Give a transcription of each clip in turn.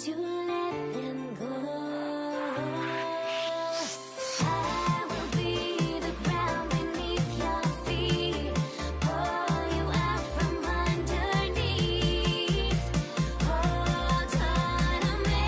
to let them go. I will be the ground beneath your feet, pull you out from underneath. Hold on to me.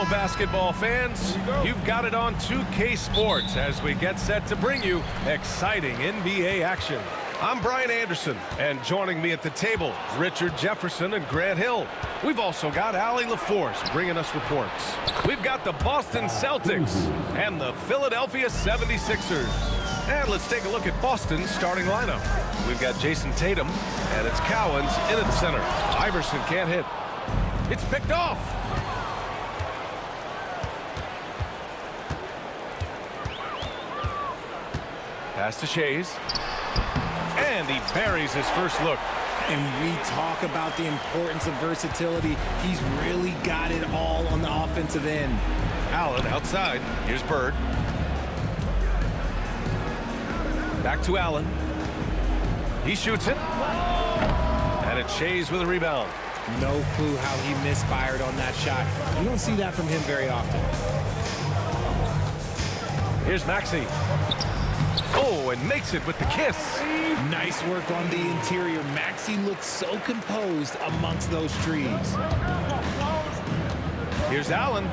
basketball fans. You've got it on 2K Sports as we get set to bring you exciting NBA action. I'm Brian Anderson, and joining me at the table, Richard Jefferson and Grant Hill. We've also got Allie LaForce bringing us reports. We've got the Boston Celtics and the Philadelphia 76ers. And let's take a look at Boston's starting lineup. We've got Jason Tatum, and it's Cowens in at center. Iverson can't hit. It's picked off. Pass to Shays. And he buries his first look. And we talk about the importance of versatility. He's really got it all on the offensive end. Allen outside. Here's Bird. Back to Allen. He shoots it. And it's Shays with a rebound. No clue how he misfired on that shot. You don't see that from him very often. Here's Maxey. Oh, and makes it with the kiss. Nice work on the interior. Maxey looks so composed amongst those trees. Here's Allen.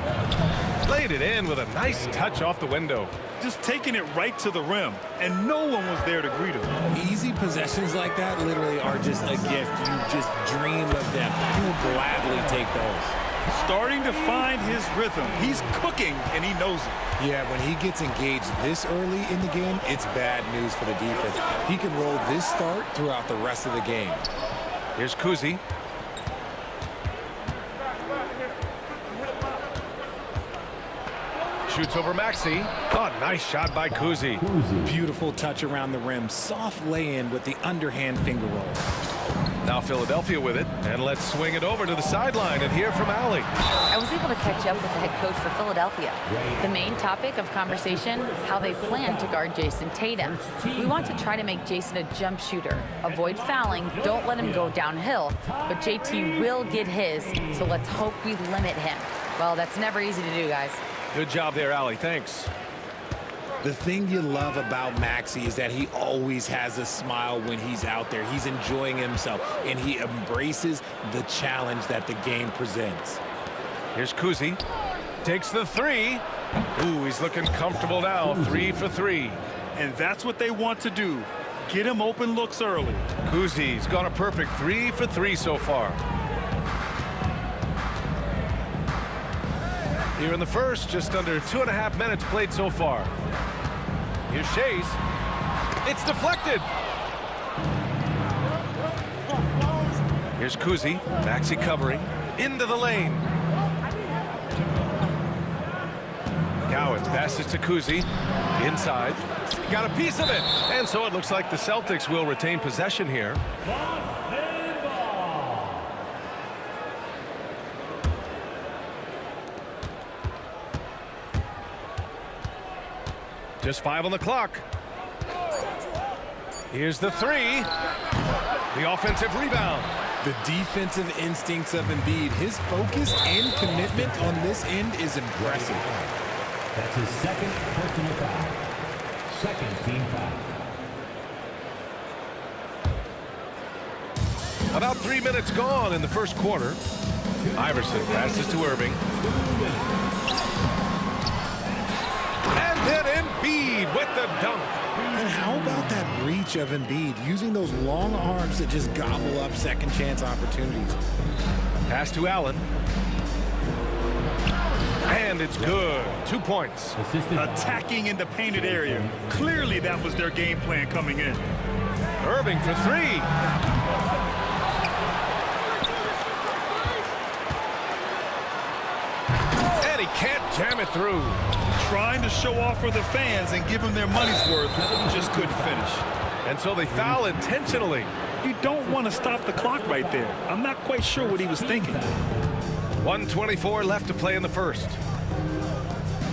Laid it in with a nice touch off the window. Just taking it right to the rim, and no one was there to greet him. Easy possessions like that literally are just a gift. You just dream of them. You'll gladly take those. Starting to find his rhythm. He's cooking, and he knows it. Yeah, when he gets engaged this early in the game, it's bad news for the defense. He can roll this start throughout the rest of the game. Here's Kuzi. Shoots over Maxey. Oh, nice shot by Kuzi. Beautiful touch around the rim. Soft lay-in with the underhand finger roll. Now Philadelphia with it, and let's swing it over to the sideline and hear from Allie. I was able to catch up with the head coach for Philadelphia. The main topic of conversation, how they plan to guard Jason Tatum. We want to try to make Jason a jump shooter. Avoid fouling, don't let him go downhill, but JT will get his, so let's hope we limit him. Well, that's never easy to do, guys. Good job there, Allie. Thanks. The thing you love about Maxey is that he always has a smile when he's out there. He's enjoying himself, and he embraces the challenge that the game presents. Here's Kuzi. Takes the three. Ooh, he's looking comfortable now. 3 for 3. And that's what they want to do. Get him open looks early. Kuzi's got a perfect 3 for 3 so far. Here in the first, just under 2.5 minutes played so far. Here's Shays. It's deflected. Here's Kuzi. Maxey covering. Into the lane. Cowens passes to Kuzi. Inside. Got a piece of it. And so it looks like the Celtics will retain possession here. Just 5 on the clock. Here's the 3. The offensive rebound. The defensive instincts of Embiid, his focus and commitment on this end is impressive. That's his second personal foul. Second team foul. About 3 minutes gone in the first quarter. Iverson passes to Irving. And then Embiid with the dunk. And how about that reach of Embiid, using those long arms to just gobble up second chance opportunities. Pass to Allen. And it's good. 2 points. Attacking in the painted area. Clearly that was their game plan coming in. Irving for 3. And he can't jam it through. Trying to show off for the fans and give them their money's worth, just couldn't finish. And so they foul intentionally. You don't want to stop the clock right there. I'm not quite sure what he was thinking. 1:24 left to play in the first.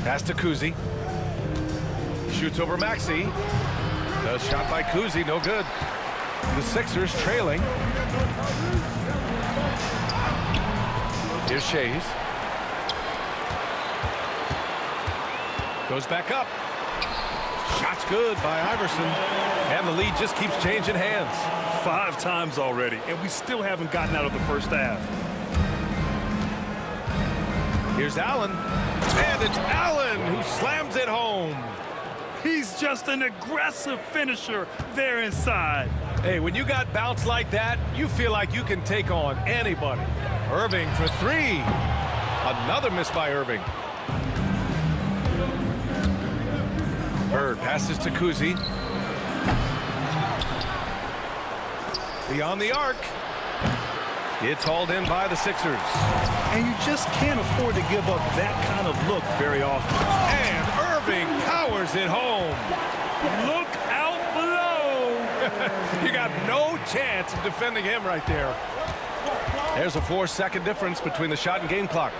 Pass to Kuzi. Shoots over Maxey. The shot by Kuzi, no good. The Sixers trailing. Here's Shays. Goes back up. Shot's good by Iverson. And the lead just keeps changing hands. 5 times already, and we still haven't gotten out of the first half. Here's Allen. And it's Allen who slams it home. He's just an aggressive finisher there inside. Hey, when you got bounce like that, you feel like you can take on anybody. Irving for three. Another miss by Irving. Bird passes to Kuzi. Beyond the arc. It's hauled in by the Sixers. And you just can't afford to give up that kind of look very often. And Irving powers it home. Look out below. You got no chance of defending him right there. There's a 4-second difference between the shot and game clock.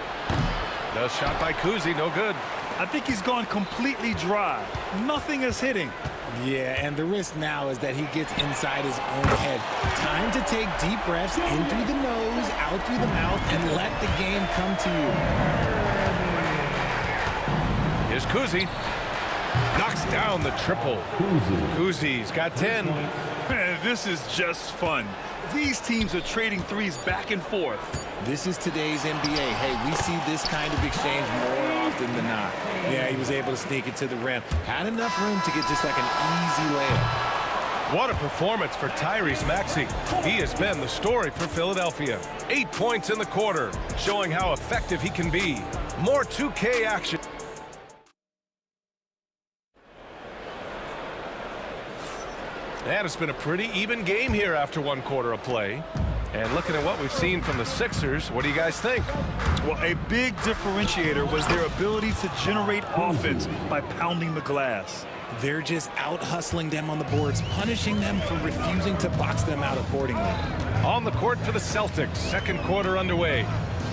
The shot by Kuzi, no good. I think he's gone completely dry. Nothing is hitting. Yeah, and the risk now is that he gets inside his own head. Time to take deep breaths in through the nose, out through the mouth, and let the game come to you. Here's Kuzi. Knocks down the triple. Kuzi's got 10. Man, this is just fun. These teams are trading threes back and forth. This is today's NBA. Hey, we see this kind of exchange more often than not. Yeah, he was able to sneak it to the rim. Had enough room to get just like an easy layup. What a performance for Tyrese Maxey. He has been the story for Philadelphia. 8 points in the quarter, showing how effective he can be. More 2K action. And it's been a pretty even game here after 1 quarter of play. And looking at what we've seen from the Sixers, what do you guys think? Well, a big differentiator was their ability to generate offense by pounding the glass. They're just out hustling them on the boards, punishing them for refusing to box them out accordingly. On the court for the Celtics, 2nd quarter underway.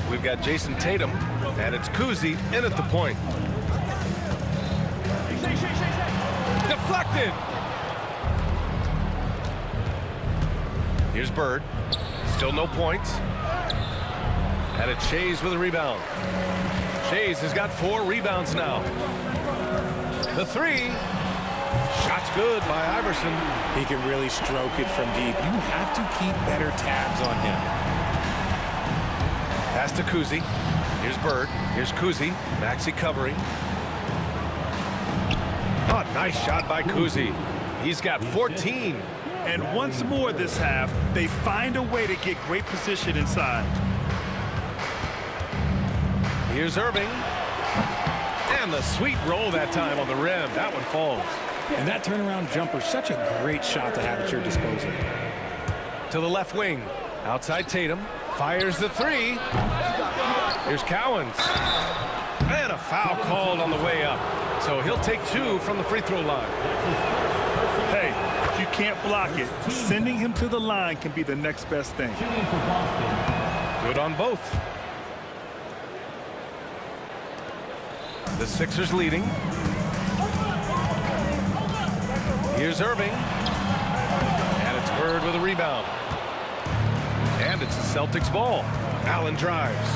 We've got Jason Tatum, and it's Kuzi in at the point. Deflected! Here's Bird. Still no points. And it's Shays with a rebound. Shays has got 4 rebounds now. The 3. Shot's good by Iverson. He can really stroke it from deep. You have to keep better tabs on him. Pass to Kuzi. Here's Bird. Here's Kuzi. Maxey covering. Oh, nice shot by Kuzi. He's got 14. And once more this half, they find a way to get great position inside. Here's Irving. And the sweet roll that time on the rim. That one falls. And that turnaround jumper, such a great shot to have at your disposal. To the left wing. Outside Tatum. Fires the 3. Here's Cowens. And a foul called on the way up. So he'll take 2 from the free throw line. Hey, if you can't block it, sending him to the line can be the next best thing. Good on both. The Sixers leading. Here's Irving. And it's Bird with a rebound. And it's the Celtics ball. Allen drives.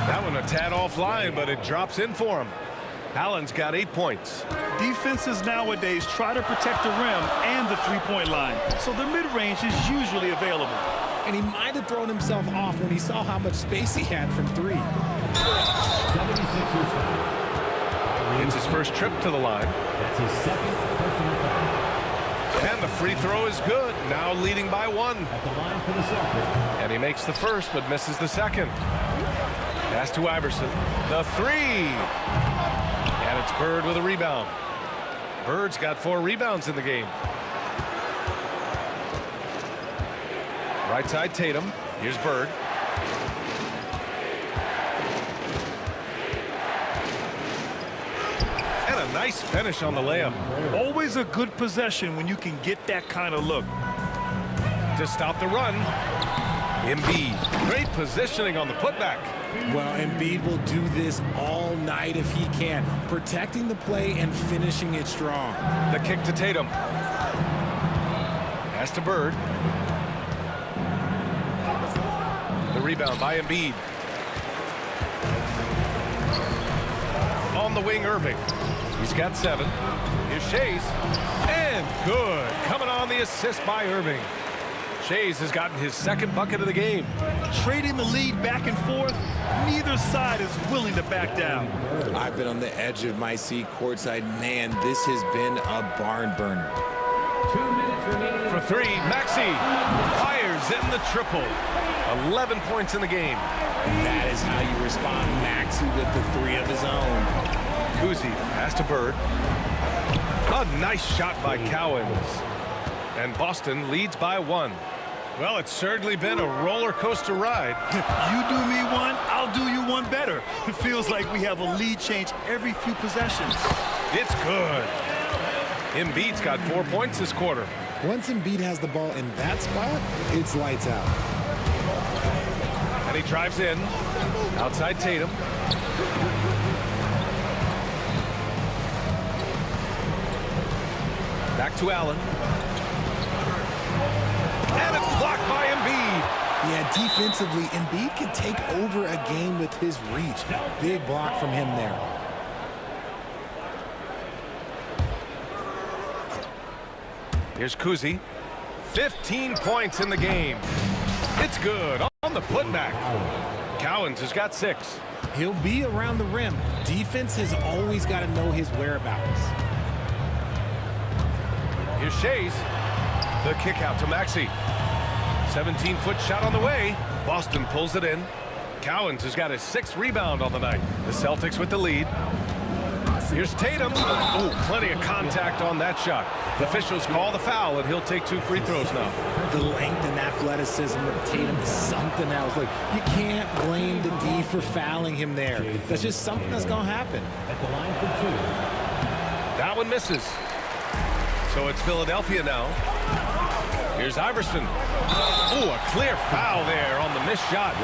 That one a tad offline, but it drops in for him. Allen's got 8 points. Defenses nowadays try to protect the rim and the three-point line, so the mid-range is usually available. And he might have thrown himself off when he saw how much space he had from 3. 76ers foul. It's his first trip to the line. That's his 2nd personal foul. And the free throw is good. Now leading by 1. At the line for the Celtics. And he makes the first, but misses the second. Pass to Iverson. The 3. And it's Bird with a rebound. Bird's got 4 rebounds in the game. Right side Tatum. Here's Bird. And a nice finish on the layup. Always a good possession when you can get that kind of look. To stop the run. Embiid. Great positioning on the putback. Well, Embiid will do this all night if he can, protecting the play and finishing it strong. The kick to Tatum. Pass to Bird. The rebound by Embiid. On the wing, Irving. He's got 7. Here's Shays. And good. Coming on the assist by Irving. Shays has gotten his second bucket of the game. Trading the lead back and forth, neither side is willing to back down. I've been on the edge of my seat courtside. Man, this has been a barn burner. 2 minutes remaining. For three, Maxey fires in the triple. 11 points in the game. That is how you respond. Maxey with the three of his own. Kuzi pass to Bird. A nice shot by Cowens. And Boston leads by 1. Well, it's certainly been a roller coaster ride. You do me one, I'll do you one better. It feels like we have a lead change every few possessions. It's good. Embiid's got 4 points this quarter. Once Embiid has the ball in that spot, it's lights out. And he drives in. Outside Tatum. Back to Allen. And it's blocked by Embiid. Yeah, defensively, Embiid can take over a game with his reach. Big block from him there. Here's Kuzi. 15 points in the game. It's good on the putback. Cowens has got 6. He'll be around the rim. Defense has always got to know his whereabouts. Here's Shays. The kick out to Maxey. 17-foot shot on the way. Boston pulls it in. Cowens has got his 6th rebound on the night. The Celtics with the lead. Here's Tatum. Oh, plenty of contact on that shot. The officials call the foul, and he'll take 2 free throws now. The length and athleticism of Tatum is something else. Like, you can't blame the D for fouling him there. That's just something that's going to happen. At the line for 2. That one misses. So it's Philadelphia now. Here's Iverson. Oh, a clear foul there on the missed shot.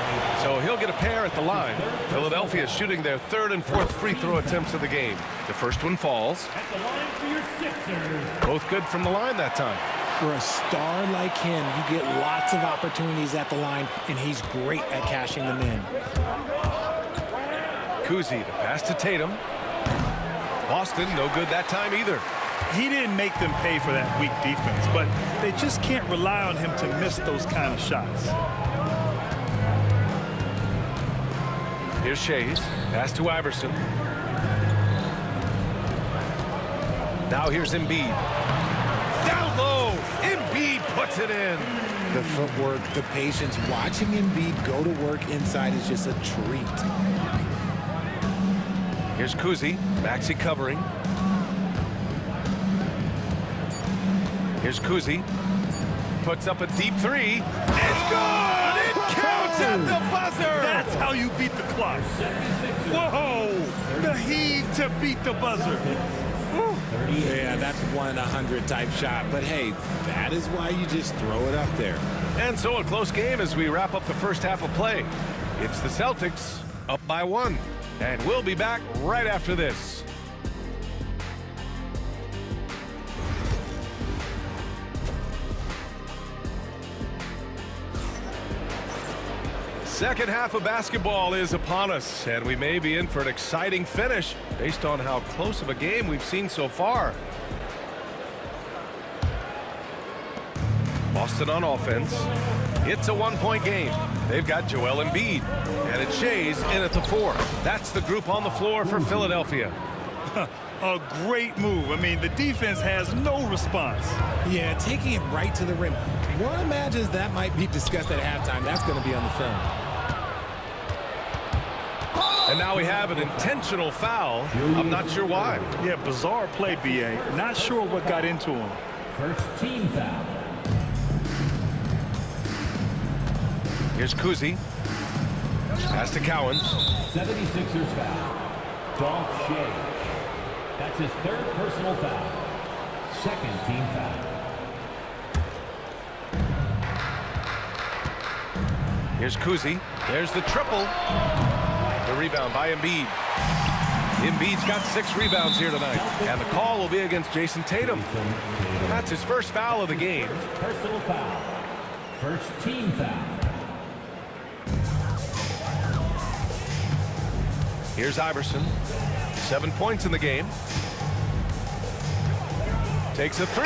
So he'll get a pair at the line. Philadelphia shooting their 3rd and 4th free throw attempts of the game. The first one falls. At the line for your Sixers. Both good from the line that time. For a star like him, you get lots of opportunities at the line, and he's great at cashing them in. Kuzi to pass to Tatum. Boston no good that time either. He didn't make them pay for that weak defense, but they just can't rely on him to miss those kind of shots. Here's Shays. Pass to Iverson. Now here's Embiid. Down low. Embiid puts it in. The footwork, the patience, watching Embiid go to work inside is just a treat. Here's Kuzi. Maxey covering. Here's Kuzi. Puts up a deep 3. It's good! It counts at the buzzer! That's how you beat the clock. Whoa! The heave to beat the buzzer. Yeah, that's 1 in 100 type shot. But hey, that is why you just throw it up there. And so a close game as we wrap up the first half of play. It's the Celtics up by 1. And we'll be back right after this. Second half of basketball is upon us, and we may be in for an exciting finish based on how close of a game we've seen so far. Boston on offense. It's a 1-point game. They've got Joel Embiid, and it's Shays in at the 4. That's the group on the floor for Philadelphia. A great move. I mean, the defense has no response. Yeah, taking it right to the rim. One imagines that might be discussed at halftime. That's going to be on the film. And now we have an intentional foul. I'm not sure why. Yeah, bizarre play, B.A. Not sure what got into him. First team foul. Here's Kuzi. Pass to Cowens. 76ers foul. Dolph Shea. That's his 3rd personal foul. 2nd team foul. Here's Kuzi. There's the triple. The rebound by Embiid. Embiid's got 6 rebounds here tonight. And the call will be against Jason Tatum. That's his first foul of the game. Personal foul. First team foul. Here's Iverson. 7 points in the game. Takes a 3.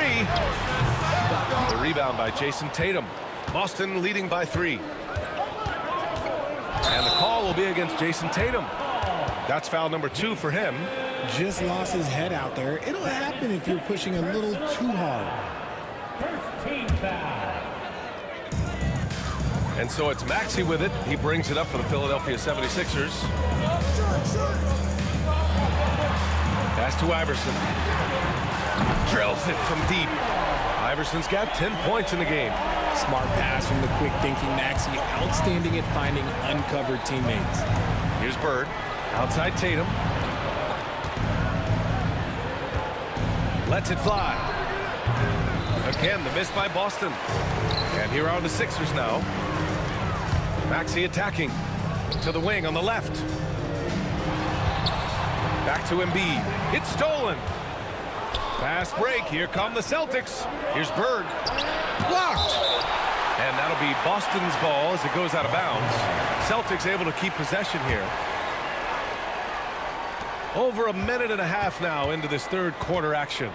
The rebound by Jason Tatum. Boston leading by 3. And the call will be against Jason Tatum. That's foul number 2 for him. Just lost his head out there. It'll happen if you're pushing a little too hard. First team foul. And so it's Maxey with it. He brings it up for the Philadelphia 76ers. Pass to Iverson. Drills it from deep. Iverson's got 10 points in the game. Smart pass from the quick-thinking Maxey. Outstanding at finding uncovered teammates. Here's Bird. Outside Tatum. Lets it fly. Again, the miss by Boston. And here are the Sixers now. Maxey attacking. To the wing on the left. Back to Embiid. It's stolen. Fast break. Here come the Celtics. Here's Bird. Blocked. And that'll be Boston's ball as it goes out of bounds. Celtics able to keep possession here. Over a minute and a half now into this third quarter action.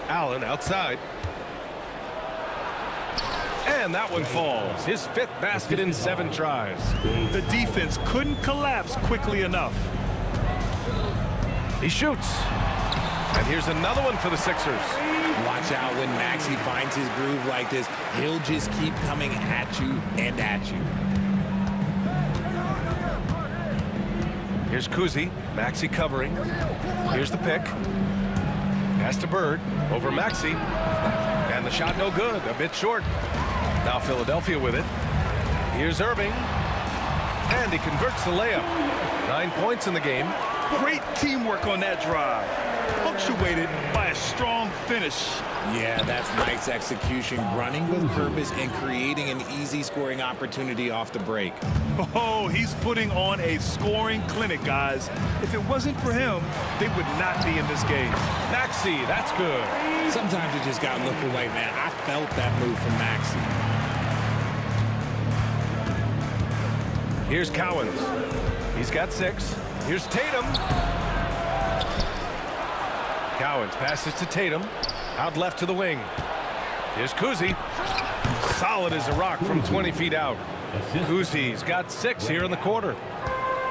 Allen outside. And that one falls. His 5th basket in 7 tries. The defense couldn't collapse quickly enough. He shoots. And here's another one for the Sixers. Watch out when Maxey finds his groove like this. He'll just keep coming at you and at you. Here's Kuzi. Maxey covering. Here's the pick. Pass to Bird. Over Maxey. And the shot no good. A bit short. Now Philadelphia with it. Here's Irving. And he converts the layup. 9 points in the game. Great teamwork on that drive. Punctuated by a strong finish. Yeah, that's nice execution. Running with purpose and creating an easy scoring opportunity off the break. Oh, he's putting on a scoring clinic, guys. If it wasn't for him, they would not be in this game. Maxey, that's good. Sometimes you just got to look away, man. I felt that move from Maxey. Here's Cowens. He's got 6. Here's Tatum. Cowens passes to Tatum. Out left to the wing. Here's Kuzi. Solid as a rock from 20 feet out. Kuzi's got 6 here in the quarter.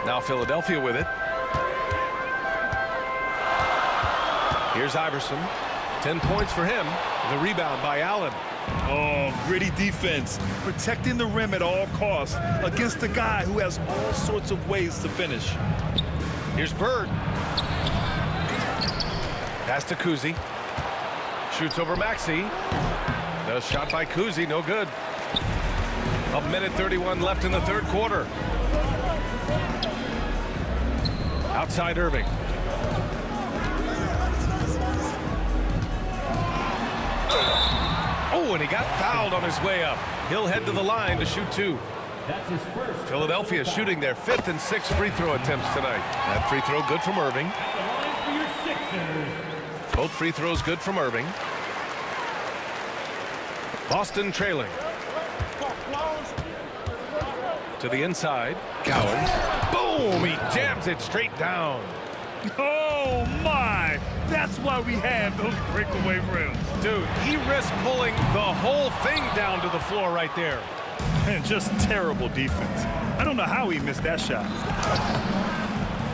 Now Philadelphia with it. Here's Iverson. 10 points for him. The rebound by Allen. Oh, gritty defense. Protecting the rim at all costs against a guy who has all sorts of ways to finish. Here's Bird. Pass to Kuzi. Shoots over Maxey. The shot by Kuzi, no good. 1:31 left in the third quarter. Outside Irving. Oh, and he got fouled on his way up. He'll head to the line to shoot 2. That's his first. Philadelphia shooting their 5th and 6th free throw attempts tonight. That free throw good from Irving. At the line for your Sixers. Both free throws good from Irving. Boston trailing. To the inside. Cowens. Boom! He jams it straight down. Oh, my! That's why we have those breakaway rims. Dude, he risked pulling the whole thing down to the floor right there. And just terrible defense. I don't know how he missed that shot.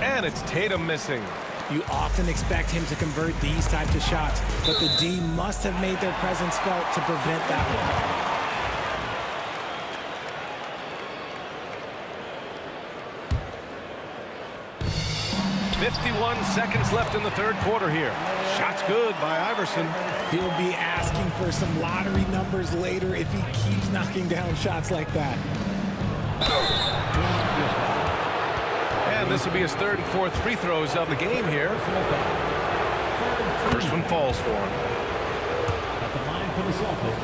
And it's Tatum missing. You often expect him to convert these types of shots, but the D must have made their presence felt to prevent that one. 51 seconds left in the third quarter here. Shots good by Iverson. He'll be asking for some lottery numbers later if he keeps knocking down shots like that. And this will be his 3rd and 4th free throws of the game here. First one falls for him. At the line for the Celtics.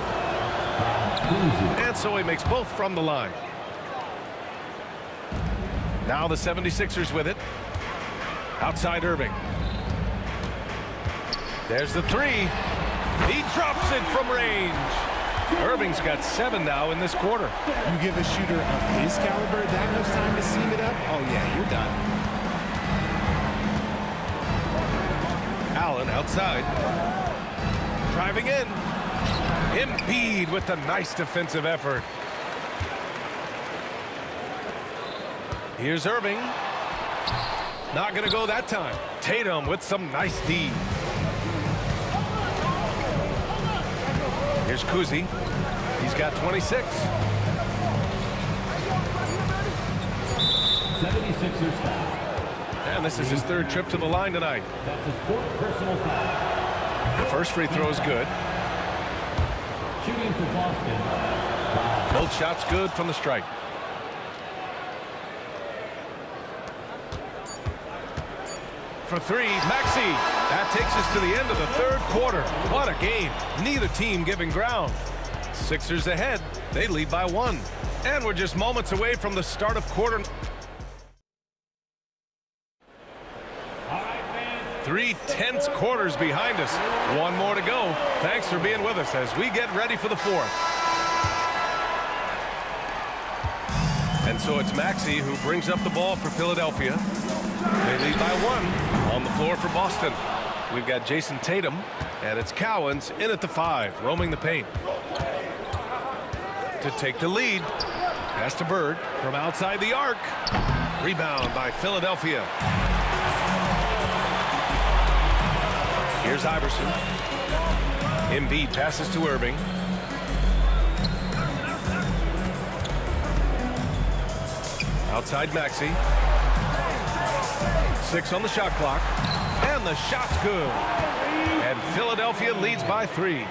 And so he makes both from the line. Now the 76ers with it. Outside Irving. There's the 3. He drops it from range. Irving's got 7 now in this quarter. You give a shooter of his caliber that much time to seam it up, oh yeah, you're done. Allen outside. Driving in. Embiid with the nice defensive effort. Here's Irving. Not going to go that time. Tatum with some nice D. Here's Kuzi. He's got 26. 76ers foul. And this is his third trip to the line tonight. That's his fourth personal foul. The first free throw is good. Shooting for Boston. Wow. Both shots good from the strike. For three, Maxey. That takes us to the end of the third quarter. What a game. Neither team giving ground. Sixers ahead. They lead by 1. And we're just moments away from the start of quarter. 3 tense quarters behind us. One more to go. Thanks for being with us as we get ready for the fourth. And so it's Maxey who brings up the ball for Philadelphia. They lead by 1 on the floor for Boston. We've got Jason Tatum, and it's Cowens in at the 5, roaming the paint. To take the lead, pass to Bird from outside the arc. Rebound by Philadelphia. Here's Iverson. Embiid passes to Irving. Outside Maxey. 6 on the shot clock. And the shot's good. And Philadelphia leads by 3.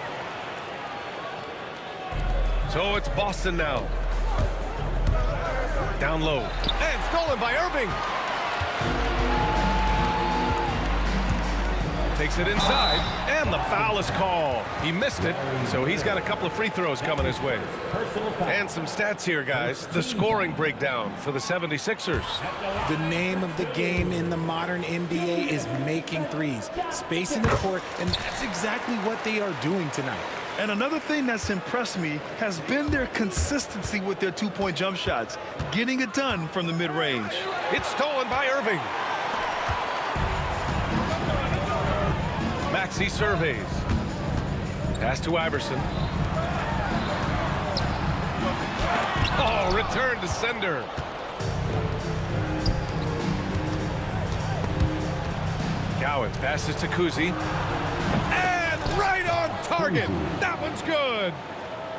So it's Boston now. Down low. And stolen by Irving. Takes it inside, and the foul is called. He missed it, so he's got a couple of free throws coming his way. And some stats here, guys. The scoring breakdown for the 76ers. The name of the game in the modern NBA is making threes, spacing the court, and that's exactly what they are doing tonight. And another thing that's impressed me has been their consistency with their two-point jump shots, getting it done from the mid-range. It's stolen by Irving. Maxey surveys. Pass to Iverson. Oh, return to sender. Cowens passes to Kuzi. And right on target. That one's good.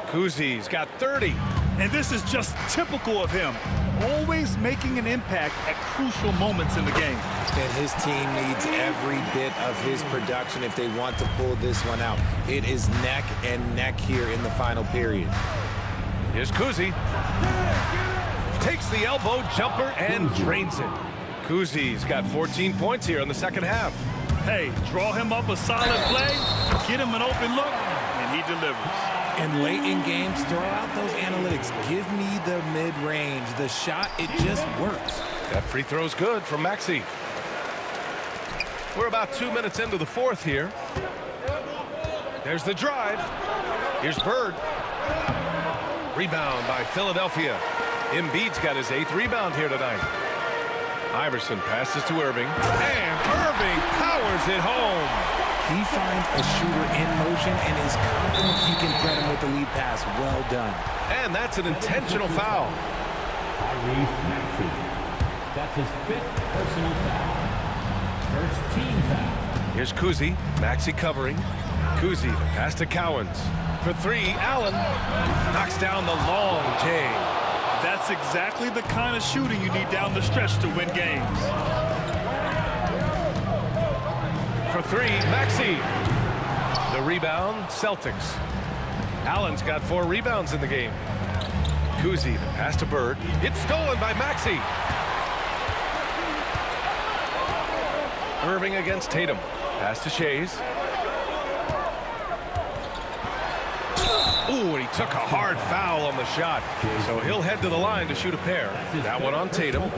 Kuzi's got 30. And this is just typical of him, always making an impact at crucial moments in the game. And his team needs every bit of his production if they want to pull this one out. It is neck and neck here in the final period. Here's Kuzi. Takes the elbow jumper and drains it. Kuzi's got 14 points here in the second half. Hey, draw him up a solid play, get him an open look, and he delivers. And late in games, throw out those analytics. Give me the mid-range. The shot, it just works. That free throw's good from Maxey. We're about 2 minutes into the fourth here. There's the drive. Here's Bird. Rebound by Philadelphia. Embiid's got his 8th rebound here tonight. Iverson passes to Irving. And Irving powers it home. He finds a shooter in motion and is confident he can thread him with the lead pass. Well done. And that's an intentional foul. Maxey. That's his 5th personal foul. First team foul. Here's Kuzi. Maxey covering. Kuzi, the pass to Cowens. For 3, Allen knocks down the long J. That's exactly the kind of shooting you need down the stretch to win games. For 3, Maxey. The rebound, Celtics. Allen's got 4 rebounds in the game. Kuzi, the pass to Bird. It's stolen by Maxey. Irving against Tatum. Pass to Shays. Ooh, and he took a hard foul on the shot. So he'll head to the line to shoot a pair. That one on Tatum.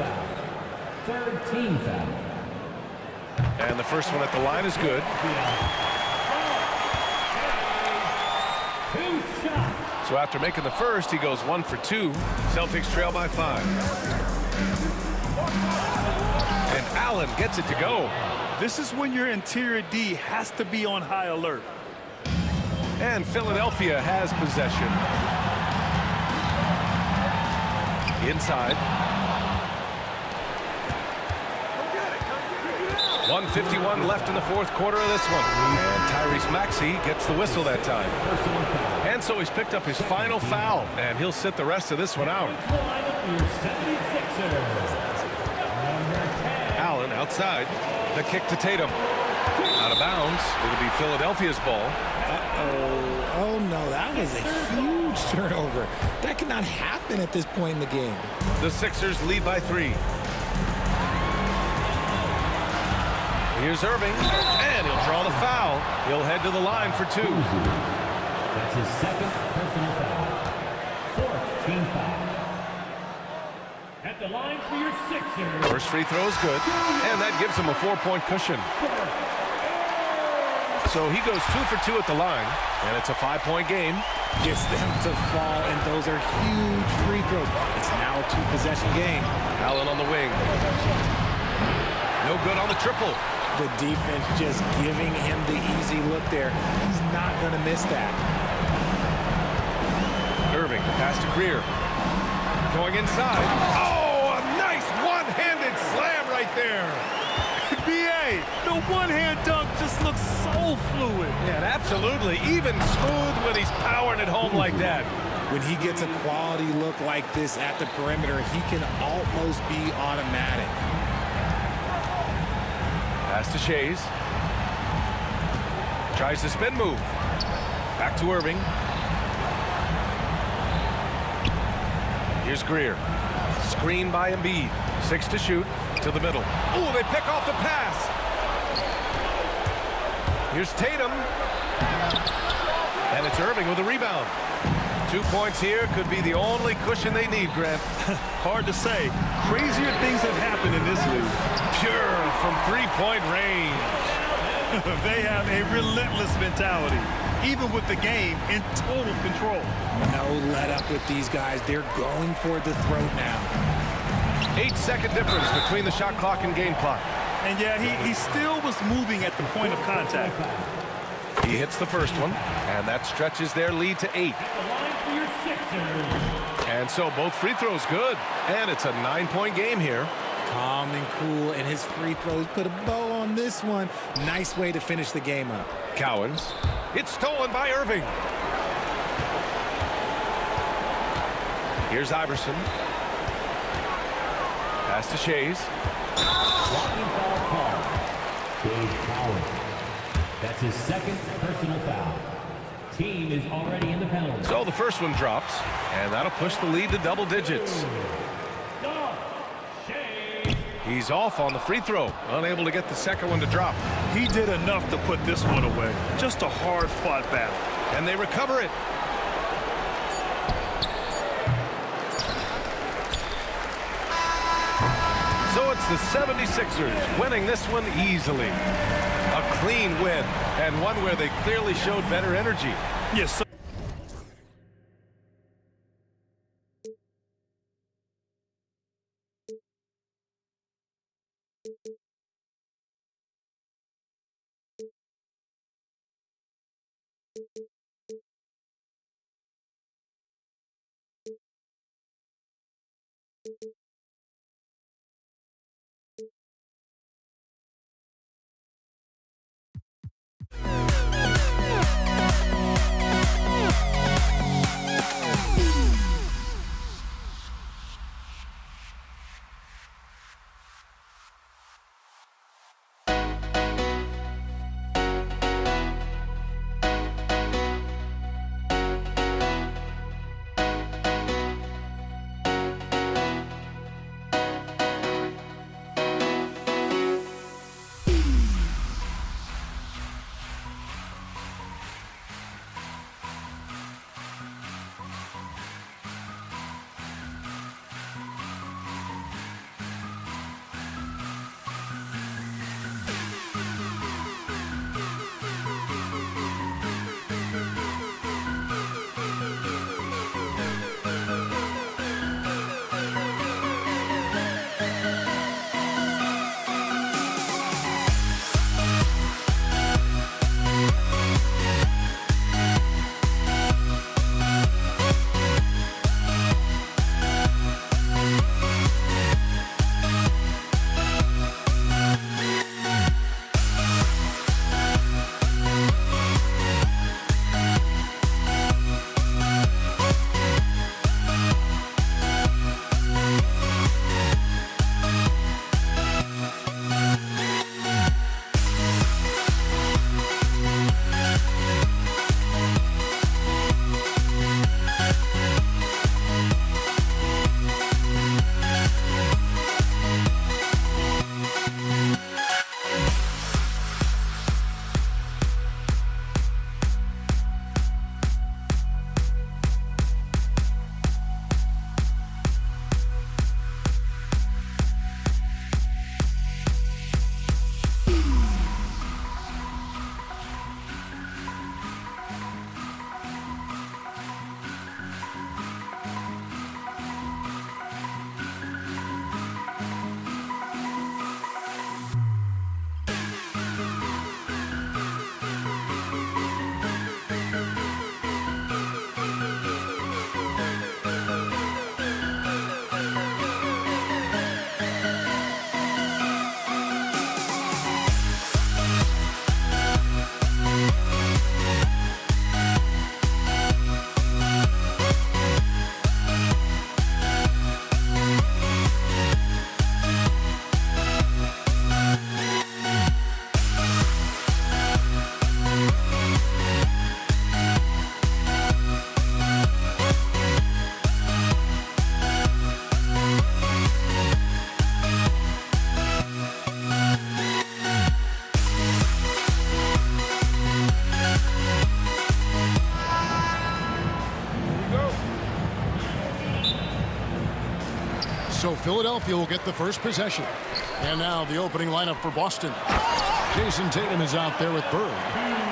Third team foul. And the first one at the line is good. So after making the first, he goes 1 for 2. Celtics trail by 5. And Allen gets it to go. This is when your interior D has to be on high alert. And Philadelphia has possession. Inside. 1:51 left in the fourth quarter of this one. And Tyrese Maxey gets the whistle that time. And so he's picked up his final foul, and he'll sit the rest of this one out. Allen outside. The kick to Tatum. Out of bounds. It'll be Philadelphia's ball. Uh-oh. Oh, no, that was a huge turnover. That cannot happen at this point in the game. The Sixers lead by 3. Here's Irving, and he'll draw the foul. He'll head to the line for 2. That's his second personal foul. Fourth team foul. At the line for your Sixers. First free throw is good, and that gives him a 4-point cushion. So he goes 2 for 2 at the line, and it's a 5-point game. Gets them to fall, and those are huge free throws. It's now a 2-possession game. Allen on the wing. No good on the triple. The defense just giving him the easy look there. He's not going to miss that. Irving, pass to Greer. Going inside. Oh, a nice one-handed slam right there. B.A., the one-hand dunk just looks so fluid. Yeah, absolutely. Even smooth when he's powering it home like that. When he gets a quality look like this at the perimeter, he can almost be automatic. Pass to Shays. Tries the spin move. Back to Irving. Here's Greer. Screen by Embiid. 6 to shoot. To the middle. Ooh, they pick off the pass. Here's Tatum. And it's Irving with a rebound. 2 points here could be the only cushion they need, Grant. Hard to say. Crazier things have happened in this league. Pure from 3-point range. They have a relentless mentality, even with the game in total control. No let up with these guys. They're going for the throat now. 8-second difference between the shot clock and game clock. And yeah, he still was moving at the point of contact. He hits the first one, and that stretches their lead to 8. And so both free throws good, and it's a 9-point game here. Calm and cool, and his free throws put a bow on this one. Nice way to finish the game up. Cowens. It's stolen by Irving. Here's Iverson. Pass to Shays. Blocking foul call. Dave Cowens. That's his second personal foul. Team is already in the penalty. So the first one drops, and that'll push the lead to double digits. He's off on the free throw, unable to get the second one to drop. He did enough to put this one away. Just a hard-fought battle. And they recover it. So it's the 76ers winning this one easily. A clean win, and one where they clearly showed better energy. Yes, sir. So Philadelphia will get the first possession. And now the opening lineup for Boston. Jason Tatum is out there with Bird.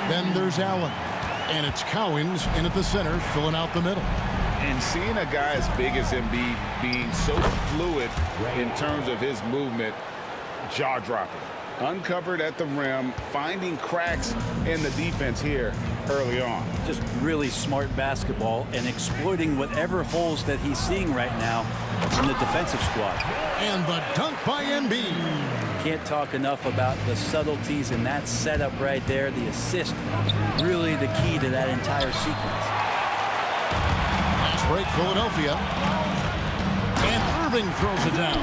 Then there's Allen. And it's Cowens in at the center, filling out the middle. And seeing a guy as big as Embiid being so fluid in terms of his movement, jaw-dropping. Uncovered at the rim, finding cracks in the defense here early on. Just really smart basketball and exploiting whatever holes that he's seeing right now in the defensive squad. And the dunk by Embiid. Can't talk enough about the subtleties in that setup right there. The assist, really the key to that entire sequence. Fast break, Philadelphia. And Irving throws it down.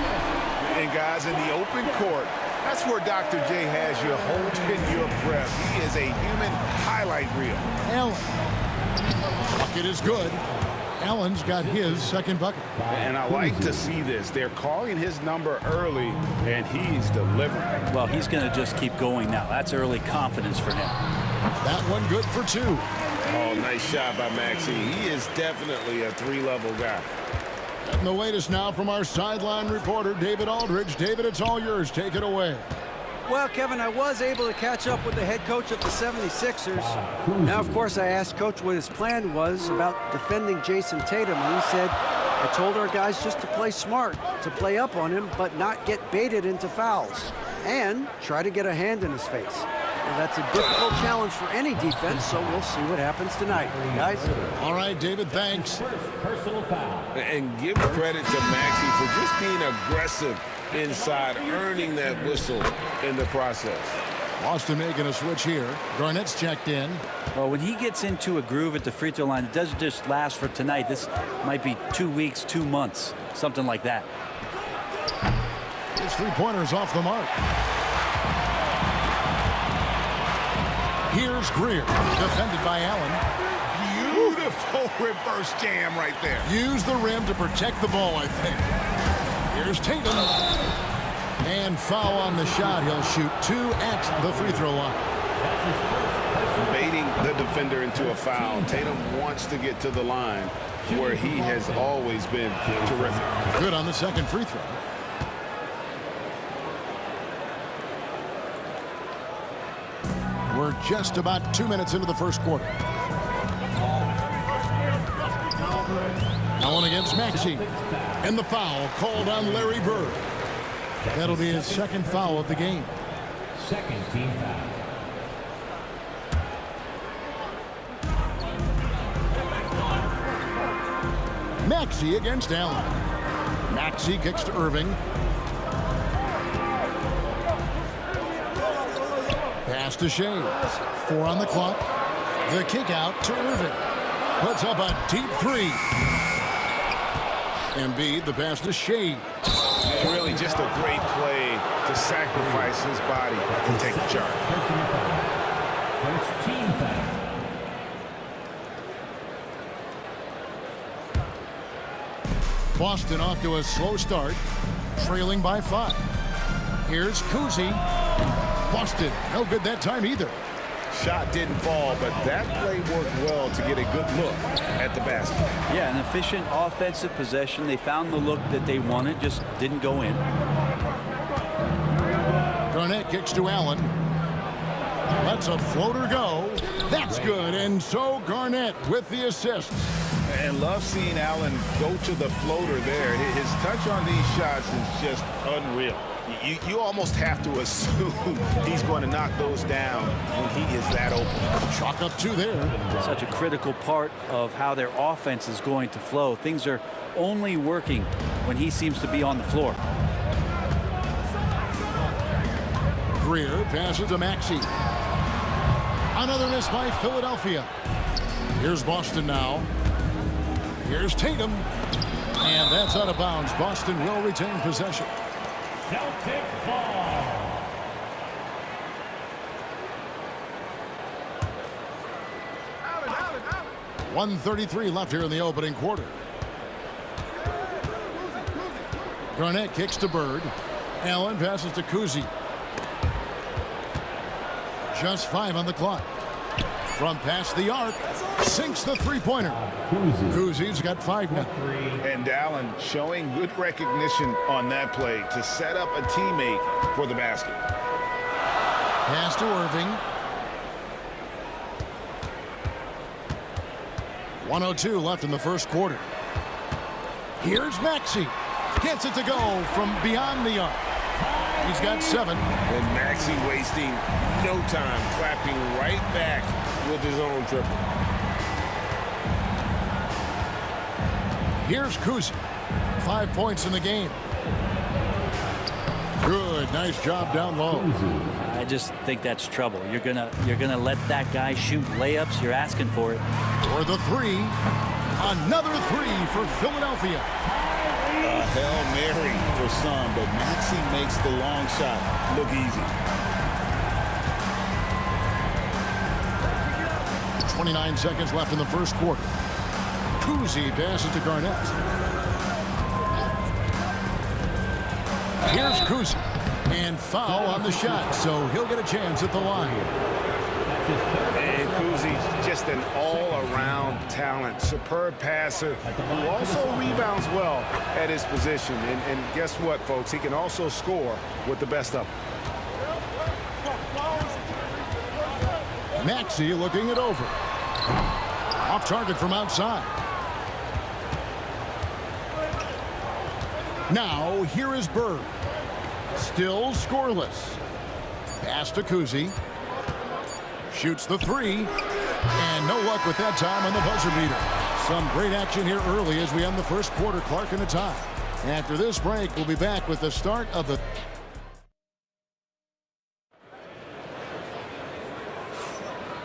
And guys, in the open court, that's where Dr. J has you holding your breath. He is a human highlight reel. Allen. Bucket is good. Allen's got his second bucket. And I like to see this. They're calling his number early, and he's delivering. Well, he's going to just keep going now. That's early confidence for him. That one good for two. Oh, nice shot by Maxey. He is definitely a three-level guy. And the latest now from our sideline reporter, David Aldridge. David, it's all yours. Take it away. Well, Kevin, I was able to catch up with the head coach of the 76ers. Now, of course, I asked Coach what his plan was about defending Jason Tatum, and he said, I told our guys just to play smart, to play up on him, but not get baited into fouls, and try to get a hand in his face. Now, that's a difficult challenge for any defense, so we'll see what happens tonight, guys. All right, David, thanks. And give credit to Maxey for just being aggressive inside, earning that whistle in the process. Boston making a switch here. Garnett's checked in. Well, when he gets into a groove at the free throw line, it doesn't just last for tonight. This might be 2 weeks, 2 months, something like that. His three-pointers off the mark. Here's Greer, defended by Allen. Beautiful reverse jam right there. Use the rim to protect the ball, I think. Here's Tatum. And foul on the shot. He'll shoot 2 at the free throw line. Baiting the defender into a foul. Tatum wants to get to the line where he has always been terrific. Good on the second free throw. We're just about 2 minutes into the first quarter. Allen against Maxey. And the foul called on Larry Bird. That'll be his second foul of the game. Second team foul. Maxey against Allen. Maxey kicks to Irving. Pass to Shea. 4 on the clock. The kick out to Irving. Puts up a deep three. Embiid, the pass to Shea. Really just a great play to sacrifice his body and take the charge. First team foul. Boston off to a slow start, trailing by 5. Here's Cousy. Boston, no good that time either. Shot didn't fall, but that play worked well to get a good look at the basket. Yeah, an efficient offensive possession. They found the look that they wanted, just didn't go in. Garnett kicks to Allen. Lets a floater go. That's good, and so Garnett with the assist. And love seeing Allen go to the floater there. His touch on these shots is just unreal. You almost have to assume he's going to knock those down when he is that open. Chalk up 2 there. Such a critical part of how their offense is going to flow. Things are only working when he seems to be on the floor. Greer passes to Maxey. Another miss by Philadelphia. Here's Boston now. Here's Tatum. And that's out of bounds. Boston will retain possession. Celtic ball. 1:33 left here in the opening quarter. Garnett kicks to Bird. Allen passes to Cousy. Just 5 on the clock. From past the arc, sinks the three-pointer. Kuzi's got 5 now. And Allen showing good recognition on that play to set up a teammate for the basket. Pass to Irving. 1:02 left in the first quarter. Here's Maxey. Gets it to go from beyond the arc. He's got 7. And Maxey wasting no time, clapping right back with his own triple. Here's Kuzi. 5 points in the game. Good, nice job down low. I just think that's trouble. You're gonna let that guy shoot layups. You're asking for it. For the 3, another 3 for Philadelphia. A Hail Mary for some, but Maxey makes the long shot look easy. 29 seconds left in the first quarter. Kuzi passes to Garnett. Here's Kuzi. And foul on the shot, so he'll get a chance at the line. And Kuzi's just an all-around talent, superb passer who also rebounds well at his position. And guess what, folks? He can also score with the best of them. Maxey looking it over. Off target from outside. Now, here is Bird. Still scoreless. Pass to Kuzi. Shoots the 3. And no luck with that time on the buzzer beater. Some great action here early as we end the first quarter. Clark in a tie. After this break, we'll be back with the start of the...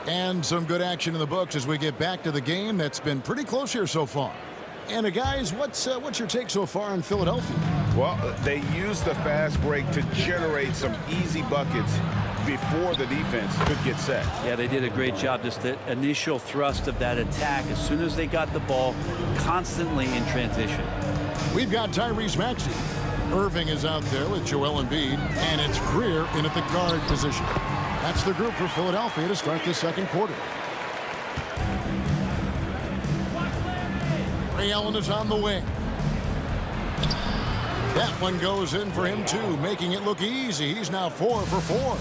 And some good action in the books as we get back to the game that's been pretty close here so far. And guys, what's your take so far on Philadelphia? Well, they used the fast break to generate some easy buckets before the defense could get set. Yeah, they did a great job. Just the initial thrust of that attack, as soon as they got the ball, constantly in transition. We've got Tyrese Maxey. Irving is out there with Joel Embiid, and it's Greer in at the guard position. That's the group for Philadelphia to start the second quarter. Ray Allen is on the wing. That one goes in for him too, making it look easy. He's now 4 for 4.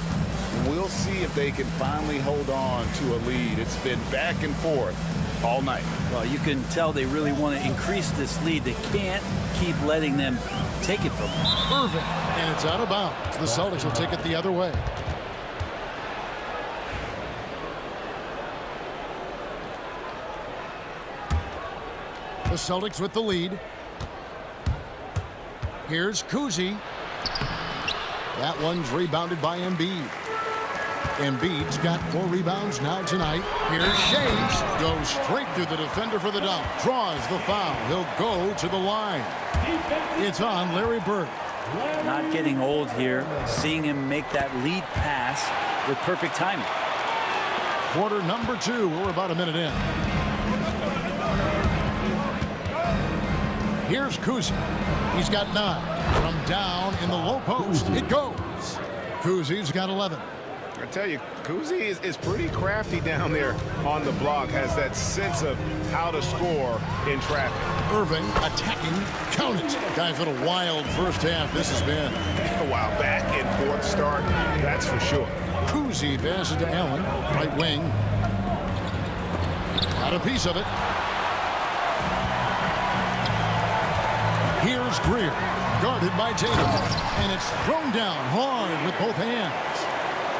We'll see if they can finally hold on to a lead. It's been back and forth all night. Well, you can tell they really want to increase this lead. They can't keep letting them take it from them. Irving, and it's out of bounds. The Celtics will take it the other way. The Celtics with the lead. Here's Kuzi. That one's rebounded by Embiid. Embiid's got 4 rebounds now tonight. Here's Shays. Goes straight through the defender for the dunk. Draws the foul. He'll go to the line. It's on Larry Bird. Not getting old here. Seeing him make that lead pass with perfect timing. Quarter number 2. We're about a minute in. Here's Kuzi. He's got 9. From down in the low post, it goes. Kuzi's got 11. I tell you, Kuzi is pretty crafty down there on the block. Has that sense of how to score in traffic. Irving attacking. Count it. Guys, what a wild first half this has been. Wow, back and forth start, that's for sure. Kuzi passes to Allen. Right wing. Got a piece of it. Here's Greer, guarded by Tatum, and it's thrown down hard with both hands.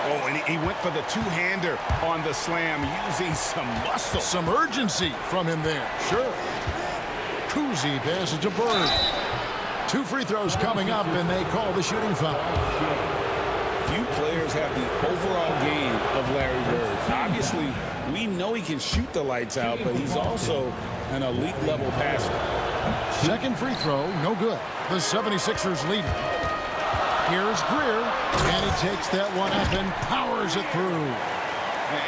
Oh, and he went for the two-hander on the slam, using some muscle. Some urgency from him there, sure. Kuzi passes to Bird. 2 free throws coming up, and they call the shooting foul. Few players have the overall game of Larry Bird. Obviously, we know he can shoot the lights out, but he's also an elite-level passer. Second free throw, no good. The 76ers lead. Here's Greer, and he takes that one up and powers it through.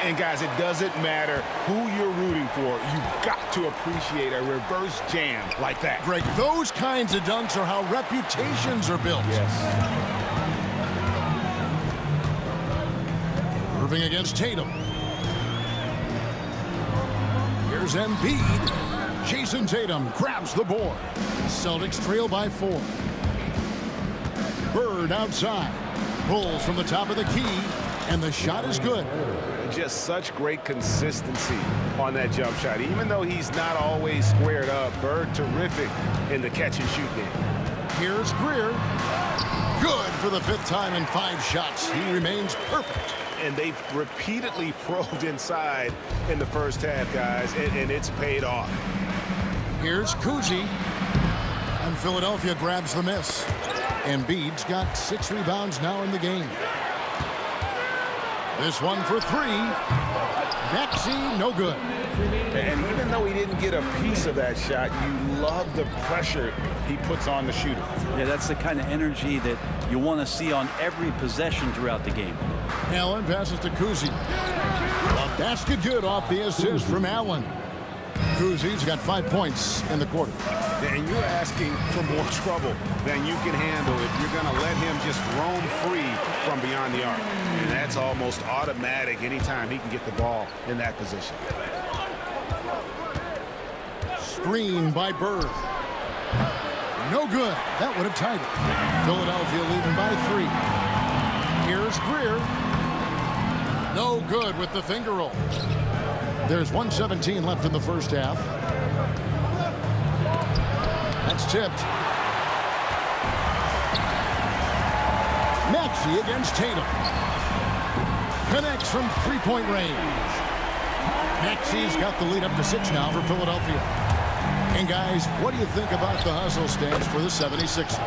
And guys, it doesn't matter who you're rooting for. You've got to appreciate a reverse jam like that. Greg, those kinds of dunks are how reputations are built. Yes. Irving against Tatum. Here's Embiid. Jason Tatum grabs the board. Celtics trail by 4. Bird outside. Pulls from the top of the key, and the shot is good. Just such great consistency on that jump shot. Even though he's not always squared up, Bird terrific in the catch and shoot game. Here's Greer. Good for the 5th time in 5 shots. He remains perfect. And they've repeatedly probed inside in the first half, guys, and it's paid off. Here's Kuzi. And Philadelphia grabs the miss. Embiid's got 6 rebounds now in the game. This one for 3. Maxey, no good. And even though he didn't get a piece of that shot, you love the pressure he puts on the shooter. Yeah, that's the kind of energy that you want to see on every possession throughout the game. Allen passes to Kuzi. A basket good off the assist from Allen. Kuzi's got 5 points in the quarter. And you're asking for more trouble than you can handle if you're going to let him just roam free from beyond the arc. And that's almost automatic anytime he can get the ball in that position. Screen by Bird. No good. That would have tied it. Philadelphia leading by 3. Here's Greer. No good with the finger roll. There's 1:17 left in the first half. That's tipped. Maxey against Tatum. Connects from 3-point range. Maxey's got the lead up to 6 now for Philadelphia. And guys, what do you think about the hustle stance for the 76ers?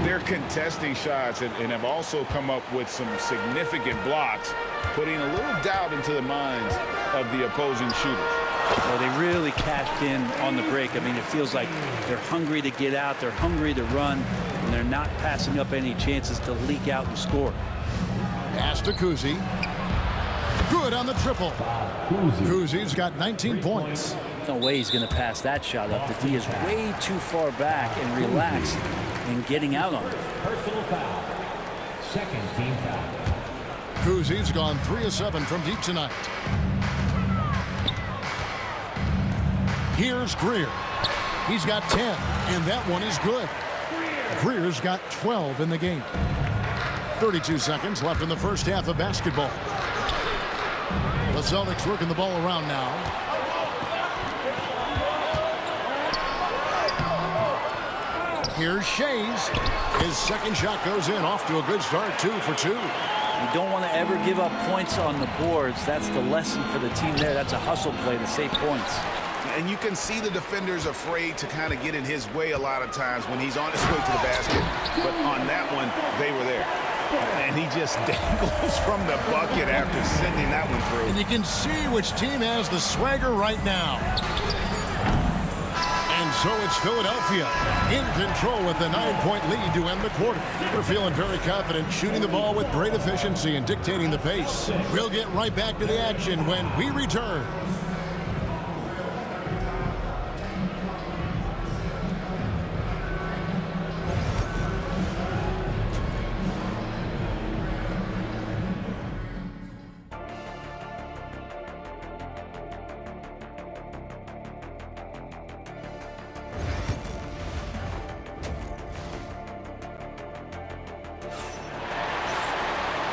They're contesting shots and have also come up with some significant blocks, putting a little doubt into the minds of the opposing shooters. Well, they really cashed in on the break. I mean, it feels like they're hungry to get out. They're hungry to run, and they're not passing up any chances to leak out and score. Pass to Kuzi. Good on the triple. Kuzi's got 19 points. No way he's going to pass that shot up. The D is way too far back and relaxed in getting out on it. Personal foul. Second team foul. Kuzi's gone 3 of 7 from deep tonight. Here's Greer. He's got 10, and that one is good. Greer's got 12 in the game. 32 seconds left in the first half of basketball. The Celtics working the ball around now. Here's Shays. His second shot goes in, off to a good start, 2 for 2. You don't want to ever give up points on the boards. That's the lesson for the team there. That's a hustle play to save points. And you can see the defenders afraid to kind of get in his way a lot of times when he's on his way to the basket. But on that one, they were there. And he just dangles from the bucket after sending that one through. And you can see which team has the swagger right now. And so it's Philadelphia in control with the 9-point lead to end the quarter. They're feeling very confident, shooting the ball with great efficiency and dictating the pace. We'll get right back to the action when we return.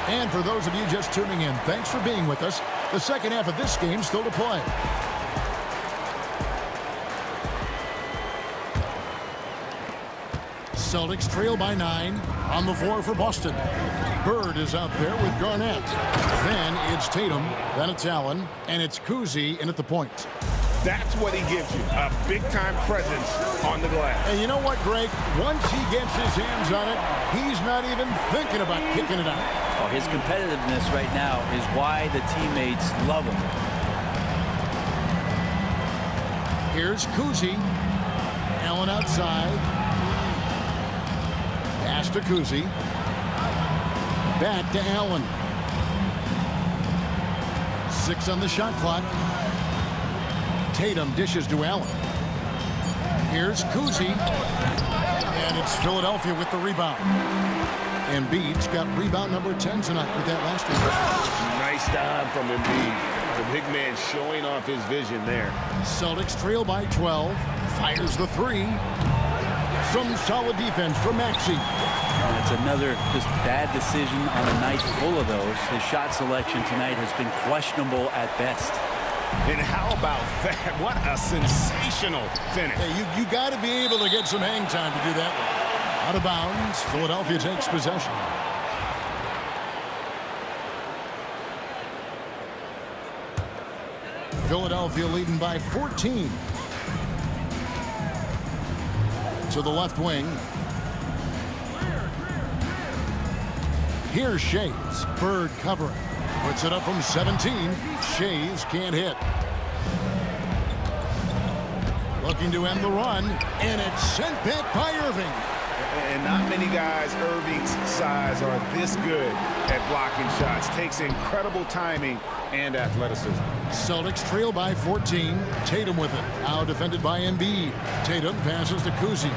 And for those of you just tuning in, thanks for being with us. The second half of this game still to play. Celtics trail by 9 on the floor for Boston. Bird is out there with Garnett. Then it's Tatum, then it's Allen, and it's Kuzi in at the point. That's what he gives you, a big-time presence on the glass. And you know what, Greg? Once he gets his hands on it, he's not even thinking about kicking it out. Well, his competitiveness right now is why the teammates love him. Here's Kuzi. Allen outside. Pass to Kuzi. Back to Allen. 6 on the shot clock. Tatum dishes to Allen. Here's Kuzi. And it's Philadelphia with the rebound. Embiid's got rebound number 10 tonight with that last one. Nice time from Embiid. The big man showing off his vision there. Celtics trail by 12. Fires the three. Some solid defense from Maxey. Oh, it's another just bad decision on a night full of those. His shot selection tonight has been questionable at best. And how about that? What a sensational finish. Hey, you got to be able to get some hang time to do that. Out of bounds. Philadelphia takes possession. Philadelphia leading by 14. To the left wing. Here's Shays. Bird covering. Puts it up from 17. Shays can't hit. Looking to end the run. And it's sent back by Irving. And not many guys Irving's size are this good at blocking shots. Takes incredible timing and athleticism. Celtics trail by 14. Tatum with it. Now defended by Embiid. Tatum passes to Kuzi.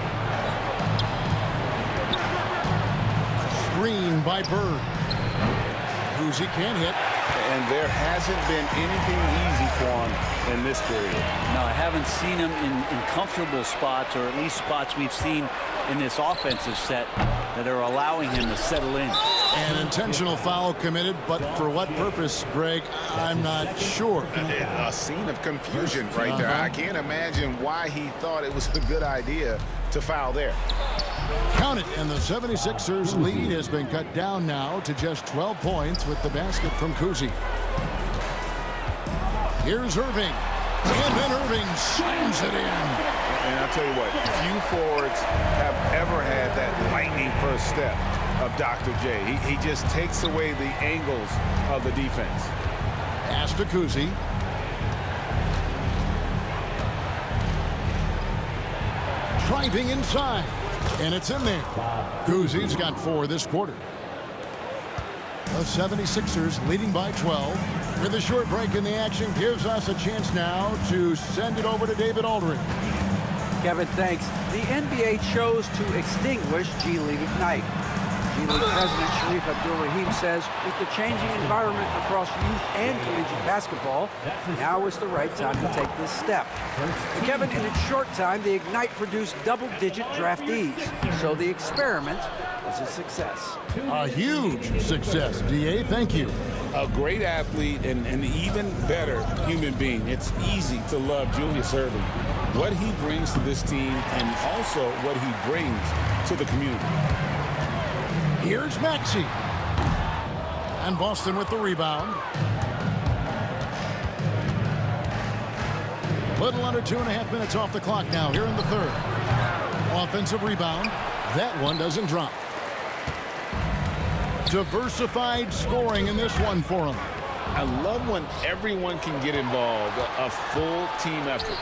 Screen by Bird. Kuzi can't hit. And there hasn't been anything easy for him in this period. No, I haven't seen him in comfortable spots, or at least spots we've seen in this offensive set that are allowing him to settle in. An intentional foul committed, but for what purpose, Greg, I'm not sure. A scene of confusion right there. I can't imagine why he thought it was a good idea to foul there. Count it, and the 76ers lead has been cut down now to just 12 points with the basket from Kuzi. Here's Irving, and then Irving slams it in. And I'll tell you what, few forwards have ever had that lightning first step of Dr. J. He just takes away the angles of the defense. Pass to Kuzi. Driving inside. And it's in there. Kuzi's got 4 this quarter. The 76ers leading by 12. With a short break in the action gives us a chance now to send it over to David Aldridge. Kevin, thanks. The NBA chose to extinguish G League Ignite. G League President Sharif Abdul-Rahim says with the changing environment across youth and collegiate basketball, now is the right time to take this step. And Kevin, in its short time, the Ignite produced double-digit draftees, so the experiment is a success. A huge success, D.A. Thank you. A great athlete and an even better human being. It's easy to love Julius Irving. What he brings to this team and also what he brings to the community. Here's Maxey. And Boston with the rebound. Little under 2.5 minutes off the clock now here in the third. Offensive rebound. That one doesn't drop. Diversified scoring in this one for him. I love when everyone can get involved, a full team effort.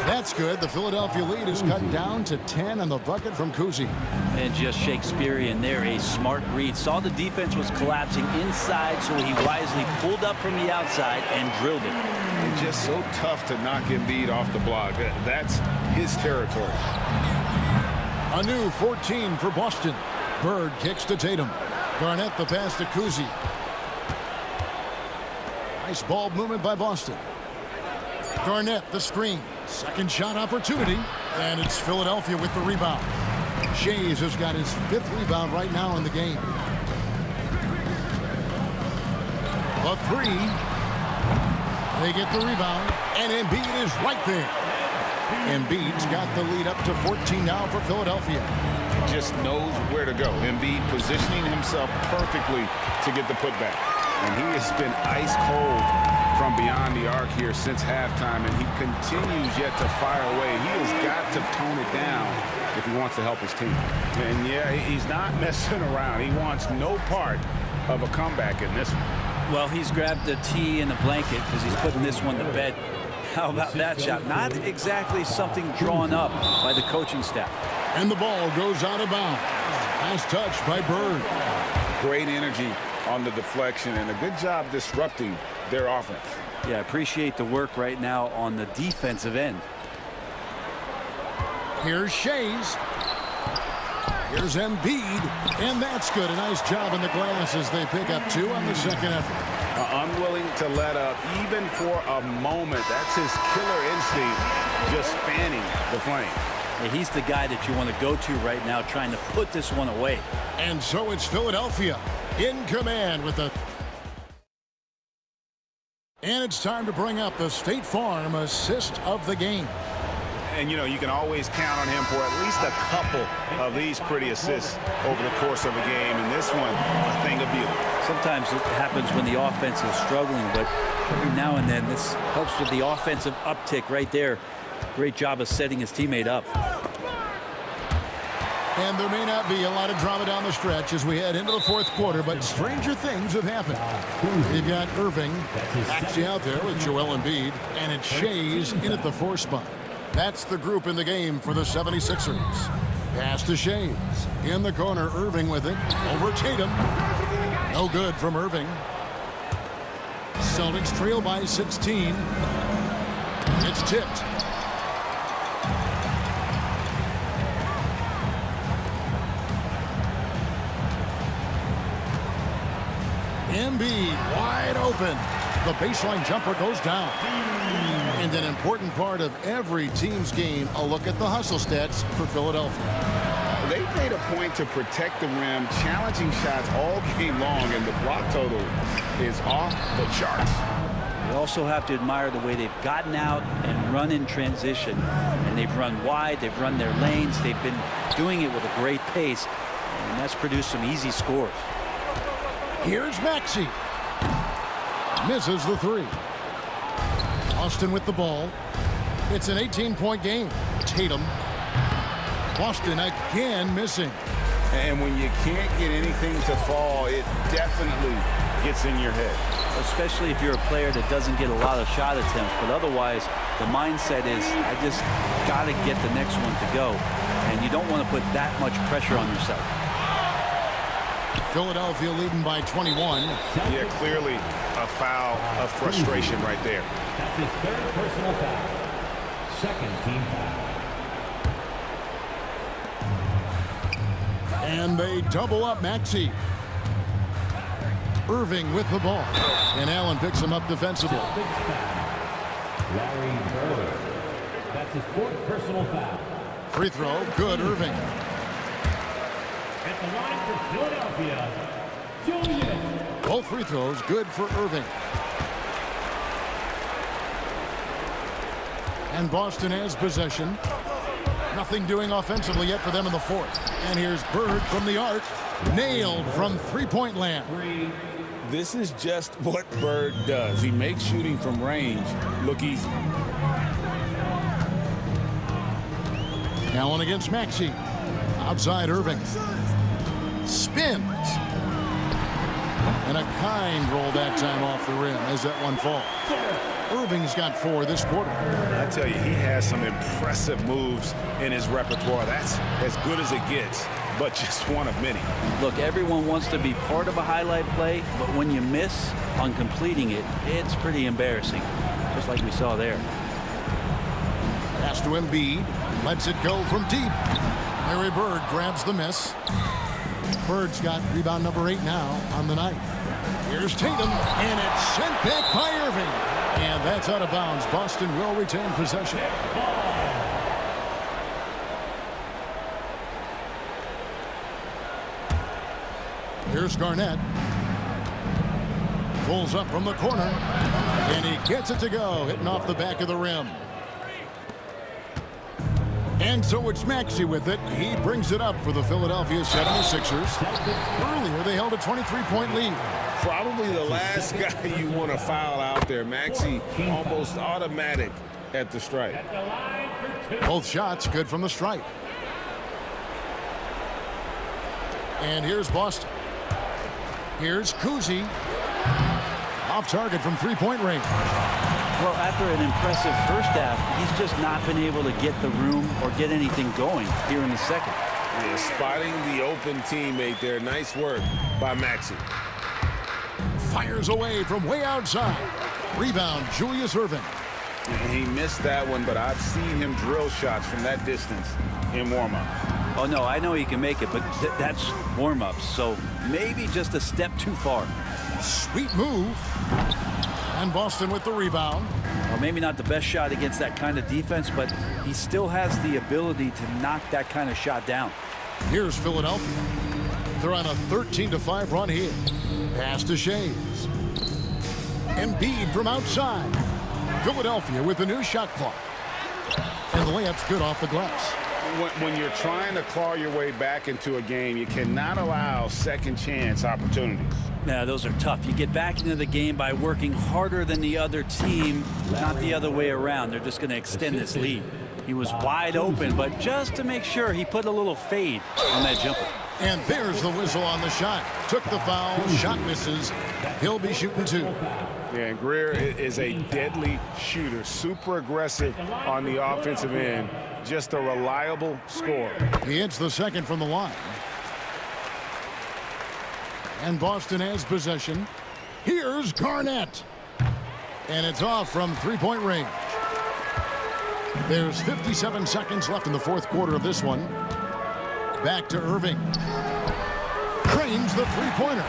That's good. The Philadelphia lead is cut down to 10 on the bucket from Kuzi. And just Shakespearean there, a smart read. Saw the defense was collapsing inside, so he wisely pulled up from the outside and drilled it. It's just so tough to knock Embiid off the block. That's his territory. A new 14 for Boston. Bird kicks to Tatum. Garnett the pass to Kuzi. Nice ball movement by Boston. Garnett the screen. Second shot opportunity. And it's Philadelphia with the rebound. Shays has got his 5th rebound right now in the game. A 3. They get the rebound. And Embiid is right there. Embiid's got the lead up to 14 now for Philadelphia. Just knows where to go. Embiid positioning himself perfectly to get the putback. And he has been ice cold from beyond the arc here since halftime, and he continues yet to fire away. He has got to tone it down if he wants to help his team. And yeah, he's not messing around. He wants no part of a comeback in this one. Well, he's grabbed the tee and the blanket because he's putting this one to bed. How about that shot? Not exactly something drawn up by the coaching staff. And the ball goes out of bounds. Nice touch by Bird. Great energy on the deflection and a good job disrupting their offense. Yeah, I appreciate the work right now on the defensive end. Here's Shays. Here's Embiid. And that's good. A nice job in the glass as they pick up 2 on the second effort. unwilling to let up even for a moment. That's his killer instinct, just fanning the flame. Yeah, he's the guy that you want to go to right now, trying to put this one away. And so it's Philadelphia in command with the... And it's time to bring up the State Farm assist of the game. And, you know, you can always count on him for at least a couple of these pretty assists over the course of a game. And this one, a thing of beauty. Sometimes it happens when the offense is struggling, but every now and then this helps with the offensive uptick right there. Great job of setting his teammate up. And there may not be a lot of drama down the stretch as we head into the fourth quarter, but stranger things have happened. You've got Irving actually out there with Joel Embiid, and it's Shea's in at the 4 spot. That's the group in the game for the 76ers. Pass to Shea's. In the corner, Irving with it. Over Tatum. No good from Irving. Celtics trail by 16. It's tipped. Embiid wide open. The baseline jumper goes down. And an important part of every team's game, a look at the hustle stats for Philadelphia. They made a point to protect the rim, challenging shots all game long, and the block total is off the charts. You also have to admire the way they've gotten out and run in transition. And they've run wide, they've run their lanes, they've been doing it with a great pace, and that's produced some easy scores. Here's Maxey. Misses the 3. Boston with the ball. It's an 18-point game. Tatum. Boston again missing. And when you can't get anything to fall, it definitely gets in your head. Especially if you're a player that doesn't get a lot of shot attempts. But otherwise, the mindset is, I just got to get the next one to go. And you don't want to put that much pressure on yourself. Philadelphia leading by 21. Yeah, clearly a foul of frustration right there. That's his 3rd personal foul. 2nd team foul. And they double up Maxey. Irving with the ball. And Allen picks him up defensively. Larry Bird. That's his 4th personal foul. Free throw, good, Irving. At the line for Philadelphia, Julius. Both free throws, good for Irving. And Boston has possession. Nothing doing offensively yet for them in the 4th. And here's Bird from the arc. Nailed from three-point land. This is just what Bird does. He makes shooting from range look easy. Allen against Maxey. Outside Irving. Spins. And a kind roll that time off the rim as that one falls. Irving's got 4 this quarter. I tell you, he has some impressive moves in his repertoire. That's as good as it gets, but just one of many. Look, everyone wants to be part of a highlight play, but when you miss on completing it, it's pretty embarrassing, just like we saw there. Pass to Embiid. Lets it go from deep. Larry Bird grabs the miss. Bird's got rebound number 8 now on the night. Here's Tatum, and it's sent back by Irving. And that's out of bounds. Boston will retain possession. Here's Garnett. Pulls up from the corner. And he gets it to go, hitting off the back of the rim. And so it's Maxey with it. He brings it up for the Philadelphia 76ers. Earlier, they held a 23-point lead. Probably the last guy you want to foul out there. Maxey almost automatic at the stripe. Both shots good from the stripe. And here's Boston. Here's Kuzi. Off target from three-point range. Well, after an impressive first half, he's just not been able to get the room or get anything going here in the second. Yeah, spotting the open teammate there. Nice work by Maxey. Fires away from way outside. Rebound, Julius Irving. He missed that one, but I've seen him drill shots from that distance in warm-up. Oh, no, I know he can make it, but that's warm-ups, so maybe just a step too far. Sweet move. And Boston with the rebound. Well, maybe not the best shot against that kind of defense, but he still has the ability to knock that kind of shot down. Here's Philadelphia. They're on a 13-5 run here. Pass to Shays. Embiid from outside. Philadelphia with a new shot clock. And the layup's good off the glass. When you're trying to claw your way back into a game, you cannot allow second chance opportunities. Yeah, those are tough. You get back into the game by working harder than the other team, not the other way around. They're just going to extend this lead. He was wide open, but just to make sure, he put a little fade on that jumper. And there's the whistle on the shot. Took the foul, shot misses. He'll be shooting 2. Yeah, and Greer is a deadly shooter, super aggressive on the offensive end, just a reliable scorer. He hits the second from the line. And Boston has possession. Here's Garnett. And it's off from three-point range. There's 57 seconds left in the fourth quarter of this one. Back to Irving. Cranes the three-pointer.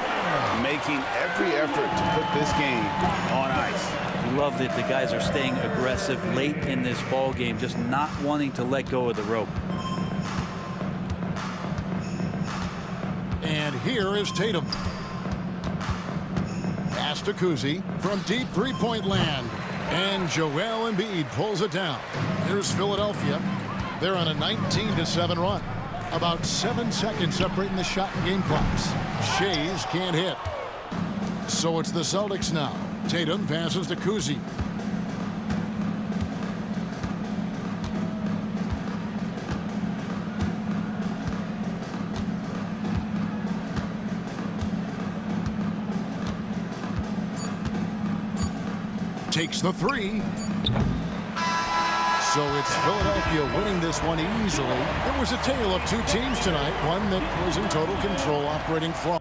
Making every effort to put this game on ice. Love that the guys are staying aggressive late in this ball game, just not wanting to let go of the rope. And here is Tatum. Pass to Kuzi from deep three-point land. And Joel Embiid pulls it down. Here's Philadelphia. They're on a 19-7 run. About 7 seconds separating the shot and game clocks. Shays can't hit. So it's the Celtics now. Tatum passes to Kuzi. Takes the 3. So it's Philadelphia winning this one easily. It was a tale of 2 teams tonight, one that was in total control, operating from.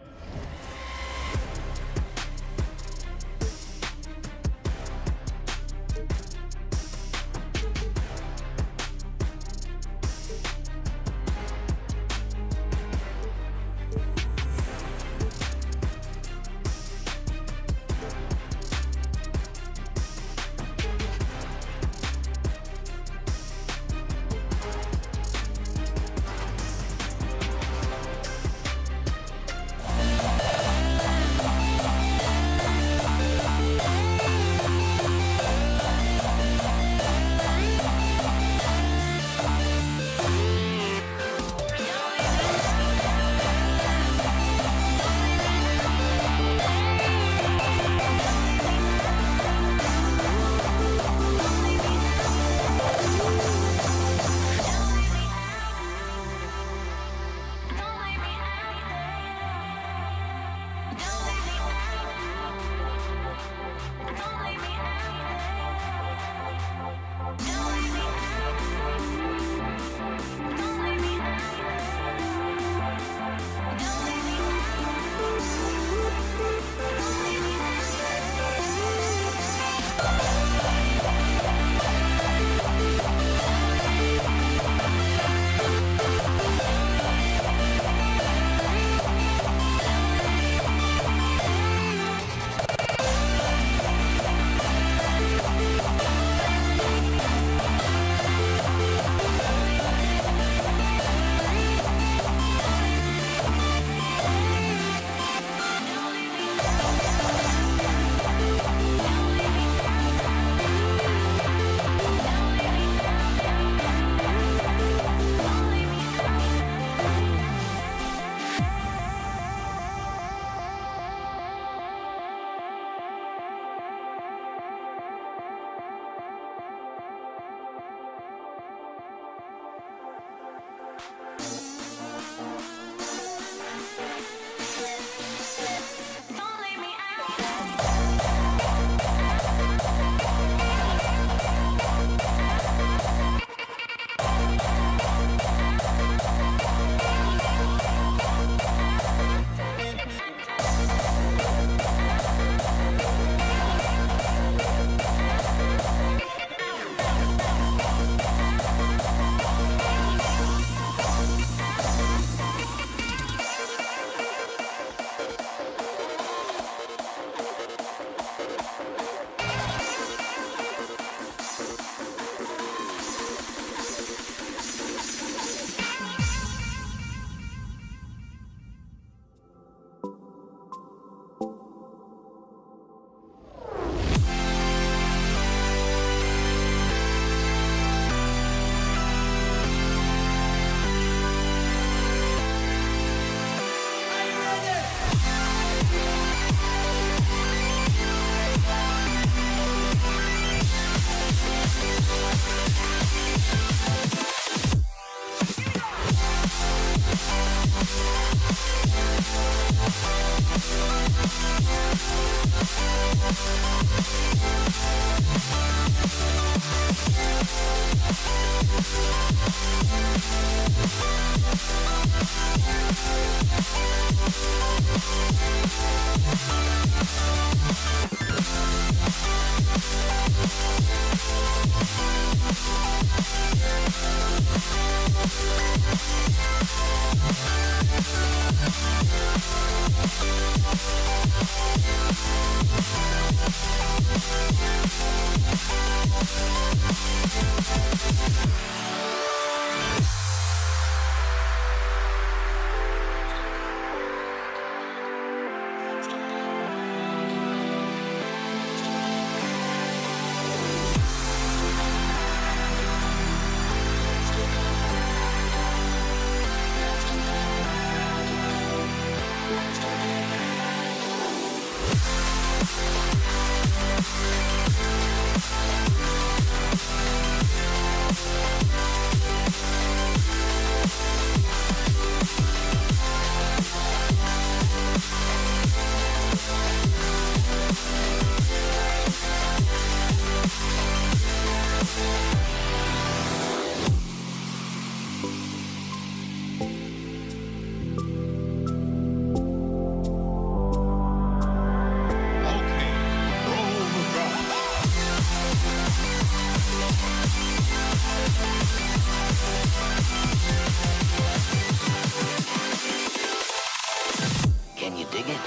Can you dig it?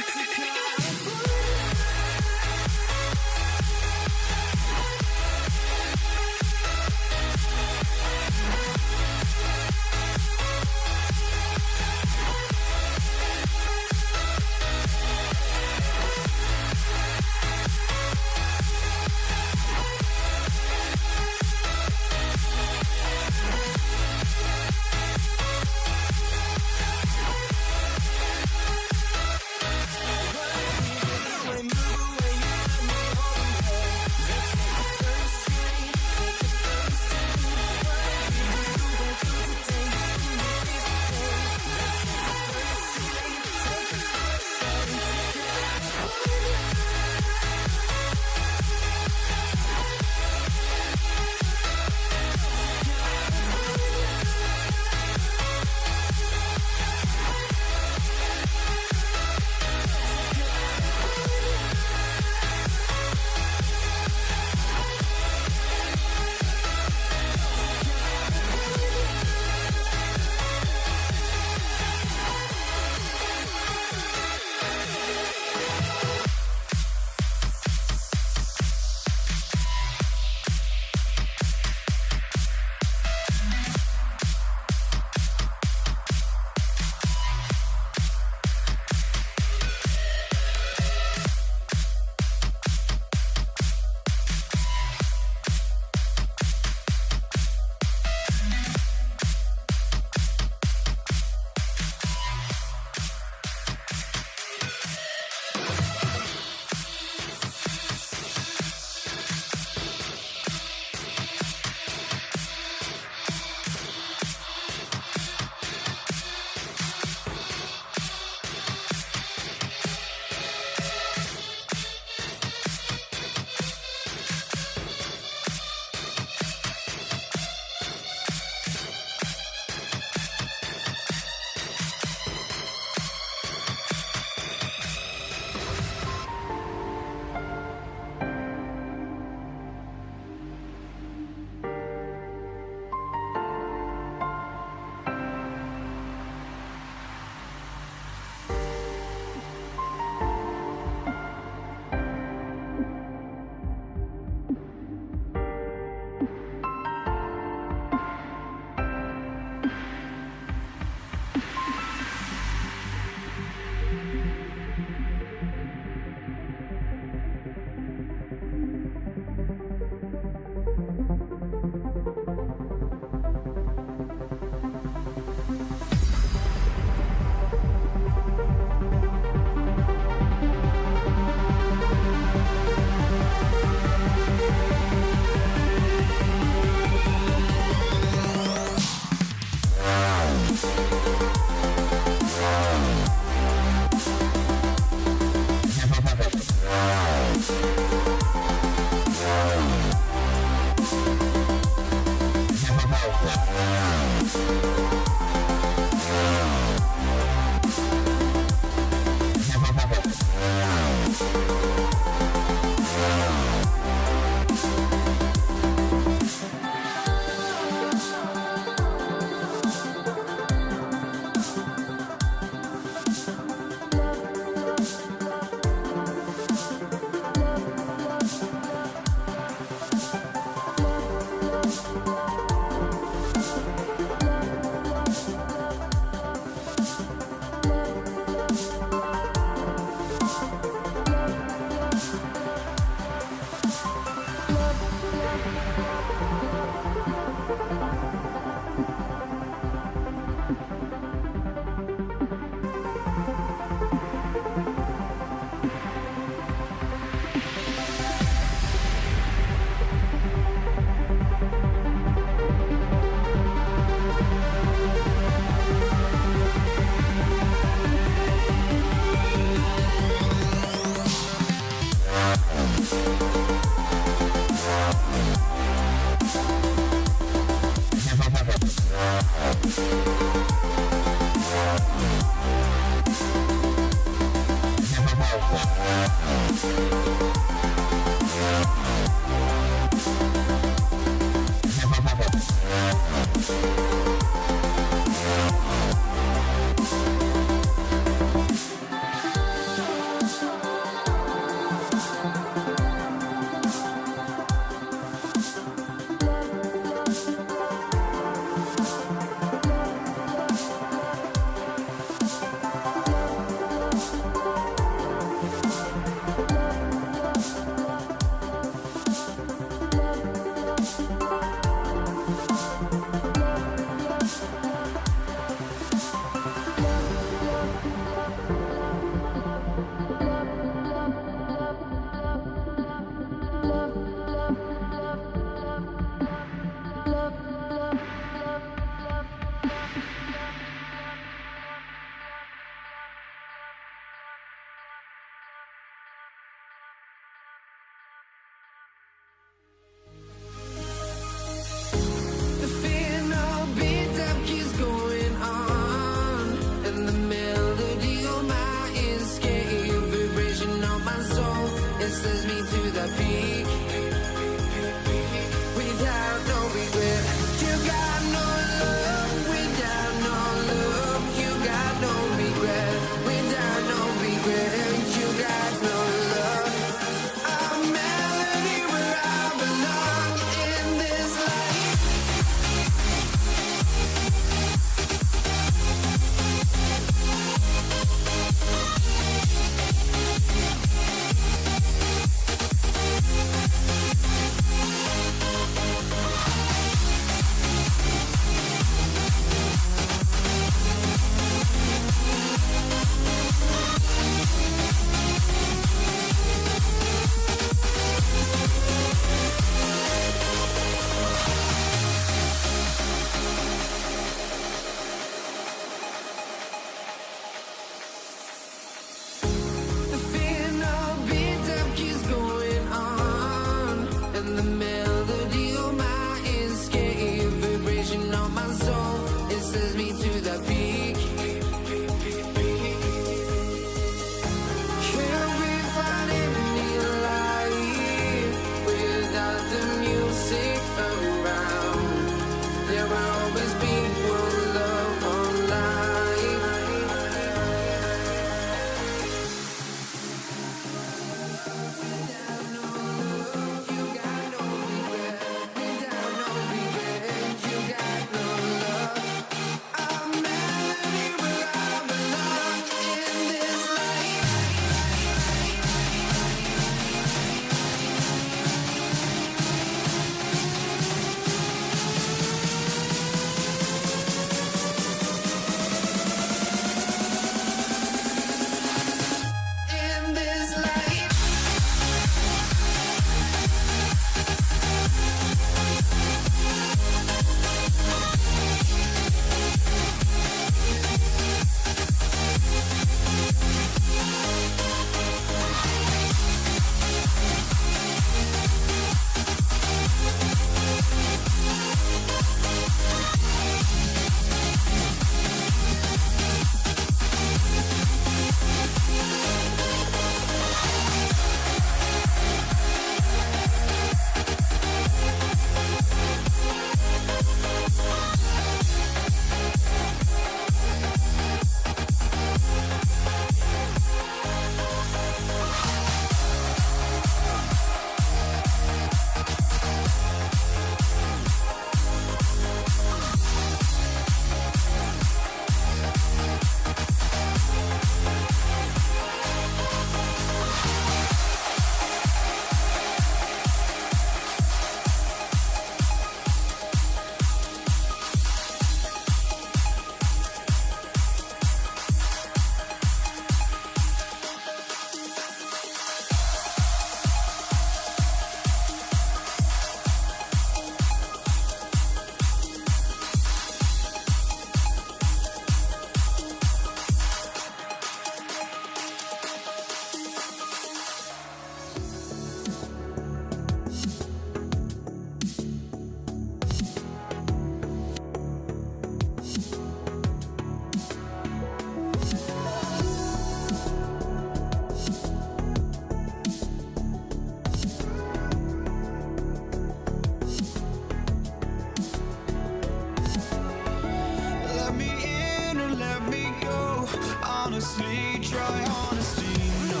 honestly, try honesty. No,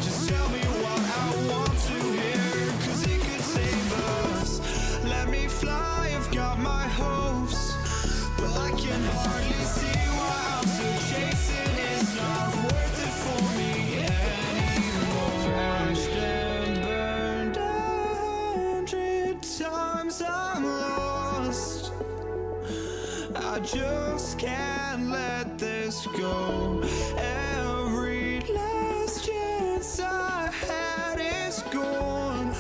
just tell me what I want to hear, 'cause it could save us. Let me fly, I've got my hopes, but I can hardly see why I'm still chasing. It's not worth it for me anymore. Crashed and burned 100 times, I'm lost. I just can't let this go. Every last chance I had is gone,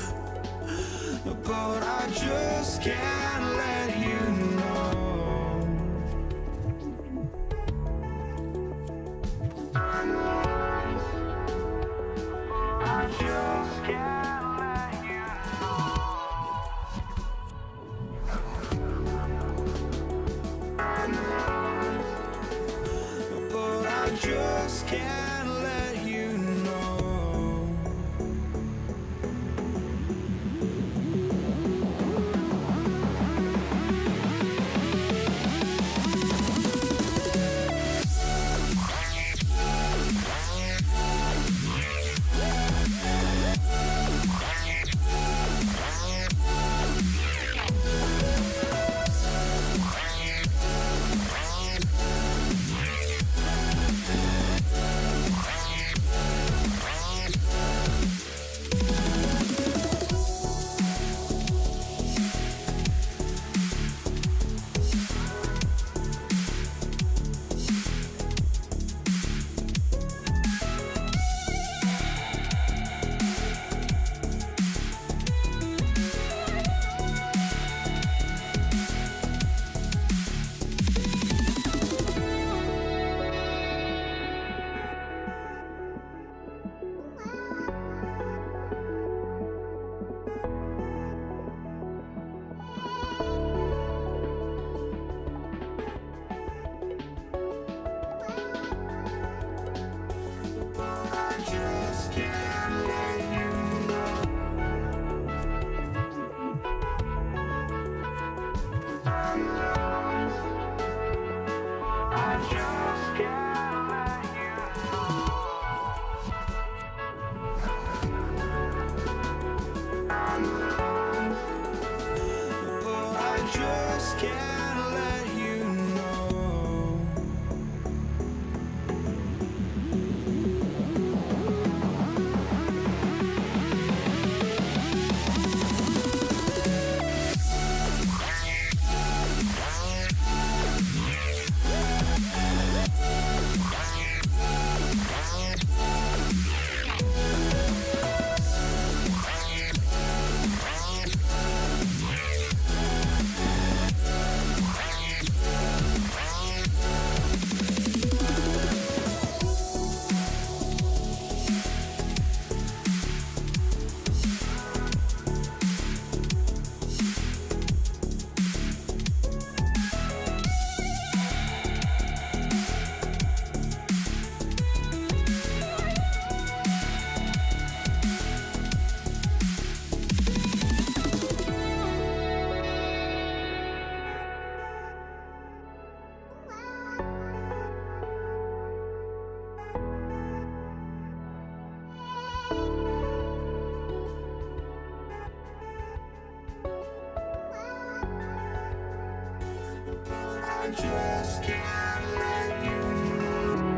but I just can't let you know. I just can't let you know. But I just can't let you know. Just can't let you know.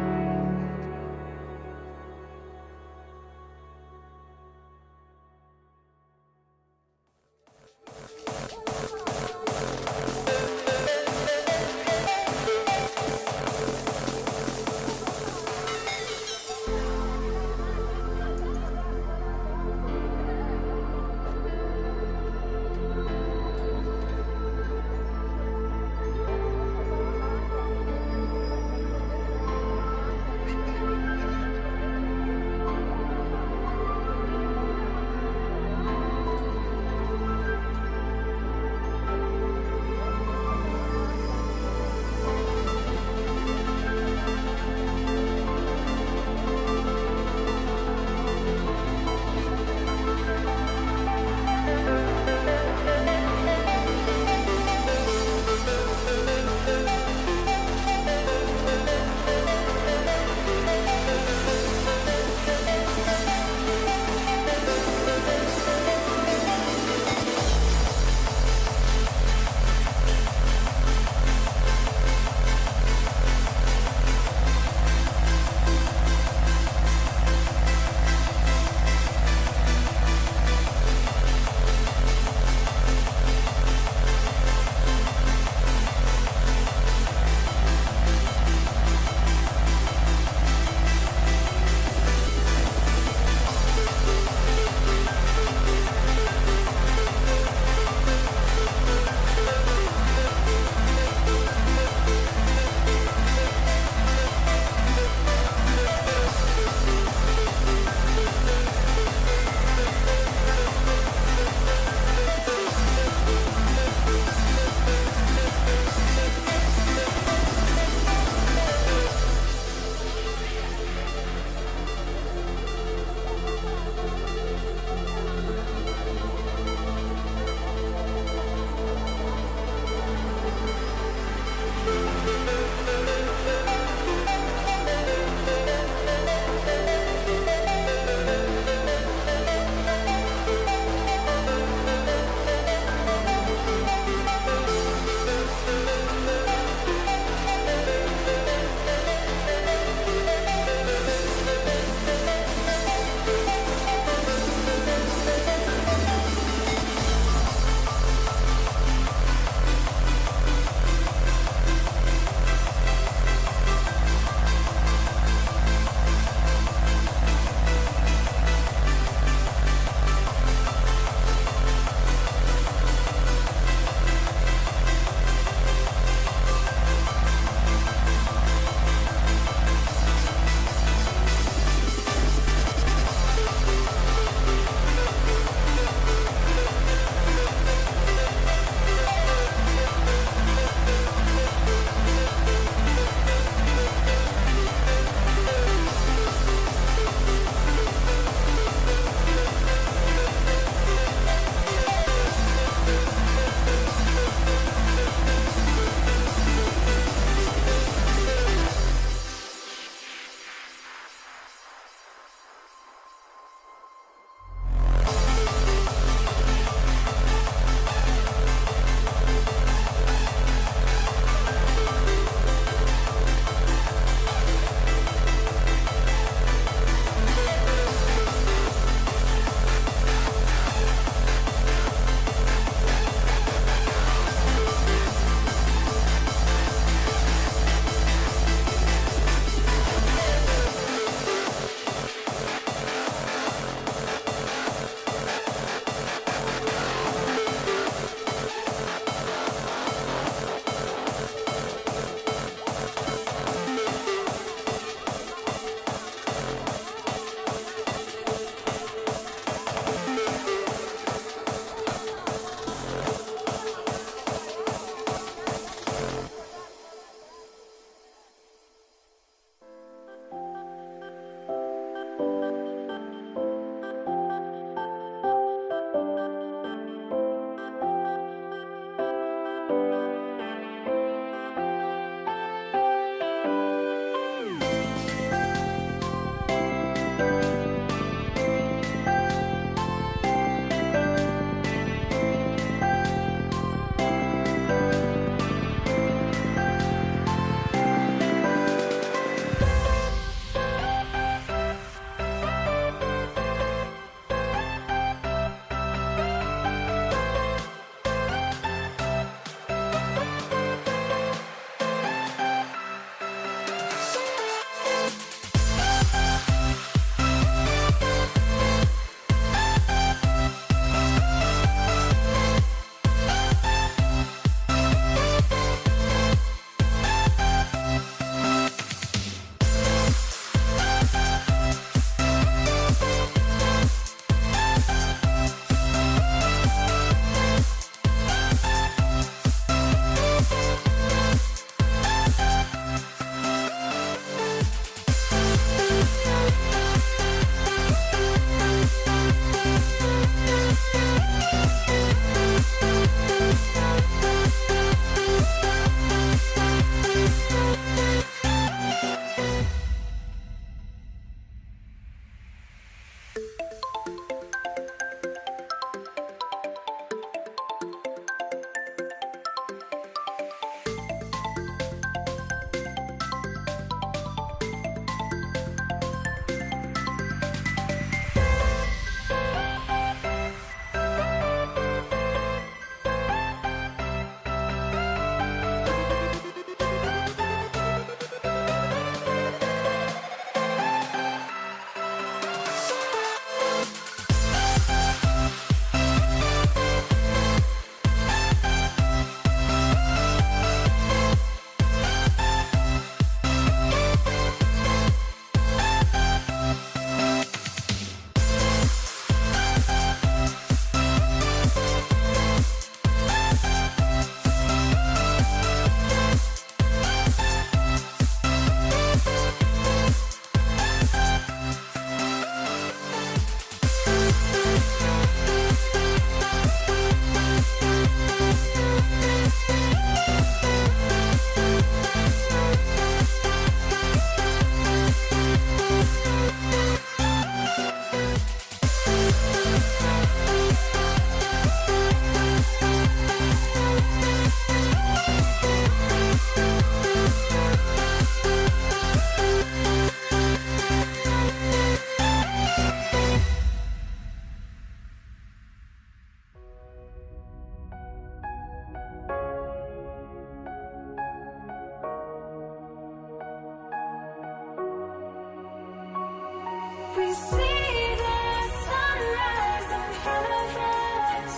We see the sunrise in front of us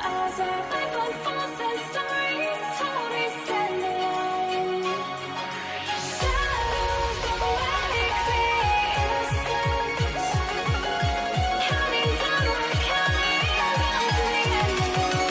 as our life unfolds and stories told. We stand alone. Shadows awake the innocence, counting down, we're counting down to the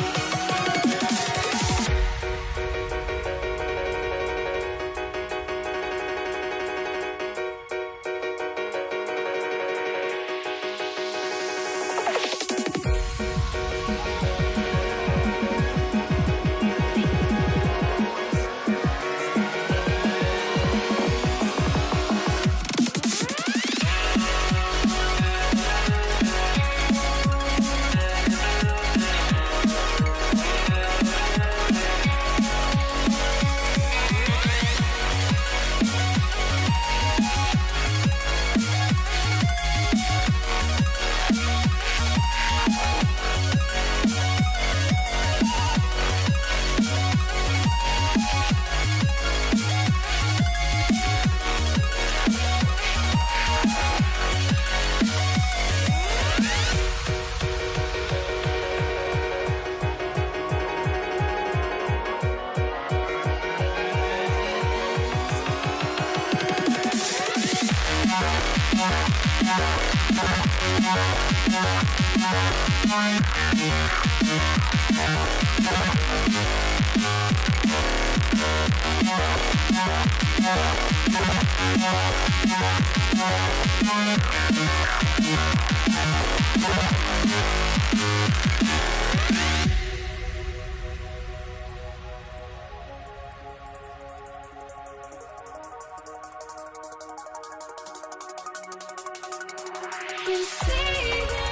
We see the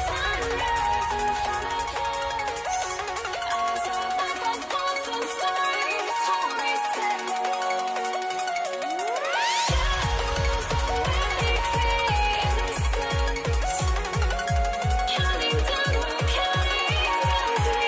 sunrise in front of us as our life unfolds and stories told. We stand alone. Shadows awake the innocence, counting down, we're counting down to the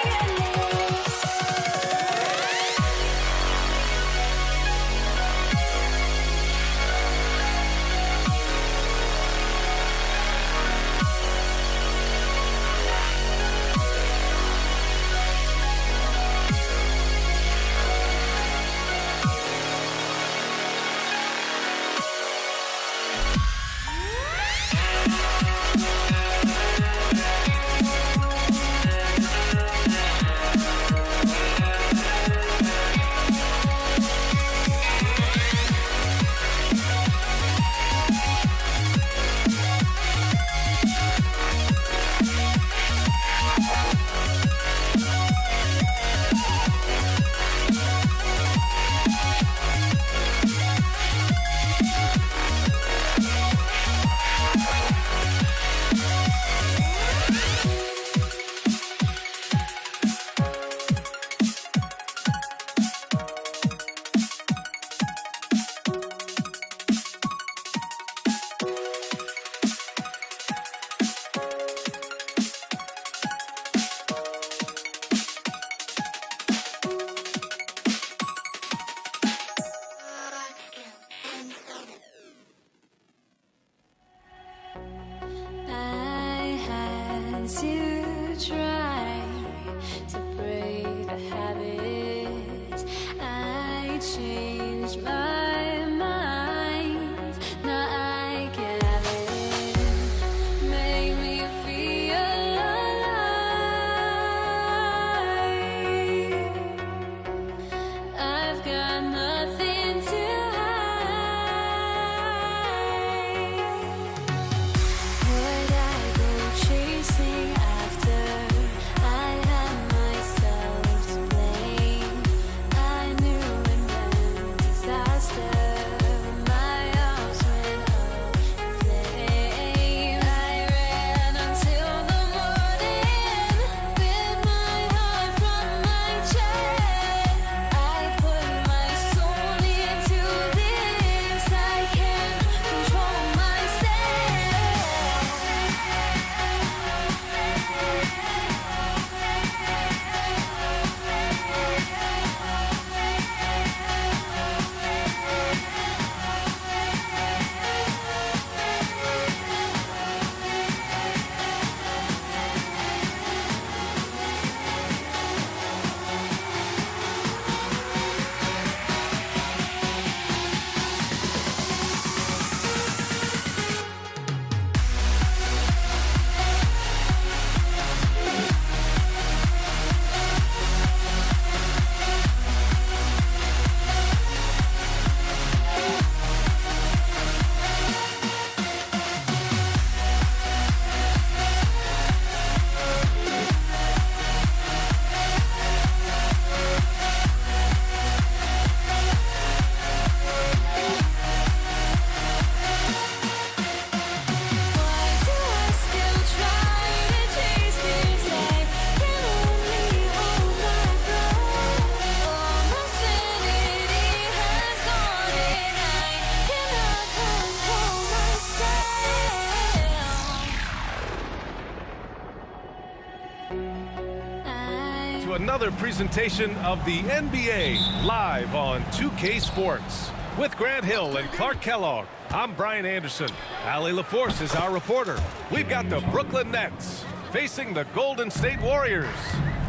another presentation of the NBA live on 2K Sports. With Grant Hill and Clark Kellogg, I'm Brian Anderson. Allie LaForce is our reporter. We've got the Brooklyn Nets facing the Golden State Warriors.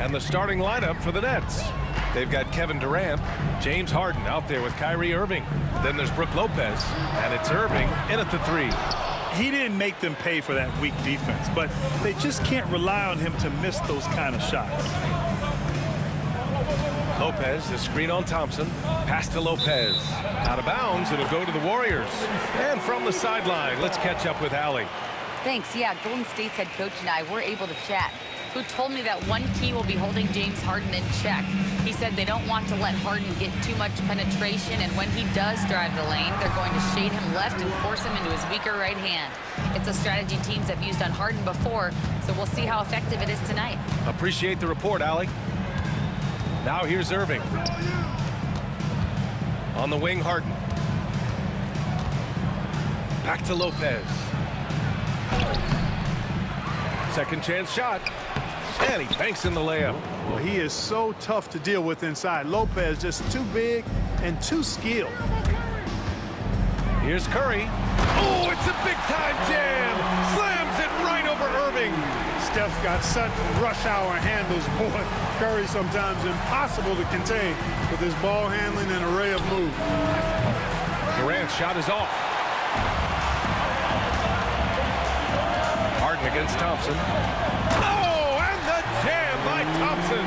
And the starting lineup for the Nets. They've got Kevin Durant, James Harden out there with Kyrie Irving. Then there's Brook Lopez, and it's Irving in at the 3. He didn't make them pay for that weak defense, but they just can't rely on him to miss those kind of shots. Lopez, the screen on Thompson. Pass to Lopez. Out of bounds, it'll go to the Warriors. And from the sideline, let's catch up with Allie. Thanks. Yeah, Golden State's head coach and I were able to chat. Who told me that one key will be holding James Harden in check. He said they don't want to let Harden get too much penetration, and when he does drive the lane, they're going to shade him left and force him into his weaker right hand. It's a strategy teams have used on Harden before, so we'll see how effective it is tonight. Appreciate the report, Allie. Now here's Irving. On the wing, Harden. Back to Lopez. Second chance shot. And he banks in the layup. Well, he is so tough to deal with inside. Lopez just too big and too skilled. Here's Curry. Oh, it's a big-time jam. Slams it right over Irving. Steph's got such rush hour handles. Boy, Curry sometimes impossible to contain with his ball handling and array of moves. Durant's shot is off. Harden against Thompson. Oh, and the jam by Thompson.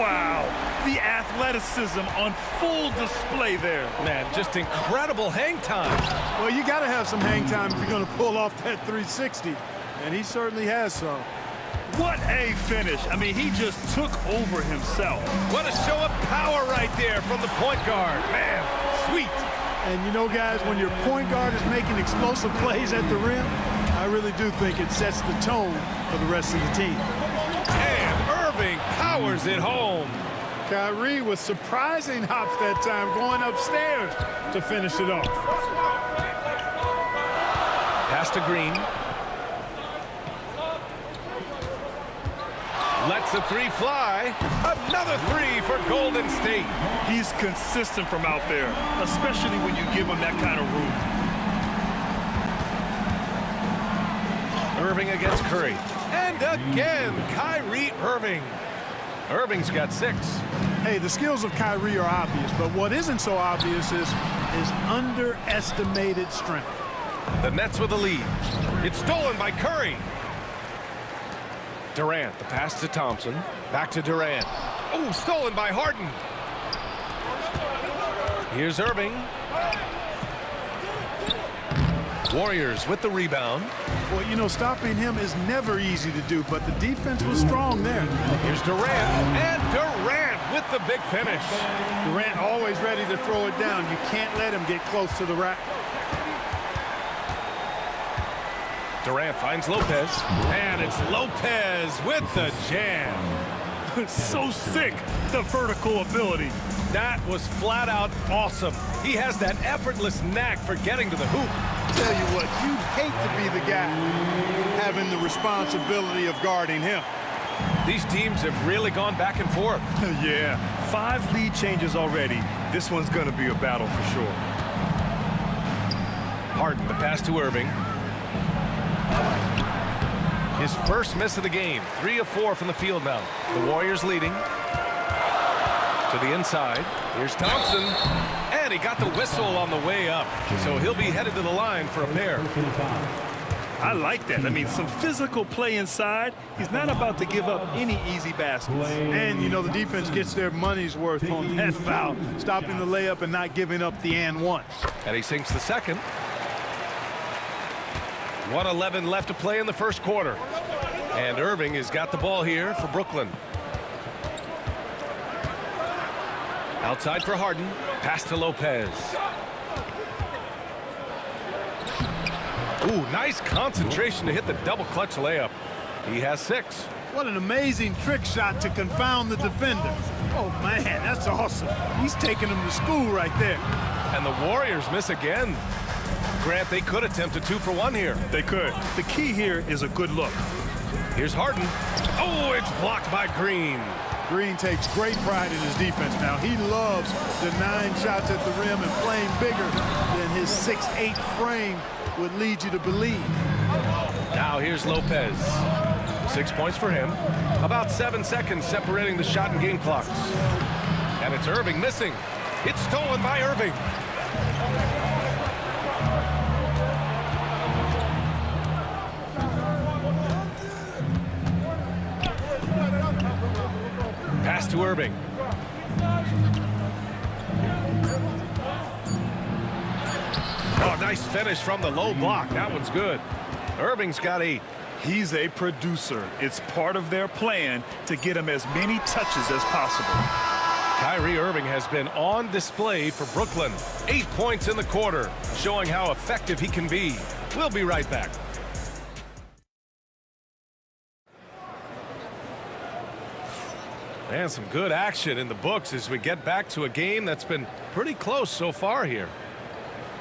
Wow, the athleticism on full display there. Man, just incredible hang time. Well, you got to have some hang time if you're going to pull off that 360, and he certainly has some. What a finish. I mean, he just took over himself. What a show of power right there from the point guard. Man, sweet. And you know, guys, when your point guard is making explosive plays at the rim, I really do think it sets the tone for the rest of the team. And Irving powers it home. Kyrie with surprising hops that time, going upstairs to finish it off. Pass to Green. Lets the 3 fly. Another 3 for Golden State. He's consistent from out there, especially when you give him that kind of room. Irving against Curry. And again, Kyrie Irving. Irving's got 6. Hey, the skills of Kyrie are obvious, but what isn't so obvious is his underestimated strength. The Nets with the lead. It's stolen by Curry. Durant, the pass to Thompson. Back to Durant. Oh, stolen by Harden. Here's Irving. Warriors with the rebound. Well, you know, stopping him is never easy to do, but the defense was strong there. Here's Durant, and Durant with the big finish. Durant always ready to throw it down. You can't let him get close to the rack. Durant finds Lopez, and it's Lopez with the jam. So sick, the vertical ability. That was flat out awesome. He has that effortless knack for getting to the hoop. Tell you what, you'd hate to be the guy having the responsibility of guarding him. These teams have really gone back and forth. Yeah, 5 lead changes already. This one's going to be a battle for sure. Harden, the pass to Irving. His first miss of the game. 3 of 4 from the field now. The Warriors leading. To the inside. Here's Thompson. And he got the whistle on the way up. So he'll be headed to the line for a pair. I like that. I mean, some physical play inside. He's not about to give up any easy baskets. And, you know, the defense gets their money's worth on that foul. Stopping the layup and not giving up the and one. And he sinks the second. 1:11 left to play in the first quarter. And Irving has got the ball here for Brooklyn. Outside for Harden. Pass to Lopez. Ooh, nice concentration to hit the double clutch layup. He has 6. What an amazing trick shot to confound the defender. Oh, man, that's awesome. He's taking them to school right there. And the Warriors miss again. Grant, they could attempt a 2 for 1 here. They could. The key here is a good look. Here's Harden. Oh, it's blocked by Green. Green takes great pride in his defense now. He loves the 9 shots at the rim and playing bigger than his 6'8" frame would lead you to believe. Now here's Lopez. 6 points for him. About 7 seconds separating the shot and game clocks. And it's Irving missing. It's stolen by Irving. Pass to Irving. Oh, nice finish from the low block. That one's good. Irving's got 8. He's a producer. It's part of their plan to get him as many touches as possible. Kyrie Irving has been on display for Brooklyn. 8 points in the quarter, showing how effective he can be. We'll be right back. And some good action in the books as we get back to a game that's been pretty close so far here.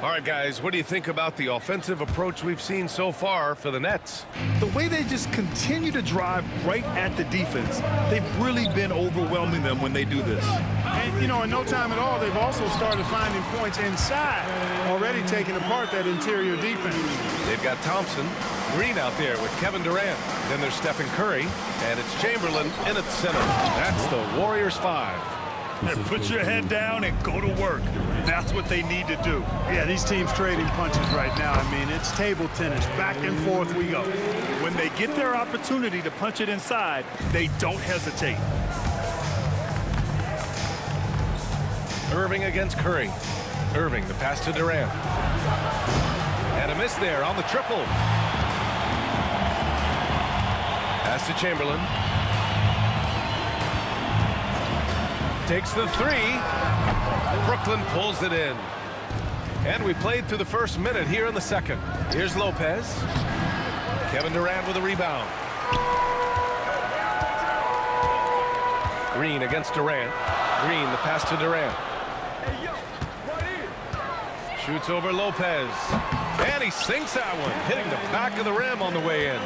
All right, guys, what do you think about the offensive approach we've seen so far for the Nets? The way they just continue to drive right at the defense, they've really been overwhelming them when they do this. And, you know, in no time at all, they've also started finding points inside, already taking apart that interior defense. They've got Thompson, Green out there with Kevin Durant. Then there's Stephen Curry, and it's Chamberlain in at center. That's the Warriors 5. And put your head down and go to work. That's what they need to do. Yeah, these teams trading punches right now. I mean, it's table tennis. Back and forth we go. When they get their opportunity to punch it inside, they don't hesitate. Irving against Curry. Irving, the pass to Durant. And a miss there on the triple. Pass to Chamberlain. Takes the 3. Brooklyn pulls it in. And we played through the first minute here in the second. Here's Lopez. Kevin Durant with a rebound. Green against Durant. Green, the pass to Durant. Shoots over Lopez. And he sinks that one, hitting the back of the rim on the way in.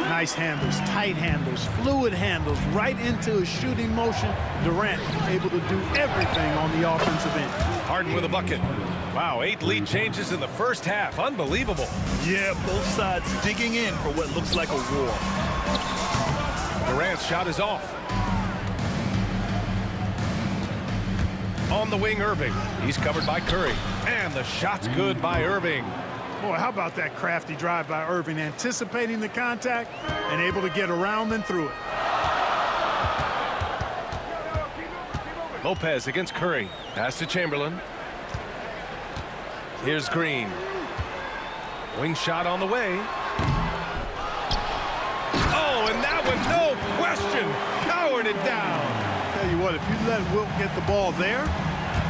Nice handles, tight handles, fluid handles, right into a shooting motion. Durant able to do everything on the offensive end. Harden with a bucket. Wow, 8 lead changes in the first half. Unbelievable. Yeah, both sides digging in for what looks like a war. Durant's shot is off. On the wing, Irving. He's covered by Curry. And the shot's good by Irving. Boy, how about that crafty drive by Irving, anticipating the contact and able to get around and through it. Lopez against Curry. Pass to Chamberlain. Here's Green. Wing shot on the way. Oh, and that one, no question, powered it down. Tell you what, if you let Wilt get the ball there,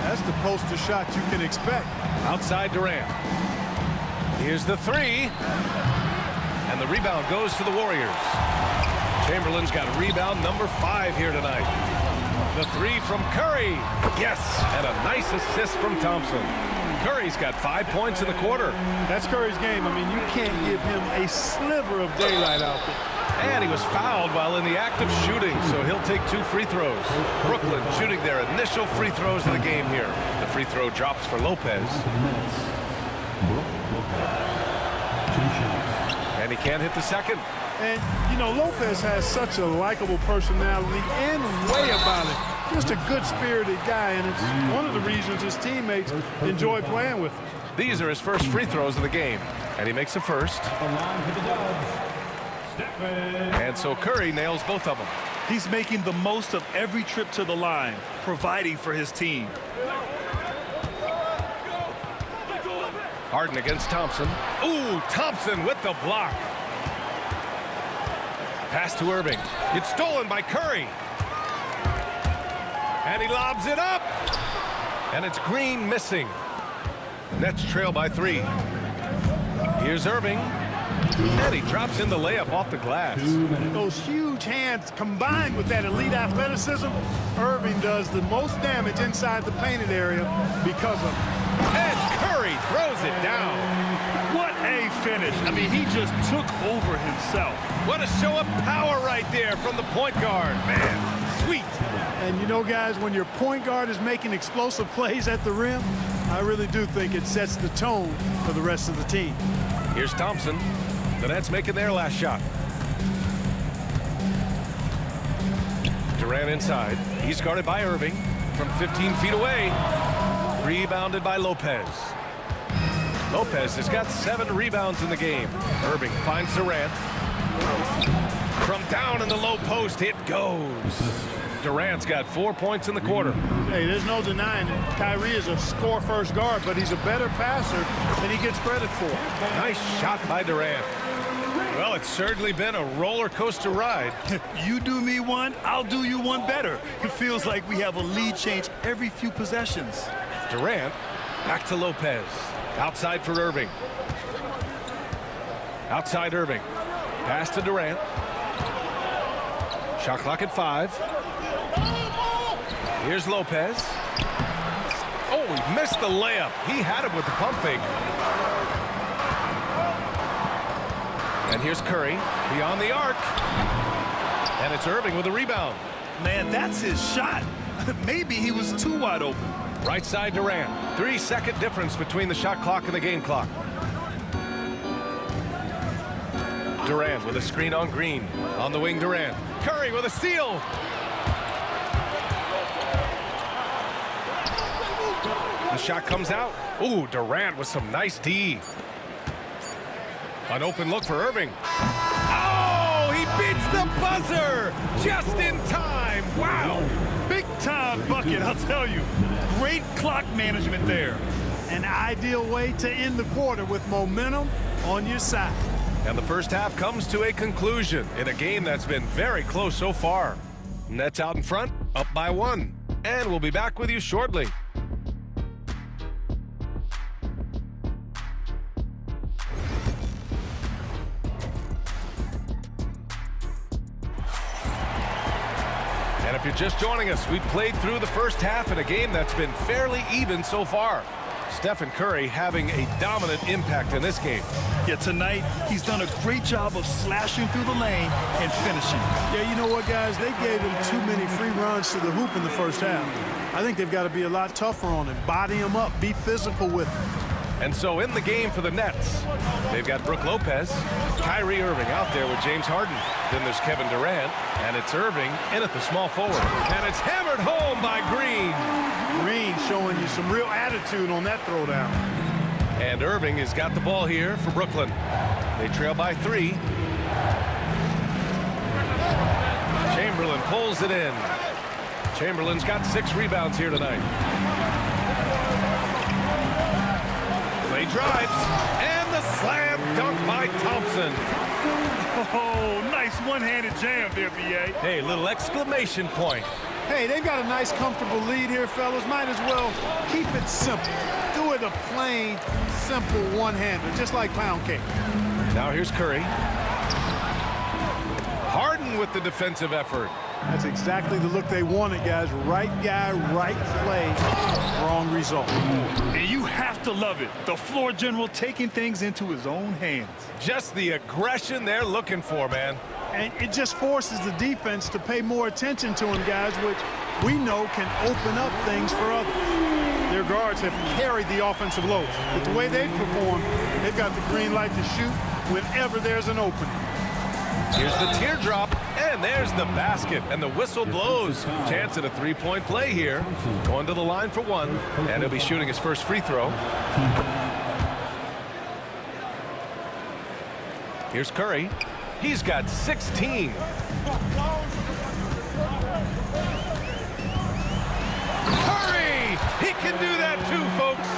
that's the poster shot you can expect. Outside Durant. Here's the 3. And the rebound goes to the Warriors. Chamberlain's got rebound number 5 here tonight. The 3 from Curry. Yes, and a nice assist from Thompson. Curry's got 5 points in the quarter. That's Curry's game. I mean, you can't give him a sliver of daylight out there. And he was fouled while in the act of shooting, so he'll take 2 free throws. Brooklyn shooting their initial free throws of the game here. The free throw drops for Lopez. And he can't hit the second. And, you know, Lopez has such a likable personality and way about it. Just a good-spirited guy, and it's one of the reasons his teammates enjoy playing with him. These are his first free throws of the game, and he makes the first. And so Curry nails both of them. He's making the most of every trip to the line, providing for his team. Harden against Thompson. Ooh, Thompson with the block. Pass to Irving. It's stolen by Curry. And he lobs it up. And it's Green missing. Nets trail by 3. Here's Irving. And he drops in the layup off the glass. Those huge hands combined with that elite athleticism, Irving does the most damage inside the painted area because of it. And Curry throws it down. What a finish. I mean, he just took over himself. What a show of power right there from the point guard. Man, sweet. And you know, guys, when your point guard is making explosive plays at the rim, I really do think it sets the tone for the rest of the team. Here's Thompson. The Nets making their last shot. Durant inside. He's guarded by Irving from 15 feet away. Rebounded by Lopez. Lopez has got 7 rebounds in the game. Irving finds Durant. From down in the low post, it goes. Durant's got 4 points in the quarter. Hey, there's no denying it. Kyrie is a score-first guard, but he's a better passer than he gets credit for. Nice shot by Durant. Well, it's certainly been a roller coaster ride. You do me one, I'll do you one better. It feels like we have a lead change every few possessions. Durant back to Lopez. Outside for Irving. Outside Irving. Pass to Durant. Shot clock at 5. Here's Lopez. Oh, he missed the layup. He had it with the pump fake. And here's Curry beyond the arc. And it's Irving with a rebound. Man, that's his shot. Maybe he was too wide open. Right side Durant. 3-second difference between the shot clock and the game clock. Durant with a screen on Green. On the wing, Durant. Curry with a steal. The shot comes out. Ooh, Durant with some nice D. An open look for Irving. Oh, he beats the buzzer just in time. Wow. Big time bucket, I'll tell you. Great clock management there. An ideal way to end the quarter with momentum on your side. And the first half comes to a conclusion in a game that's been very close so far. Nets out in front, up by 1. And we'll be back with you shortly. And if you're just joining us, we played through the first half in a game that's been fairly even so far. Stephen Curry having a dominant impact in this game. Yeah, tonight he's done a great job of slashing through the lane and finishing. Yeah, you know what, guys? They gave him too many free runs to the hoop in the first half. I think they've got to be a lot tougher on him. Body him up. Be physical with him. And so in the game for the Nets, they've got Brook Lopez, Kyrie Irving out there with James Harden. Then there's Kevin Durant, and it's Irving in at the small forward. And it's hammered home by Green. Green showing you some real attitude on that throwdown. And Irving has got the ball here for Brooklyn. They trail by 3. Chamberlain pulls it in. Chamberlain's got 6 rebounds here tonight. He drives, and the slam dunk by Thompson. Oh, nice one-handed jam there, B.A. Hey, little exclamation point. Hey, they've got a nice, comfortable lead here, fellas. Might as well keep it simple. Do it a plain, simple one-hander, just like pound cake. Now here's Curry. Harden with the defensive effort. That's exactly the look they wanted, guys. Right guy, right play, wrong result. And you have to love it. The floor general taking things into his own hands. Just the aggression they're looking for, man. And it just forces the defense to pay more attention to him, guys, which we know can open up things for others. Their guards have carried the offensive loads. But the way they've performed, they've got the green light to shoot whenever there's an opening. Here's the teardrop, and there's the basket, and the whistle blows. Chance at a 3-point play here. Going to the line for 1, and he'll be shooting his first free throw. Here's Curry. He's got 16. Curry! He can do that too, folks.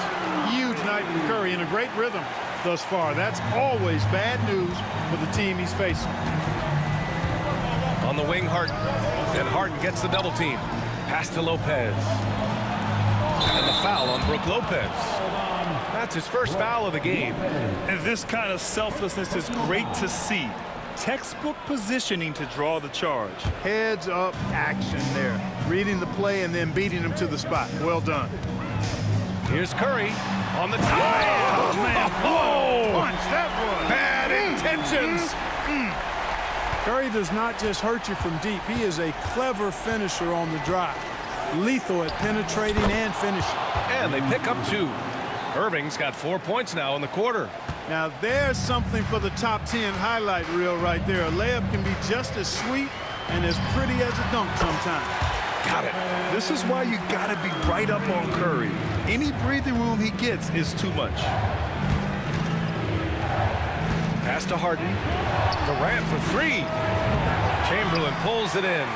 Huge night from Curry in a great rhythm thus far. That's always bad news for the team he's facing. On the wing, Harden. And Harden gets the double team. Pass to Lopez. And the foul on Brook Lopez. That's his first foul of the game. And this kind of selflessness is great to see. Textbook positioning to draw the charge. Heads up action there. Reading the play and then beating him to the spot. Well done. Here's Curry on the top. Oh, man. Oh, Punch, that was. bad intentions. Curry does not just hurt you from deep. He is a clever finisher on the drive. Lethal at penetrating and finishing. And they pick up 2. Irving's got 4 points now in the quarter. Now there's something for the top 10 highlight reel right there. A layup can be just as sweet and as pretty as a dunk sometimes. Got it. This is why you got to be right up on Curry. Any breathing room he gets is too much. Pass to Harden. Durant for 3. Chamberlain pulls it in.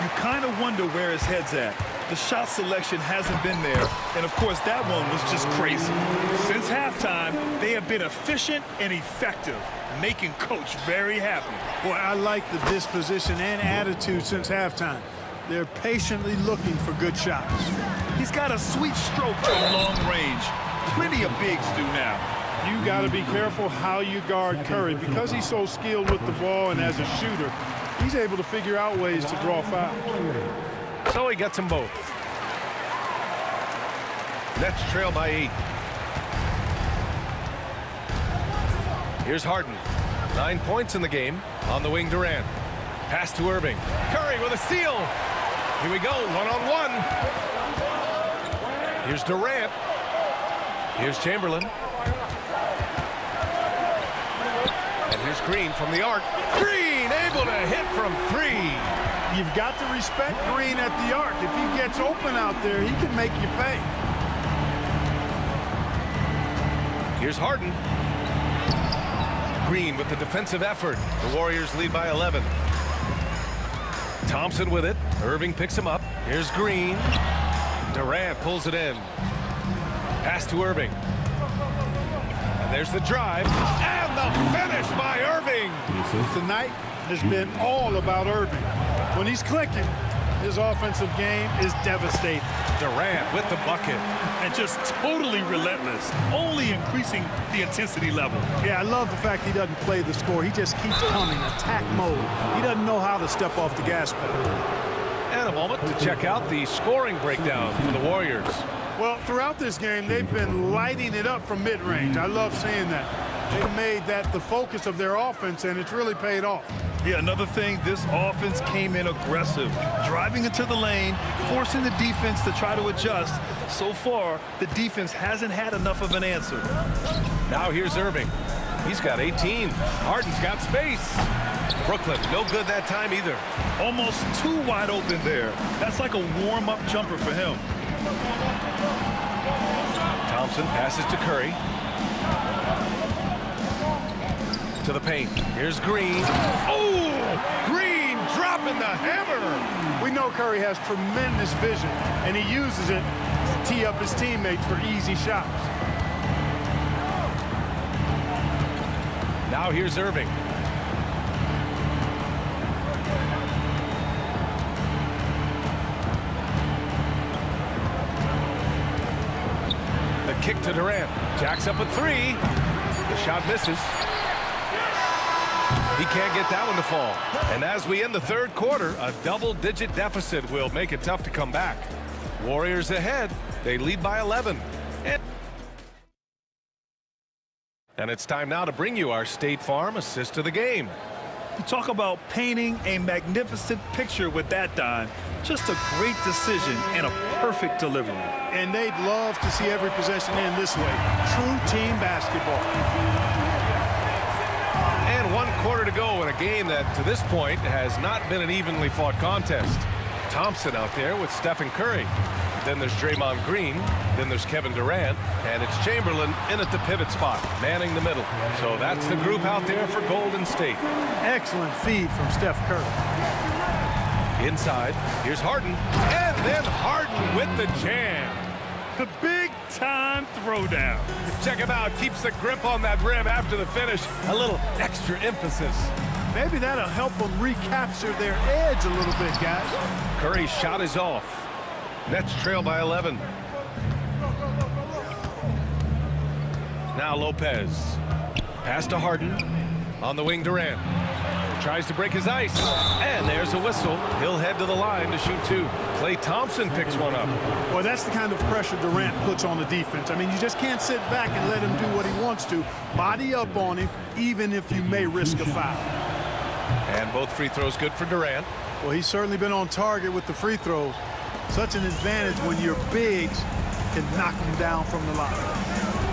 You kind of wonder where his head's at. The shot selection hasn't been there, and of course that one was just crazy. Since halftime, they have been efficient and effective, making Coach very happy. Boy, I like the disposition and attitude since halftime. They're patiently looking for good shots. He's got a sweet stroke from long range. Plenty of bigs do now. You got to be careful how you guard Curry. Because he's so skilled with the ball and as a shooter, he's able to figure out ways to draw fouls. So he gets them both. Nets trail by 8. Here's Harden. 9 points in the game. On the wing, Durant. Pass to Irving. Curry with a steal. Here we go, one-on-one. Here's Durant. Here's Chamberlain. And here's Green from the arc. Green able to hit from 3. You've got to respect Green at the arc. If he gets open out there, he can make you pay. Here's Harden. Green with the defensive effort. The Warriors lead by 11. Thompson with it. Irving picks him up. Here's Green. Durant pulls it in. Pass to Irving. And there's the drive. And the finish by Irving. Tonight has been all about Irving. When he's clicking, his offensive game is devastating. Durant with the bucket. And just totally relentless, only increasing the intensity level. Yeah, I love the fact he doesn't play the score. He just keeps coming, attack mode. He doesn't know how to step off the gas pedal. And a moment to check out the scoring breakdown for the Warriors. Well, throughout this game, they've been lighting it up from mid-range. I love seeing that. They've made that the focus of their offense, and it's really paid off. Yeah, another thing, this offense came in aggressive, driving into the lane, forcing the defense to try to adjust. So far, the defense hasn't had enough of an answer. Now here's Irving. He's got 18. Harden's got space. Brooklyn, no good that time either. Almost too wide open there. That's like a warm-up jumper for him. Thompson passes to Curry. To the paint. Here's Green. Oh! Green dropping the hammer. We know Curry has tremendous vision, and he uses it to tee up his teammates for easy shots. Now here's Irving. The kick to Durant. Jacks up a 3. The shot misses. He can't get that one to fall. And as we end the third quarter, a double-digit deficit will make it tough to come back. Warriors ahead. They lead by 11. And it's time now to bring you our State Farm assist of the game. You talk about painting a magnificent picture with that dime. Just a great decision and a perfect delivery. And they'd love to see every possession end this way. True team basketball. And 1 quarter to go in a game that, to this point, has not been an evenly fought contest. Thompson out there with Stephen Curry. Then there's Draymond Green. Then there's Kevin Durant. And it's Chamberlain in at the pivot spot, manning the middle. So that's the group out there for Golden State. Excellent feed from Steph Curry. Inside, here's Harden. And then Harden with the jam. The big-time throwdown. Check him out. Keeps the grip on that rim after the finish. A little extra emphasis. Maybe that'll help them recapture their edge a little bit, guys. Curry's shot is off. Nets trail by 11. Now Lopez. Pass to Harden. On the wing, Durant. Tries to break his ice. And there's a whistle. He'll head to the line to shoot 2. Klay Thompson picks one up. Well, that's the kind of pressure Durant puts on the defense. I mean, you just can't sit back and let him do what he wants to. Body up on him, even if you may risk a foul. And both free throws good for Durant. Well, he's certainly been on target with the free throws. Such an advantage when your bigs can knock them down from the line.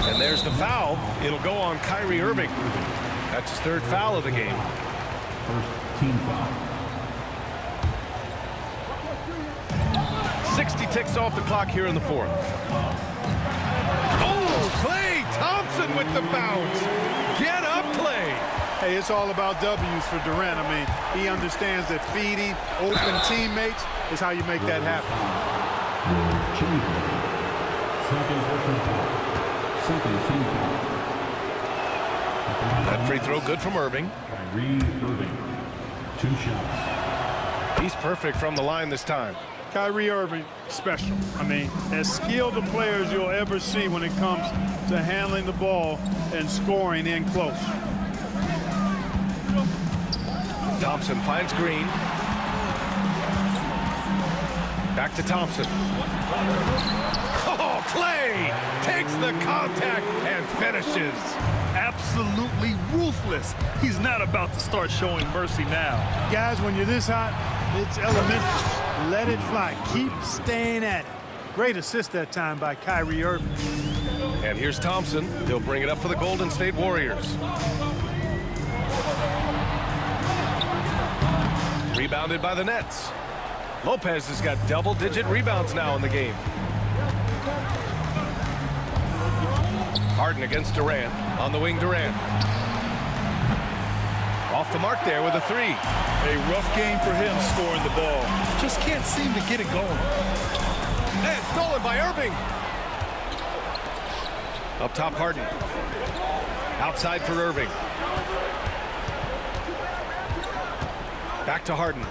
And there's the foul. It'll go on Kyrie Irving. That's his third foul of the game. First team foul. 60 ticks off the clock here in the fourth. Oh, Klay Thompson with the bounce. Get up, Klay. Hey, it's all about W's for Durant. I mean, he understands that feeding open teammates is how you make that happen. Second personal foul. Second team foul. That free throw good from Irving. Kyrie Irving. 2 shots. He's perfect from the line this time. Kyrie Irving, special. I mean, as skilled a player as you'll ever see when it comes to handling the ball and scoring in close. Thompson finds Green. Back to Thompson. Oh, Klay takes the contact and finishes. Absolutely ruthless. He's not about to start showing mercy now. Guys, when you're this hot, it's elementary. Let it fly. Keep staying at it. Great assist that time by Kyrie Irving. And here's Thompson. He'll bring it up for the Golden State Warriors. Rebounded by the Nets. Lopez has got double-digit rebounds now in the game. Harden against Durant. On the wing, Durant. Off the mark there with a 3. A rough game for him scoring the ball. Just can't seem to get it going. And stolen by Irving. Up top, Harden. Outside for Irving. Back to Harden.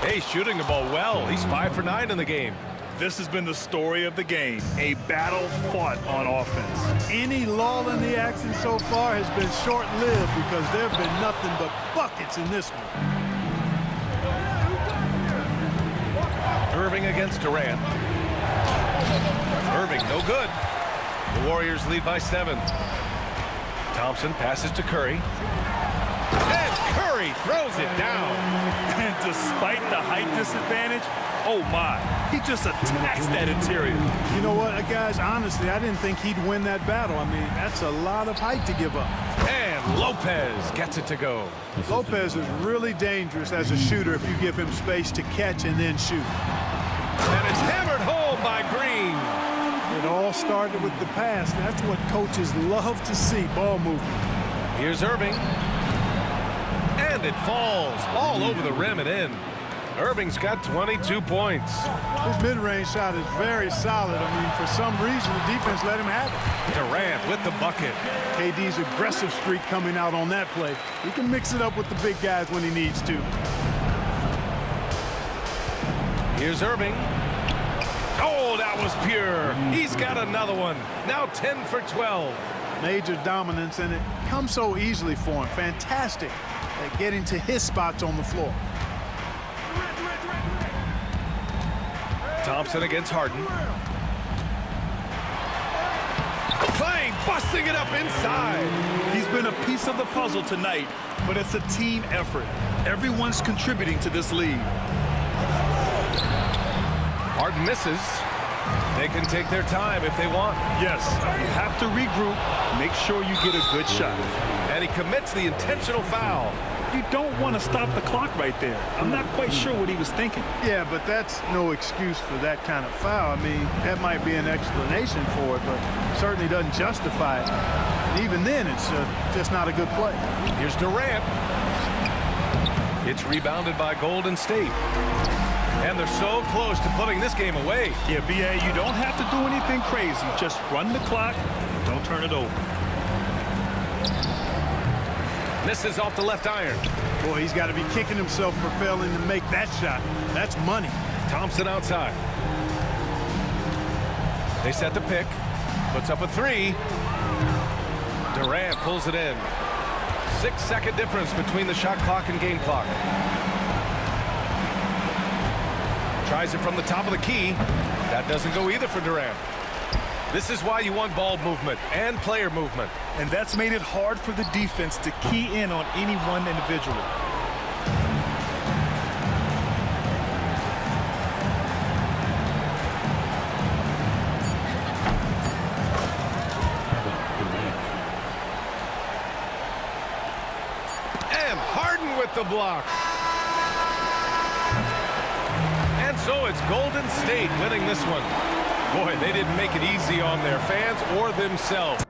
Hey, shooting the ball well. He's 5 for 9 in the game. This has been the story of the game. A battle fought on offense. Any lull in the action so far has been short-lived because there have been nothing but buckets in this one. Irving against Durant. Irving, no good. The Warriors lead by 7. Thompson passes to Curry. And Curry throws it down. And despite the height disadvantage, oh my, he just attacks that interior. You know what, guys, honestly, I didn't think he'd win that battle. I mean, that's a lot of height to give up. And Lopez gets it to go. Lopez is really dangerous as a shooter if you give him space to catch and then shoot. And it's hammered home by Green. It all started with the pass. That's what coaches love to see, ball movement. Here's Irving. And it falls all over the rim and in. Irving's got 22 points. His mid-range shot is very solid. I mean, for some reason, the defense let him have it. Durant with the bucket. KD's aggressive streak coming out on that play. He can mix it up with the big guys when he needs to. Here's Irving. Oh, that was pure. He's got another one. Now 10 for 12. Major dominance, and it comes so easily for him. Fantastic at getting to his spots on the floor. Thompson against Harden. Klay busting it up inside. He's been a piece of the puzzle tonight, but it's a team effort. Everyone's contributing to this lead. Harden misses. They can take their time if they want. Yes, you have to regroup, make sure you get a good shot. And he commits the intentional foul. You don't want to stop the clock right there. I'm not quite sure what he was thinking. Yeah, but that's no excuse for that kind of foul. I mean, that might be an explanation for it, but certainly doesn't justify it. And even then, it's just not a good play. Here's Durant. It's rebounded by Golden State. And they're so close to putting this game away. Yeah, B.A., you don't have to do anything crazy. Just run the clock. Don't turn it over. Misses off the left iron. Boy, he's got to be kicking himself for failing to make that shot. That's money. Thompson outside. They set the pick. Puts up a 3. Durant pulls it in. 6-second difference between the shot clock and game clock. Tries it from the top of the key. That doesn't go either for Durant. This is why you want ball movement and player movement. And that's made it hard for the defense to key in on any one individual. And Harden with the block. And so it's Golden State winning this one. Boy, they didn't make it easy on their fans or themselves.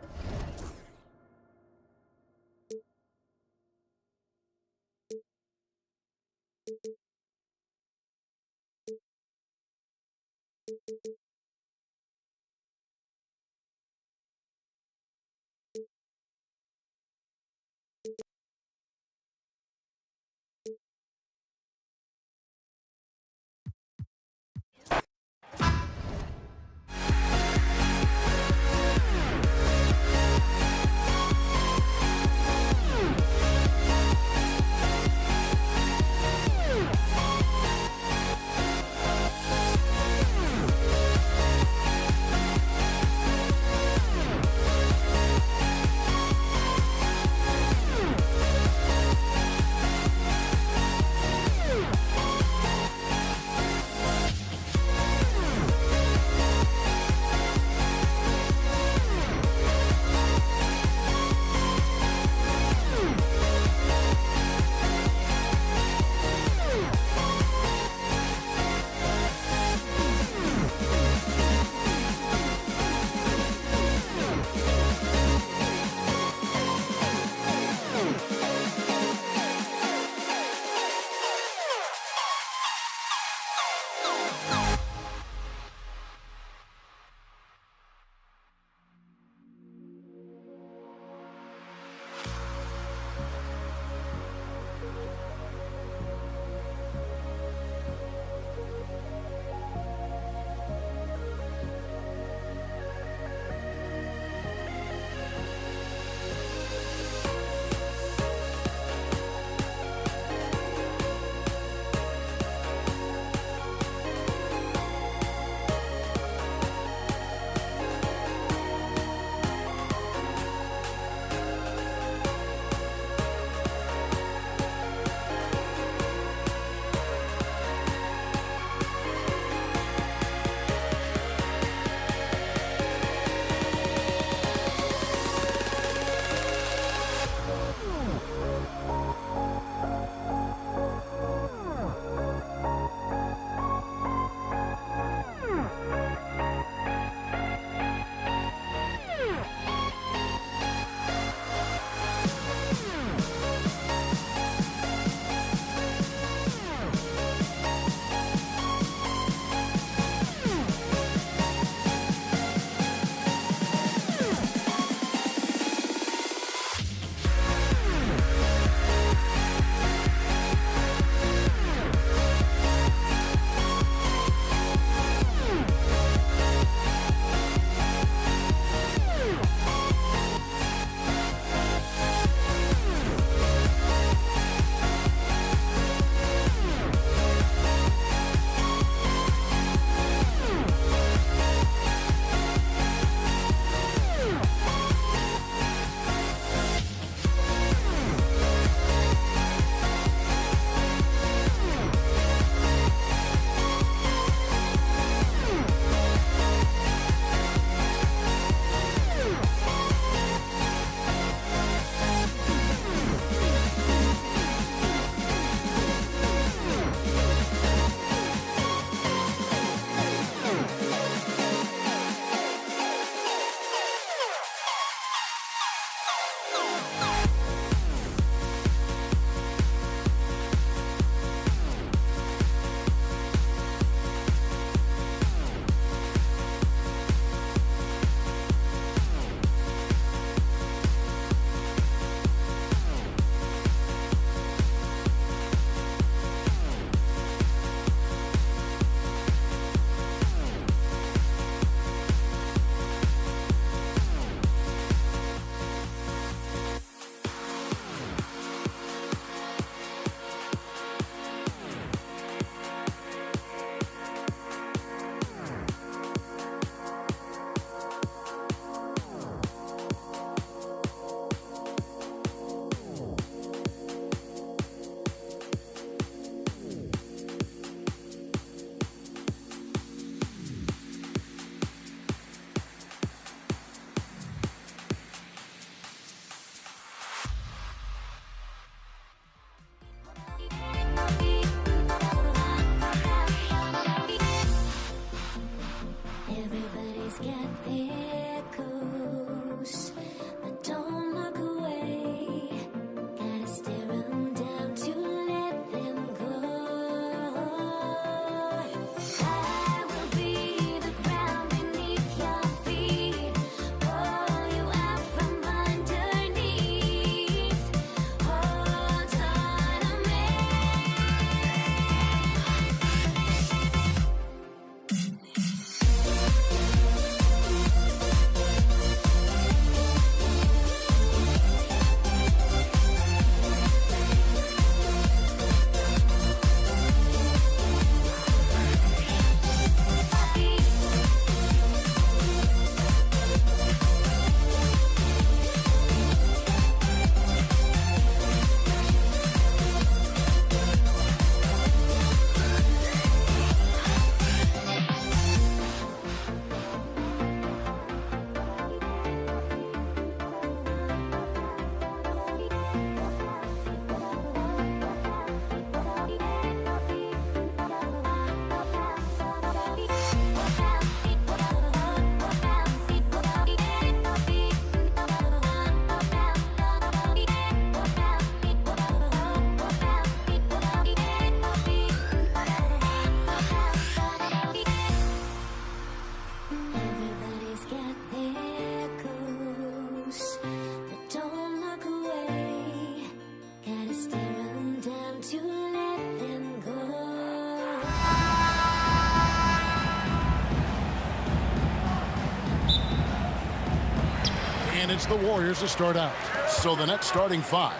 And it's the Warriors to start out. So the next starting five.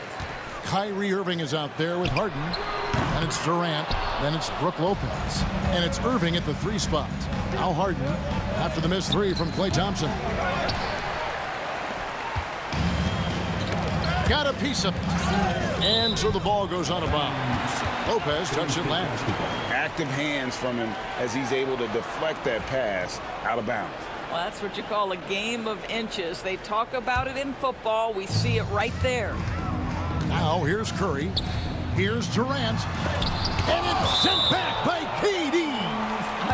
Kyrie Irving is out there with Harden. And it's Durant. Then it's Brook Lopez. And it's Irving at the 3 spot. Now Harden after the missed 3 from Klay Thompson. Got a piece of it. And so the ball goes out of bounds. Lopez touched it last. Active hands from him as he's able to deflect that pass out of bounds. Well, that's what you call a game of inches. They talk about it in football. We see it right there. Now here's Curry. Here's Durant. And it's sent back by KD.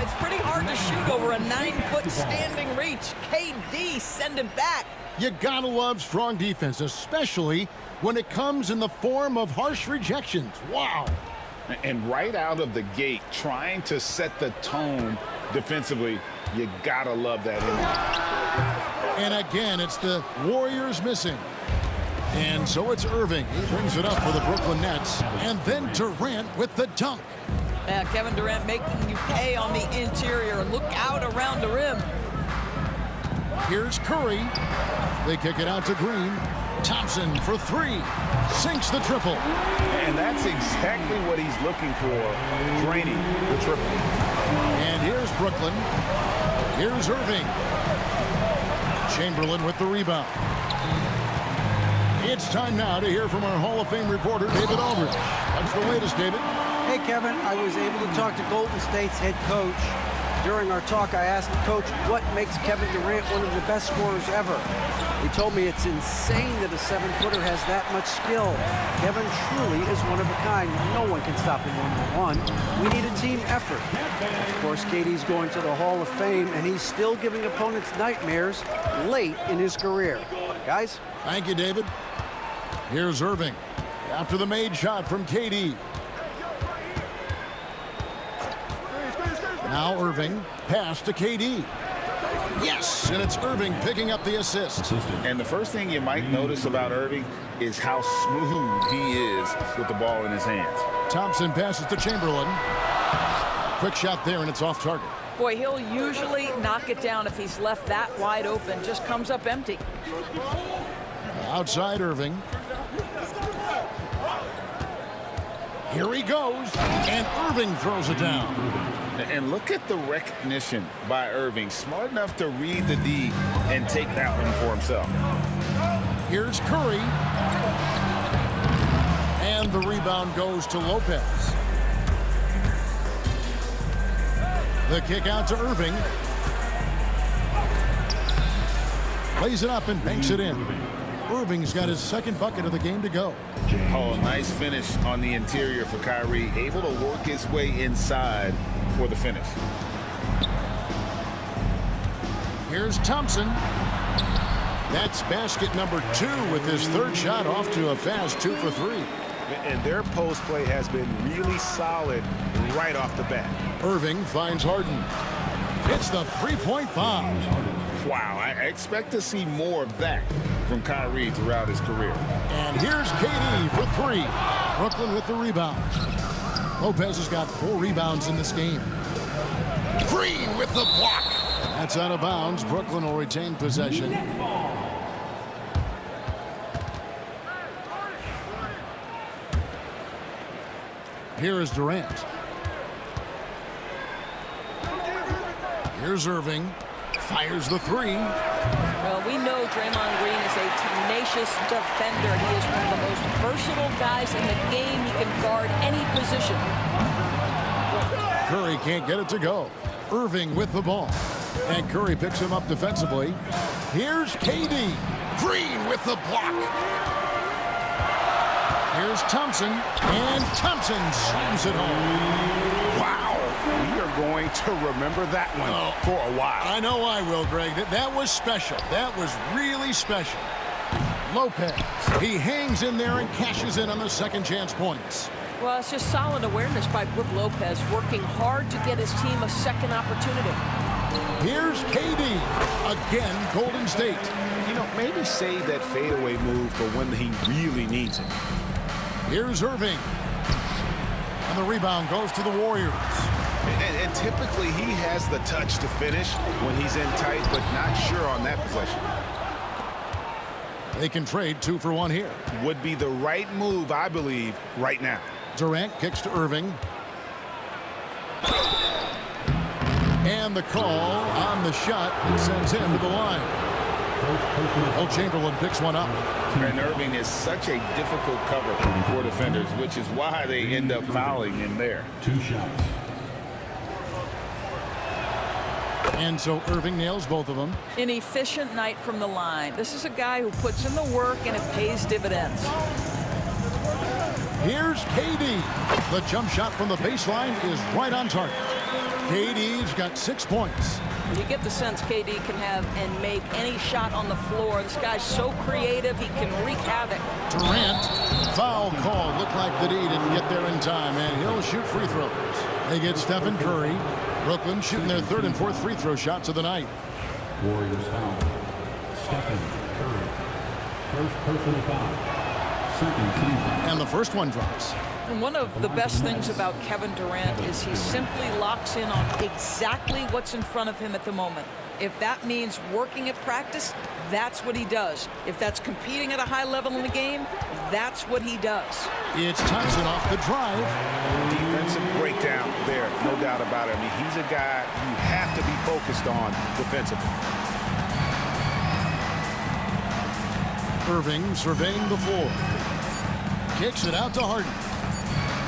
It's pretty hard to shoot over a 9-foot standing reach. KD send it back. You gotta love strong defense, especially when it comes in the form of harsh rejections. Wow. And right out of the gate, trying to set the tone defensively, you gotta love that energy. And again, it's the Warriors missing. And so it's Irving. He brings it up for the Brooklyn Nets. And then Durant with the dunk. Yeah, Kevin Durant making you pay on the interior. Look out around the rim. Here's Curry. They kick it out to Green. Thompson for 3. Sinks the triple. And that's exactly what he's looking for, draining the triple. And here's Brooklyn. Here's Irving. Chamberlain with the rebound. It's time now to hear from our Hall of Fame reporter, David Aldridge. What's the latest, David? Hey, Kevin, I was able to talk to Golden State's head coach. During our talk, I asked the coach what makes Kevin Durant one of the best scorers ever. He told me it's insane that a 7-footer has that much skill. Kevin truly is one of a kind. No one can stop him one-on-one. We need a team effort. Of course, KD's going to the Hall of Fame, and he's still giving opponents nightmares late in his career. Guys? Thank you, David. Here's Irving after the made shot from KD. Now Irving, pass to KD. Yes, and it's Irving picking up the assist. And the first thing you might notice about Irving is how smooth he is with the ball in his hands. Thompson passes to Chamberlain. Quick shot there, and it's off target. Boy, he'll usually knock it down if he's left that wide open. Just comes up empty. Outside Irving. Here he goes, and Irving throws it down. And look at the recognition by Irving. Smart enough to read the D and take that one for himself. Here's Curry. And the rebound goes to Lopez. The kick out to Irving. Lays it up and banks it in. Irving's got his second bucket of the game to go. Oh, nice finish on the interior for Kyrie. Able to work his way inside for the finish. Here's Thompson. That's basket number 2 with his third shot off to a fast 2 for 3. And their post play has been really solid right off the bat. Irving finds Harden. It's the 3-point bomb. Wow, I expect to see more of that from Kyrie throughout his career. And here's KD for 3. Brooklyn with the rebound. Lopez has got 4 rebounds in this game. Green with the block. That's out of bounds. Brooklyn will retain possession. Here is Durant. Here's Irving. Fires the 3. Well, we know Draymond Green is a tenacious defender. He is one of the most versatile guys in the game. He can guard any position. Curry can't get it to go. Irving with the ball. And Curry picks him up defensively. Here's KD. Green with the block. Here's Thompson. And Thompson slams it home. Wow. We are going to remember that one for a while. I know I will, Greg. That was special. That was really special. Lopez. He hangs in there and cashes in on the second chance points. Well, it's just solid awareness by Brook Lopez, working hard to get his team a second opportunity. Here's KD. Again, Golden State. You know, maybe save that fadeaway move for when he really needs it. Here's Irving. And the rebound goes to the Warriors. And typically he has the touch to finish when he's in tight, but not sure on that possession. They can trade 2 for 1 here. Would be the right move, I believe, right now. Durant kicks to Irving. And the call on the shot sends him to the line. Chamberlain picks one up. And Irving is such a difficult cover for defenders, which is why they end up fouling him there. 2 shots. And so Irving nails both of them. An efficient night from the line. This is a guy who puts in the work and it pays dividends. Here's KD. The jump shot from the baseline is right on target. KD's got 6 points. You get the sense KD can have and make any shot on the floor. This guy's so creative, he can wreak havoc. Durant, foul call. Looked like the D didn't get there in time, and he'll shoot free throws. They get Stephen Curry. Brooklyn shooting their 3rd and 4th free throw shots of the night. Warriors foul. Stephen Curry. First personal foul. Second team foul. And the first one drops. And one of the best things about Kevin Durant is he simply locks in on exactly what's in front of him at the moment. If that means working at practice, that's what he does. If that's competing at a high level in the game, that's what he does. It's Thompson off the drive. Defensive breakdown there, no doubt about it. I mean, he's a guy you have to be focused on defensively. Irving surveying the floor. Kicks it out to Harden.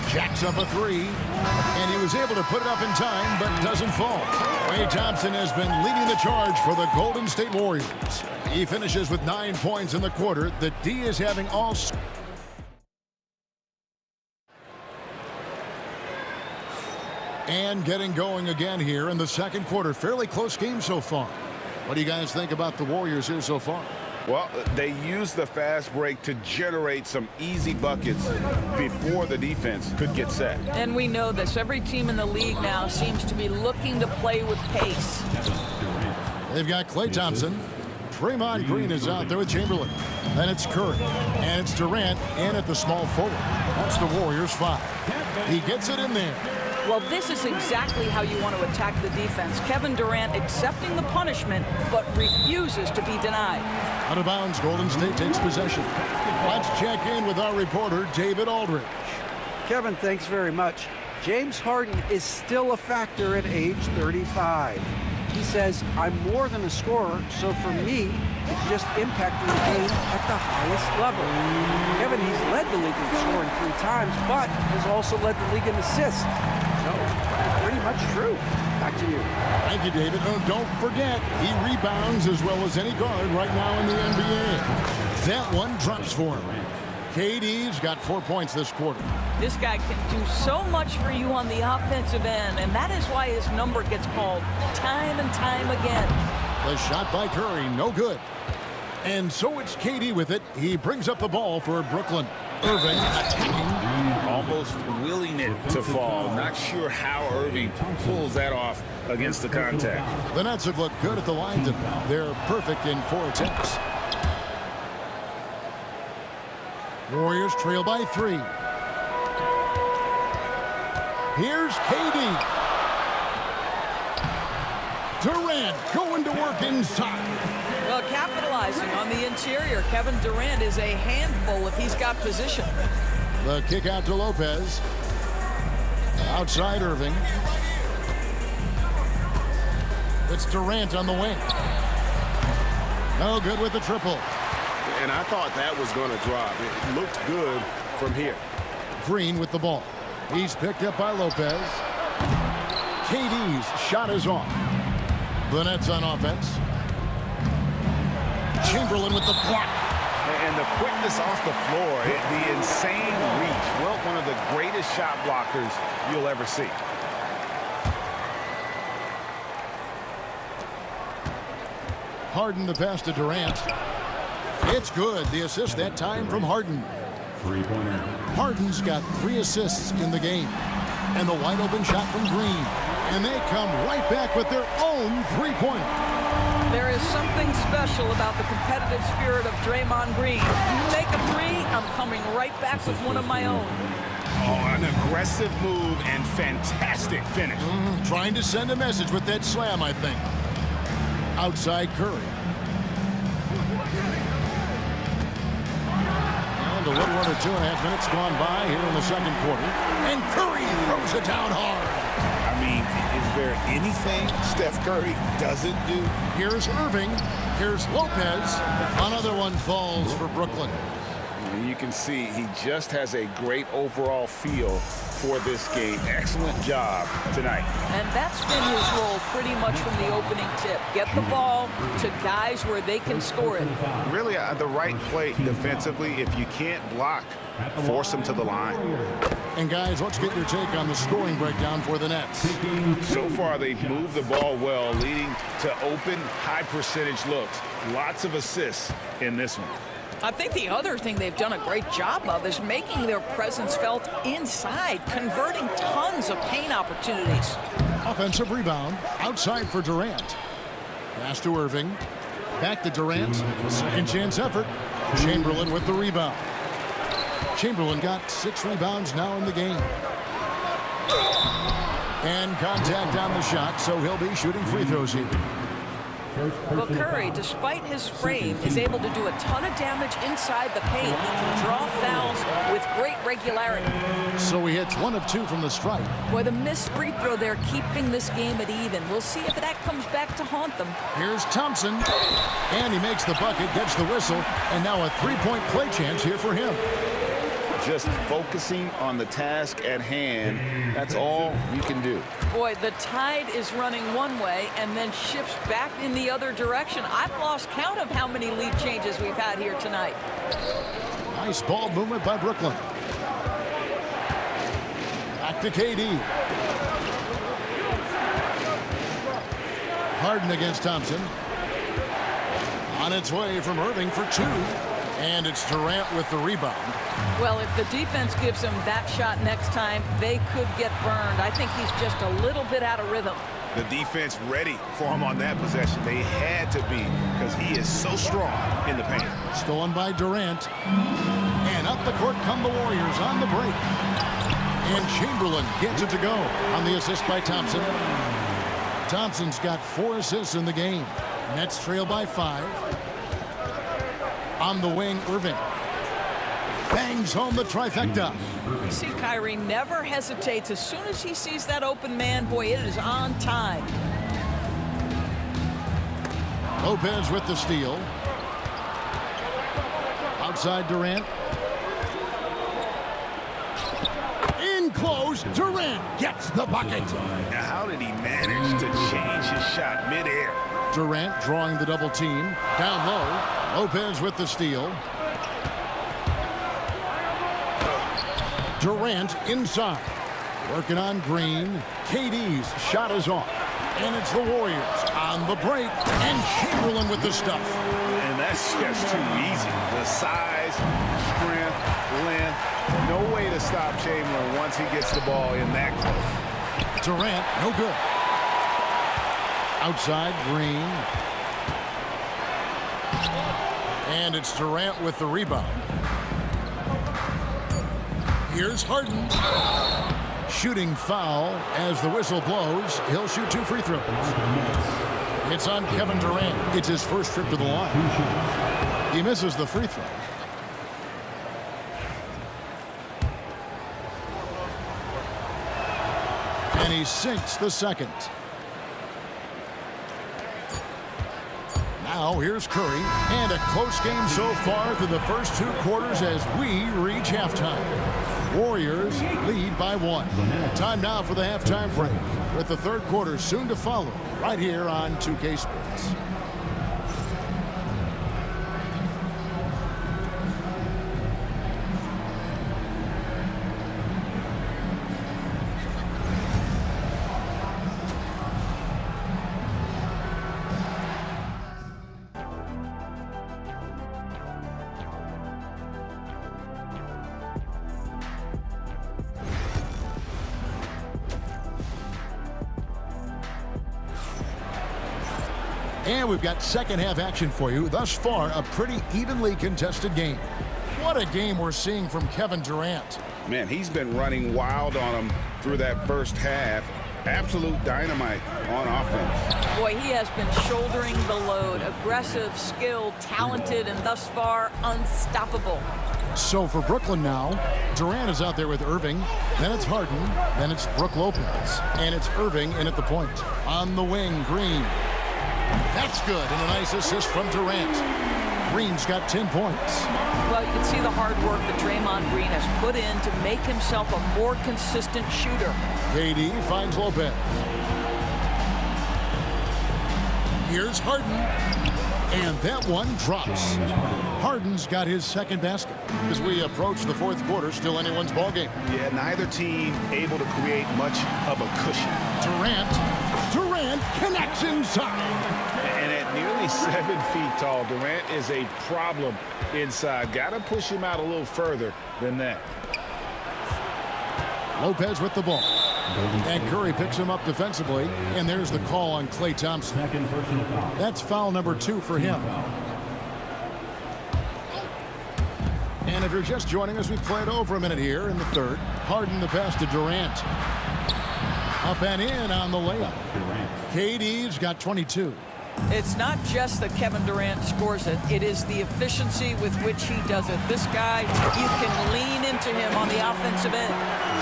Jacks up a 3, and he was able to put it up in time, but doesn't fall. Klay Thompson has been leading the charge for the Golden State Warriors. He finishes with 9 points in the quarter. The D is having all... And getting going again here in the second quarter. Fairly close game so far. What do you guys think about the Warriors here so far? Well, they used the fast break to generate some easy buckets before the defense could get set. And we know this. Every team in the league now seems to be looking to play with pace. They've got Klay Thompson. Draymond Green is out there with Chamberlain. Then it's Curry. And it's Durant in at the small forward. That's the Warriors' 5. He gets it in there. Well, this is exactly how you want to attack the defense. Kevin Durant accepting the punishment, but refuses to be denied. Out of bounds, Golden State takes possession. Let's check in with our reporter, David Aldridge. Kevin, thanks very much. James Harden is still a factor at age 35. He says, I'm more than a scorer, so for me, it's just impacting the game at the highest level. Kevin, he's led the league in scoring 3 times, but has also led the league in assists. So, pretty much true. Back to you. Thank you, David. Oh, don't forget, he rebounds as well as any guard right now in the NBA. That one drops for him. KD's got 4 points this quarter. This guy can do so much for you on the offensive end, and that is why his number gets called time and time again. The shot by Curry, no good. And so it's KD with it. He brings up the ball for Brooklyn. Irving attacking. Almost willing it to fall. Not sure how Irving pulls that off against the contact. The Nets have looked good at the line tonight. They're perfect in 4 attempts. Warriors trail by 3. Here's KD. Durant going to work inside. Well, capitalizing on the interior, Kevin Durant is a handful if he's got position. The kick out to Lopez. Outside Irving. It's Durant on the wing. No good with the triple. And I thought that was going to drop. It looked good from here. Green with the ball. He's picked up by Lopez. KD's shot is off. The Nets on offense. Chamberlain with the block. And the quickness off the floor, the insane reach. Well, one of the greatest shot blockers you'll ever see. Harden the pass to Durant. It's good. The assist that time from Harden. Three-pointer. Harden's got 3 assists in the game. And the wide open shot from Green. And they come right back with their own 3-pointer. There is something special about the competitive spirit of Draymond Green. You make a 3, I'm coming right back with one of my own. Oh, an aggressive move and fantastic finish. Trying to send a message with that slam, I think. Outside Curry. a little under 2.5 minutes gone by here in the second quarter. And Curry throws it down hard. I mean, is there anything Steph Curry doesn't do? Here's Irving. Here's Lopez. Another one falls for Brooklyn. And you can see he just has a great overall feel for this game. Excellent job tonight. And that's been his role pretty much from the opening tip. Get the ball to guys where they can score it. Really, the right play defensively. If you can't block, force them to the line. And guys, let's get your take on the scoring breakdown for the Nets. So far, they've moved the ball well, leading to open, high-percentage looks. Lots of assists in this one. I think the other thing they've done a great job of is making their presence felt inside, converting tons of paint opportunities. Offensive rebound outside for Durant. Pass to Irving. Back to Durant. A second chance effort. Chamberlain with the rebound. Chamberlain got 6 rebounds now in the game. And contact on the shot, so he'll be shooting free throws here. Well, Curry, despite his frame, is able to do a ton of damage inside the paint. He can draw fouls with great regularity. So he hits 1 of 2 from the stripe. Boy, the missed free throw there keeping this game at even. We'll see if that comes back to haunt them. Here's Thompson. And he makes the bucket, gets the whistle, and now a 3-point play chance here for him. Just focusing on the task at hand, that's all you can do. Boy, the tide is running one way and then shifts back in the other direction. I've lost count of how many lead changes we've had here tonight. Nice ball movement by Brooklyn. Back to KD. Harden against Thompson. On its way from Irving for 2. And it's Durant with the rebound. Well, if the defense gives him that shot next time, they could get burned. I think he's just a little bit out of rhythm. The defense ready for him on that possession. They had to be because he is so strong in the paint. Stolen by Durant. And up the court come the Warriors on the break. And Chamberlain gets it to go on the assist by Thompson. Thompson's got 4 assists in the game. Nets trail by 5. On the wing, Irving. Bangs home the trifecta. You see, Kyrie never hesitates. As soon as he sees that open man, boy, it is on time. Lopez with the steal. Outside Durant. In close, Durant gets the bucket. Now, how did he manage to change his shot midair? Durant drawing the double team. Down low. Lopez with the steal. Durant inside. Working on Green. KD's shot is off. And it's the Warriors on the break. And Chamberlain with the stuff. And that's just too easy. The size, strength, length. No way to stop Chamberlain once he gets the ball in that close. Durant, no good. Outside, Green. And it's Durant with the rebound. Here's Harden. Shooting foul as the whistle blows. He'll shoot 2 free throws. It's on Kevin Durant. It's his first trip to the line. He misses the free throw. And he sinks the second. Now here's Curry, and a close game so far through the first 2 quarters as we reach halftime. Warriors lead by 1. Time now for the halftime break, with the third quarter soon to follow, right here on 2K Sports. And we've got second half action for you. Thus far, a pretty evenly contested game. What a game we're seeing from Kevin Durant. Man, he's been running wild on him through that first half. Absolute dynamite on offense. Boy, he has been shouldering the load. Aggressive, skilled, talented, and thus far unstoppable. So for Brooklyn now, Durant is out there with Irving. Then it's Harden. Then it's Brook Lopez. And it's Irving in at the point. On the wing, Green. That's good. And a nice assist from Durant. Green's got 10 points. Well, you can see the hard work that Draymond Green has put in to make himself a more consistent shooter. KD finds Lopez. Here's Harden. And that one drops. Harden's got his second basket. As we approach the fourth quarter, still anyone's ballgame. Yeah, neither team able to create much of a cushion. Durant connects inside. And at nearly 7 feet tall, Durant is a problem inside. Got to push him out a little further than that. Lopez with the ball. And Curry picks him up defensively. And there's the call on Klay Thompson. That's foul number 2 for him. And if you're just joining us, we've played over a minute here in the third. Harden the pass to Durant. Up and in on the layup. KD's got 22. It's not just that Kevin Durant scores it. It is the efficiency with which he does it. This guy, you can lean into him on the offensive end.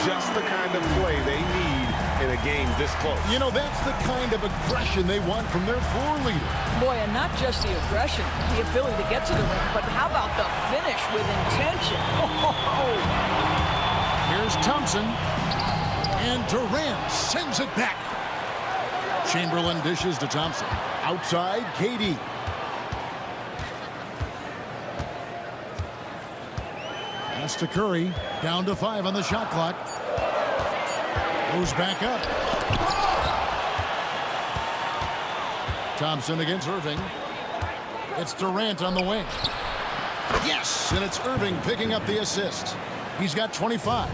Just the kind of play they need in a game this close. You know, that's the kind of aggression they want from their floor leader. Boy, and not just the aggression, the ability to get to the rim, but how about the finish with intention? Oh. Here's Thompson. And Durant sends it back. Chamberlain dishes to Thompson. Outside, KD. Pass to Curry. Down to 5 on the shot clock. Goes back up. Thompson against Irving. It's Durant on the wing. Yes, and it's Irving picking up the assist. He's got 25.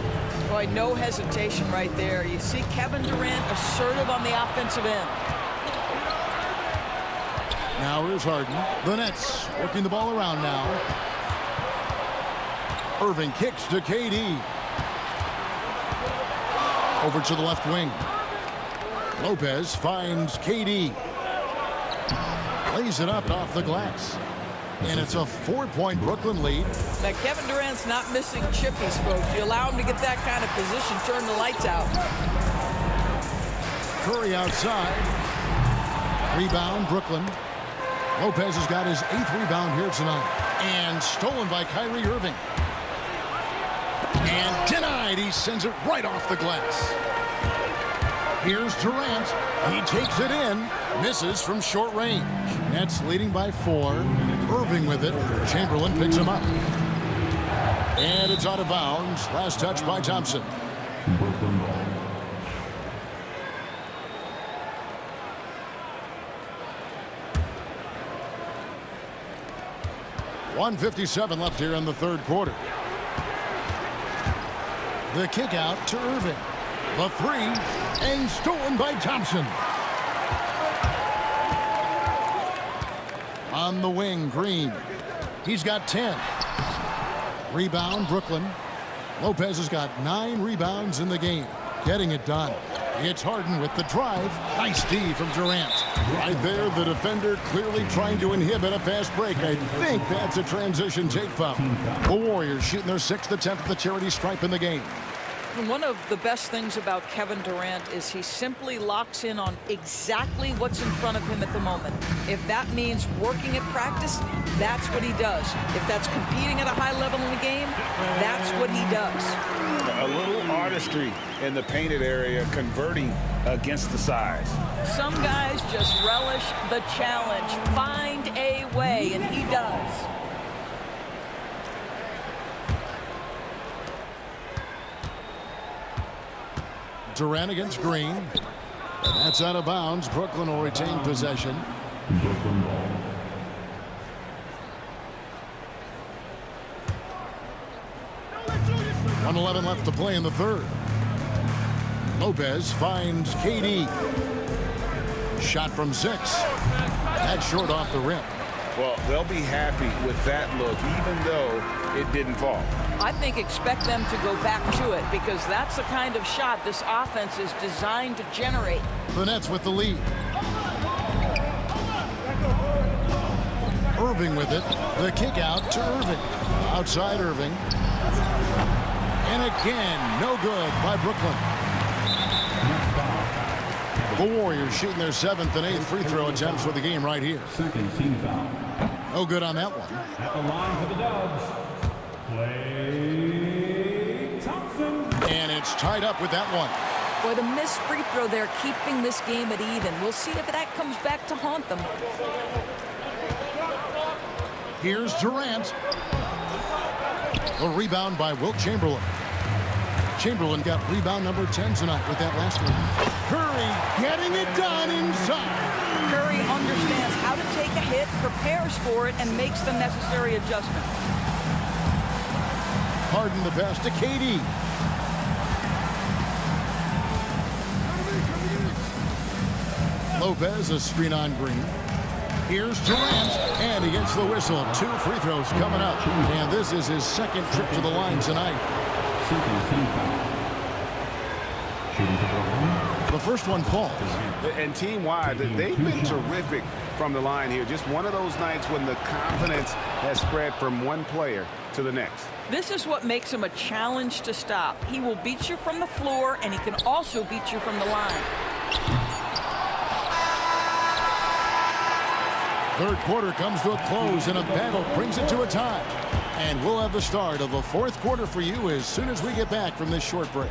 Boy, no hesitation right there. You see Kevin Durant assertive on the offensive end. Now here's Harden. The Nets working the ball around now. Irving kicks to KD. Over to the left wing. Lopez finds KD. Lays it up off the glass. And it's a 4-point Brooklyn lead. Now, Kevin Durant's not missing chippies, folks. You allow him to get that kind of position, turn the lights out. Curry outside. Rebound, Brooklyn. Lopez has got his 8th rebound here tonight. And stolen by Kyrie Irving. And denied. He sends it right off the glass. Here's Durant. He takes it in. Misses from short range. Nets leading by 4. Irving with it. Chamberlain picks him up. And it's out of bounds. Last touch by Thompson. .157 left here in the third quarter. The kick out to Irving. The 3, and stolen by Thompson. On the wing, Green. He's got 10. Rebound, Brooklyn. Lopez has got 9 rebounds in the game. Getting it done. It's Harden with the drive. Nice D from Durant. Right there, the defender clearly trying to inhibit a fast break. I think that's a transition take foul. The Warriors shooting their 6th attempt at the charity stripe in the game. One of the best things about Kevin Durant is he simply locks in on exactly what's in front of him at the moment. If that means working at practice, that's what he does. If that's competing at a high level in the game, that's what he does. A little artistry in the painted area, converting against the size. Some guys just relish the challenge, find a way, and he does. Durant against Green. That's out of bounds. Brooklyn will retain possession. 1:11 left to play in the third. Lopez finds KD. Shot from 6. That's short off the rim. Well, they'll be happy with that look, even though it didn't fall. I think expect them to go back to it because that's the kind of shot this offense is designed to generate. The Nets with the lead. Irving with it. The kick out to Irving. Outside Irving. And again, no good by Brooklyn. The Warriors shooting their 7th and 8th free throw attempts for the game right here. Second team foul. No good on that one. At the line for the Dubs, Klay Thompson. And it's tied up with that one. Boy, the missed free throw there keeping this game at even. We'll see if that comes back to haunt them. Here's Durant. A rebound by Wilt Chamberlain. Chamberlain got rebound number 10 tonight with that last one. Curry getting it done inside. Curry understands how to take a hit, prepares for it, and makes the necessary adjustment. Harden the pass to KD. Lopez, a screen on Green. Here's Durant, and he gets the whistle. 2 free throws coming up, and this is his 2nd trip to the line tonight. The first one falls. And team-wide, they've been terrific from the line here. Just one of those nights when the confidence has spread from one player to the next. This is what makes him a challenge to stop. He will beat you from the floor, and he can also beat you from the line. Third quarter comes to a close, and a battle brings it to a tie. And we'll have the start of the 4th quarter for you as soon as we get back from this short break.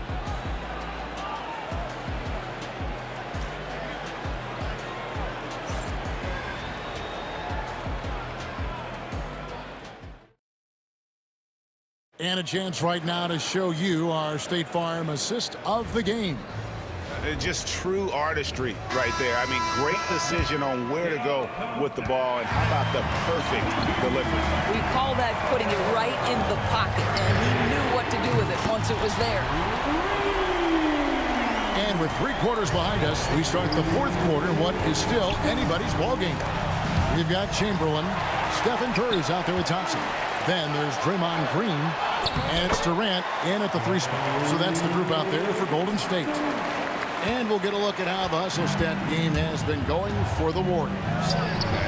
And a chance right now to show you our State Farm assist of the game. Just true artistry right there. I mean, great decision on where to go with the ball, and how about the perfect delivery? We call that putting it right in the pocket, and he knew what to do with it once it was there. And with 3 quarters behind us, we start the 4th quarter in what is still anybody's ball game. We've got Chamberlain. Stephen Curry's out there with Thompson. Then there's Draymond Green, and it's Durant in at the 3 spot. So that's the group out there for Golden State. And we'll get a look at how the hustle stat game has been going for the Warriors.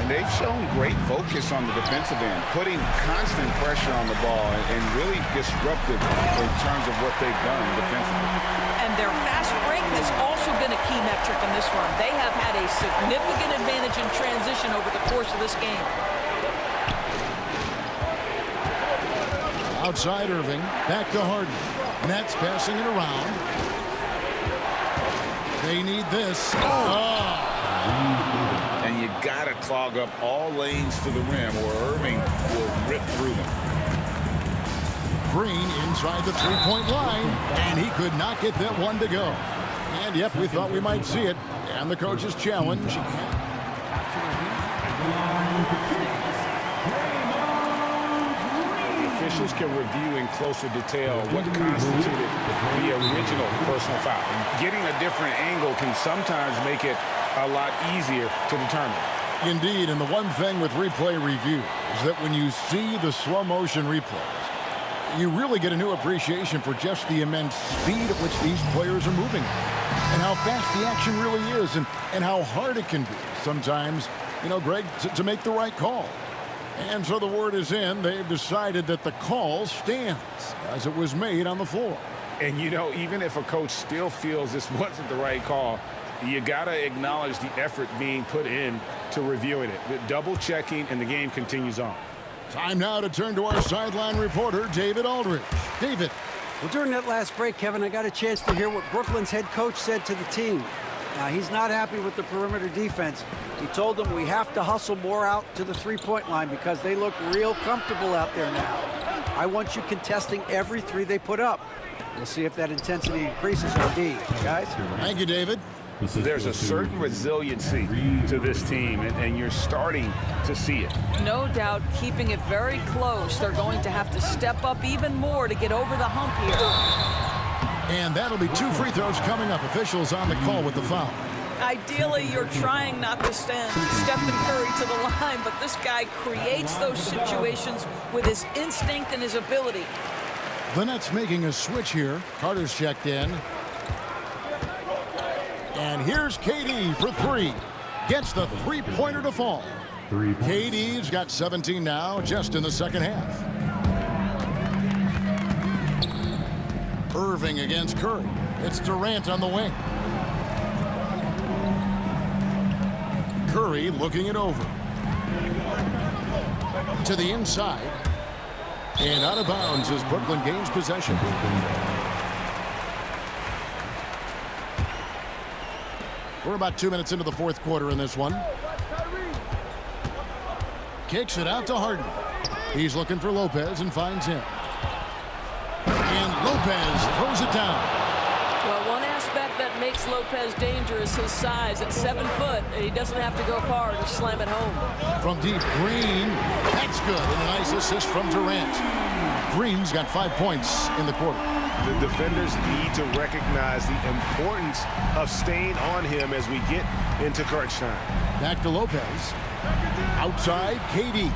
And they've shown great focus on the defensive end, putting constant pressure on the ball and really disruptive in terms of what they've done defensively. And their fast break has also been a key metric in this run. They have had a significant advantage in transition over the course of this game. Outside Irving, back to Harden. Nets passing it around. They need this. Oh. And you got to clog up all lanes to the rim, or Irving will rip through them. Green inside the 3-point line, and he could not get that one to go. And yep, we thought we might see it. And the coach's challenge. Officials can review in closer detail what constituted the original personal foul. Getting a different angle can sometimes make it a lot easier to determine. Indeed, and the one thing with replay review is that when you see the slow motion replays, you really get a new appreciation for just the immense speed at which these players are moving and how fast the action really is and how hard it can be sometimes, you know, Greg, to make the right call. And so the word is in. They've decided that the call stands as it was made on the floor. And, you know, even if a coach still feels this wasn't the right call, you got to acknowledge the effort being put in to reviewing it. Double checking, and the game continues on. Time now to turn to our sideline reporter, David Aldridge. David. Well, during that last break, Kevin, I got a chance to hear what Brooklyn's head coach said to the team. Now, he's not happy with the perimeter defense. He told them we have to hustle more out to the 3-point line because they look real comfortable out there now. I want you contesting every 3 they put up. We'll see if that intensity increases on D. Guys? Thank you, David. There's a certain resiliency to this team, and you're starting to see it. No doubt, keeping it very close. They're going to have to step up even more to get over the hump here. And that'll be 2 free throws coming up. Officials on the call with the foul. Ideally, you're trying not to send Stephen Curry to the line, but this guy creates those situations with his instinct and his ability. The Nets making a switch here. Carter's checked in. And here's KD for three. Gets the three-pointer to fall. KD's got 17 now, just in the second half. Irving against Curry. It's Durant on the wing. Curry looking it over. To the inside. And out of bounds as Brooklyn gains possession. We're about 2 minutes into the fourth quarter in this one. Kicks it out to Harden. He's looking for Lopez and finds him. And Lopez throws it down. Well, one aspect that makes Lopez dangerous is his size. At 7 foot, he doesn't have to go far to slam it home. From deep, Green. That's good. And a nice assist from Durant. Green's got 5 points in the quarter. The defenders need to recognize the importance of staying on him as we get into crunch time. Back to Lopez. Outside, KD.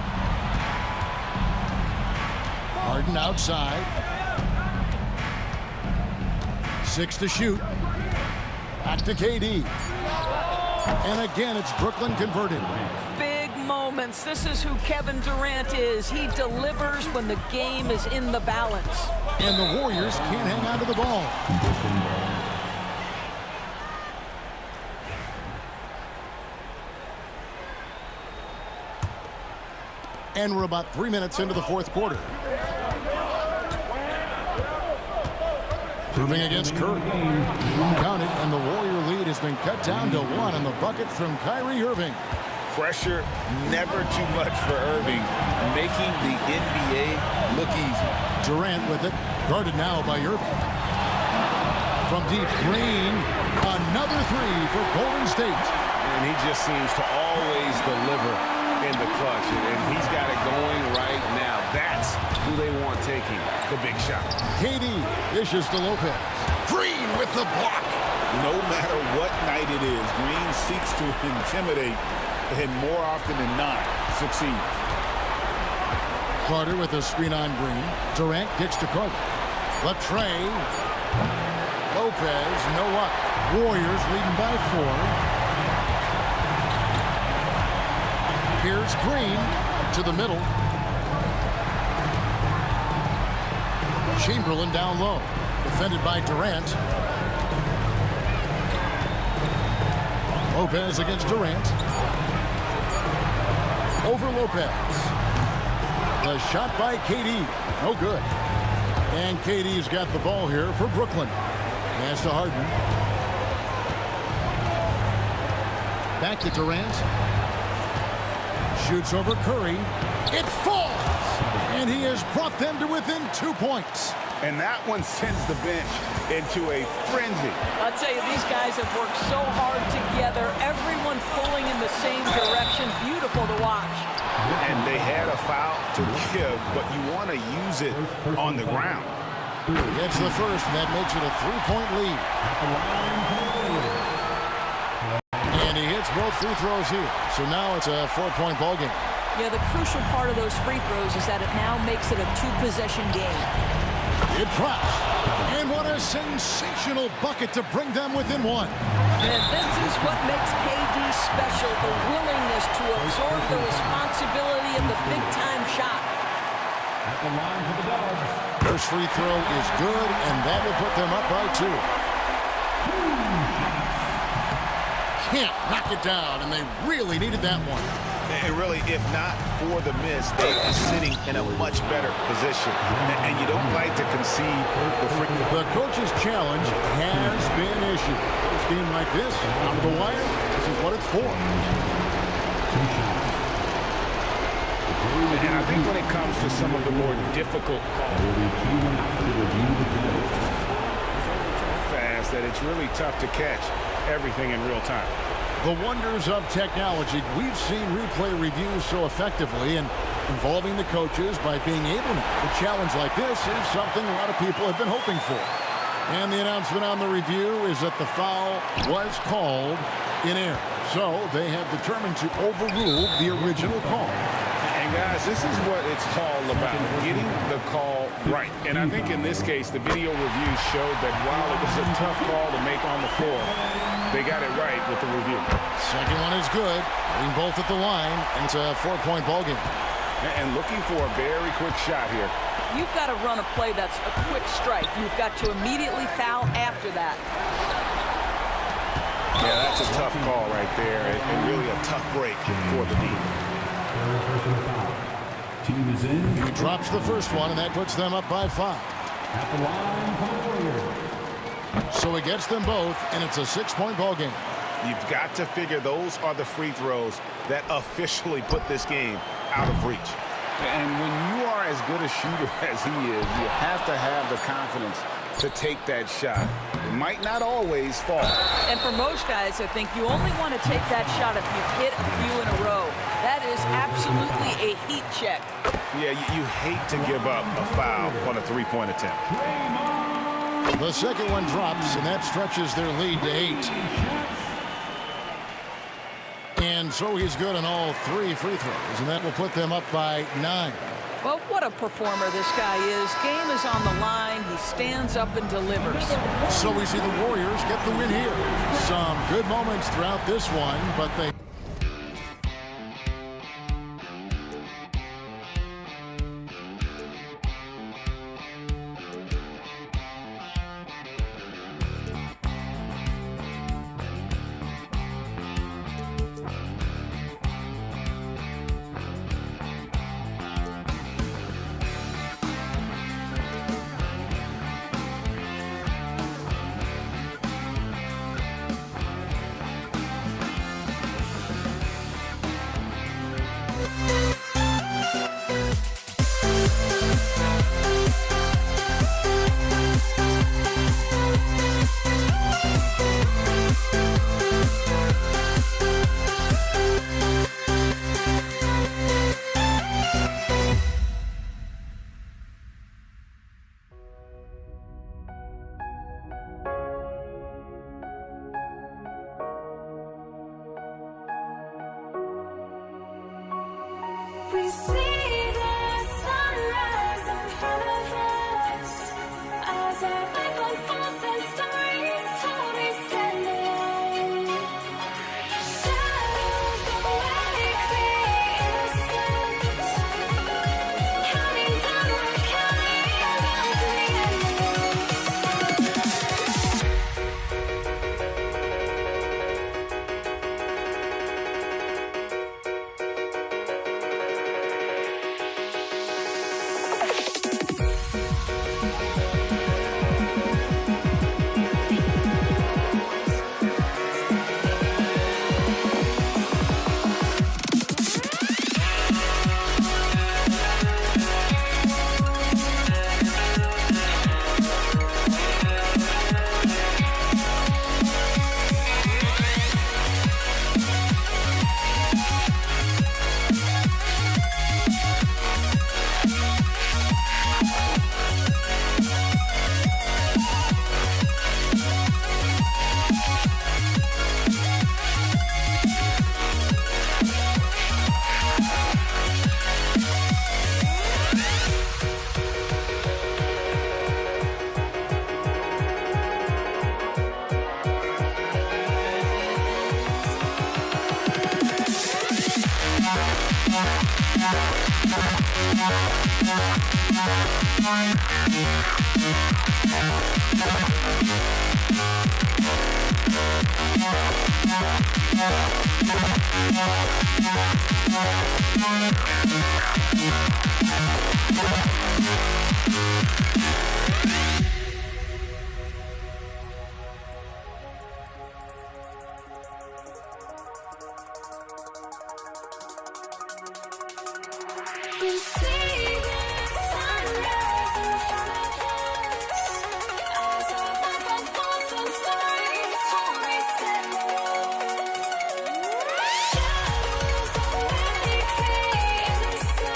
Harden outside. 6 to shoot. Back to KD. And again, it's Brooklyn converted. Big moments. This is who Kevin Durant is. He delivers when the game is in the balance. And the Warriors can't hang on to the ball. And we're about 3 minutes into the fourth quarter. Irving against Curry. Counted, and the Warrior lead has been cut down to 1 on the bucket from Kyrie Irving. Pressure never too much for Irving, making the NBA look easy. Durant with it, guarded now by Irving. From deep, Green, another three for Golden State. And he just seems to always deliver in the clutch, and he's got it going right now. That's who they want taking the big shot. KD dishes to Lopez. Green with the block. No matter what night it is, Green seeks to intimidate and more often than not succeeds. Carter with a screen on Green. Durant kicks to Carter. Latre. Lopez, no up. Warriors leading by 4. Here's Green to the middle. Chamberlain down low. Defended by Durant. Lopez against Durant. Over Lopez. The shot by KD. No good. And KD's got the ball here for Brooklyn. Pass to Harden. Back to Durant. Shoots over Curry. It falls! And he has brought them to within 2 points. And that one sends the bench into a frenzy. I'll tell you, these guys have worked so hard together. Everyone pulling in the same direction. Beautiful to watch. And they had a foul to give, but you want to use it on the ground. Gets the first, and that makes it a 3-point lead. And he hits both free throws here. So now it's a 4-point ball game. Yeah, the crucial part of those free throws is that it now makes it a 2-possession game. It drops. And what a sensational bucket to bring them within 1. And this is what makes KD special, the willingness to absorb the responsibility of the big-time shot. First free throw is good, and that will put them up by 2. Can't knock it down, and they really needed that one. And really, if not for the miss, they are sitting in a much better position. And you don't like to concede the free throw. The coach's challenge has been issued. This game like this, out of the wire, this is what it's for. And I think when it comes to some of the more difficult calls, fast that it's really tough to catch everything in real time. The wonders of technology. We've seen replay reviews so effectively and involving the coaches by being able to. A challenge like this is something a lot of people have been hoping for. And the announcement on the review is that the foul was called in error. So they have determined to overrule the original call. And guys, this is what it's all about, getting the call right. And I think in this case, the video review showed that while it was a tough call to make on the floor, they got it right with the review. Second one is good. Getting both at the line, and it's a 4-point ball game. And looking for a very quick shot here. You've got to run a play that's a quick strike. You've got to immediately foul after that. Yeah, that's a tough call right there, and really a tough break for the D. Team is in. He drops the first one, and that puts them up by 5. At the line for the Warriors. So he gets them both, and it's a 6-point ball game. You've got to figure those are the free throws that officially put this game out of reach. And when you are as good a shooter as he is, you have to have the confidence to take that shot. It might not always fall. And for most guys, I think you only want to take that shot if you've hit a few in a row. That is absolutely a heat check. Yeah, you hate to give up a foul on a three-point attempt. The second one drops, and that stretches their lead to 8. And so he's good on all 3 free throws, and that will put them up by 9. Well, what a performer this guy is. Game is on the line. He stands up and delivers. So we see the Warriors get the win here. Some good moments throughout this one, but they... We see the sunrise in front of us as our life unfolds and stories told we stand alone. Shadows awake the innocent, counting down, we're counting down to the end. We see the sunrise in front of us as our life unfolds and stories told we stand alone. Shadows awake the innocent,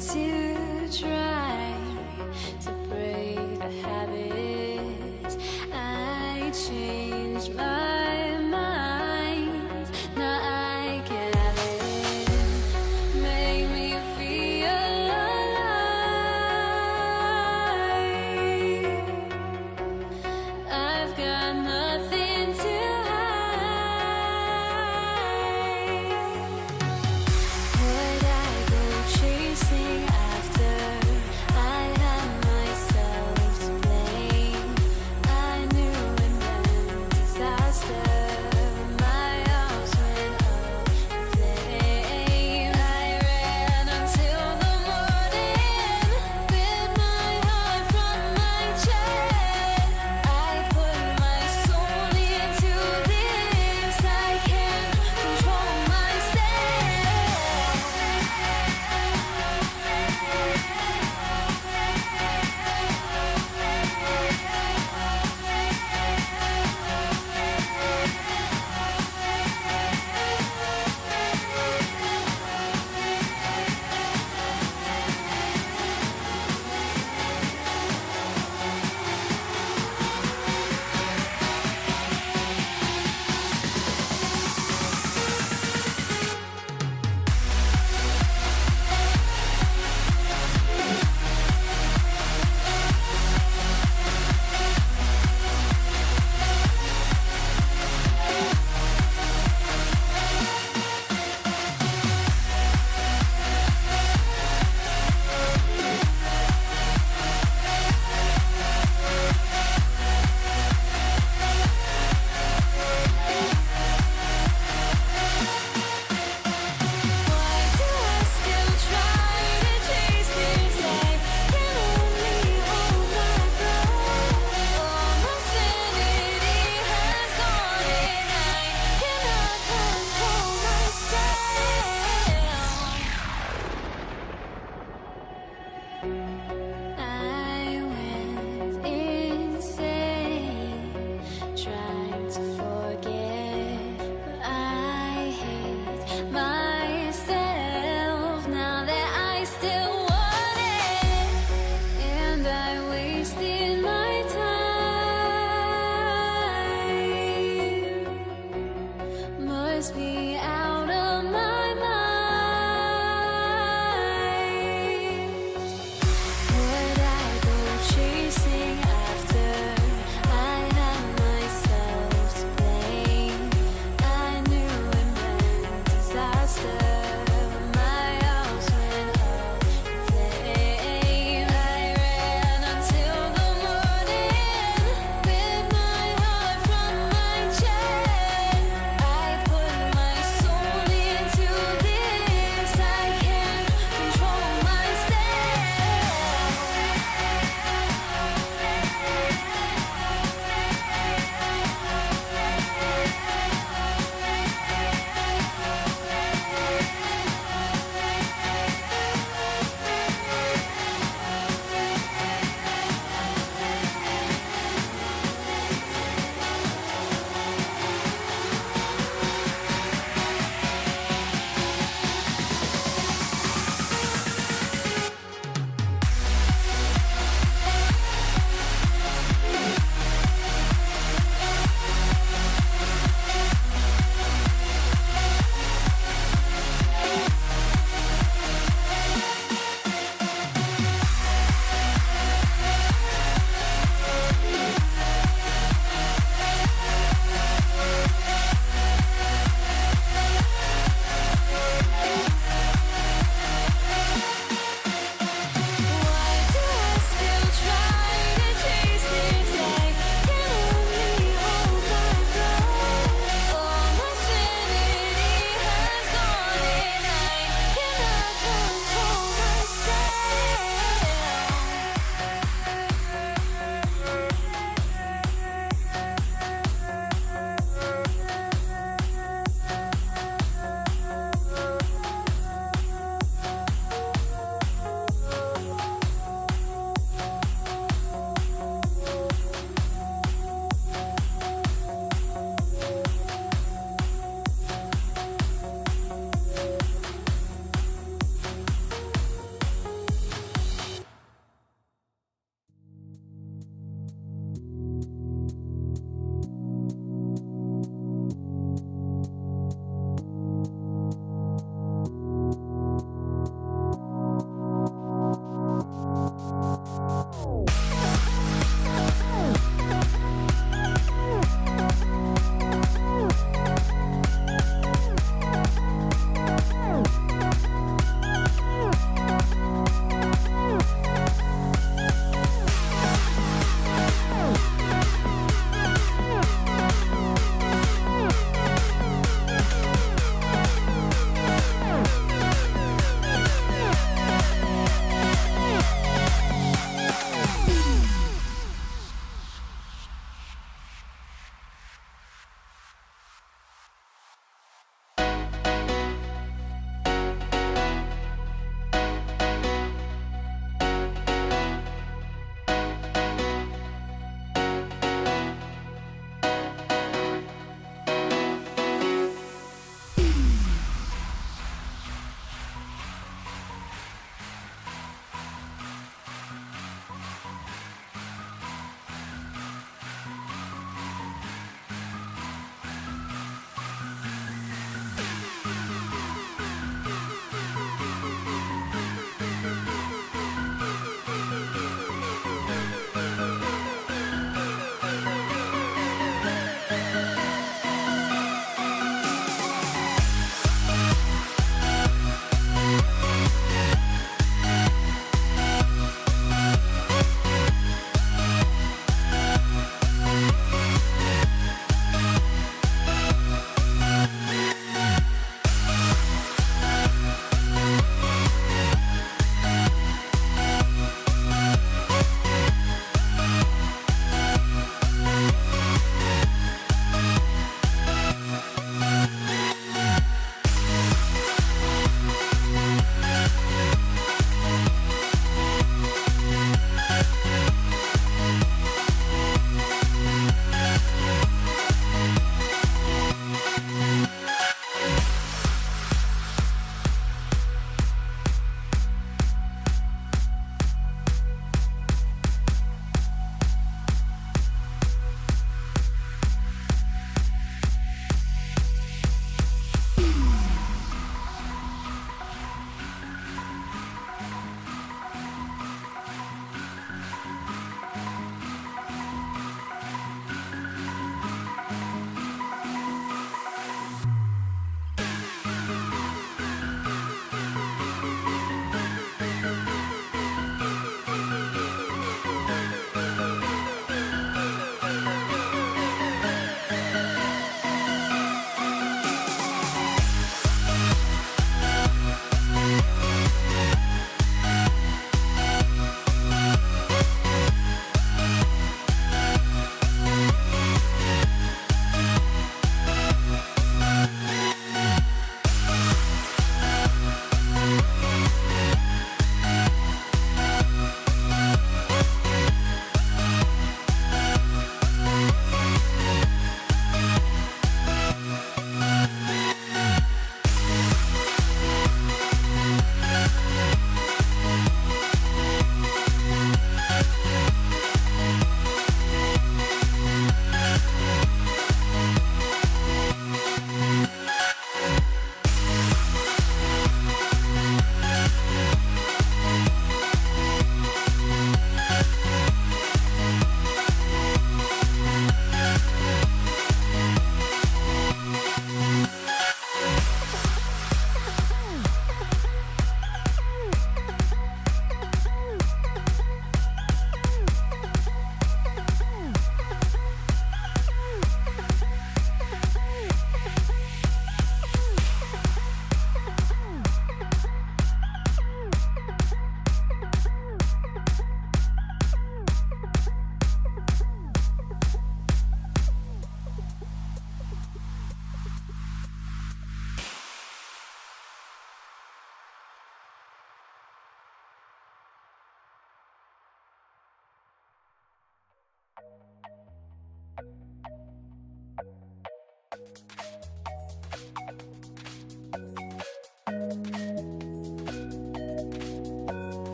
to try to break a habit. I changed my mind. Now I can have it. Make me feel alive. I've got nothing to hide. Would I go chasing? I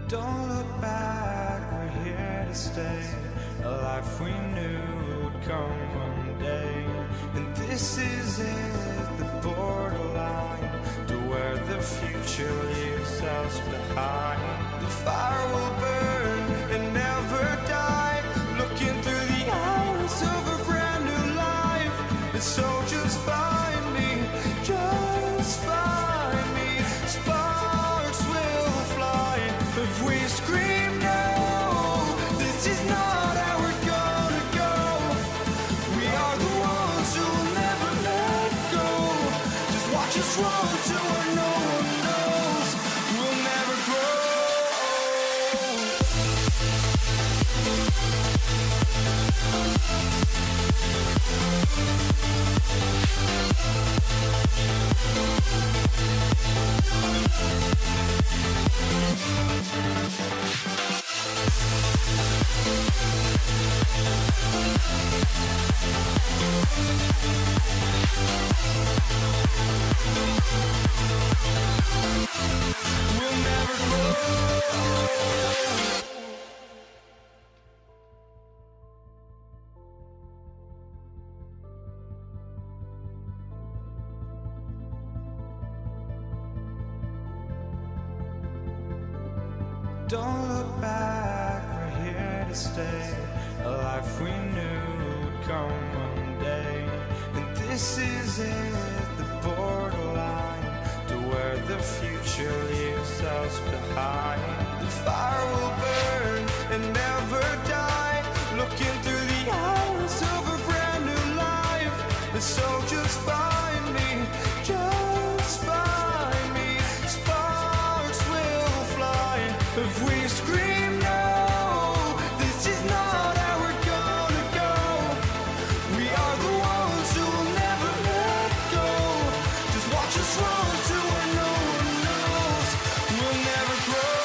Don't look back, we're here to stay. A life we knew would come one day. And this is it, the borderline to where the future leaves us behind. The fire will burn and never die. Looking through the eyes of a brand new life. And so just find me, just find me. Sparks will fly if we scream no. This is not how we're gonna go. We are the ones who will never let go. Just watch us run to where no one knows. We'll never grow. We'll never grow. Don't look back, we're here to stay. A life we knew would come one day. And this is it, the borderline to where the future leaves us behind. The fire will burn and never die. Looking through the eyes of a brand new life. And so just find me, just find me. Sparks will fly if we scream no. This is not how we're gonna go. We are the ones who will never let go. Just watch us run to where no one knows. We'll never grow.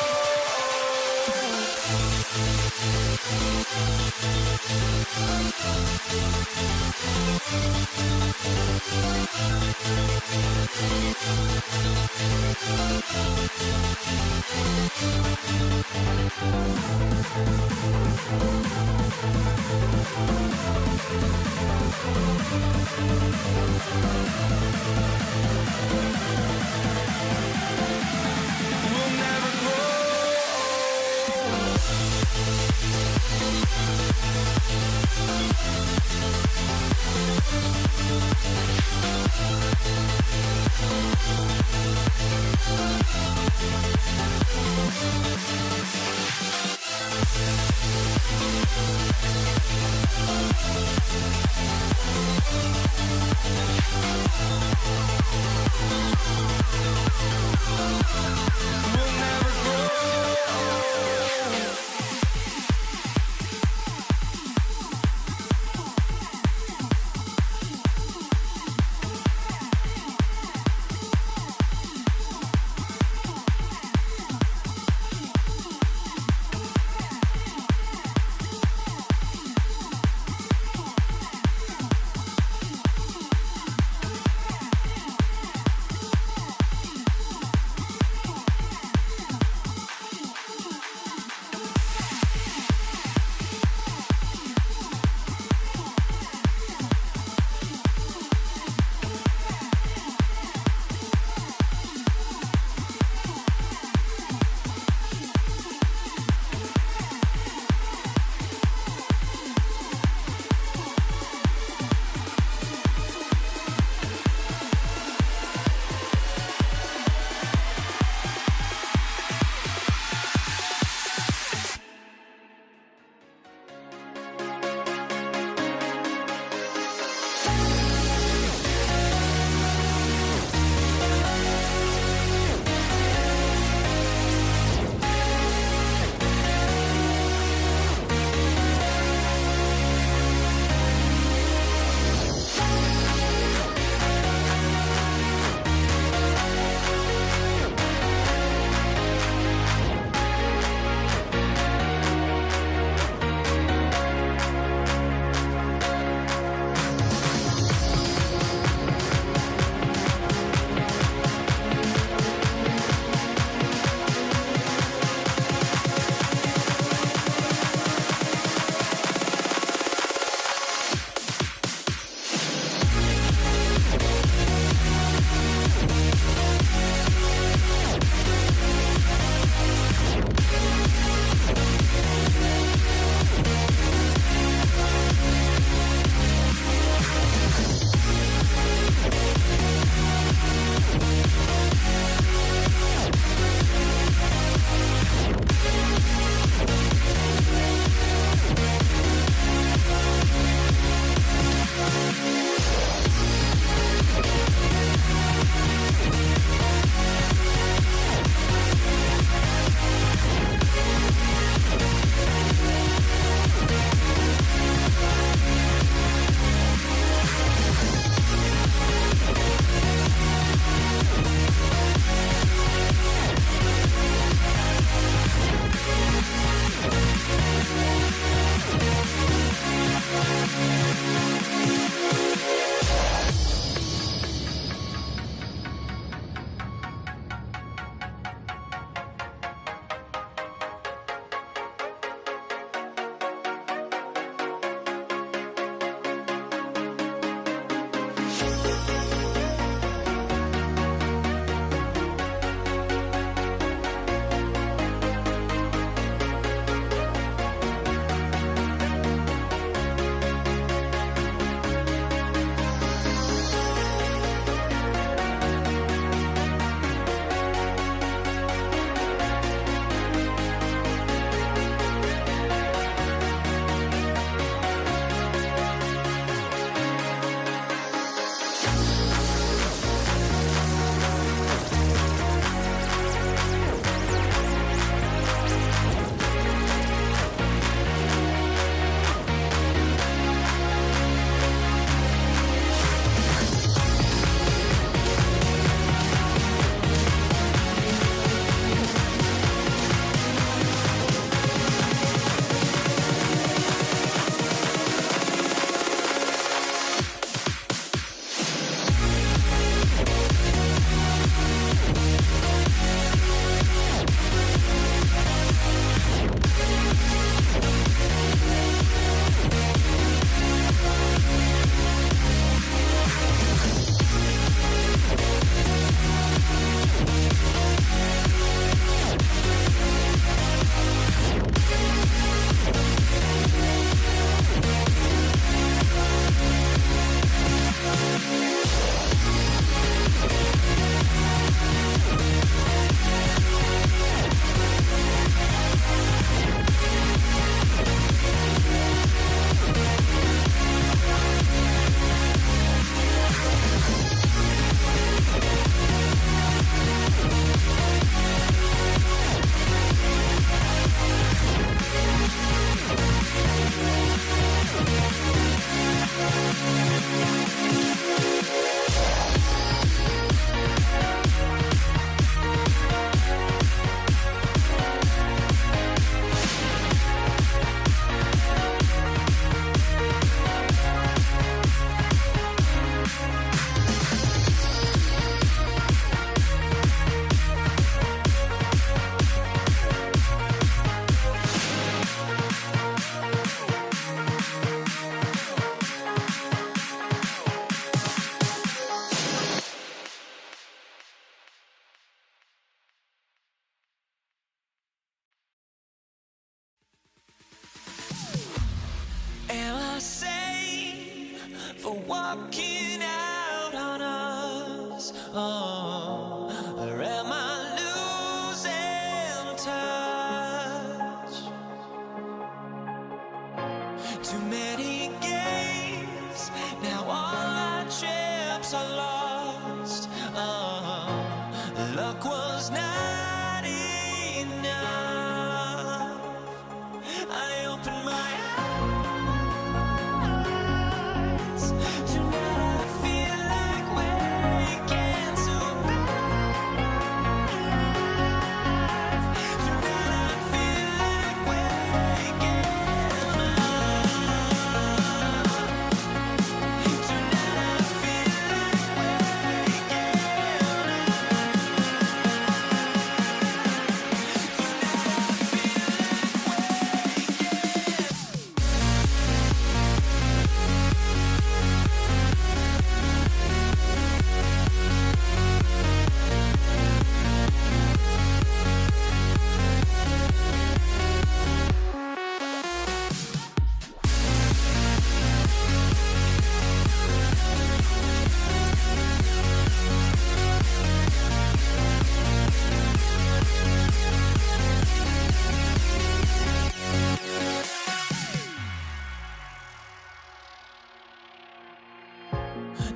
We'll never grow. We'll never grow. Am I safe for walking out on us? Oh, or am I losing touch? Too many games, now all our chips are lost. Oh, luck was not enough. I opened my eyes.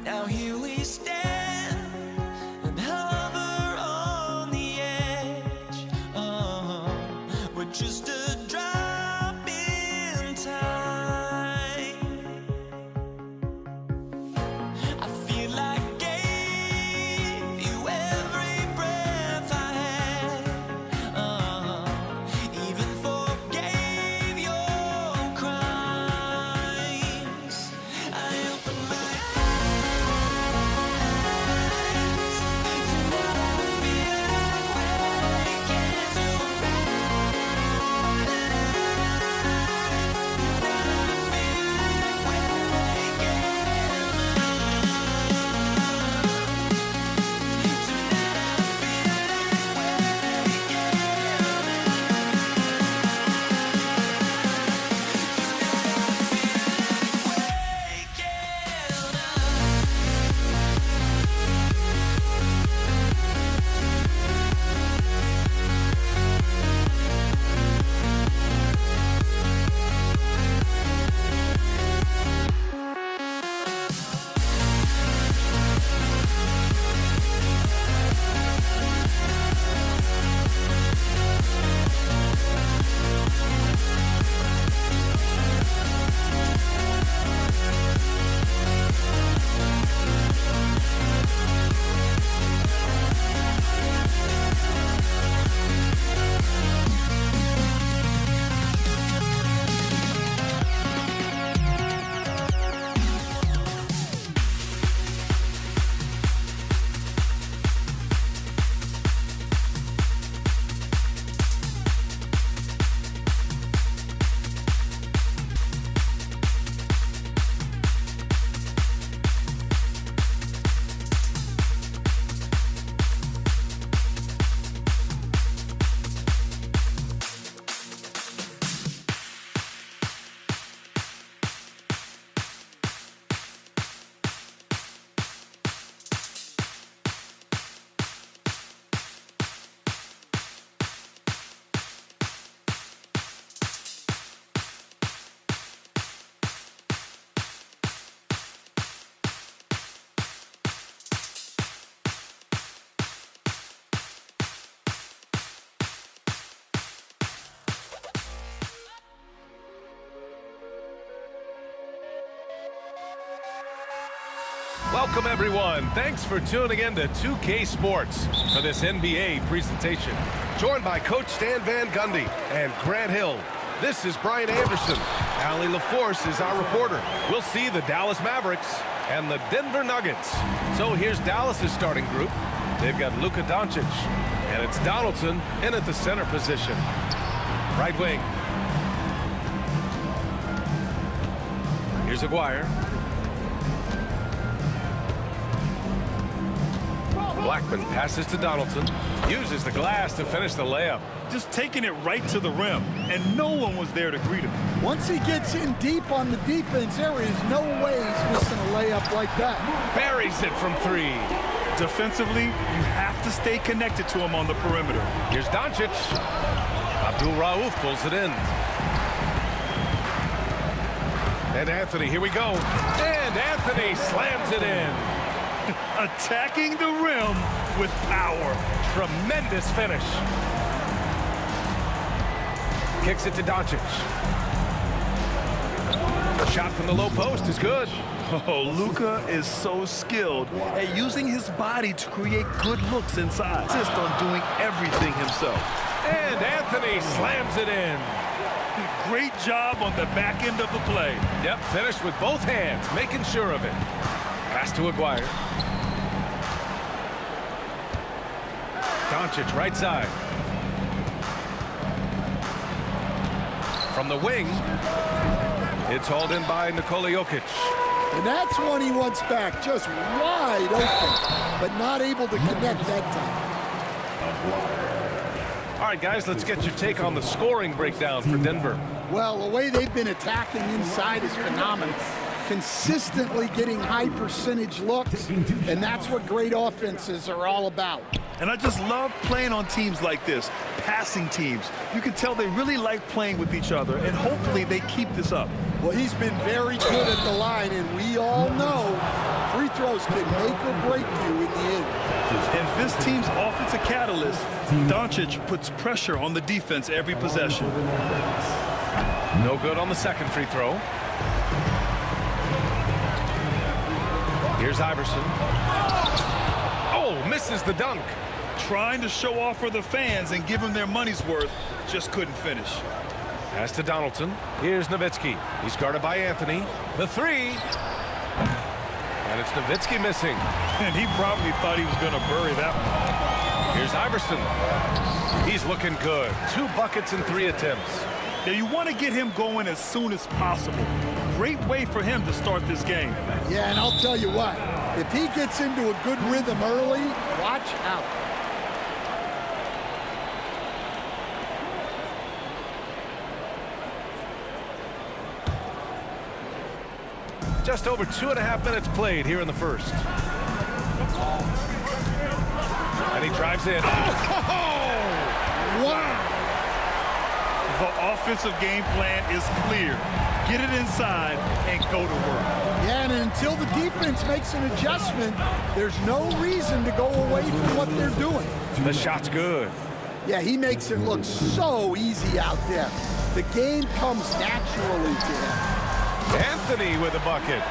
Now here we stand and hover on the edge. We're just a drop in time. I feel like I gave you every breath I had. Even forgave your crimes. I opened my eyes. Welcome, everyone. Thanks for tuning in to 2K Sports for this NBA presentation. Joined by Coach Stan Van Gundy and Grant Hill. This is Brian Anderson. Allie LaForce is our reporter. We'll see the Dallas Mavericks and the Denver Nuggets. So here's Dallas's starting group. They've got Luka Doncic, and it's Donaldson in at the center position. Right wing. Here's Aguirre. Blackman passes to Donaldson. Uses the glass to finish the layup. Just taking it right to the rim, and no one was there to greet him. Once he gets in deep on the defense, there is no way he's missing a layup like that. Buries it from three. Defensively, you have to stay connected to him on the perimeter. Here's Doncic. Abdul Rauf pulls it in. And Anthony, here we go. And Anthony slams it in. Attacking the rim with power. Tremendous finish. Kicks it to Doncic. A shot from the low post is good. Oh, Luka is so skilled at using his body to create good looks inside. Insist on doing everything himself. And Anthony slams it in. Great job on the back end of the play. Yep, finished with both hands, making sure of it. Pass to Aguirre. Doncic, right side. From the wing, it's hauled in by Nikola Jokic. And that's one he wants back, just wide open, but not able to connect that time. All right, guys, let's get your take on the scoring breakdown for Denver. Well, the way they've been attacking inside is phenomenal. Consistently getting high percentage looks, and that's what great offenses are all about. And I just love playing on teams like this, passing teams. You can tell they really like playing with each other, and hopefully they keep this up. Well, he's been very good at the line, and we all know free throws can make or break you in the end. And this team's offensive catalyst, Doncic puts pressure on the defense every possession. No good on the second free throw. Here's Iverson. Oh, misses the dunk. Trying to show off for the fans and give them their money's worth, just couldn't finish. Pass to Donaldson. Here's Nowitzki. He's guarded by Anthony. The three. And it's Nowitzki missing. And he probably thought he was going to bury that one. Here's Iverson. He's looking good. 2 buckets in 3 attempts. Yeah, you want to get him going as soon as possible. Great way for him to start this game. Yeah, and I'll tell you what, if he gets into a good rhythm early, watch out. Just over 2.5 minutes played here in the first. And he drives in. Oh! Wow! The offensive game plan is clear. Get it inside and go to work. Yeah, and until the defense makes an adjustment, there's no reason to go away from what they're doing. The shot's good. Yeah, he makes it look so easy out there. The game comes naturally to him. Anthony with a bucket.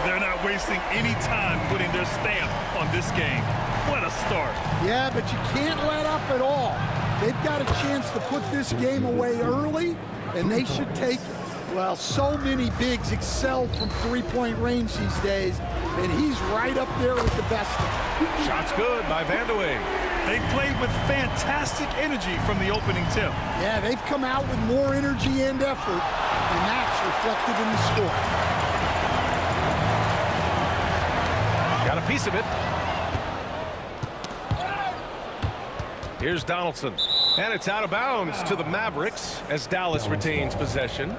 They're not wasting any time putting their stamp on this game. What a start. Yeah, but you can't let up at all. They've got a chance to put this game away early, and they should take it. Well, so many bigs excel from three-point range these days, and he's right up there with the best of them. Shot's good by Vandeweghe. They played with fantastic energy from the opening tip. Yeah, they've come out with more energy and effort, and that's reflected in the score. Got a piece of it. Here's Donaldson. And it's out of bounds to the Mavericks as Dallas retains possession.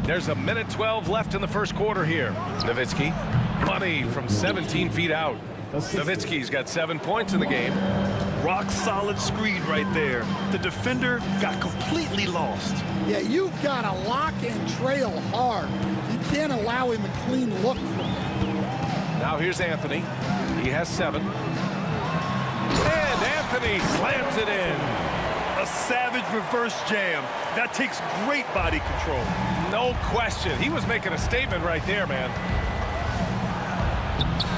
There's a minute 12 left in the first quarter here. Nowitzki, money from 17 feet out. Nowitzki's got 7 points in the game. Rock solid screen right there. The defender got completely lost. Yeah, you've got to lock and trail hard. You can't allow him a clean look from there. Now here's Anthony. He has 7. And Anthony slams it in. A savage reverse jam. That takes great body control. No question. He was making a statement right there, man.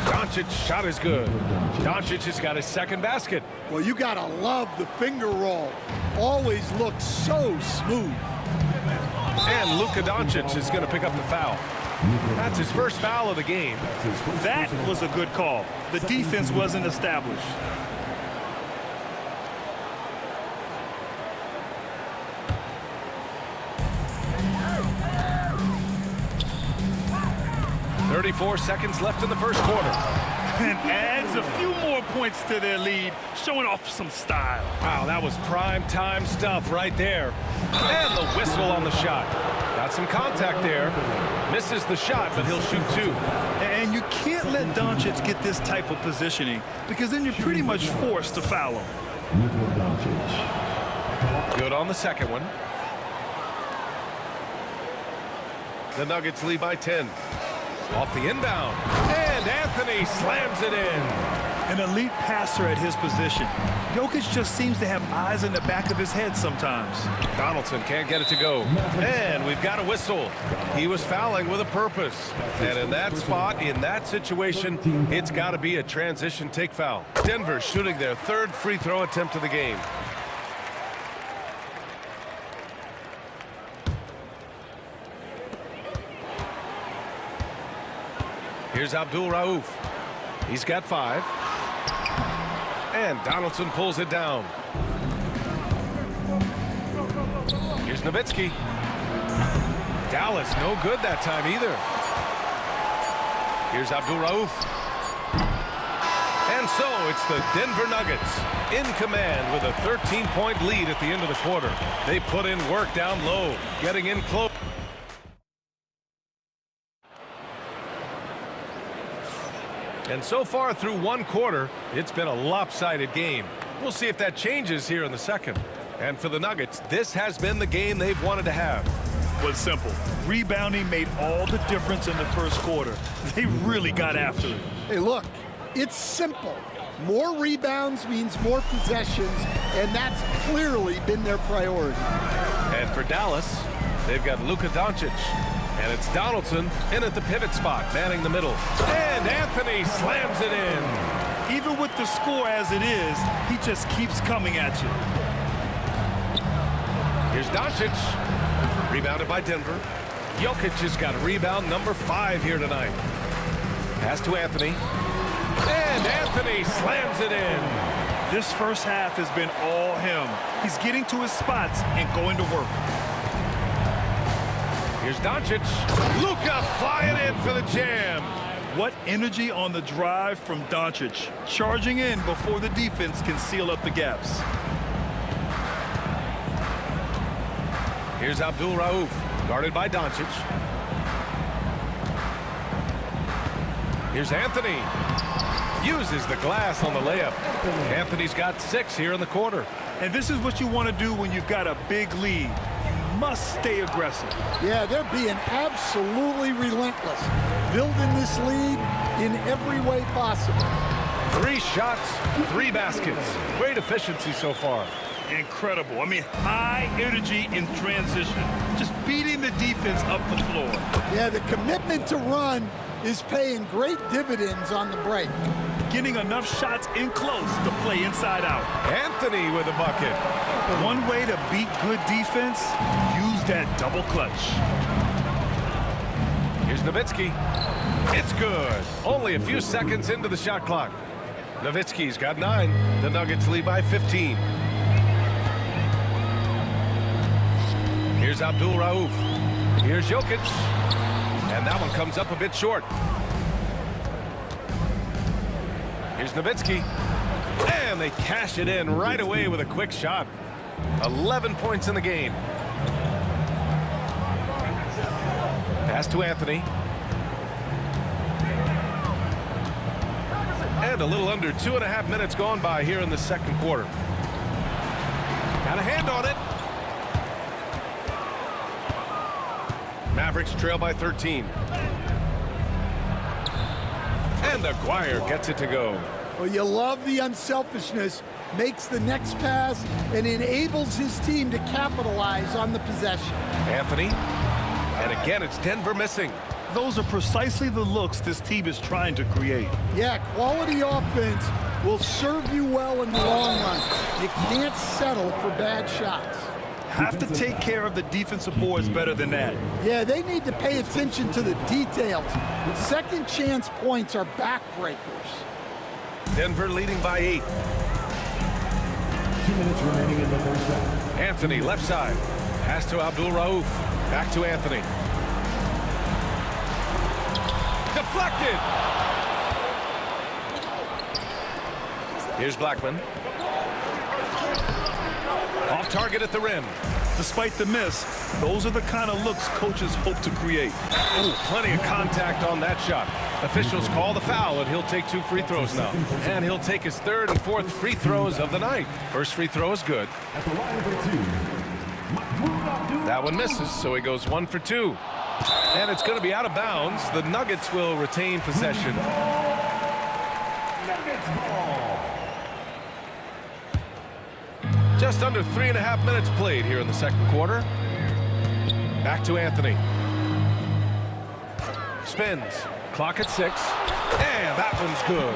Doncic's shot is good. Doncic has got his second basket. Well, you got to love the finger roll. Always looks so smooth. And Luka Doncic is going to pick up the foul. That's his first foul of the game. That was a good call. The defense wasn't established. .34 seconds left in the first quarter. And adds a few more points to their lead, showing off some style. Wow, that was prime time stuff right there. And the whistle on the shot. Got some contact there. Misses the shot, but he'll shoot two. And you can't let Doncic get this type of positioning, because then you're pretty much forced to foul him. Good on the second one. The Nuggets lead by 10. Off the inbound. And Anthony slams it in. An elite passer at his position. Jokic just seems to have eyes in the back of his head sometimes. Donaldson can't get it to go. And we've got a whistle. He was fouling with a purpose. And in that spot, in that situation, it's got to be a transition take foul. Denver shooting their third free throw attempt of the game. Here's Abdul Rauf. He's got 5. And Donaldson pulls it down. Here's Nowitzki. Dallas, no good that time either. Here's Abdul Rauf. And so it's the Denver Nuggets in command with a 13-point lead at the end of the quarter. They put in work down low, getting in close. And so far through one quarter, it's been a lopsided game. We'll see if that changes here in the second. And for the Nuggets, this has been the game they've wanted to have. Was simple. Rebounding made all the difference in the first quarter. They really got after it. Hey, look, it's simple. More rebounds means more possessions, and that's clearly been their priority. And for Dallas, they've got Luka Doncic. And it's Donaldson in at the pivot spot, manning the middle. And Anthony slams it in. Even with the score as it is, he just keeps coming at you. Here's Doncic. Rebounded by Denver. Jokic has got rebound number 5 here tonight. Pass to Anthony. And Anthony slams it in. This first half has been all him. He's getting to his spots and going to work. Here's Doncic. Luka flying in for the jam. What energy on the drive from Doncic. Charging in before the defense can seal up the gaps. Here's Abdul Rauf, guarded by Doncic. Here's Anthony. Uses the glass on the layup. Anthony's got 6 here in the quarter. And this is what you want to do when you've got a big lead. Must stay aggressive. Yeah, they're being absolutely relentless, building this lead in every way possible. 3 shots, 3 baskets. Great efficiency so far. Incredible. I mean, high energy in transition. Just beating the defense up the floor. Yeah, the commitment to run is paying great dividends on the break. Getting enough shots in close to play inside out. Anthony with a bucket. One way to beat good defense, use that double clutch. Here's Nowitzki. It's good. Only a few seconds into the shot clock. Nowitzki's got 9. The Nuggets lead by 15. Here's Abdul Rauf. Here's Jokic. And that one comes up a bit short. Here's Nowitzki. And they cash it in right away with a quick shot. 11 points in the game. Pass to Anthony. And a little under 2.5 minutes gone by here in the second quarter. Got a hand on it. Mavericks trail by 13. And Aguirre gets it to go. Well, you love the unselfishness, makes the next pass, and enables his team to capitalize on the possession. Anthony, and again, it's Denver missing. Those are precisely the looks this team is trying to create. Yeah, quality offense will serve you well in the long run. You can't settle for bad shots. Have to take care of the defensive boards better than that. Yeah, they need to pay attention to the details. Second chance points are backbreakers. Denver leading by 8. 2 minutes remaining in the first half. Anthony, left side. Pass to Abdul Rauf. Back to Anthony. Deflected. Here's Blackman. Off target at the rim. Despite the miss, those are the kind of looks coaches hope to create. Oh, plenty of contact on that shot. Officials call the foul, and he'll take 2 free throws now. And he'll take his 3rd and 4th free throws of the night. First free throw is good. At the line for 2. That one misses, so he goes 1 for 2. And it's going to be out of bounds. The Nuggets will retain possession. Nuggets ball. Just under 3.5 minutes played here in the second quarter. Back to Anthony. Spins. Clock at 6. And that one's good.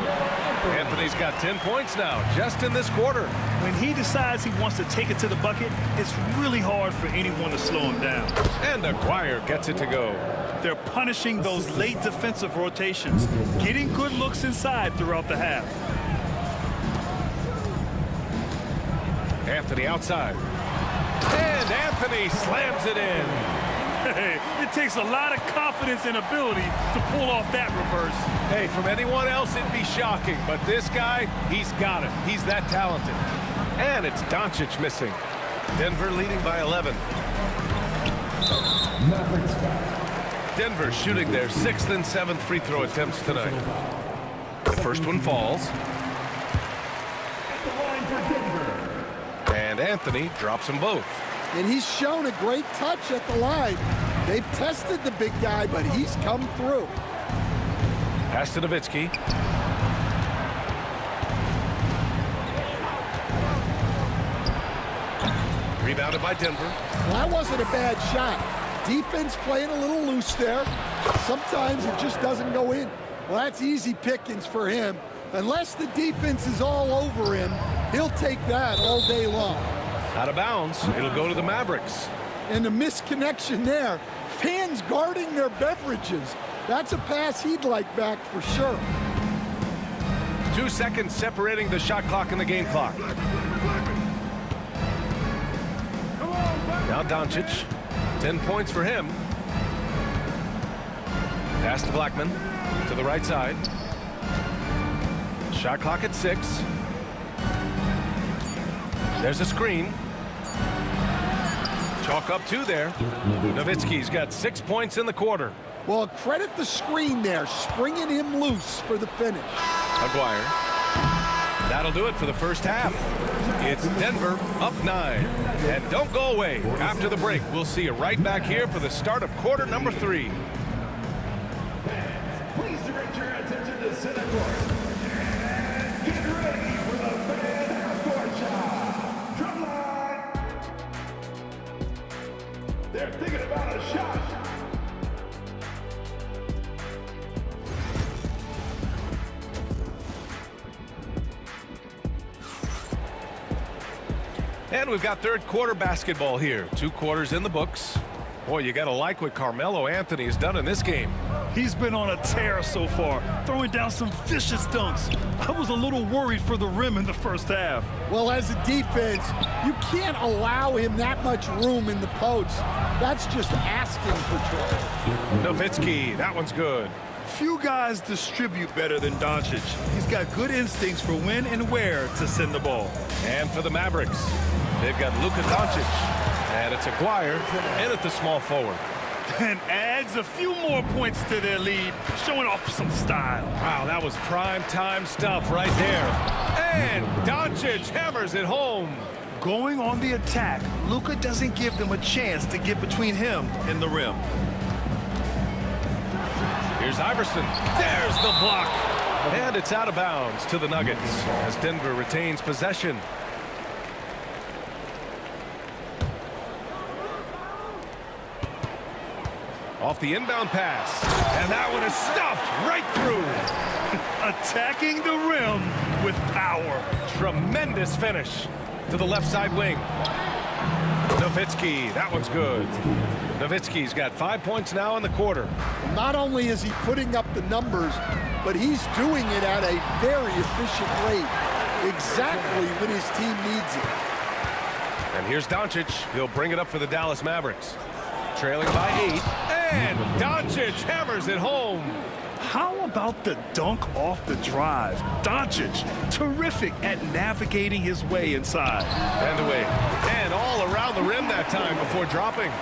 Anthony's got 10 points now, just in this quarter. When he decides he wants to take it to the bucket, it's really hard for anyone to slow him down. And Aguirre gets it to go. They're punishing those late defensive rotations, getting good looks inside throughout the half. Anthony outside. And Anthony slams it in. Hey, it takes a lot of confidence and ability to pull off that reverse. Hey, from anyone else, it'd be shocking. But this guy, he's got it. He's that talented. And it's Doncic missing. Denver leading by 11. Denver shooting their 6th and 7th free throw attempts tonight. The first one falls. And Anthony drops them both. And he's shown a great touch at the line. They've tested the big guy, but he's come through. Pass to Nowitzki. Rebounded by Denver. Well, that wasn't a bad shot. Defense playing a little loose there. Sometimes it just doesn't go in. Well, that's easy pickings for him. Unless the defense is all over him, he'll take that all day long. Out of bounds. It'll go to the Mavericks. And the misconnection there. Fans guarding their beverages. That's a pass he'd like back for sure. 2 seconds separating the shot clock and the game clock. Now Doncic. 10 points for him. Pass to Blackman. To the right side. Shot clock at 6. There's a screen. Chalk up 2 there. Nowitzki's got 6 points in the quarter. Well, credit the screen there, springing him loose for the finish. Aguirre. That'll do it for the first half. It's Denver up 9. And don't go away. After the break, we'll see you right back here for the start of quarter number 3. Please direct your attention to center court. And get ready for the fan half-court shot. Drum line. They're thinking about a shot. And we've got third quarter basketball here. 2 quarters in the books. Boy, you got to like what Carmelo Anthony has done in this game. He's been on a tear so far, throwing down some vicious dunks. I was a little worried for the rim in the first half. Well, as a defense, you can't allow him that much room in the post. That's just asking for trouble. Nowitzki, that one's good. Few guys distribute better than Doncic. He's got good instincts for when and where to send the ball. And for the Mavericks, they've got Luka Doncic. And it's Aguirre in at the small forward. And adds a few more points to their lead, showing off some style. Wow, that was prime time stuff right there. And Doncic hammers it home. Going on the attack, Luka doesn't give them a chance to get between him and the rim. Here's Iverson. There's the block. And it's out of bounds to the Nuggets as Denver retains possession. Off the inbound pass. And that one is stuffed right through. Attacking the rim with power. Tremendous finish to the left side wing. Nowitzki, that one's good. Nowitzki's got 5 points now in the quarter. Not only is he putting up the numbers, but he's doing it at a very efficient rate. Exactly when his team needs it. And here's Doncic. He'll bring it up for the Dallas Mavericks. Trailing by 8. And Doncic hammers it home. How about the dunk off the drive? Doncic, terrific at navigating his way inside. Vandeweghe, and all around the rim that time before dropping.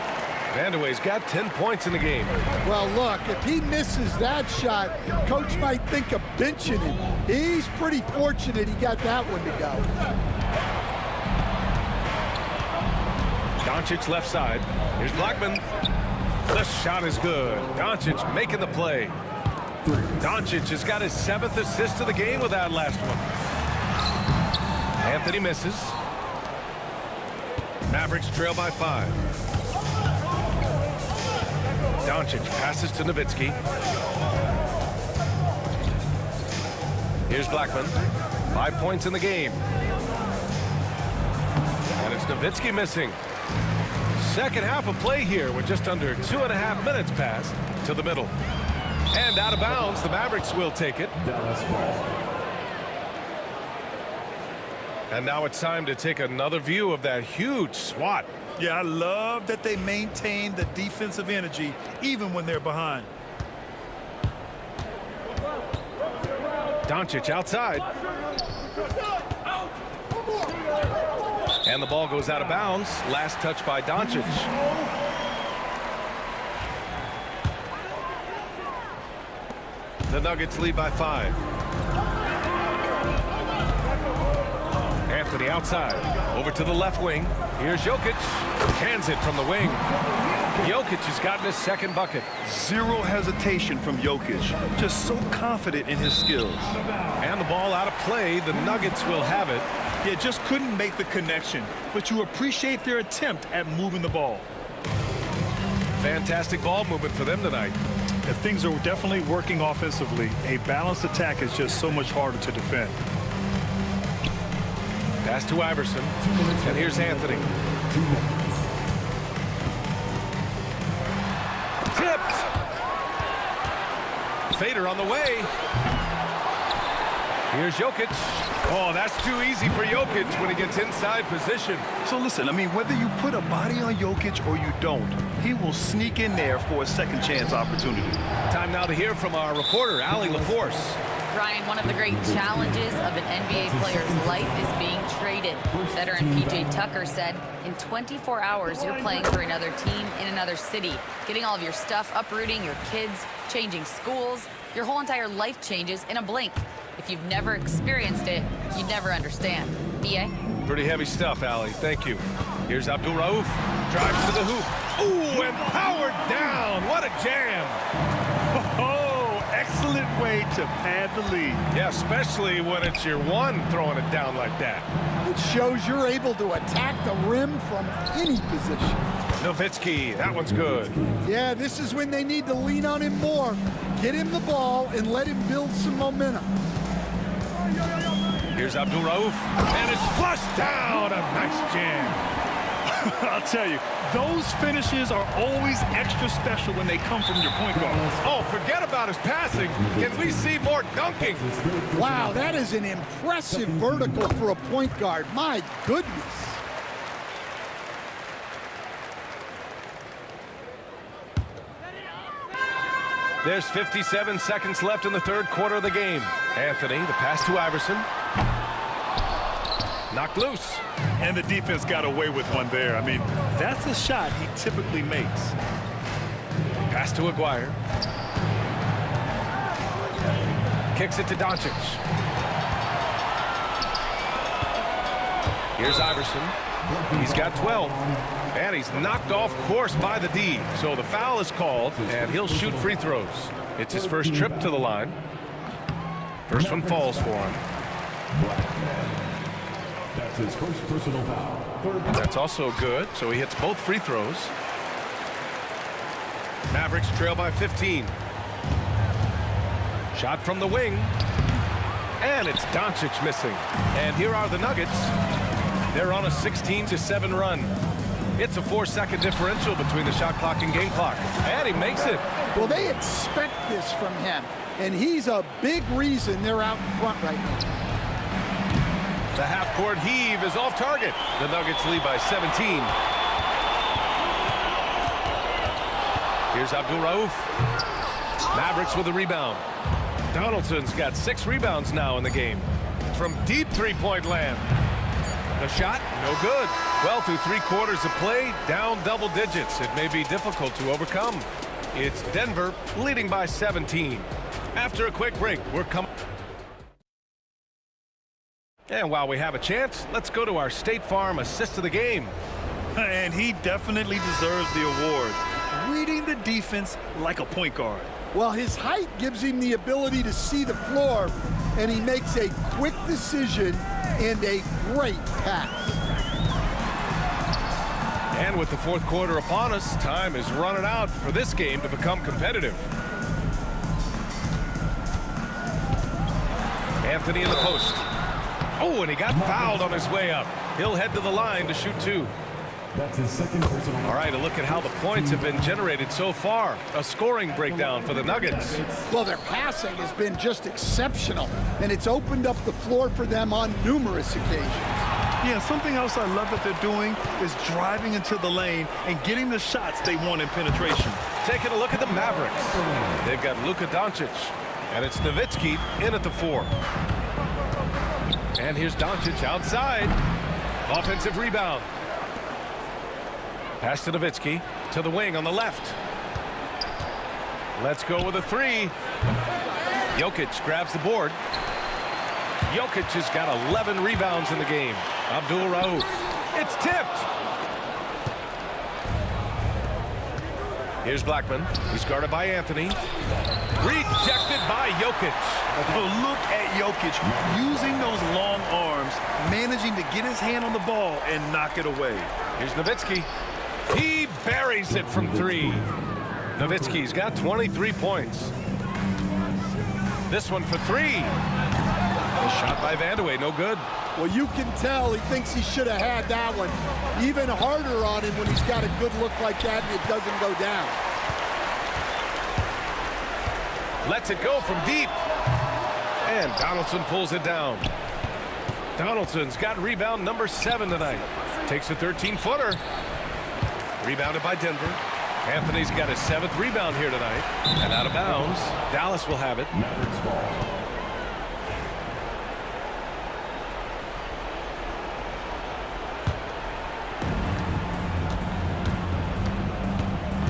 Vandeweghe's got 10 points in the game. Well, look, if he misses that shot, coach might think of benching him. He's pretty fortunate he got that one to go. Doncic left side. Here's Blackman. The shot is good. Doncic making the play. Doncic has got his 7th assist of the game with that last one. Anthony misses. Mavericks trail by 5. Doncic passes to Nowitzki. Here's Blackman. 5 points in the game. And it's Nowitzki missing. Second half of play here with just under 2.5 minutes passed to the middle. And out of bounds, the Mavericks will take it. And now it's time to take another view of that huge swat. Yeah, I love that they maintain the defensive energy even when they're behind. Doncic outside. And the ball goes out of bounds. Last touch by Doncic. The Nuggets lead by 5. Anthony outside. Over to the left wing. Here's Jokic. Cans it from the wing. Jokic has gotten his second bucket. Zero hesitation from Jokic. Just so confident in his skills. And the ball out of play. The Nuggets will have it. Yeah, just couldn't make the connection. But you appreciate their attempt at moving the ball. Fantastic ball movement for them tonight. If things are definitely working offensively, a balanced attack is just so much harder to defend. Pass to Iverson. And here's Anthony. Tipped. Fader on the way. Here's Jokic. Oh, that's too easy for Jokic when he gets inside position. So listen, I mean, whether you put a body on Jokic or you don't, he will sneak in there for a second chance opportunity. Time now to hear from our reporter, Allie LaForce. Ryan, one of the great challenges of an NBA player's life is being traded. Veteran P.J. Tucker said, in 24 hours, you're playing for another team in another city, getting all of your stuff, uprooting your kids, changing schools. Your whole entire life changes in a blink. If you've never experienced it, you'd never understand. B.A.? Pretty heavy stuff, Allie. Thank you. Here's Abdul Rauf. Drives to the hoop. Ooh, and powered down. What a jam. Oh, excellent way to pad the lead. Yeah, especially when it's your one throwing it down like that. It shows you're able to attack the rim from any position. Nowitzki, that one's good. Yeah, this is when they need to lean on him more. Get him the ball and let him build some momentum. Here's Abdul Rauf, and it's flushed down. A nice jam. I'll tell you, those finishes are always extra special when they come from your point guard. Oh, forget about his passing. Can we see more dunking? Wow, that is an impressive vertical for a point guard. My goodness. There's 57 seconds left in the third quarter of the game. Anthony, the pass to Iverson. Knocked loose. And the defense got away with one there. I mean, that's a shot he typically makes. Pass to Aguirre. Kicks it to Doncic. Here's Iverson. He's got 12. And he's knocked off course by the D. So the foul is called, and he'll shoot free throws. It's his first trip to the line. First one falls for him. That's his first personal foul. That's also good, so he hits both free throws. Mavericks trail by 15. Shot from the wing. And it's Doncic missing. And here are the Nuggets. They're on a 16-7 run. It's a 4-second differential between the shot clock and game clock. And he makes it. Well, they expect this from him. And he's a big reason they're out in front right now. The half-court heave is off target. The Nuggets lead by 17. Here's Abdul Rauf. Mavericks with a rebound. Donaldson's got 6 rebounds now in the game. From deep three-point land. The shot, no good. Well, through 3 quarters of play, down double digits. It may be difficult to overcome. It's Denver leading by 17. After a quick break, we're coming. And while we have a chance, let's go to our State Farm assist of the game. And he definitely deserves the award. Reading the defense like a point guard. Well, his height gives him the ability to see the floor, and he makes a quick decision and a great pass. And with the 4th quarter upon us, time is running out for this game to become competitive. Anthony in the post. Oh, and he got fouled on his way up. He'll head to the line to shoot 2. That's his second personal. All right, a look at how the points have been generated so far. A scoring breakdown for the Nuggets. Well, their passing has been just exceptional, and it's opened up the floor for them on numerous occasions. Yeah, something else I love that they're doing is driving into the lane and getting the shots they want in penetration. Taking a look at the Mavericks. They've got Luka Doncic, and it's Nowitzki in at the 4. And here's Doncic outside. Offensive rebound. Pass to Nowitzki, to the wing on the left. Let's go with a 3. Jokic grabs the board. Jokic has got 11 rebounds in the game. Abdul Rauf. It's tipped. Here's Blackman. He's guarded by Anthony. Rejected by Jokic. Oh, look at Jokic using those long arms, managing to get his hand on the ball and knock it away. Here's Nowitzki. He buries it from 3. Nowitzki's got 23 points. This one for 3. A shot by Vandeweghe, no good. Well, you can tell he thinks he should have had that one. Even harder on him when he's got a good look like that and it doesn't go down. Lets it go from deep. And Donaldson pulls it down. Donaldson's got rebound number 7 tonight. Takes a 13-footer. Rebounded by Denver. Anthony's got his 7th rebound here tonight. And out of bounds. Dallas will have it. Mavericks ball.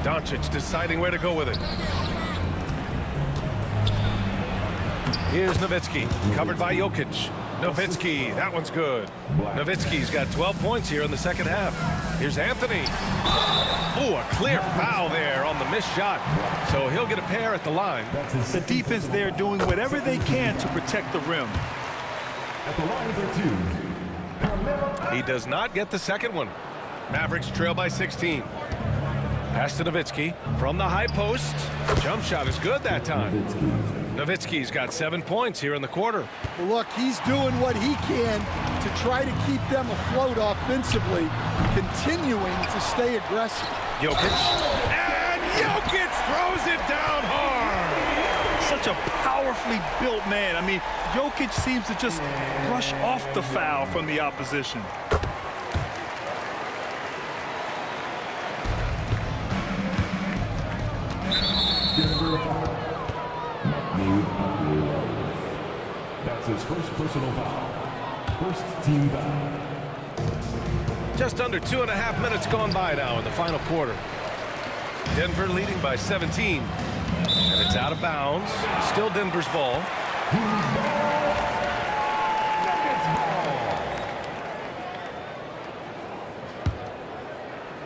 Doncic deciding where to go with it. Here's Nowitzki, covered by Jokic. Nowitzki, that one's good. Nowitzki's got 12 points here in the second half. Here's Anthony. Oh, a clear foul there on the missed shot. So he'll get a pair at the line. The defense there doing whatever they can to protect the rim. At the line for 2. He does not get the second one. Mavericks trail by 16. Pass to Nowitzki from the high post. Jump shot is good that time. Nowitzki's got 7 points here in the quarter. Well, look, he's doing what he can to try to keep them afloat offensively, continuing to stay aggressive. Jokic. And Jokic throws it down hard. Such a powerfully built man. I mean, Jokic seems to just brush off the foul from the opposition. That's his first personal foul. First team foul. Just under 2.5 minutes gone by now in the final quarter. Denver leading by 17. And it's out of bounds. Still Denver's ball.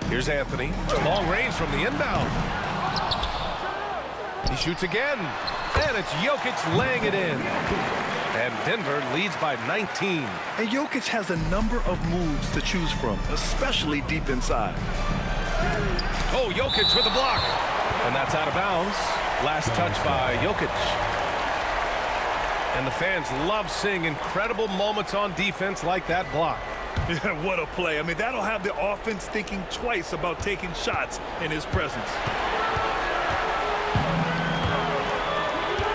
Here's Anthony. Long range from the inbound. He shoots again, and it's Jokic laying it in. And Denver leads by 19. And Jokic has a number of moves to choose from, especially deep inside. Oh, Jokic with a block. And that's out of bounds. Last touch by Jokic. And the fans love seeing incredible moments on defense like that block. Yeah, what a play. I mean, that'll have the offense thinking twice about taking shots in his presence.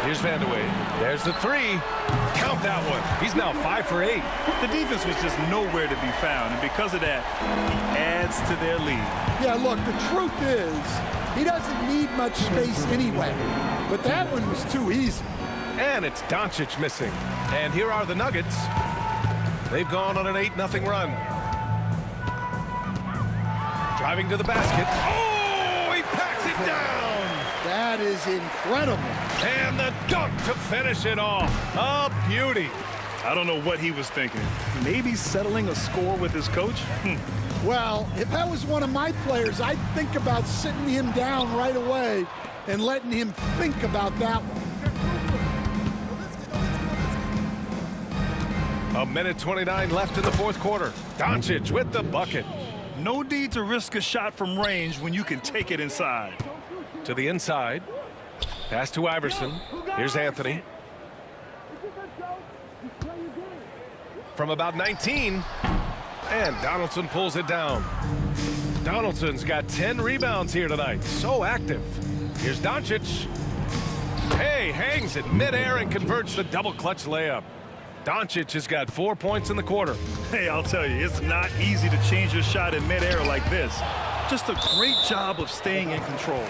Here's Vandeweghe. There's the three. Count that one. He's now 5 for 8. The defense was just nowhere to be found, and because of that, he adds to their lead. Yeah, look, the truth is, he doesn't need much space anyway, but that one was too easy. And it's Doncic missing. And here are the Nuggets. They've gone on an 8-0 run. Driving to the basket. Oh, he packs it down. That is incredible. And the dunk to finish it off. A beauty. I don't know what he was thinking. Maybe settling a score with his coach? Well, if that was one of my players, I'd think about sitting him down right away and letting him think about that one. A minute 29 left in the fourth quarter. Doncic with the bucket. No need to risk a shot from range when you can take it inside. To the inside. Pass to Iverson. Here's Anthony. From about 19. And Donaldson pulls it down. Donaldson's got 10 rebounds here tonight. So active. Here's Doncic. Hey, hangs it midair and converts the double clutch layup. Doncic has got 4 points in the quarter. Hey, I'll tell you, it's not easy to change your shot in midair like this. Just a great job of staying in control.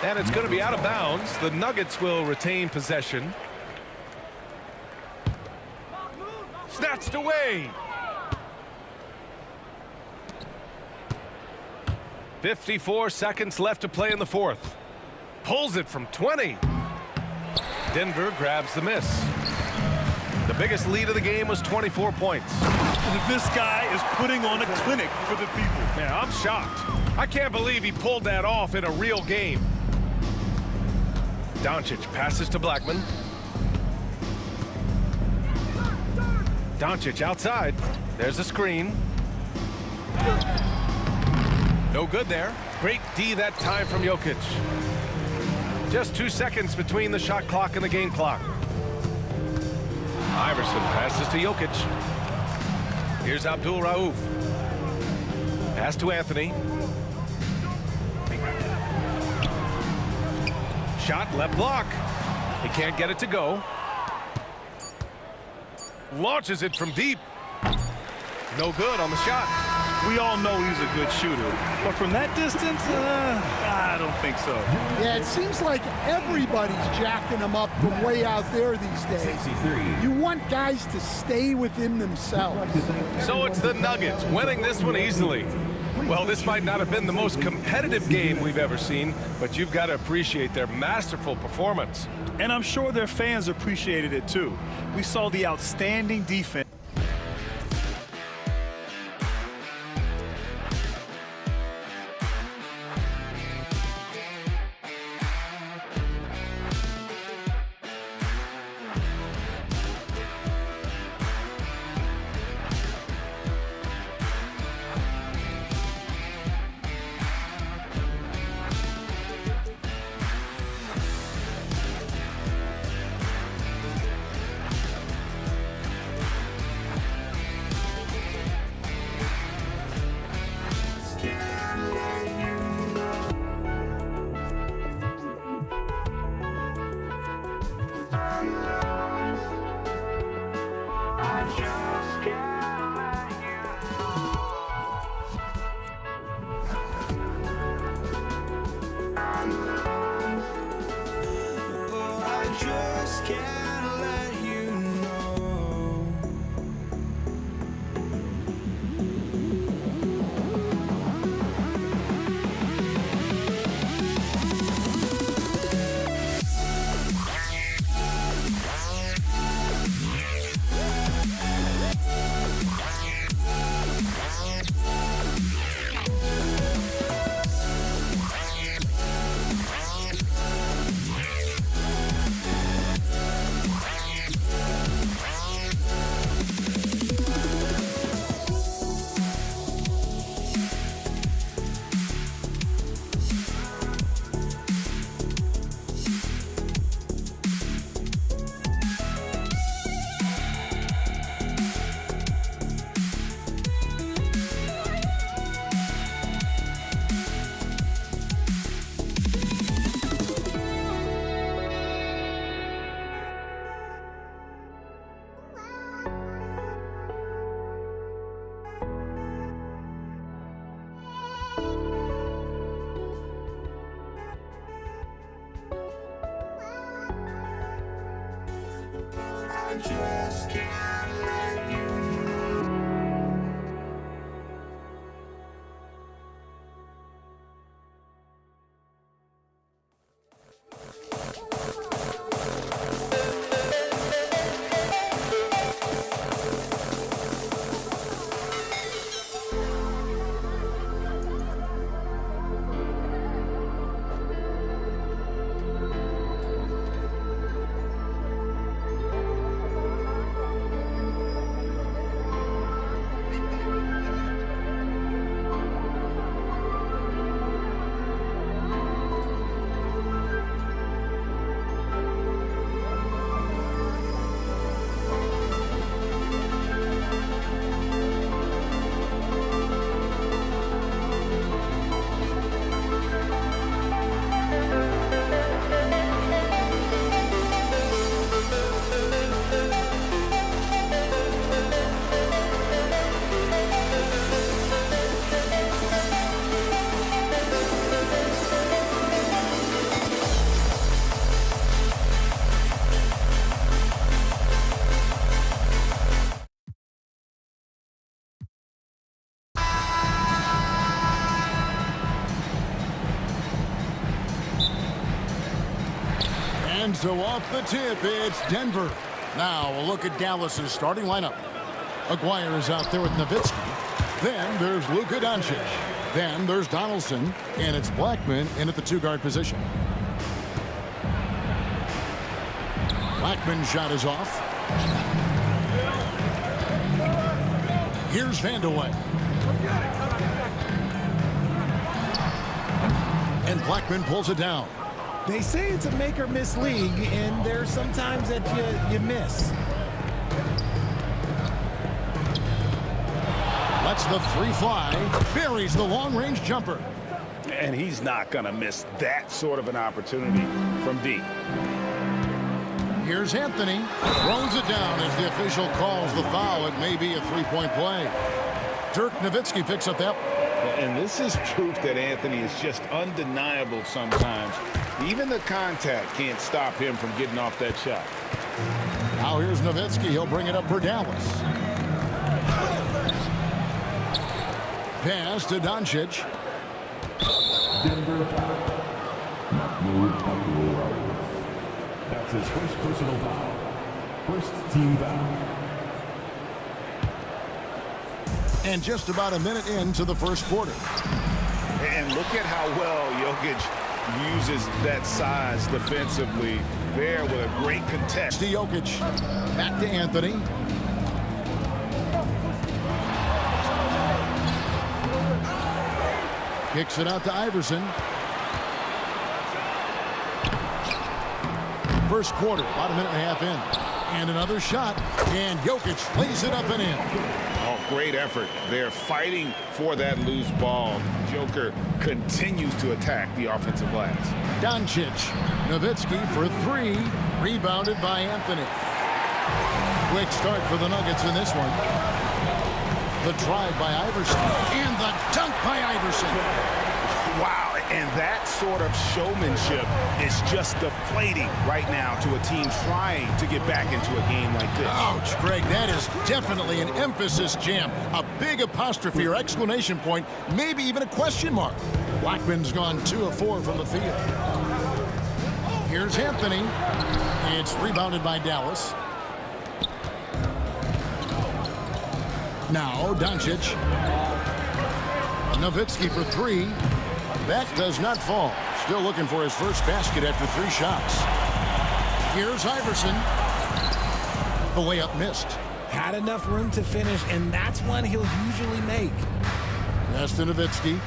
And it's going to be out of bounds. The Nuggets will retain possession. Snatched away. 54 seconds left to play in the fourth. Pulls it from 20. Denver grabs the miss. The biggest lead of the game was 24 points. This guy is putting on a clinic for the people. Yeah, I'm shocked. I can't believe he pulled that off in a real game. Doncic passes to Blackman. Doncic outside. There's a screen. No good there. Great D that time from Jokic. Just 2 seconds between the shot clock and the game clock. Iverson passes to Jokic. Here's Abdul Rauf. Pass to Anthony. Shot left block. He can't get it to go. Launches it from deep. No good on the shot. We all know he's a good shooter, but from that distance, I don't think so. Yeah, it seems like everybody's jacking him up from way out there these days. You want guys to stay within themselves. So it's the Nuggets winning this one easily. Well, this might not have been the most competitive game we've ever seen, but you've got to appreciate their masterful performance. And I'm sure their fans appreciated it too. We saw the outstanding defense. I just can't let you. And so off the tip, it's Denver. Now a look at Dallas's starting lineup. Aguirre is out there with Nowitzki. Then there's Luka Doncic. Then there's Donaldson. And it's Blackman in at the two-guard position. Blackman's shot is off. Here's Vandeweghe. And Blackman pulls it down. They say it's a make-or-miss league, and there's sometimes that you miss. Lets the three fly. Buries the long-range jumper. And he's not going to miss that sort of an opportunity from deep. Here's Anthony. Throws it down as the official calls the foul. It may be a three-point play. Dirk Nowitzki picks up that. And this is proof that Anthony is just undeniable sometimes. Even the contact can't stop him from getting off that shot. Now here's Nowitzki. He'll bring it up for Dallas. Pass to Doncic. Denver foul. That's his first personal foul. First team foul. And just about a minute into the first quarter. And look at how well Jokic uses that size defensively there with a great contest. To Jokic. Back to Anthony. Kicks it out to Iverson. First quarter, about a minute and a half in. And another shot. And Jokic lays it up and in. Oh, great effort. They're fighting for that loose ball. Joker continues to attack the offensive glass. Doncic. Nowitzki for three. Rebounded by Anthony. Quick start for the Nuggets in this one. The drive by Iverson. And the dunk by Iverson. Wow, and that sort of showmanship is just deflating right now to a team trying to get back into a game like this. Ouch, Greg, that is definitely an emphasis jam. A big apostrophe or exclamation point, maybe even a question mark. Blackman's gone 2 of 4 from the field. Here's Anthony. It's rebounded by Dallas. Now Doncic. Nowitzki for three. That does not fall. Still looking for his first basket after 3 shots. Here's Iverson. The layup missed. Had enough room to finish, and that's one he'll usually make. Pass to Nowitzki.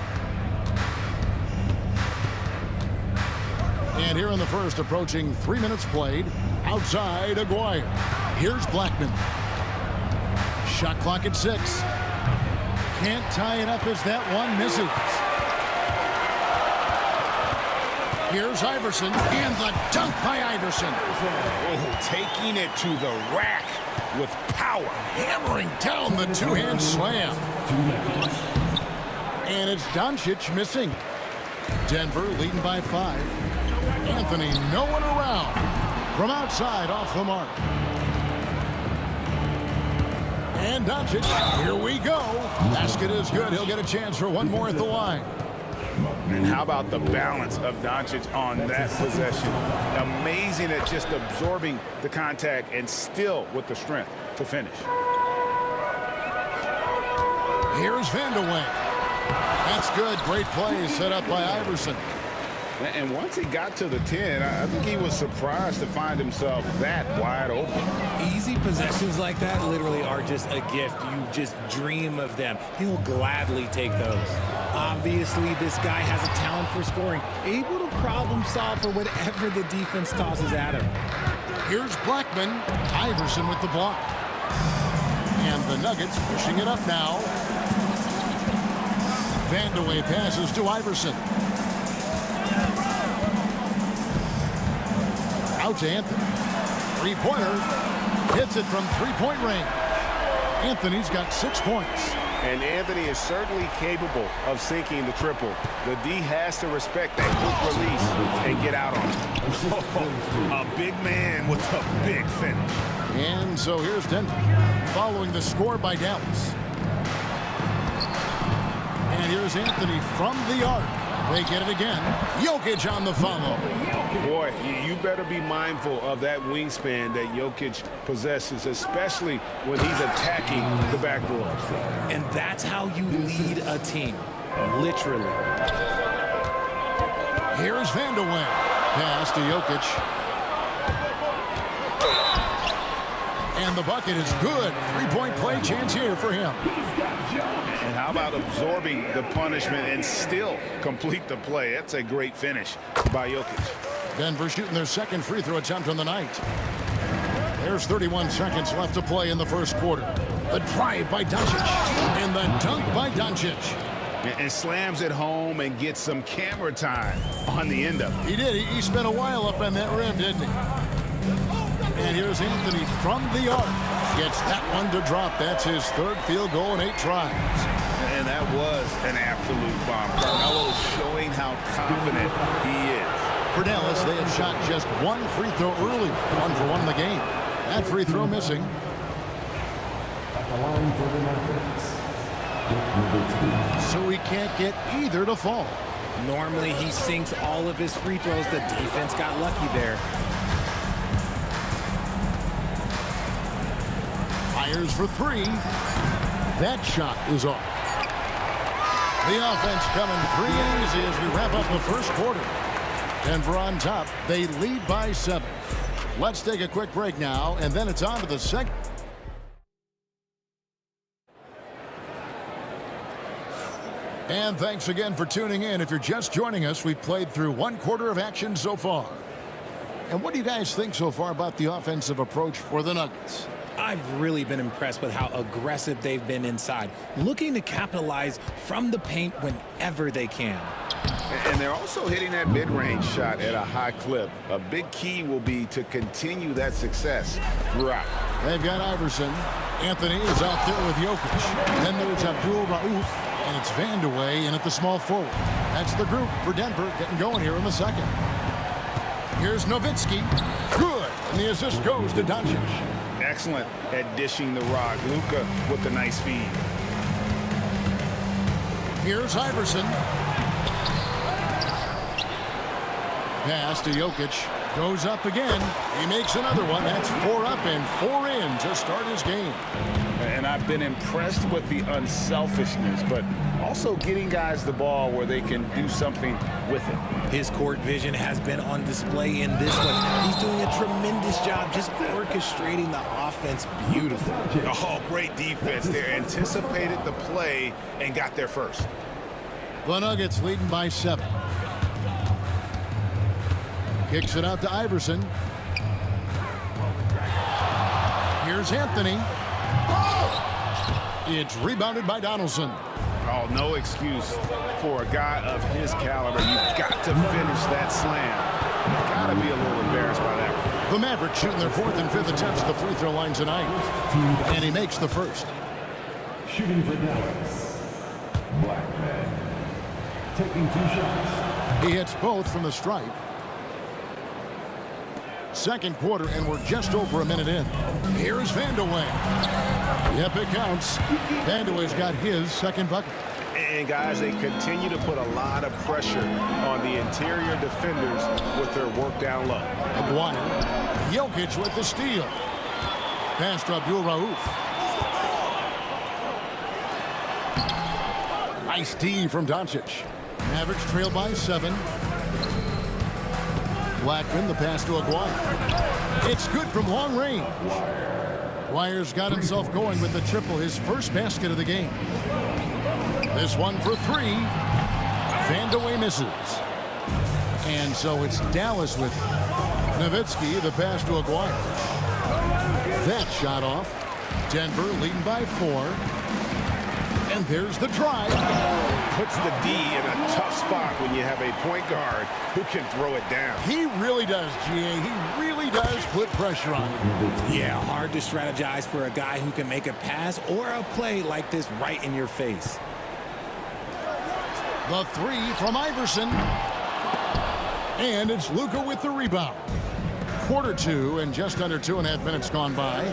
And here in the first, approaching 3 minutes played, outside Aguirre. Here's Blackman. Shot clock at 6. Can't tie it up as that one misses. Here's Iverson, and the dunk by Iverson. Oh, taking it to the rack with power. Hammering down the two-hand slam. And it's Doncic missing. Denver leading by 5. Anthony, no one around. From outside, off the mark. And Doncic, here we go. Basket is good. He'll get a chance for one more at the line. And how about the balance of Doncic on that possession? Amazing at just absorbing the contact and still with the strength to finish. Here's Vandeweghe. That's good. Great play set up by Iverson. And once he got to the 10, I think he was surprised to find himself that wide open. Easy possessions like that literally are just a gift. You just dream of them. He'll gladly take those. Obviously, this guy has a talent for scoring, able to problem solve for whatever the defense tosses at him. Here's Blackman. Iverson with the block. And the Nuggets pushing it up now. Vandeweghe passes to Iverson. Out to Anthony. Three-pointer. Hits it from three-point range. Anthony's got 6 points. And Anthony is certainly capable of sinking the triple. The D has to respect that quick release and get out on it. A big man with a big finish. And so here's Denver following the score by Dallas. And here's Anthony from the arc. They get it again. Jokic on the follow. Boy, you better be mindful of that wingspan that Jokic possesses, especially when he's attacking the backboard. And that's how you lead a team, literally. Here's Vandeweghe. Pass to Jokic. And the bucket is good. Three-point play chance here for him. And how about absorbing the punishment and still complete the play? That's a great finish by Jokic. Denver shooting their second free throw attempt on the night. There's 31 seconds left to play in the first quarter. The drive by Doncic. And the dunk by Doncic. And slams it home and gets some camera time on the end of it. He did. He spent a while up on that rim, didn't he? And here's Anthony from the arc. Gets that one to drop. That's his third field goal in 8 tries. And that was an absolute bomb. Carmelo showing how confident he is. For Dallas, they had shot just one free throw earlier. 1 for 1 in the game. That free throw missing. At the line for the Nuggets. So he can't get either to fall. Normally, he sinks all of his free throws. The defense got lucky there. Fires for 3. That shot is off. The offense coming free and easy as we wrap up the first quarter. Denver on top. They lead by 7. Let's take a quick break now, and then it's on to the second. And thanks again for tuning in. If you're just joining us, we've played through 1 quarter of action so far. And what do you guys think so far about the offensive approach for the Nuggets? I've really been impressed with how aggressive they've been inside, looking to capitalize from the paint whenever they can. And they're also hitting that mid-range shot at a high clip. A big key will be to continue that success throughout. They've got Iverson. Anthony is out there with Jokic. Then there's Abdul Rauf, and it's Vandeweghe in at the small forward. That's the group for Denver getting going here in the second. Here's Nowitzki. Good. And the assist goes to Doncic. Excellent at dishing the rock. Luka with the nice feed. Here's Iverson. Pass to Jokic. Goes up again. He makes another one. That's 4 up and 4 in to start his game. And I've been impressed with the unselfishness, but also getting guys the ball where they can do something with it. His court vision has been on display in this one. He's doing a tremendous job just orchestrating the offense beautifully. Oh, great defense there. Anticipated the play and got there first. The Nuggets leading by 7. Kicks it out to Iverson. Here's Anthony. It's rebounded by Donaldson. Oh, no excuse for a guy of his caliber. You've got to finish that slam. You've got to be a little embarrassed by that. The Mavericks shooting their 4th and 5th attempts at the free throw line tonight. And he makes the first. Shooting for Dallas. Blackman. Taking 2 shots. He hits both from the stripe. Second quarter, and we're just over a minute in. Here's Vandeweghe. Yep, it counts. Vandeweghe's got his second bucket. And guys, they continue to put a lot of pressure on the interior defenders with their work down low. Aguirre. Jokic with the steal. Pass to Abdul Rauf. Nice D from Doncic. Mavericks trail by 7. Blackman, the pass to Aguirre. It's good from long range. Aguirre's got himself going with the triple, his first basket of the game. This one for 3. Vandeweghe misses. And so it's Dallas with Nowitzki, the pass to Aguirre. That shot off. Denver leading by 4. And there's the drive. Puts the D in a tough spot when you have a point guard who can throw it down. He really does, GA. He really does put pressure on him. Yeah, hard to strategize for a guy who can make a pass or a play like this right in your face. The 3 from Iverson. And it's Luka with the rebound. Quarter 2 and just under 2.5 minutes gone by.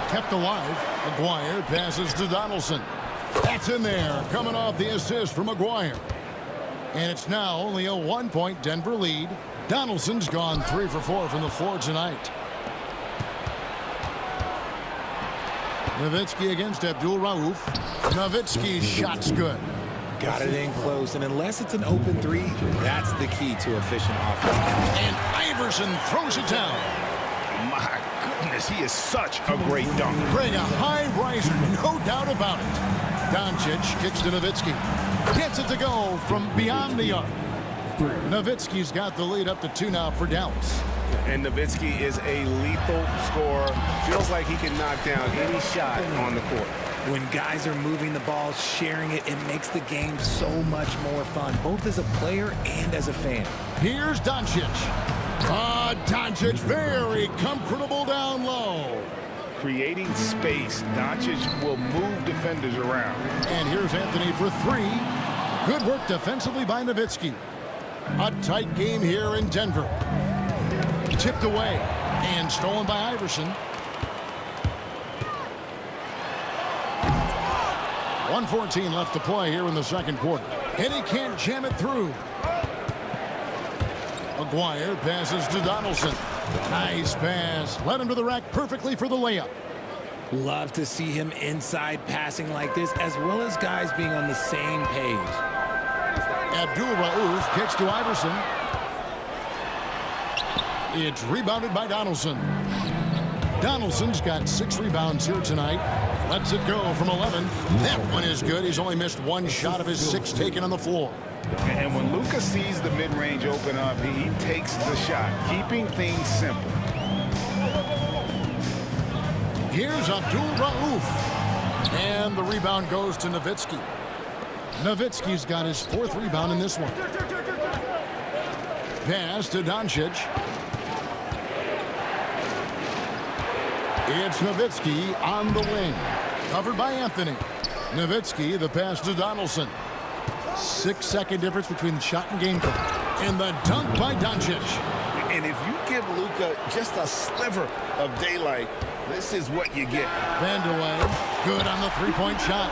Kept alive. Aguirre passes to Donaldson. That's in there, coming off the assist from Aguirre. And it's now only a 1-point Denver lead. Donaldson's gone 3 for 4 from the floor tonight. Nowitzki against Abdul Rauf. Nowitzki's shot's good. Got it in close, and unless it's an open 3, that's the key to efficient offense. And Iverson throws it down. My goodness, he is such a great dunker. Bring a high riser, no doubt about it. Doncic kicks to Nowitzki. Gets it to go from beyond the arc. Nowitzki's got the lead up to 2 now for Dallas. And Nowitzki is a lethal scorer. Feels like he can knock down any shot on the court. When guys are moving the ball, sharing it, it makes the game so much more fun, both as a player and as a fan. Here's Doncic. Doncic very comfortable down low. Creating space, Doncic will move defenders around. And here's Anthony for 3. Good work defensively by Nowitzki. A tight game here in Denver. Tipped away and stolen by Iverson. 1:14 left to play here in the second quarter. And he can't jam it through. Aguirre passes to Donaldson. Nice pass. Led him to the rack perfectly for the layup. Love to see him inside passing like this, as well as guys being on the same page. Abdul Rauf kicks to Iverson. It's rebounded by Donaldson. Donaldson's got 6 rebounds here tonight. Lets it go from 11. That one is good. He's only missed 1 shot of his 6 taken on the floor. And when Luka sees the mid-range open up, he takes the shot, keeping things simple. Here's Abdul Rauf. And the rebound goes to Nowitzki. Nowitzki's got his 4th rebound in this one. Pass to Doncic. It's Nowitzki on the wing. Covered by Anthony. Nowitzki, the pass to Donaldson. 6-second difference between the shot and game clock. And the dunk by Doncic. And if you give Luka just a sliver of daylight, this is what you get. Vandeweghe, good on the 3-point shot.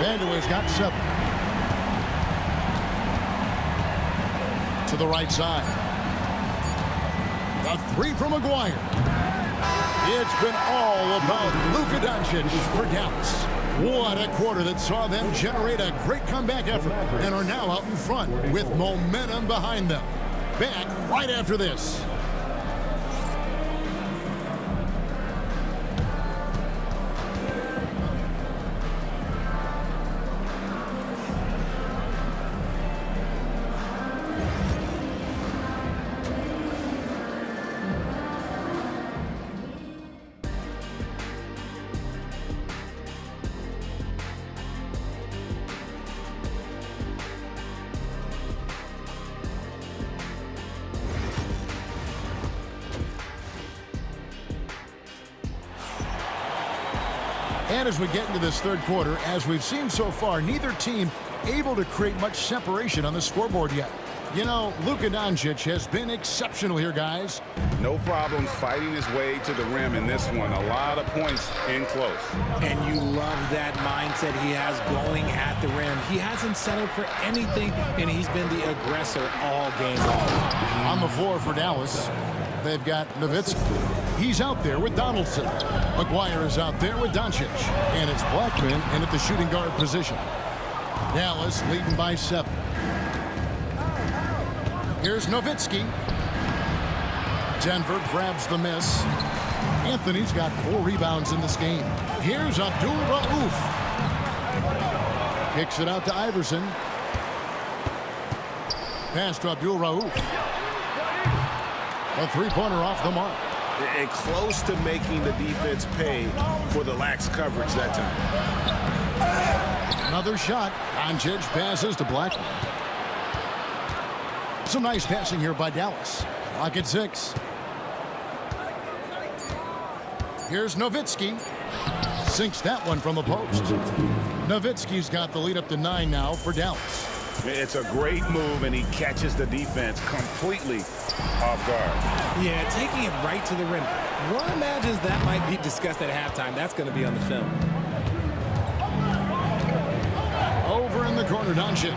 Vandeweghe's got 7. To the right side. The 3 from Aguirre. It's been all about Luka Doncic for Dallas. What a quarter that saw them generate a great comeback effort and are now out in front with momentum behind them. Back right after this. And as we get into this third quarter, as we've seen so far, neither team able to create much separation on the scoreboard yet. You know, Luka Doncic has been exceptional here, guys. No problems fighting his way to the rim in this one. A lot of points in close. And you love that mindset he has going at the rim. He hasn't settled for anything, and he's been the aggressor all game long. On the floor for Dallas, they've got Nowitzki. He's out there with Donaldson. McGuire is out there with Doncic. And it's Blackman in at the shooting guard position. Dallas leading by 7. Here's Nowitzki. Denver grabs the miss. Anthony's got 4 rebounds in this game. Here's Abdul-Rauf. Kicks it out to Iverson. Pass to Abdul-Rauf. A three-pointer off the mark. And close to making the defense pay for the lax coverage that time. Another shot. Doncic passes to Blackman. Some nice passing here by Dallas. Clock at 6. Here's Nowitzki. Sinks that one from the post. Nowitzki's got the lead up to 9 now for Dallas. It's a great move, and he catches the defense completely off guard. Yeah, taking it right to the rim. One imagines that might be discussed at halftime. That's going to be on the film. Over in the corner, Doncic.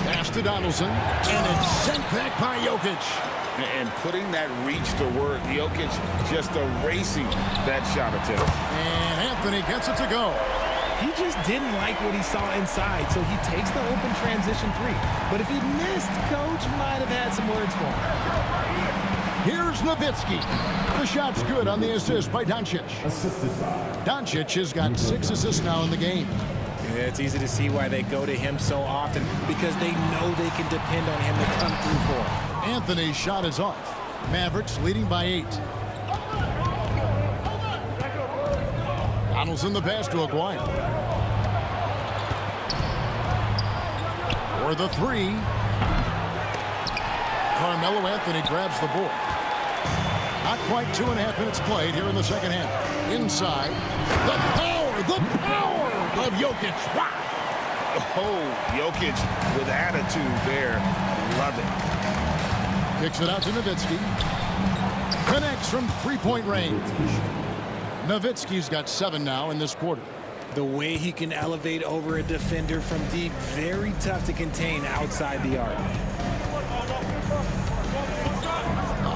Pass to Donaldson, and it's sent back by Jokic. And putting that reach to work, Jokic just erasing that shot attempt. And Anthony gets it to go. He just didn't like what he saw inside, so he takes the open transition 3. But if he missed, Coach might have had some words for him. Here's Nowitzki. The shot's good on the assist by Doncic. Doncic has got 6 assists now in the game. Yeah, it's easy to see why they go to him so often, because they know they can depend on him to come through for them. Anthony's shot is off. Mavericks leading by 8. Donaldson the pass to Aguirre. For the 3. Carmelo Anthony grabs the board. Not quite 2.5 minutes played here in the second half. Inside. The power of Jokic. Wow. Oh, Jokic with attitude there. Love it. Kicks it out to Nowitzki. Connects from 3-point range. Nowitzki's got 7 now in this quarter. The way he can elevate over a defender from deep, very tough to contain outside the arc.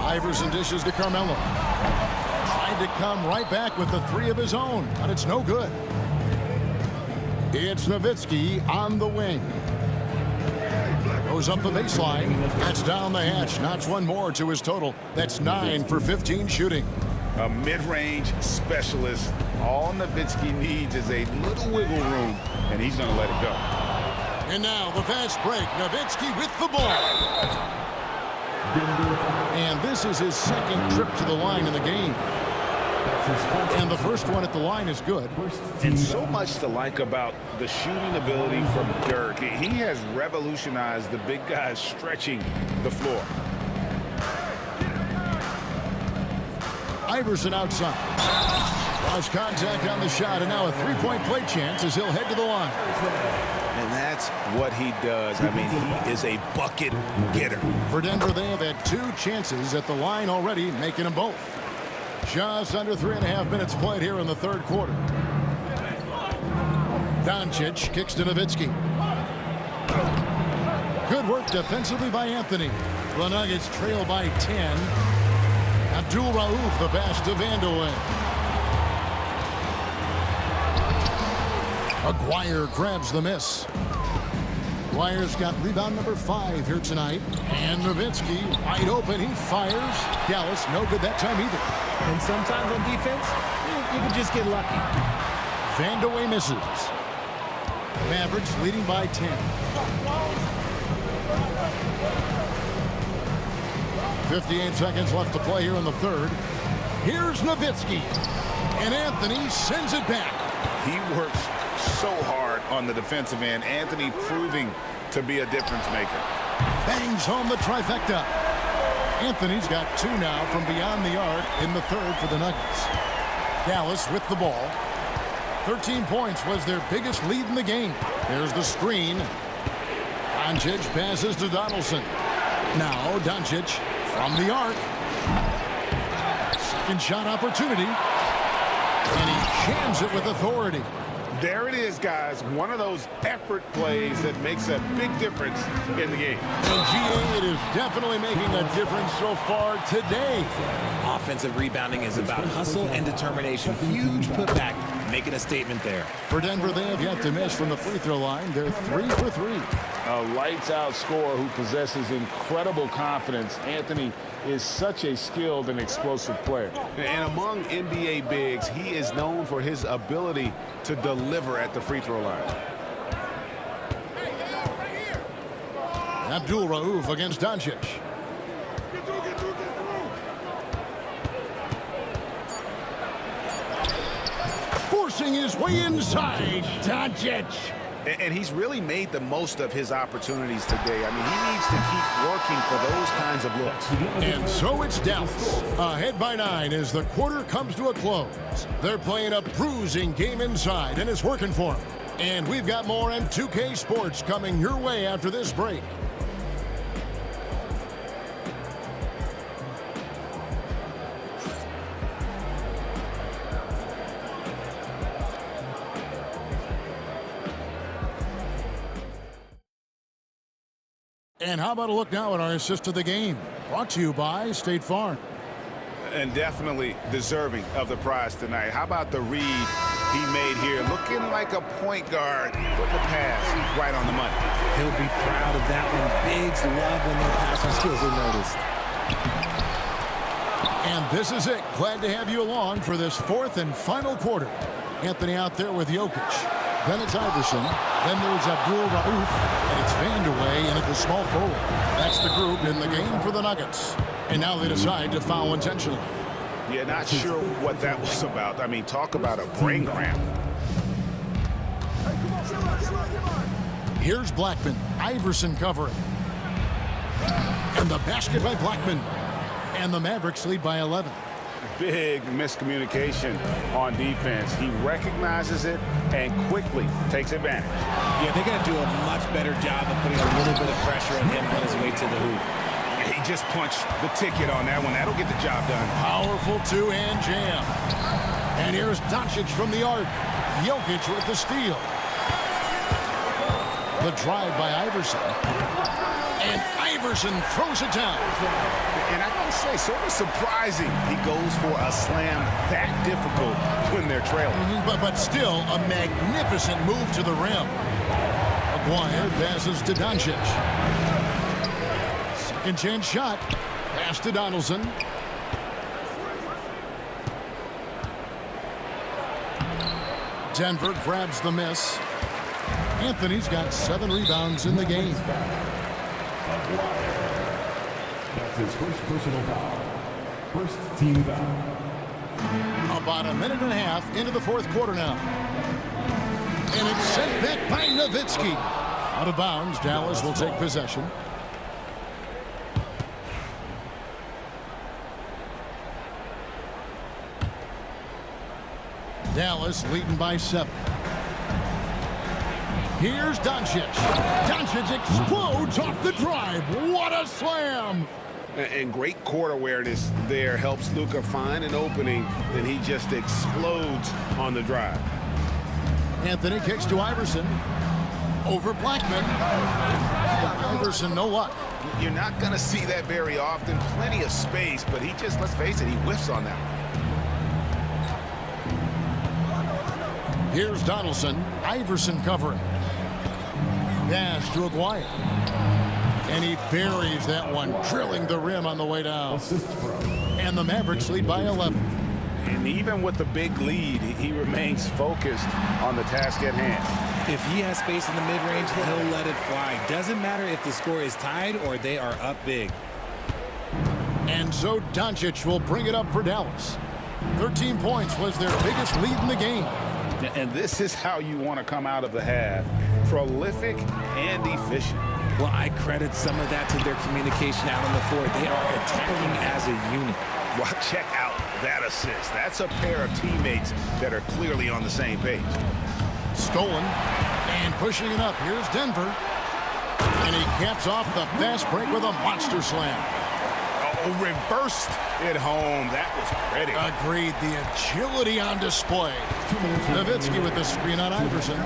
Iverson dishes to Carmelo. Tried to come right back with the 3 of his own, but it's no good. It's Nowitzki on the wing. Goes up the baseline. That's down the hatch. Notch one more to his total. That's 9 for 15 shooting. A mid-range specialist. All Nowitzki needs is a little wiggle room, and he's going to let it go. And now the fast break. Nowitzki with the ball. And this is his second trip to the line in the game. And the first one at the line is good. And so much to like about the shooting ability from Dirk. He has revolutionized the big guys stretching the floor. Iverson outside. Lost contact on the shot, and now a 3-point play chance as he'll head to the line. And that's what he does. I mean, he is a bucket getter. For Denver, they have had 2 chances at the line already, making them both. Just under 3.5 minutes played here in the third quarter. Doncic kicks to Nowitzki. Good work defensively by Anthony. The Nuggets trail by 10. Abdul-Rauf the pass to Vanderlyn. Aguirre grabs the miss. Aguirre's got rebound number 5 here tonight. And Nowitzki wide open. He fires. Dallas no good that time either. And sometimes on defense, you can just get lucky. Vanderlyn misses. Mavericks leading by 10. 58 seconds left to play here in the third. Here's Nowitzki. And Anthony sends it back. He works so hard on the defensive end. Anthony proving to be a difference maker. Bangs home the trifecta. Anthony's got 2 now from beyond the arc in the third for the Nuggets. Dallas with the ball. 13 points was their biggest lead in the game. There's the screen. Doncic passes to Donaldson. Now Doncic from the arc. Second shot opportunity. And he jams it with authority. There it is, guys. One of those effort plays that makes a big difference in the game. And GA, it is definitely making a difference so far today. Offensive rebounding is about hustle and determination. Huge putback, making a statement there. For Denver, they have yet to miss from the free throw line. They're 3 for 3. A lights-out scorer who possesses incredible confidence. Anthony is such a skilled and explosive player. And among NBA bigs, he is known for his ability to deliver at the free throw line. Abdul Rauf against Doncic. Forcing his way inside. Doncic. And he's really made the most of his opportunities today. I mean, he needs to keep working for those kinds of looks. And so it's Dallas, ahead by 9 as the quarter comes to a close. They're playing a bruising game inside, and it's working for them. And we've got more on 2K Sports coming your way after this break. And how about a look now at our assist of the game? Brought to you by State Farm. And definitely deserving of the prize tonight. How about the read he made here? Looking like a point guard. Putting the pass right on the money. He'll be proud of that one. Bigs love when their passing skills are noticed. And this is it. Glad to have you along for this fourth and final quarter. Anthony out there with Jokic. Then it's Iverson. Then there's Abdul Rauf. And it's Vandeweghe in at the small forward. That's the group in the game for the Nuggets. And now they decide to foul intentionally. Yeah, not sure what that was about. I mean, talk about a brain cramp. Here's Blackman. Iverson covering. And the basket by Blackman. And the Mavericks lead by 11. Big miscommunication on defense. He recognizes it and quickly takes advantage. Yeah, they got to do a much better job of putting a little bit of pressure on him on his way to the hoop. He just punched the ticket on that one. That'll get the job done. Powerful two-hand jam. And here's Doncic from the arc. Jokic with the steal. The drive by Iverson. And Iverson throws it down. And I gotta say, sort of surprising he goes for a slam that difficult when they're trailing. But still a magnificent move to the rim. Maguire passes to Doncic. Second chance shot. Pass to Donaldson. Denver grabs the miss. Anthony's got 7 rebounds in the game. That's his first personal foul. First team foul. About a minute and a half into the fourth quarter now. And it's sent back by Nowitzki. Out of bounds, Dallas will take possession. Dallas leading by 7. Here's Doncic. Doncic explodes off the drive. What a slam! And great court awareness there helps Luka find an opening, then he just explodes on the drive. Anthony kicks to Iverson. Over Blackman. Iverson, no luck. You're not going to see that very often. Plenty of space, but he just, let's face it, he whiffs on that one. Here's Donaldson. Iverson covering. Pass to Aguirre. And he buries that one, drilling the rim on the way down. And the Mavericks lead by 11. And even with the big lead, he remains focused on the task at hand. If he has space in the mid-range, he'll let it fly. Doesn't matter if the score is tied or they are up big. And so Doncic will bring it up for Dallas. 13 points was their biggest lead in the game. And this is how you want to come out of the half. Prolific and efficient. Well, I credit some of that to their communication out on the floor. They are attacking as a unit. Well, check out that assist. That's a pair of teammates that are clearly on the same page. Stolen and pushing it up. Here's Denver. And he caps off the fast break with a monster slam. Oh, reversed it home. That was pretty. Agreed. The agility on display. Nowitzki with the screen on Iverson.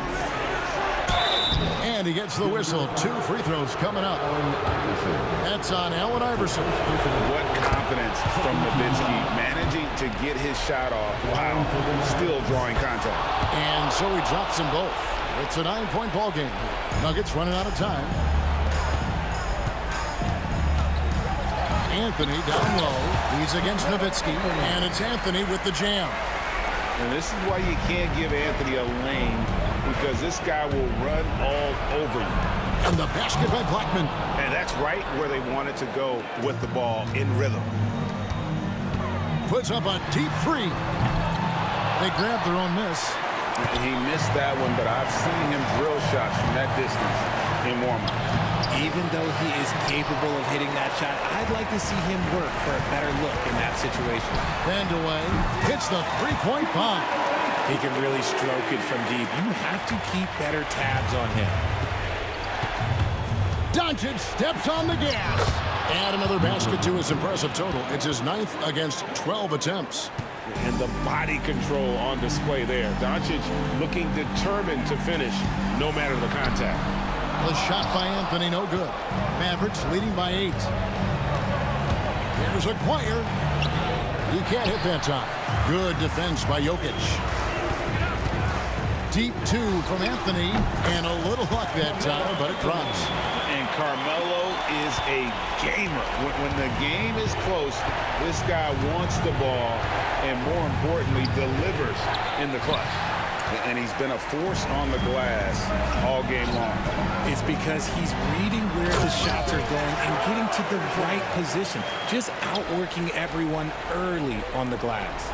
And he gets the whistle. 2 free throws coming up. That's on Allen Iverson. What confidence from Nowitzki, managing to get his shot off while still drawing contact. And so he drops them both. It's a 9-point ball game. Nuggets running out of time. Anthony down low. He's against Nowitzki. And it's Anthony with the jam. And this is why you can't give Anthony a lane, because this guy will run all over you. And the basket by Blackman. And that's right where they wanted to go with the ball, in rhythm. Puts up a deep 3. They grabbed their own miss. He missed that one, but I've seen him drill shots from that distance in warm-up. Even though he is capable of hitting that shot, I'd like to see him work for a better look in that situation. Vandaway hits the 3-point bomb. He can really stroke it from deep. You have to keep better tabs on him. Doncic steps on the gas. Add another basket to his impressive total. It's his 9th against 12 attempts. And the body control on display there. Doncic looking determined to finish no matter the contact. The shot by Anthony, no good. Mavericks leading by 8. Here's Acquire. He can't hit that time. Good defense by Jokic. Deep 2 from Anthony, and a little luck that time, but it drops. And Carmelo is a gamer. When the game is close, this guy wants the ball and, more importantly, delivers in the clutch. And he's been a force on the glass all game long. It's because he's reading where the shots are going and getting to the right position. Just outworking everyone early on the glass.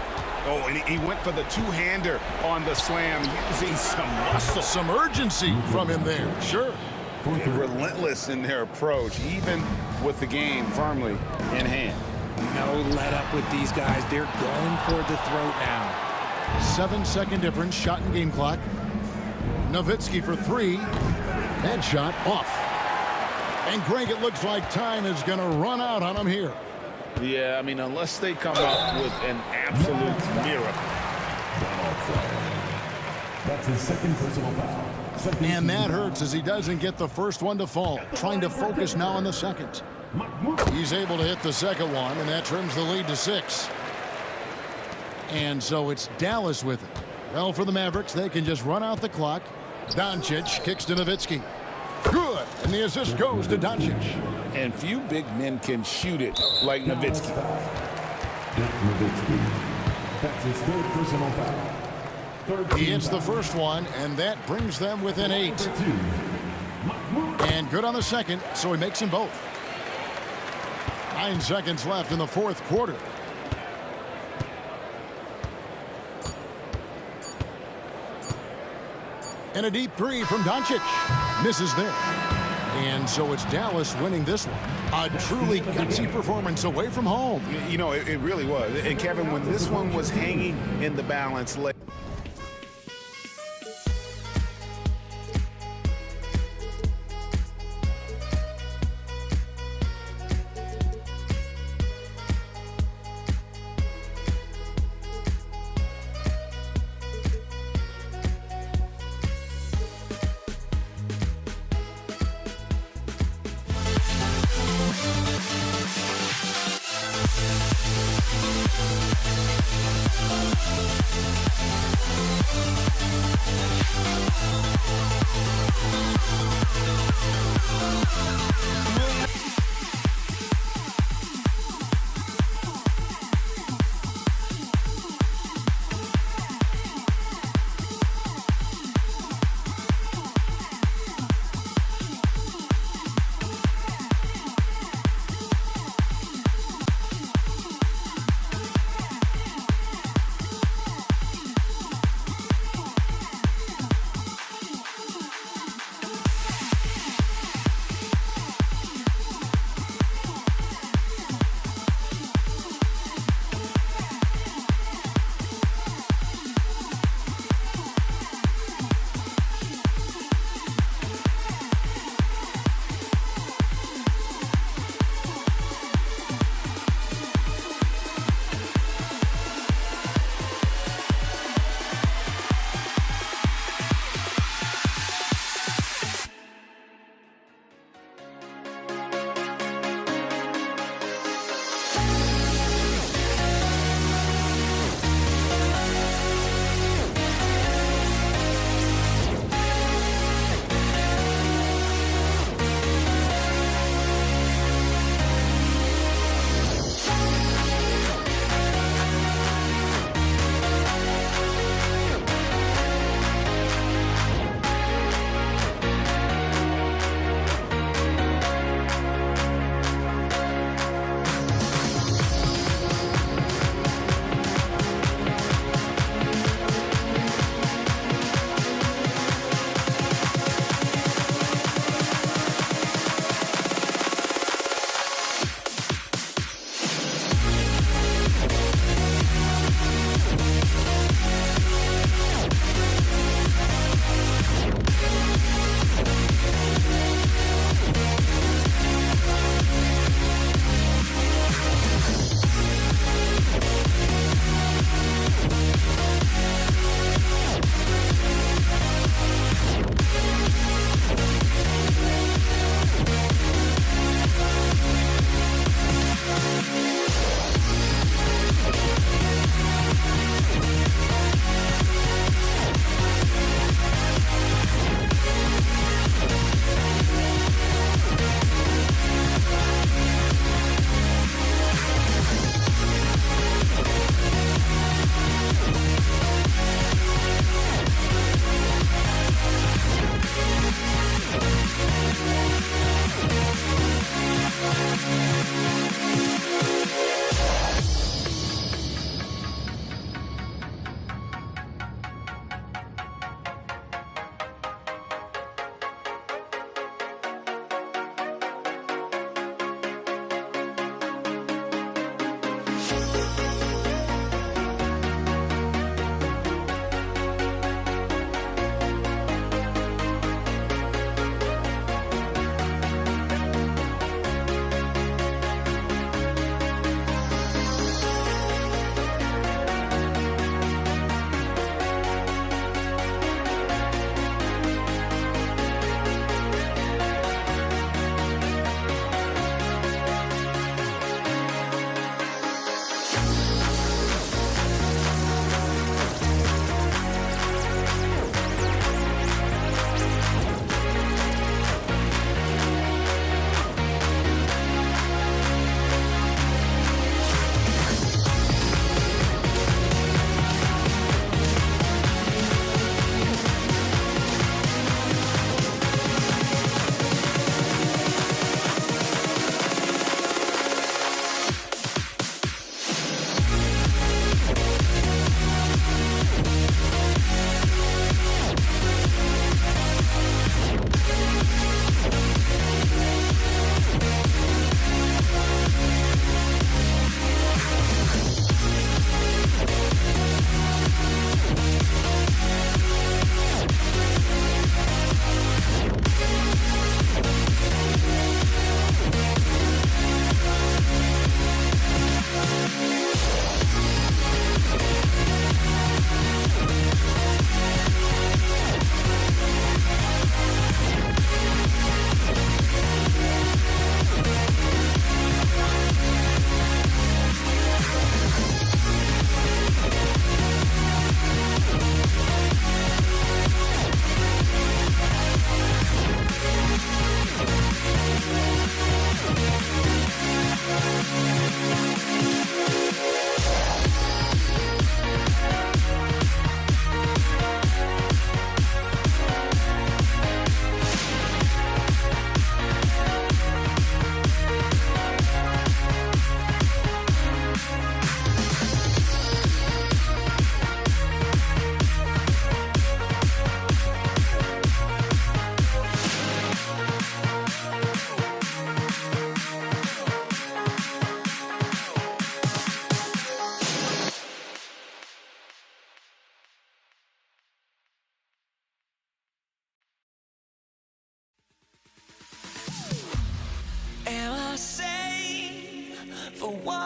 Oh, and he went for the two-hander on the slam, using some muscle. Some urgency from him there, sure. Relentless in their approach, even with the game firmly in hand. No let up with these guys. They're going for the throat now. 7-second difference, shot and game clock. Nowitzki for 3. That shot off. And Greg, it looks like time is going to run out on him here. Yeah, I mean, unless they come up with an absolute miracle. That's his second personal foul. And that hurts as he doesn't get the first one to fall. Trying to focus now on the second. He's able to hit the second one, and that trims the lead to 6. And so it's Dallas with it. Well, for the Mavericks, they can just run out the clock. Doncic kicks to Nowitzki. Good, and the assist goes to Doncic. And few big men can shoot it like Nowitzki. That's his third personal foul. He hits the first one, and that brings them within 8. And good on the second, so he makes them both. 9 seconds left in the fourth quarter. And a deep 3 from Doncic. Misses there. And so it's Dallas winning this one. A truly gutsy performance away from home. You know, it really was. And Kevin, when this one was hanging in the balance late.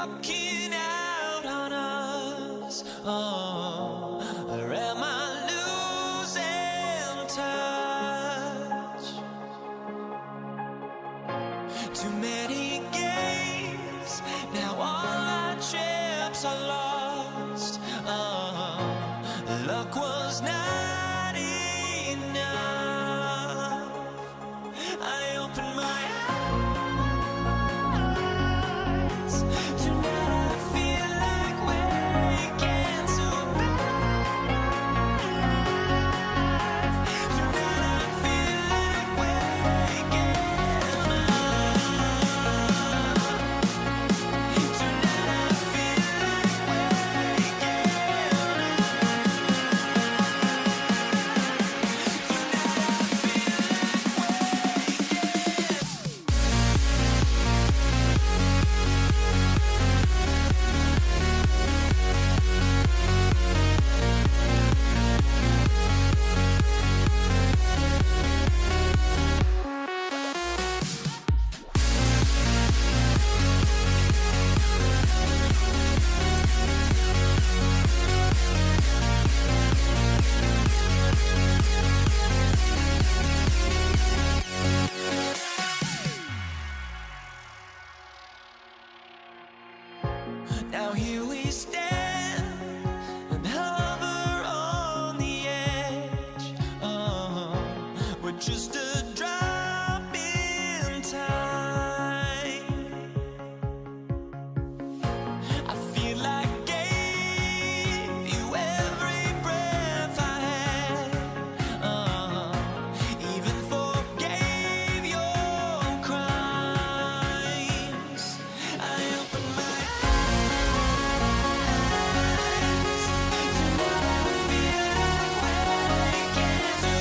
walking out on us. Oh, or am I losing touch? Too many games, now all our chips are lost. Oh, luck was not enough. I opened my eyes. Tonight I feel like waking to life. Tonight I feel like waking up. Tonight I feel like now here we stand and hover on the edge. Oh, we're just a drop in time. I feel like I gave you every breath I had. Even forgave your crimes. I opened my eyes. Tonight I feel like waking to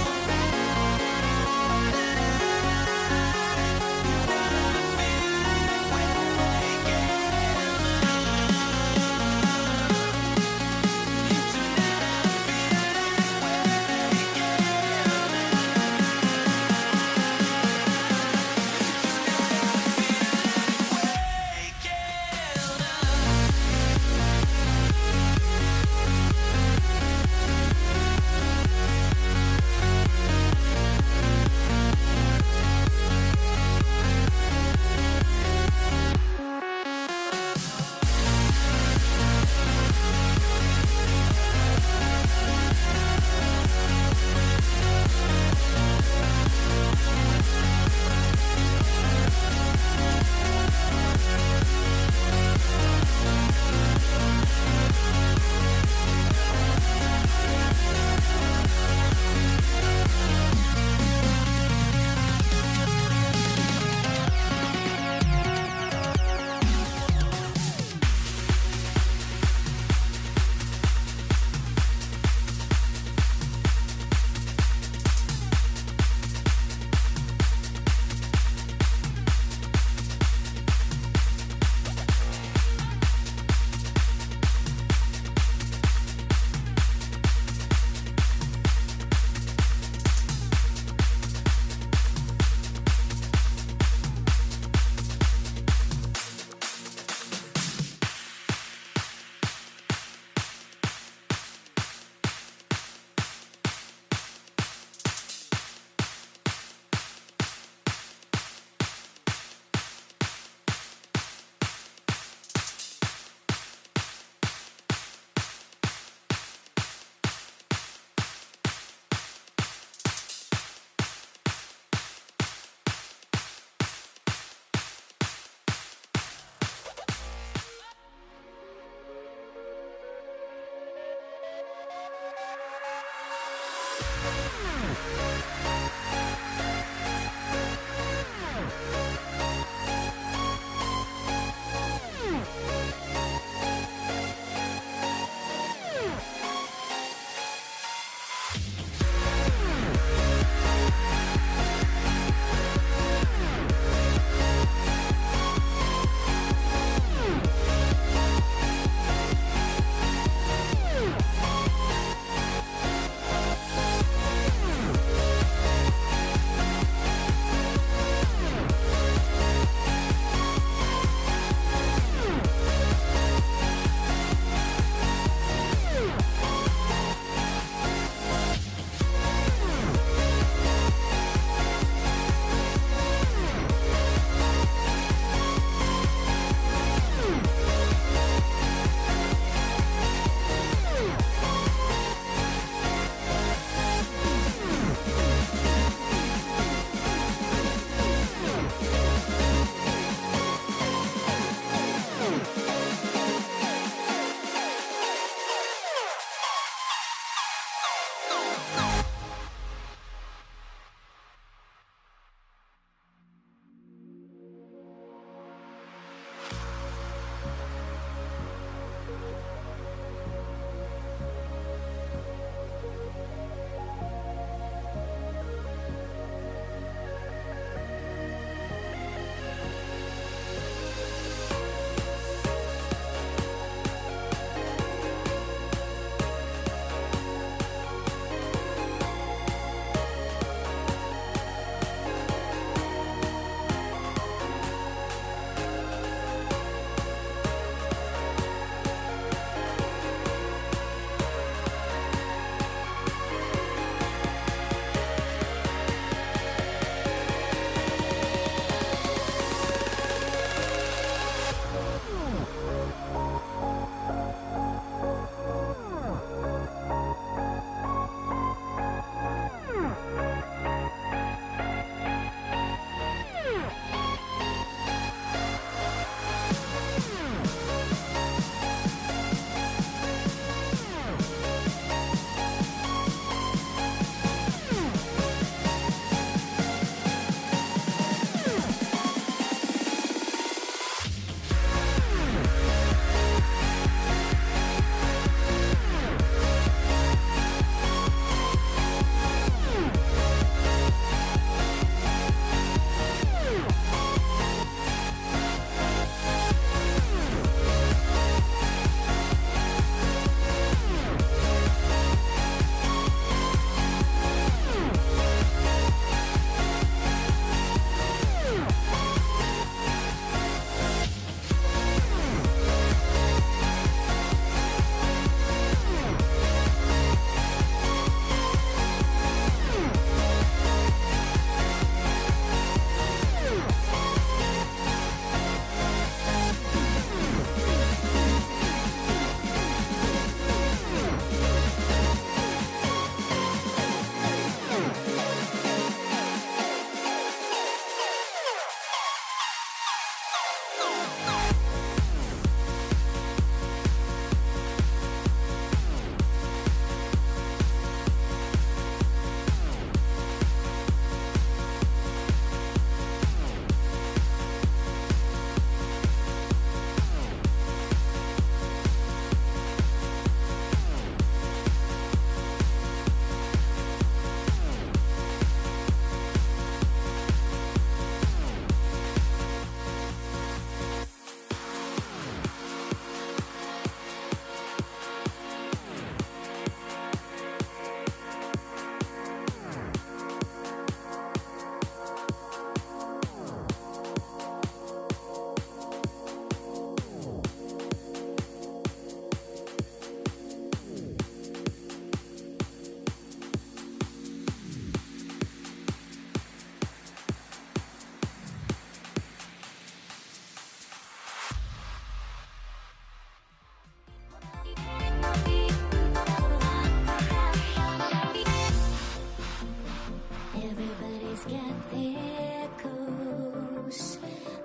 Everybody's got their goals,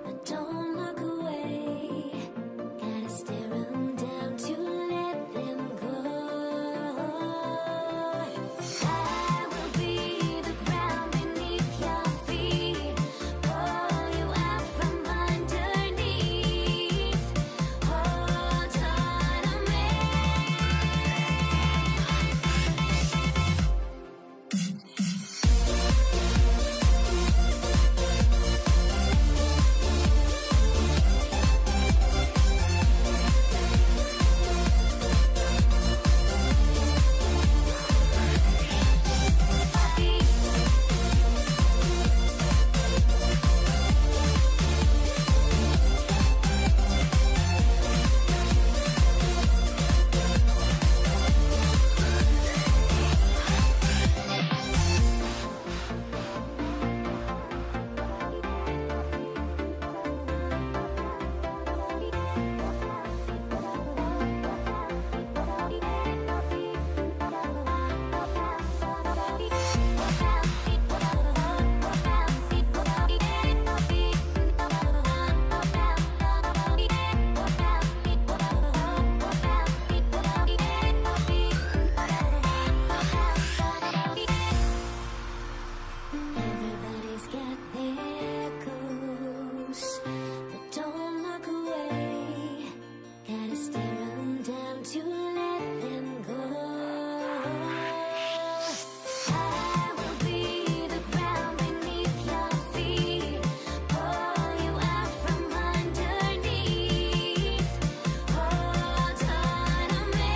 but don't look away. Gotta stare 'em down to let them go. I will be the ground beneath your feet, pull you out from underneath. Hold on to me. Everybody's got their goals, but don't look away. Gotta stare 'em down to let them go. I will be the ground beneath your feet, pull you out from underneath. Hold on to me.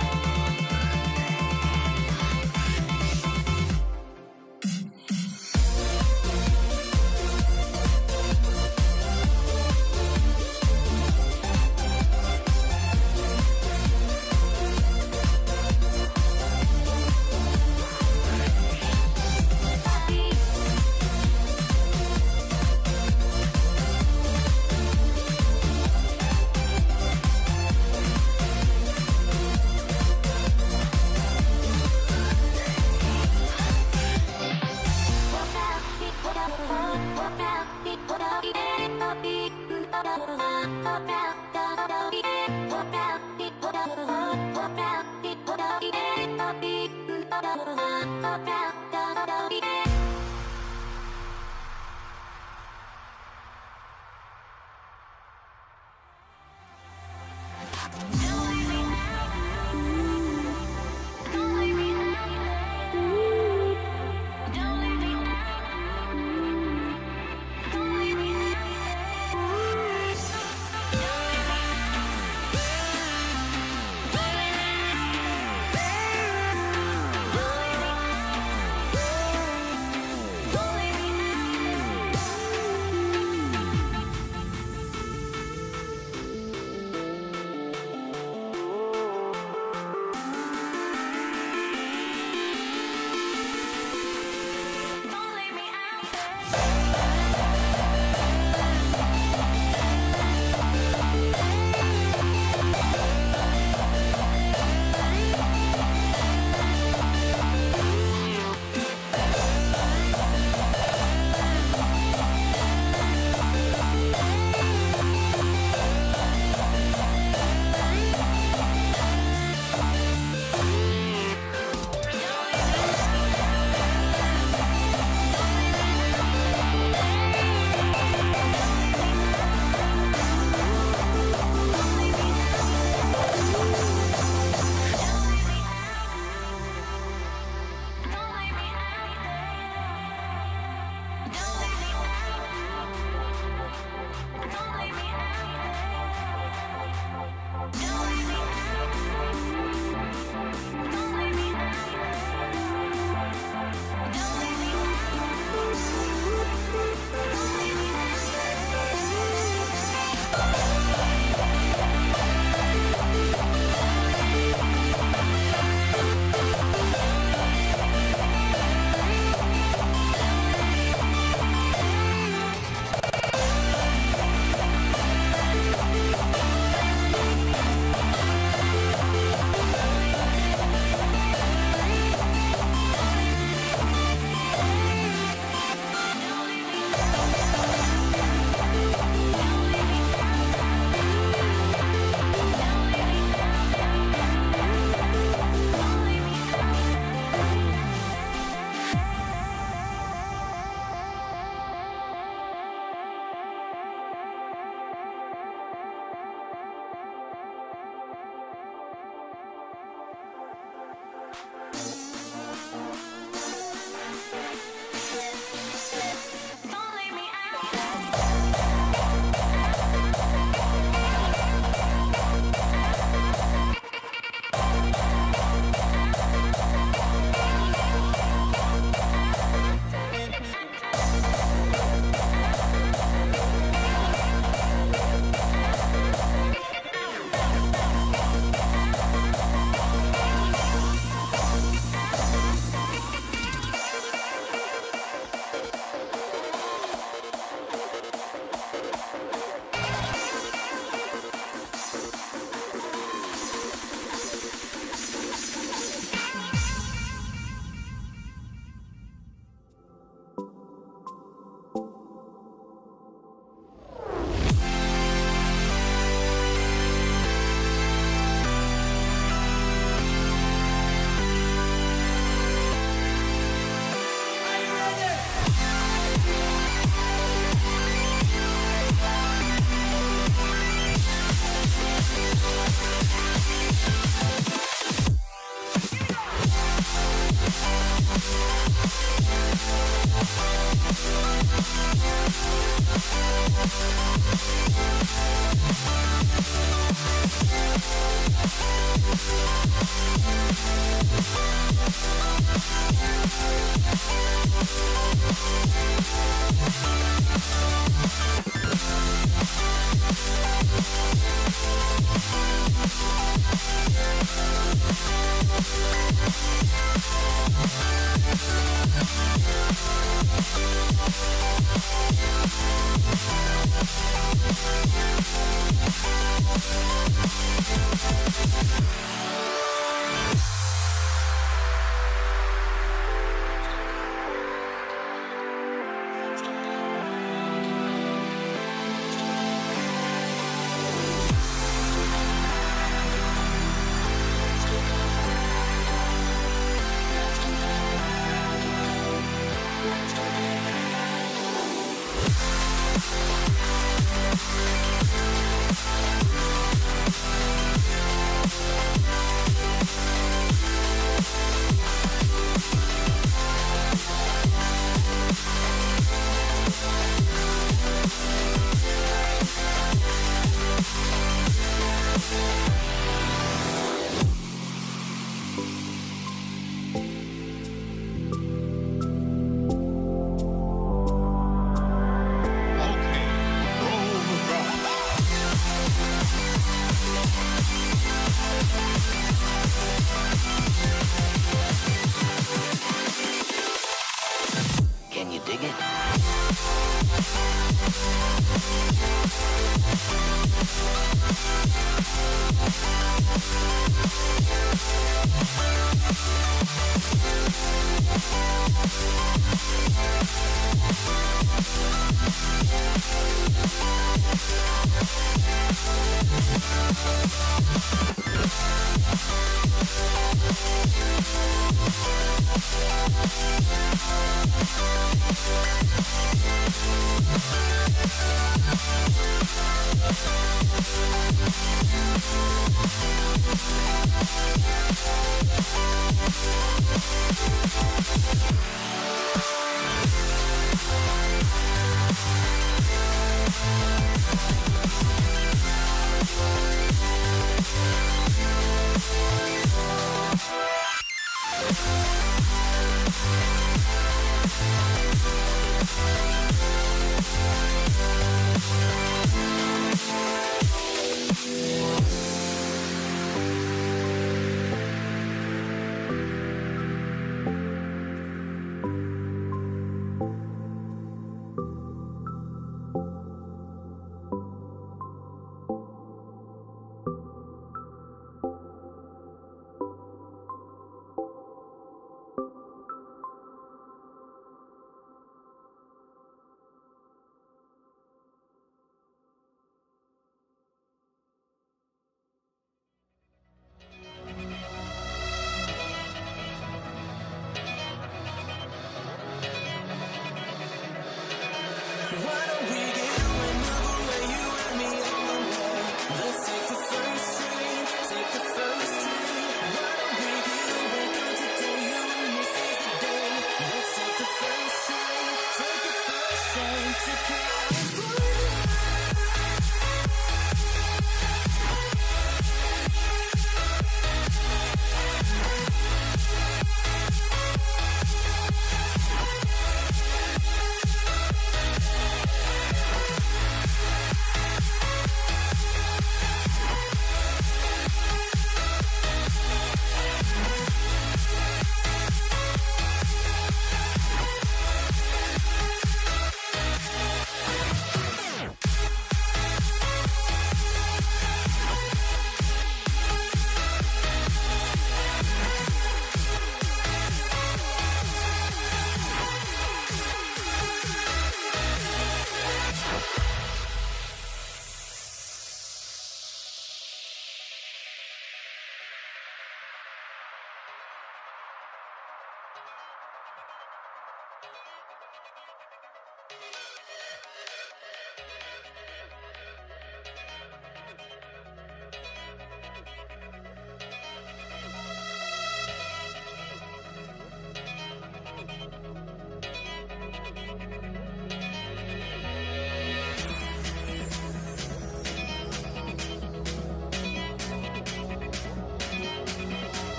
Why don't we get away, move away, you and me on the wall? Let's take the first train, take the first train. Why don't we get away, girl, today you and me seize the day. Let's take the first train, take the first train to California.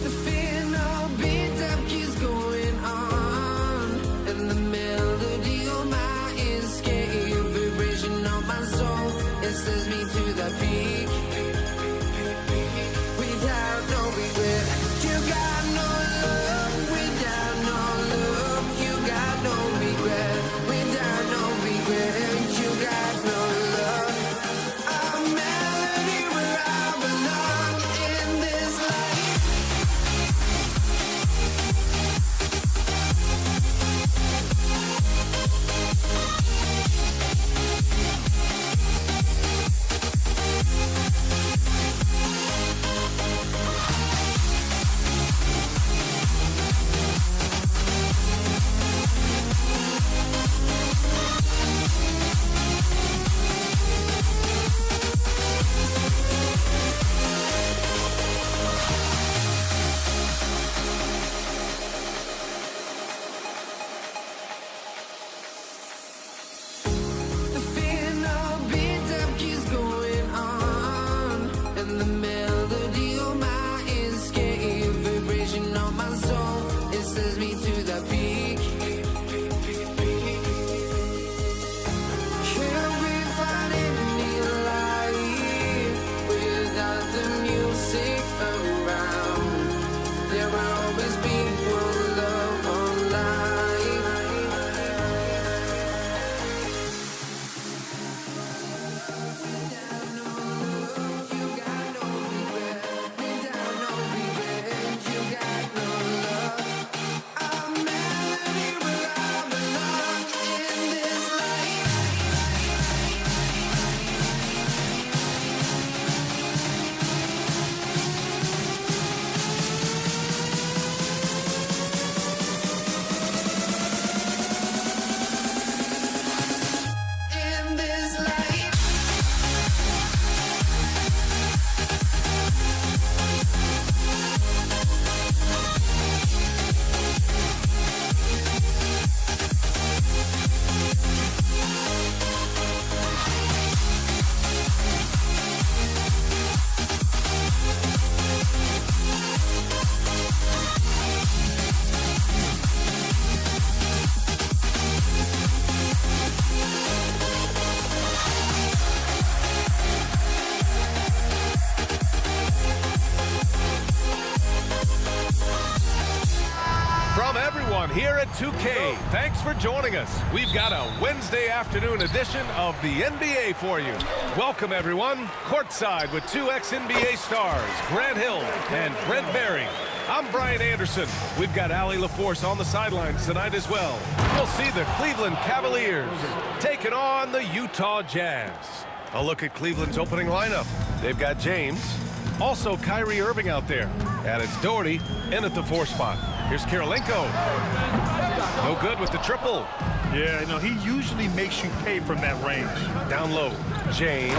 The final beat-up keeps going on, and the melody on my escape, vibration on my soul, it sends me to the peak. Without no regret, you got no love. Without no love, you got no regret. Without no regret, you got no love. A melody where I belong in this life. The final beat-up keeps going on, and the melody on my escape, vibration on my soul, it sends me to the peak. Can't we find any light without the music around? There will always be one love on life. In this life. From everyone here at 2K, thanks for joining us. We've got a Wednesday afternoon edition of the NBA for you. Welcome, everyone. Courtside with two ex-NBA stars, Grant Hill and Brent Berry. I'm Brian Anderson. We've got Allie LaForce on the sidelines tonight as well. We'll see the Cleveland Cavaliers taking on the Utah Jazz. A look at Cleveland's opening lineup. They've got James, also Kyrie Irving out there, and it's Doherty in at the 4 spot. Here's Kirilenko. No good with the triple. Yeah, you know, he usually makes you pay from that range. Down low, James,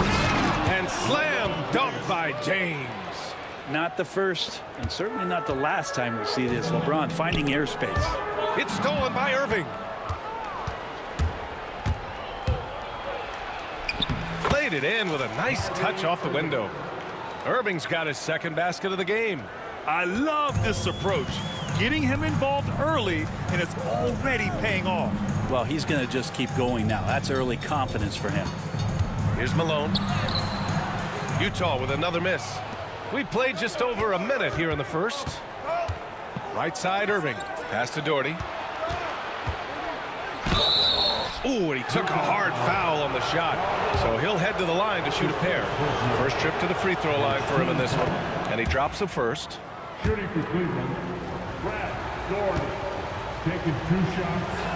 and slam dunk by James. Not the first, and certainly not the last time we'll see this. LeBron finding airspace. It's stolen by Irving. Played it in with a nice touch off the window. Irving's got his second basket of the game. I love this approach. Getting him involved early, and it's already paying off. Well, he's going to just keep going now. That's early confidence for him. Here's Malone. Utah with another miss. We played just over a minute here in the first. Right side, Irving. Pass to Doherty. Ooh, and he took a hard foul on the shot. So he'll head to the line to shoot a pair. First trip to the free throw line for him in this one. And he drops the first. Shooting for Cleveland, Brad Doherty, taking 2 shots.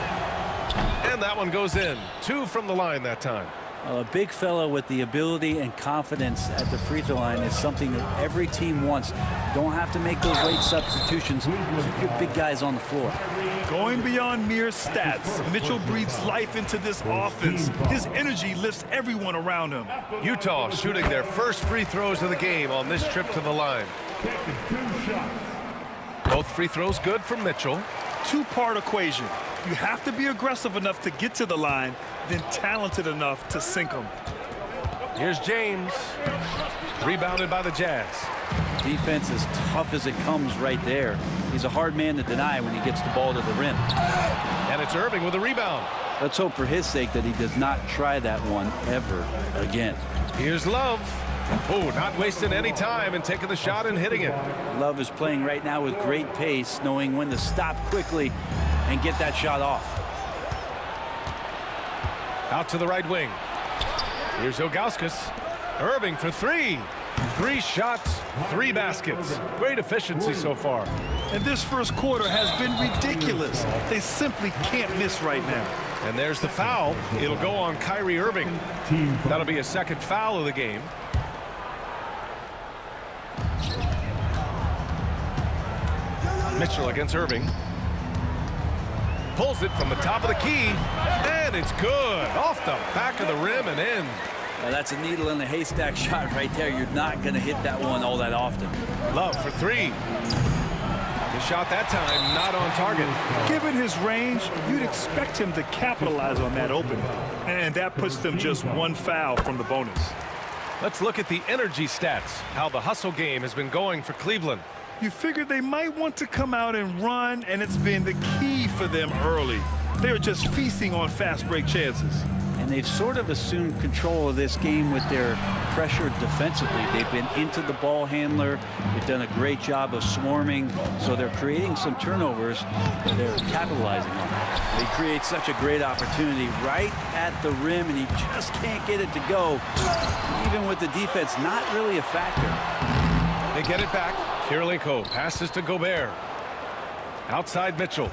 And that one goes in. 2 from the line that time. A big fellow with the ability and confidence at the free throw line is something that every team wants. Don't have to make those late substitutions. Keep your big guys on the floor. Going beyond mere stats, Mitchell breathes life into this offense. His energy lifts everyone around him. Utah shooting their first free throws of the game on this trip to the line. Both free throws good for Mitchell. Two-part equation. You have to be aggressive enough to get to the line, then talented enough to sink them. Here's James. Rebounded by the Jazz. Defense as tough as it comes right there. He's a hard man to deny when he gets the ball to the rim. And it's Irving with a rebound. Let's hope for his sake that he does not try that one ever again. Here's Love. Oh, not wasting any time and taking the shot and hitting it. Love is playing right now with great pace, knowing when to stop quickly and get that shot off. Out to the right wing. Here's Ilgauskas. Irving for 3. 3 shots, 3 baskets. Great efficiency so far. And this first quarter has been ridiculous. They simply can't miss right now. And there's the foul. It'll go on Kyrie Irving. That'll be a second foul of the game. Mitchell against Irving. Pulls it from the top of the key, and it's good. Off the back of the rim and in. Now that's a needle in a haystack shot right there. You're not going to hit that one all that often. Love for 3. The shot that time not on target. Given his range, you'd expect him to capitalize on that opening. And that puts them just 1 foul from the bonus. Let's look at the energy stats, how the hustle game has been going for Cleveland. You figured they might want to come out and run, and it's been the key for them early. They're just feasting on fast break chances. And they've sort of assumed control of this game with their pressure defensively. They've been into the ball handler. They've done a great job of swarming. So they're creating some turnovers that they're capitalizing on. They create such a great opportunity right at the rim, and he just can't get it to go. Even with the defense not really a factor. They get it back. Kirilenko passes to Gobert. Outside Mitchell.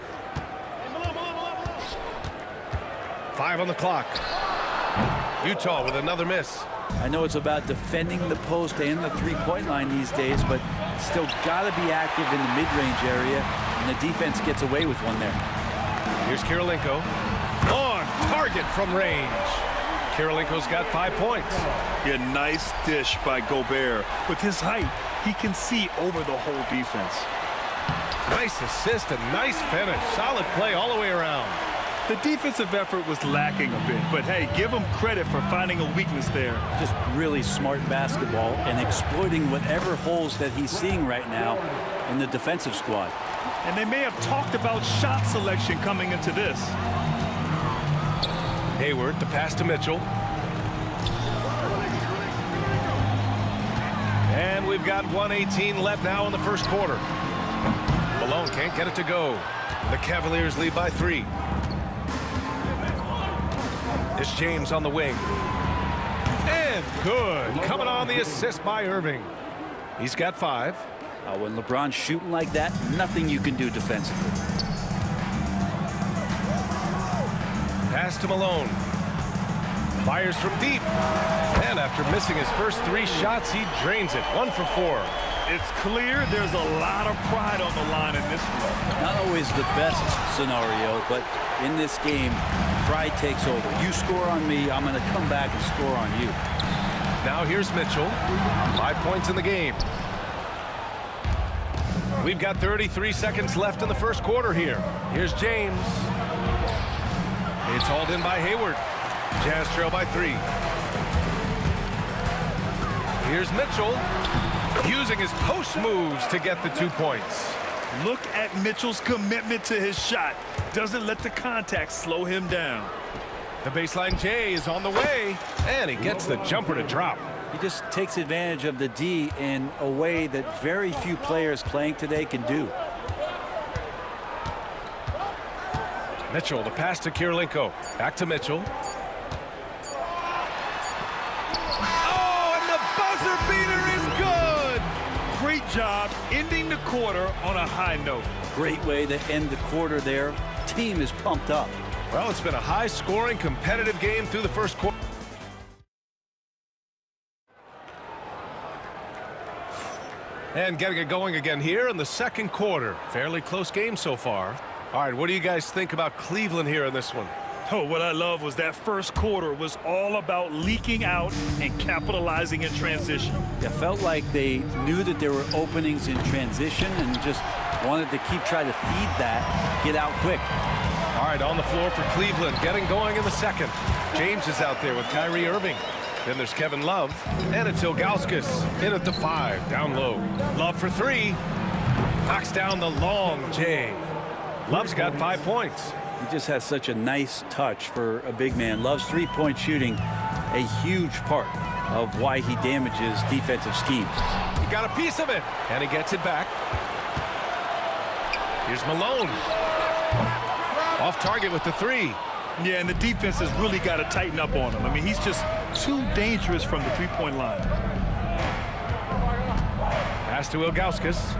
5 on the clock. Utah with another miss. I know it's about defending the post and the three-point line these days, but still got to be active in the mid-range area, and the defense gets away with one there. Here's Kirilenko. On target from range. Kirilenko's got 5 points. Yeah, nice dish by Gobert. With his height, he can see over the whole defense. Nice assist and nice finish. Solid play all the way around. The defensive effort was lacking a bit, but hey, give him credit for finding a weakness there. Just really smart basketball and exploiting whatever holes that he's seeing right now in the defensive squad. And they may have talked about shot selection coming into this. Hayward, the pass to Mitchell. And we've got 1:18 left now in the first quarter. Malone can't get it to go. The Cavaliers lead by 3. It's James on the wing. And good. Coming on the assist by Irving. He's got 5. When LeBron's shooting like that, nothing you can do defensively. Pass to Malone. Fires from deep. And after missing his first 3 shots, he drains it. 1 for 4. It's clear there's a lot of pride on the line in this one. Not always the best scenario, but in this game, pride takes over. You score on me, I'm going to come back and score on you. Now here's Mitchell. 5 points in the game. We've got 33 seconds left in the first quarter here. Here's James. It's hauled in by Hayward. Jazz trail by 3. Here's Mitchell, using his post moves to get the 2 points. Look at Mitchell's commitment to his shot. Doesn't let the contact slow him down. The baseline J is on the way, and he gets the jumper to drop. He just takes advantage of the D in a way that very few players playing today can do. Mitchell, the pass to Kirilenko. Back to Mitchell. Oh, and the buzzer beater is good! Great job ending the quarter on a high note. Great way to end the quarter there. Team is pumped up. Well, it's been a high-scoring, competitive game through the first quarter. And getting it going again here in the second quarter. Fairly close game so far. All right, what do you guys think about Cleveland here in this one? Oh, what I love was that first quarter was all about leaking out and capitalizing in transition. It felt like they knew that there were openings in transition and just wanted to keep trying to feed that, get out quick. All right, on the floor for Cleveland, getting going in the second. James is out there with Kyrie Irving. Then there's Kevin Love, and it's Ilgauskas in at the 5, down low. Love for 3, knocks down the long J. Love's got 5 points. He just has such a nice touch for a big man. Love's three-point shooting, a huge part of why he damages defensive schemes. He got a piece of it, and he gets it back. Here's Malone. Off target with the 3. Yeah, and the defense has really got to tighten up on him. I mean, he's just too dangerous from the three-point line. Pass to Ilgauskas.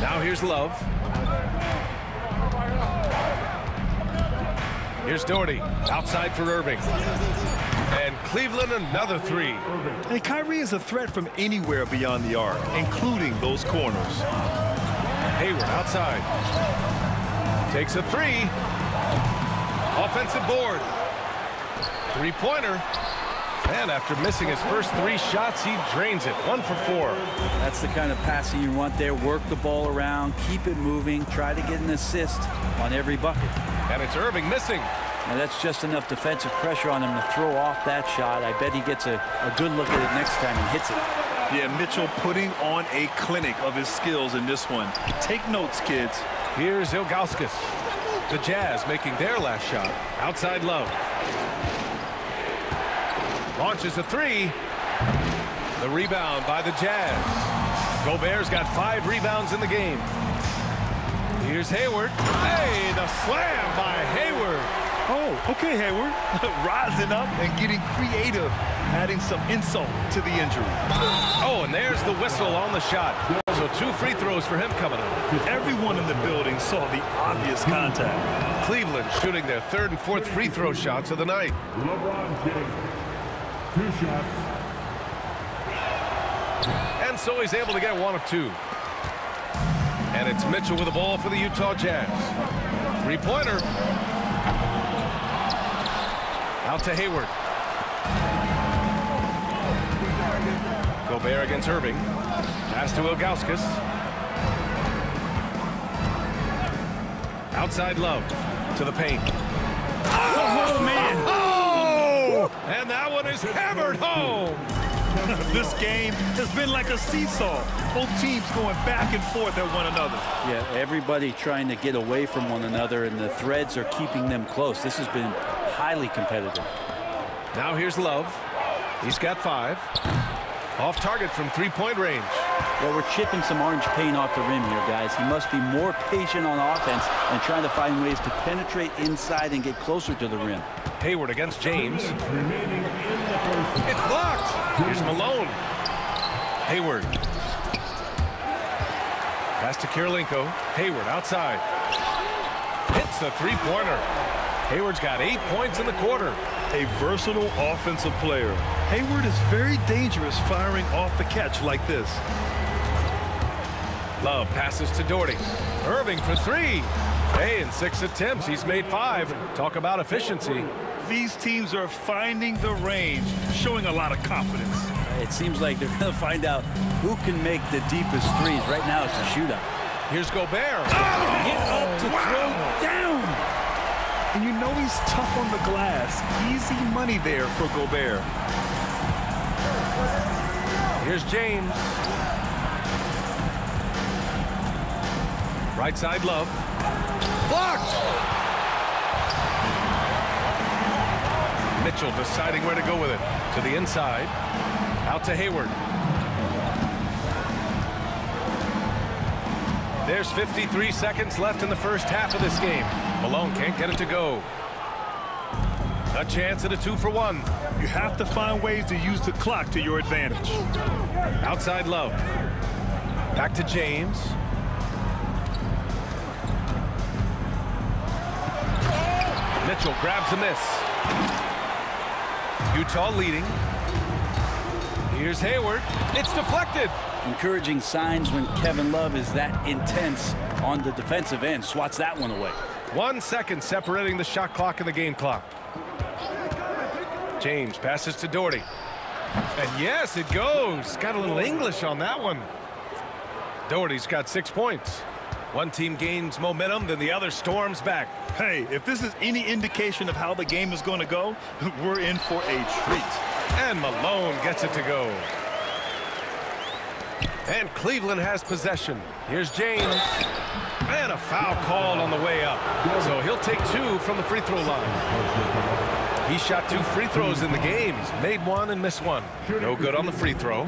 Now here's Love. Here's Doherty, outside for Irving. And Cleveland another 3. And Kyrie is a threat from anywhere beyond the arc, including those corners. Hayward outside. Takes a 3. Offensive board. 3-pointer. And after missing his first 3 shots, he drains it. 1 for 4. That's the kind of passing you want there. Work the ball around, keep it moving, try to get an assist on every bucket. And it's Irving missing. Now that's just enough defensive pressure on him to throw off that shot. I bet he gets a good look at it next time and hits it. Yeah, Mitchell putting on a clinic of his skills in this one. Take notes, kids. Here's Ilgauskas. The Jazz making their last shot. Outside Love. Launches a 3. The rebound by the Jazz. Gobert's got 5 rebounds in the game. Here's Hayward. Hey, the slam by Hayward. Oh, okay, Hayward. Rising up and getting creative, adding some insult to the injury. Oh, and there's the whistle on the shot. So 2 free throws for him coming up. Everyone in the building saw the obvious contact. Cleveland shooting their 3rd and 4th free throw shots of the night. LeBron getting 2 shots. And so he's able to get 1 of 2. And it's Mitchell with the ball for the Utah Jazz. 3-pointer. Out to Hayward. Gobert against Irving. Pass to Ilgauskas. Outside Love to the paint. Oh, man. Oh! And that one is hammered home. This game has been like a seesaw. Both teams going back and forth at one another. Yeah, everybody trying to get away from one another, and the threads are keeping them close. This has been highly competitive. Now here's Love. He's got 5. Off target from 3-point range. Well, we're chipping some orange paint off the rim here, guys. He must be more patient on offense and trying to find ways to penetrate inside and get closer to the rim. Hayward against James. It's blocked. Here's Malone. Hayward. Pass to Kirilenko. Hayward outside. Hits the 3-pointer. Hayward's got 8 points in the quarter. A versatile offensive player. Hayward is very dangerous firing off the catch like this. Love passes to Doherty. Irving for 3. Hey, in 6 attempts, he's made 5. Talk about efficiency. These teams are finding the range, showing a lot of confidence. It seems like they're going to find out who can make the deepest threes. Right now, it's a shootout. Here's Gobert. Get up to throw down. And you know he's tough on the glass. Easy money there for Gobert. Here's James. Right side, Love. Blocked! Mitchell deciding where to go with it. To the inside. Out to Hayward. There's 53 seconds left in the first half of this game. Malone can't get it to go. A chance at a 2-for-1. You have to find ways to use the clock to your advantage. Outside Love. Back to James. Mitchell grabs a miss. Utah leading. Here's Hayward. It's deflected. Encouraging signs when Kevin Love is that intense on the defensive end. Swats that one away. 1 second separating the shot clock and the game clock. James passes to Doherty. And yes, it goes. Got a little English on that one. Doherty's got 6 points. One team gains momentum, then the other storms back. Hey, if this is any indication of how the game is going to go, we're in for a treat. And Malone gets it to go. And Cleveland has possession. Here's James. And a foul called on the way up. So he'll take 2 from the free throw line. He shot 2 free throws in the game. He's made 1 and missed 1. No good on the free throw.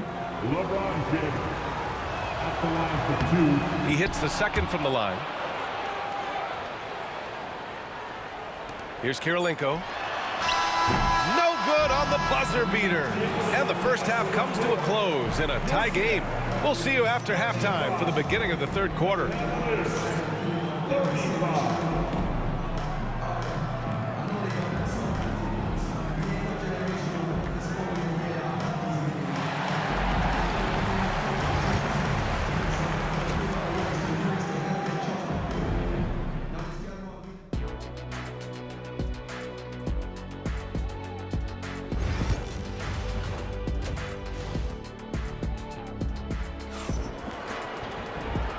He hits the second from the line. Here's Kirilenko. No good on the buzzer beater. And the first half comes to a close in a tie game. We'll see you after halftime for the beginning of the third quarter.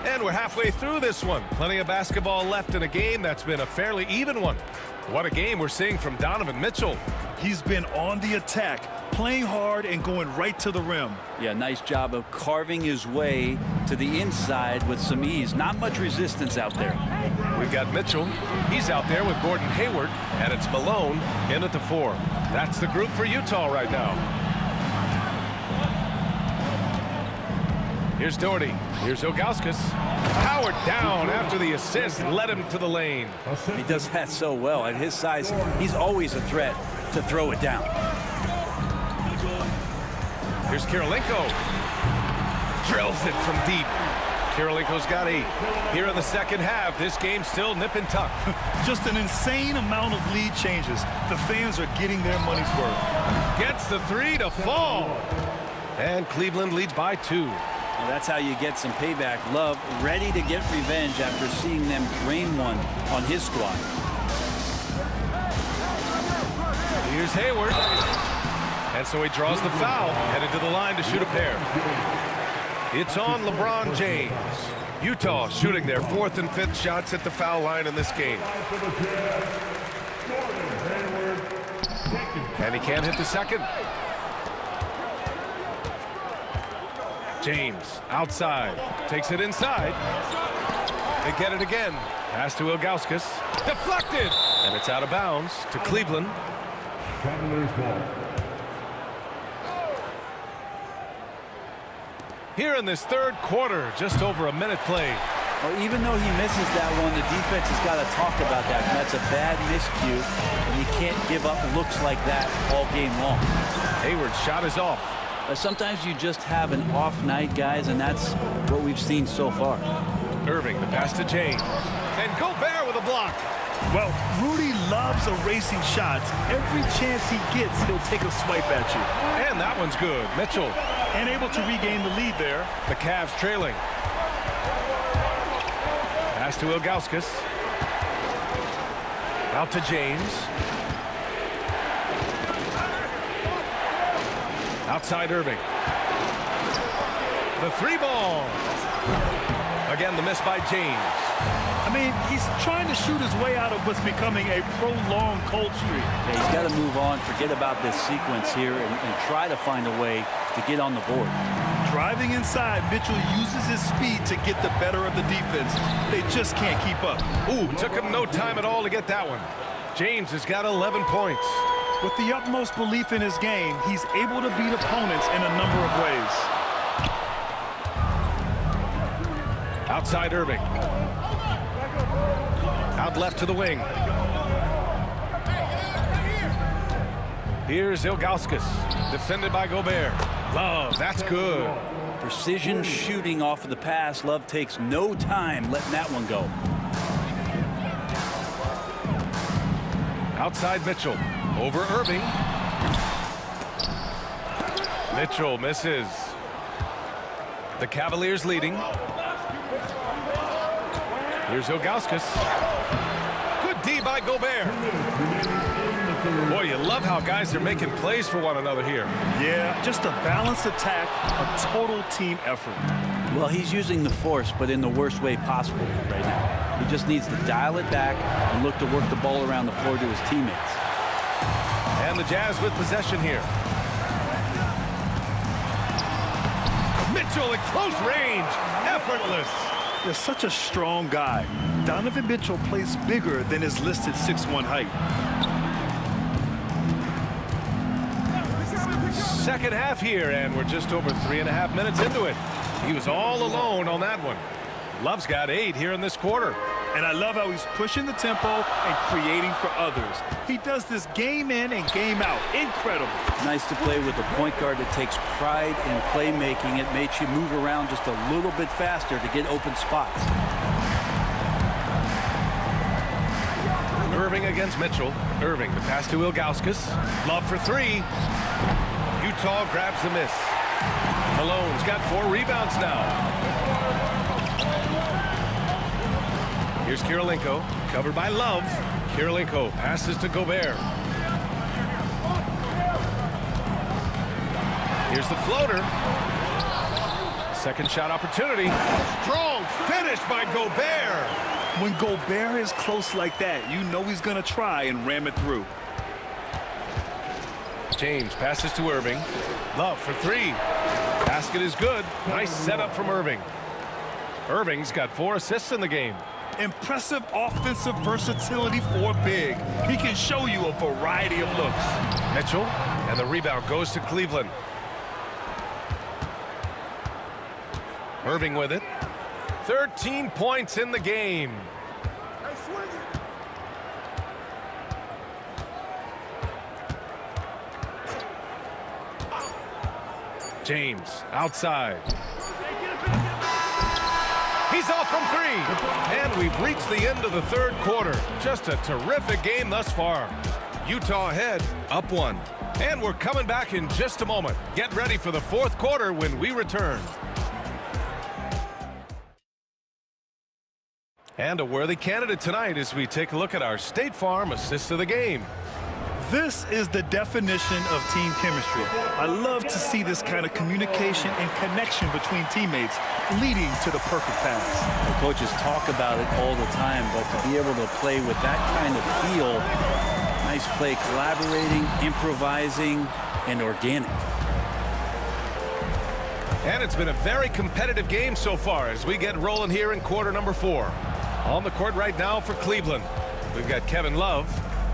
And we're halfway through this one. Plenty of basketball left in a game that's been a fairly even one. What a game we're seeing from Donovan Mitchell. He's been on the attack, playing hard and going right to the rim. Yeah, nice job of carving his way to the inside with some ease. Not much resistance out there. We've got Mitchell. He's out there with Gordon Hayward, and it's Malone in at the 4. That's the group for Utah right now. Here's Doherty. Here's Ilgauskas. Powered down after the assist led him to the lane. He does that so well. At his size, he's always a threat to throw it down. Here's Kirilenko. Drills it from deep. Kirilenko's got 8. Here in the second half, this game's still nip and tuck. Just an insane amount of lead changes. The fans are getting their money's worth. Gets the 3 to fall. And Cleveland leads by 2. Well, that's how you get some payback. Love ready to get revenge after seeing them drain one on his squad. Here's Hayward. And so he draws the foul, headed to the line to shoot a pair. It's on LeBron James. Utah shooting their 4th and 5th shots at the foul line in this game. And he can't hit the second. James outside, takes it inside. They get it again. Pass to Ilgauskas. Deflected! And it's out of bounds to Cleveland. Here in this third quarter, just over a minute played. Well, even though he misses that one, the defense has got to talk about that. That's a bad miscue, and you can't give up looks like that all game long. Hayward's shot is off. Sometimes you just have an off night, guys, and that's what we've seen so far. Irving, the pass to James. And Gobert with a block. Well, Rudy loves erasing shots. Every chance he gets, he'll take a swipe at you. And that one's good. Mitchell. And able to regain the lead there. The Cavs trailing. Pass to Ilgauskas. Out to James. Outside Irving. The 3 ball. Again, the miss by James. I mean, he's trying to shoot his way out of what's becoming a prolonged cold streak. Yeah, he's got to move on, forget about this sequence here, and try to find a way to get on the board. Driving inside, Mitchell uses his speed to get the better of the defense. They just can't keep up. Ooh, took him no time at all to get that one. James has got 11 points. With the utmost belief in his game, he's able to beat opponents in a number of ways. Outside Irving. Out left to the wing. Here's Ilgauskas, defended by Gobert. Love, that's good. Precision shooting off of the pass. Love takes no time letting that one go. Outside Mitchell, over Irving. Mitchell misses. The Cavaliers leading. Here's Ilgauskas. Good D by Gobert. Boy, you love how guys are making plays for one another here. Yeah, just a balanced attack, a total team effort. Well, he's using the force, but in the worst way possible right now. He just needs to dial it back and look to work the ball around the floor to his teammates. And the Jazz with possession here. Mitchell at close range, effortless. They're such a strong guy. Donovan Mitchell plays bigger than his listed 6'1" height. Second half here, and we're just over 3.5 minutes into it. He was all alone on that one. Love's got 8 here in this quarter. And I love how he's pushing the tempo and creating for others. He does this game in and game out. Incredible. Nice to play with a point guard that takes pride in playmaking. It makes you move around just a little bit faster to get open spots. Irving against Mitchell. Irving, the pass to Ilgauskas. Love for 3. Utah grabs the miss. Malone's got 4 rebounds now. Here's Kirilenko, covered by Love. Kirilenko passes to Gobert. Here's the floater. Second shot opportunity. Strong finish by Gobert. When Gobert is close like that, you know he's going to try and ram it through. James passes to Irving. Love for 3. Basket is good. Nice setup from Irving. Irving's got 4 assists in the game. Impressive offensive versatility for a big. He can show you a variety of looks. Mitchell, and the rebound goes to Cleveland. Irving with it. 13 points in the game. James outside. He's off from 3. And we've reached the end of the third quarter. Just a terrific game thus far. Utah ahead, up 1. And we're coming back in just a moment. Get ready for the fourth quarter when we return. And a worthy candidate tonight as we take a look at our State Farm assist of the game. This is the definition of team chemistry. I love to see this kind of communication and connection between teammates leading to the perfect pass. The coaches talk about it all the time, but to be able to play with that kind of feel, nice play, collaborating, improvising, and organic. And it's been a very competitive game so far as we get rolling here in quarter number 4. On the court right now for Cleveland, we've got Kevin Love.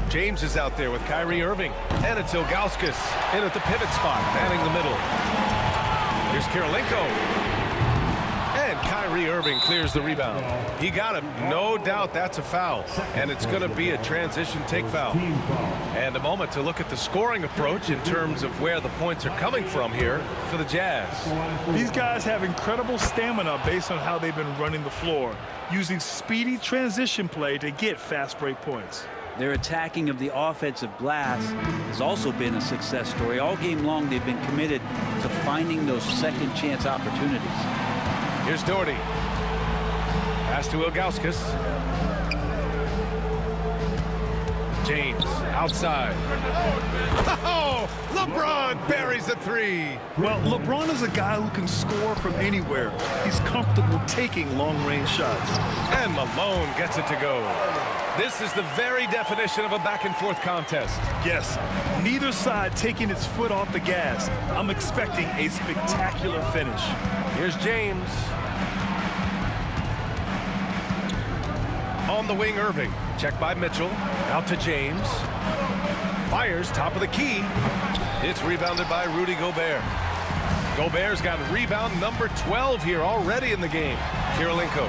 James is out there with Kyrie Irving. And it's Ilgauskas in at the pivot spot, manning the middle. Here's Kirilenko. And Kyrie Irving clears the rebound. He got him. No doubt that's a foul. And it's going to be a transition take foul. And a moment to look at the scoring approach in terms of where the points are coming from here for the Jazz. These guys have incredible stamina based on how they've been running the floor, using speedy transition play to get fast break points. Their attacking of the offensive glass has also been a success story. All game long, they've been committed to finding those second chance opportunities. Here's Doherty. Pass to Ilgauskas. James outside. Oh, LeBron buries a 3. Well, LeBron is a guy who can score from anywhere. He's comfortable taking long-range shots. And Malone gets it to go. This is the very definition of a back-and-forth contest. Yes, neither side taking its foot off the gas. I'm expecting a spectacular finish. Here's James. On the wing, Irving. Check by Mitchell. Out to James. Fires, top of the key. It's rebounded by Rudy Gobert. Gobert's got rebound number 12 here already in the game. Kirilenko.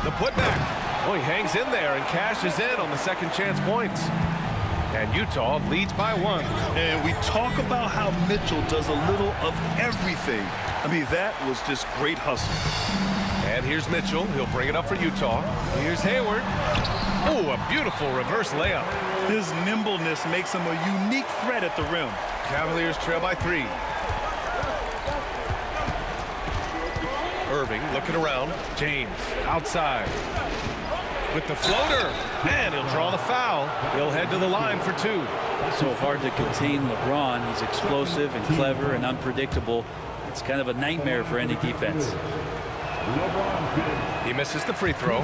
The putback. Oh, he hangs in there and cashes in on the second chance points. And Utah leads by 1. And we talk about how Mitchell does a little of everything. I mean, that was just great hustle. And here's Mitchell. He'll bring it up for Utah. Here's Hayward. Oh, a beautiful reverse layup. His nimbleness makes him a unique threat at the rim. Cavaliers trail by 3. Irving looking around. James outside with the floater. And he'll draw the foul. He'll head to the line for 2. So hard to contain LeBron. He's explosive and clever and unpredictable. It's kind of a nightmare for any defense. He misses the free throw.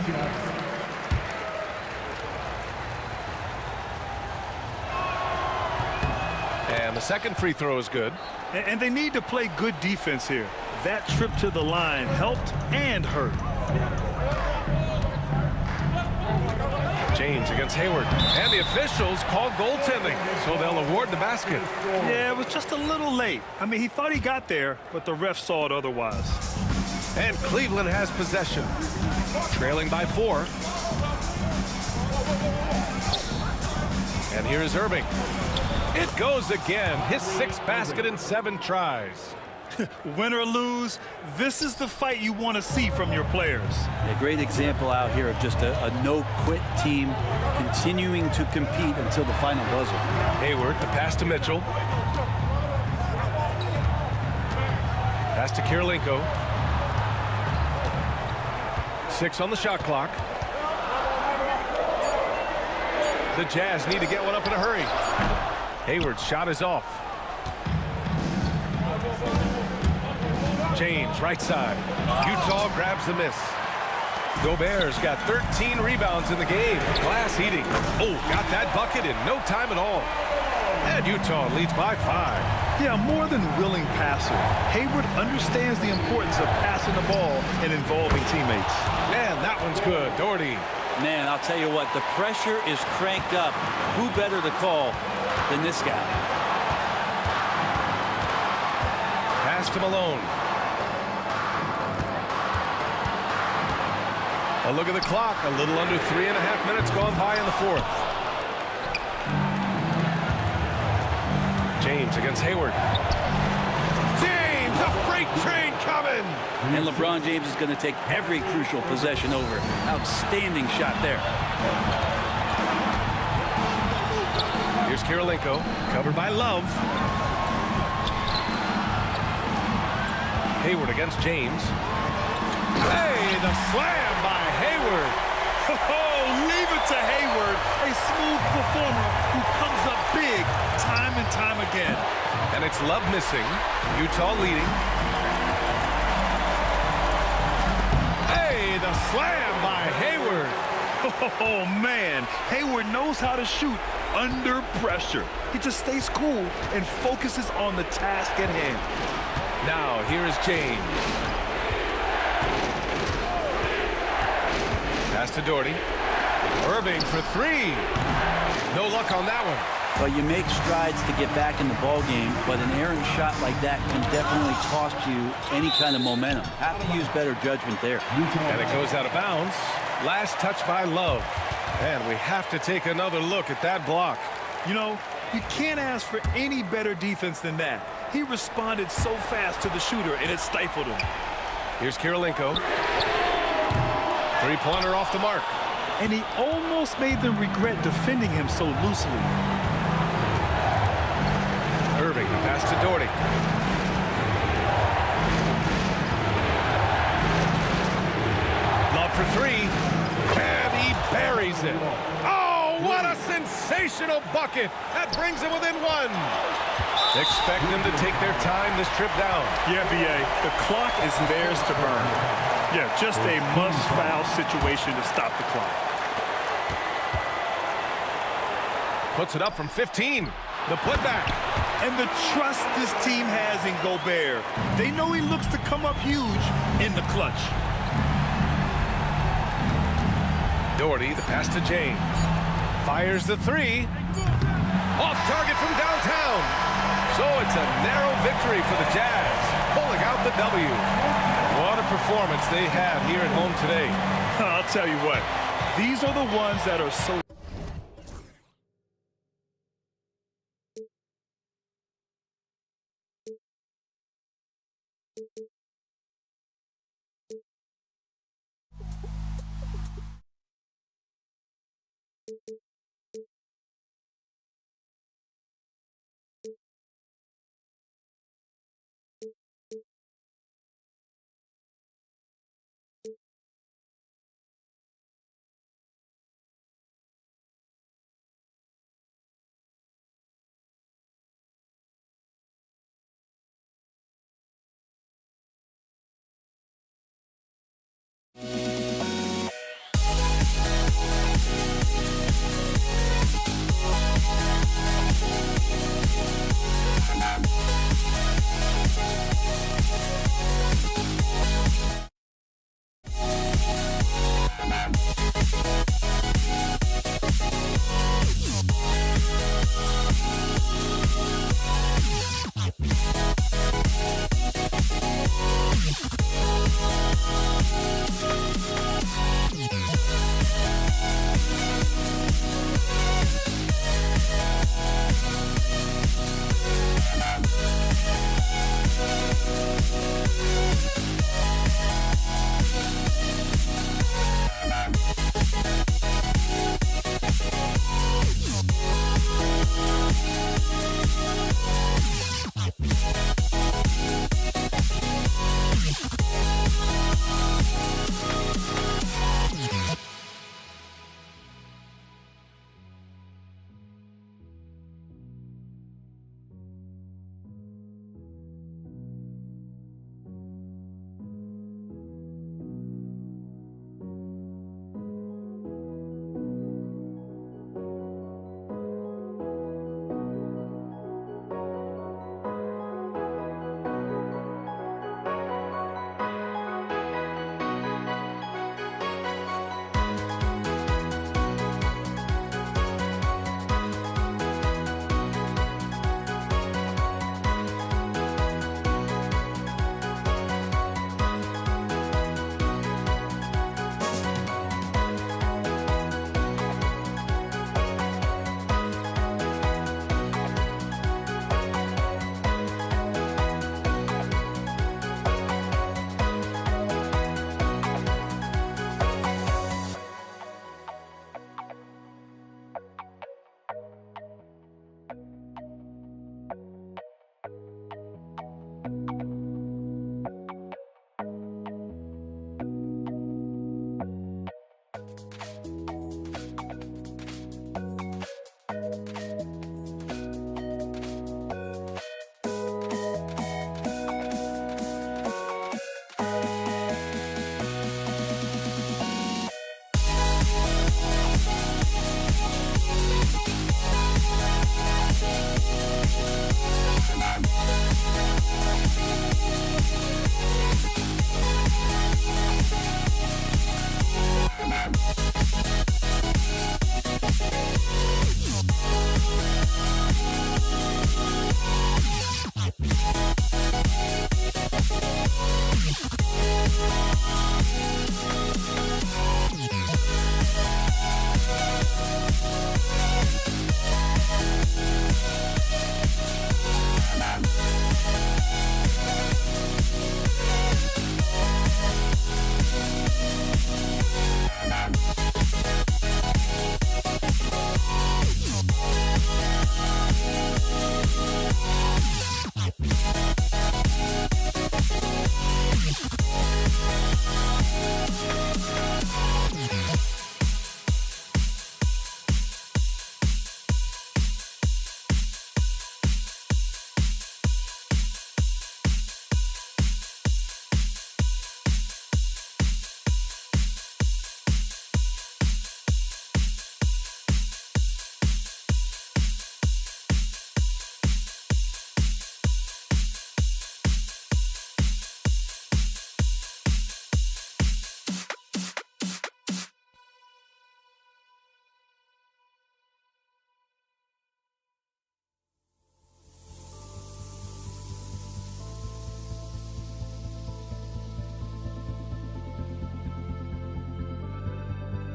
And the second free throw is good. And they need to play good defense here. That trip to the line helped and hurt. James against Hayward. And the officials call goaltending, so they'll award the basket. Yeah, it was just a little late. I mean, he thought he got there, but the ref saw it otherwise. And Cleveland has possession. Trailing by 4. And here is Irving. It goes again. His 6th basket in 7 tries. Win or lose, this is the fight you want to see from your players. A great example out here of just a no-quit team continuing to compete until the final buzzer. Hayward, the pass to Mitchell. Pass to Kirilenko. 6 on the shot clock. The Jazz need to get one up in a hurry. Hayward's shot is off. James, right side. Utah grabs the miss. Gobert's got 13 rebounds in the game. Glass heating. Oh, got that bucket in no time at all. And Utah leads by 5. Yeah, more than willing passer. Hayward understands the importance of passing the ball and involving teammates. Man, that one's good. Doherty. Man, I'll tell you what, the pressure is cranked up. Who better to call than this guy? Pass to Malone. A look at the clock. A little under 3.5 minutes gone by in the 4th. James against Hayward. James, a freight train coming. And LeBron James is going to take every crucial possession over. Outstanding shot there. Here's Kirilenko, covered by Love. Hayward against James. Hey, the slam by Hayward. Oh, leave it to Hayward, a smooth performer who comes up big time and time again. And it's Love missing. Utah leading. Hey, the slam by Hayward. Oh, man. Hayward knows how to shoot under pressure. He just stays cool and focuses on the task at hand. Now, here is James. Pass to Doherty. Irving for 3. No luck on that one. Well, you make strides to get back in the ball game, but an errant shot like that can definitely cost you any kind of momentum. Have to use better judgment there. And it goes out of bounds. Last touch by Love. And we have to take another look at that block. You know, you can't ask for any better defense than that. He responded so fast to the shooter, and it stifled him. Here's Kirilenko. 3-pointer off the mark. And he almost made them regret defending him so loosely. Irving, the pass to Doherty. Love for 3. And he buries it. Oh, what a sensational bucket. That brings him within 1. Expect them to take their time this trip down. Yeah, B.A., the clock is theirs to burn. Yeah, just a must-foul situation to stop the clock. Puts it up from 15. The putback. And the trust this team has in Gobert. They know he looks to come up huge in the clutch. Doherty, the pass to James. Fires the three. Off target from downtown. So it's a narrow victory for the Jazz, pulling out the W. What a performance they had here at home today. I'll tell you what, these are the ones that are so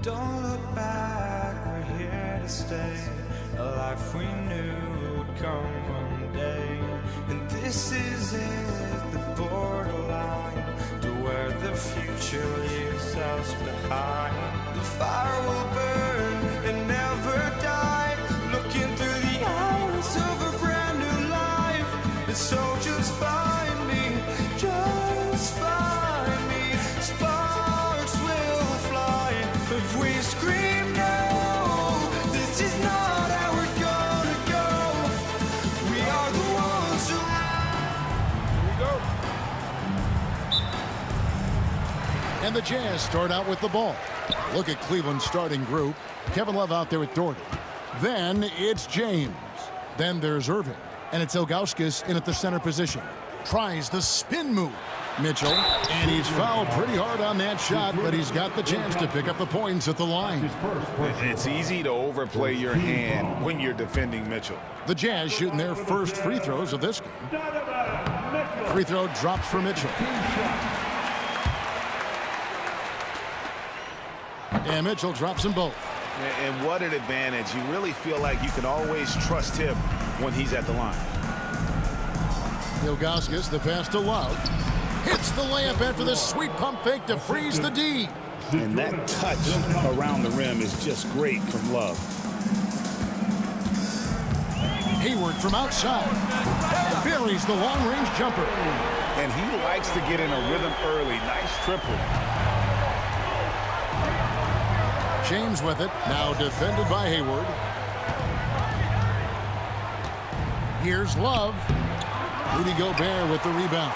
Don't look back, we're here to stay. A life we knew would come one day. And this is it, the borderline to where the future leaves us behind. The fire will burn and never die, looking through the eyes of a brand new life. And so just find me, just find me. Sparks will fly if we scream no. This is not how we're gonna go. We are the ones who. Here we go. And the Jazz start out with the ball. Look at Cleveland's starting group. Kevin Love out there with Doherty. Then it's James. Then there's Irving. And it's Ilgauskas in at the center position. Tries the spin move. Mitchell. And he's fouled pretty hard on that shot, but he's got the chance to pick up the points at the line. It's easy to overplay your hand when you're defending Mitchell. The Jazz shooting their first free throws of this game. Free throw drops for Mitchell. And Mitchell drops them both. And what an advantage. You really feel like you can always trust him when he's at the line. Ilgauskas, the pass to Love. Hits the layup after the sweet pump fake to freeze the D. And that touch around the rim is just great from Love. Hayward from outside. Buries the long-range jumper. And he likes to get in a rhythm early. Nice triple. James with it, now defended by Hayward. Here's Love. Rudy Gobert with the rebound.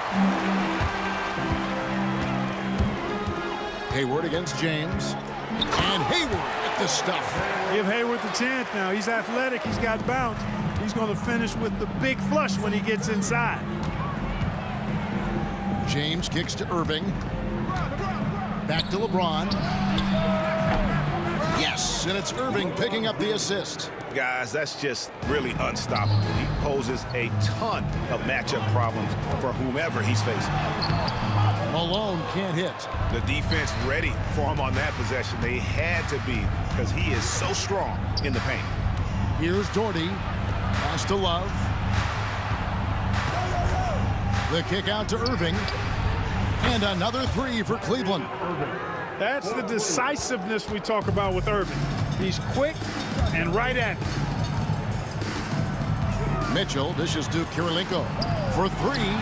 Hayward against James. And Hayward with the stuff. Give Hayward the chance now. He's athletic. He's got bounce. He's going to finish with the big flush when he gets inside. James kicks to Irving. Back to LeBron. Yes, and it's Irving picking up the assist. Guys, that's just really unstoppable. He poses a ton of matchup problems for whomever he's facing. Malone can't hit. The defense ready for him on that possession. They had to be, because he is so strong in the paint. Here's Doherty. Pass to Love. The kick out to Irving. And another three for Cleveland. That's the decisiveness we talk about with Irving. He's quick and right at it. Mitchell dishes to Kirilenko for three.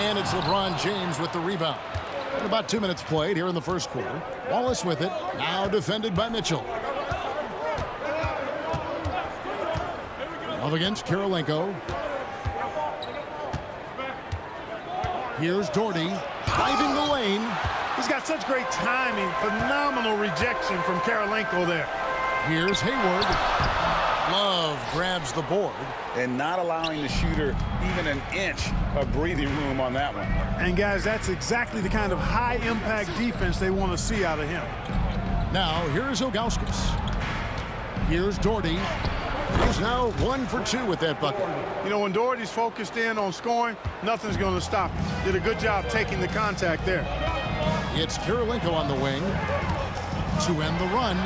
And it's LeBron James with the rebound. And about 2 minutes played here in the first quarter. Wallace with it, now defended by Mitchell. Love against Kirilenko. Here's Doherty, driving the lane. He's got such great timing. Phenomenal rejection from Kirilenko there. Here's Hayward. Love grabs the board. And not allowing the shooter even an inch of breathing room on that one. And guys, that's exactly the kind of high-impact defense they want to see out of him. Now, here's Ilgauskas. Here's Doherty. He's now 1 for 2 with that bucket. You know, when Doherty's focused in on scoring, nothing's going to stop him. Did a good job taking the contact there. It's Kirilenko on the wing to end the run.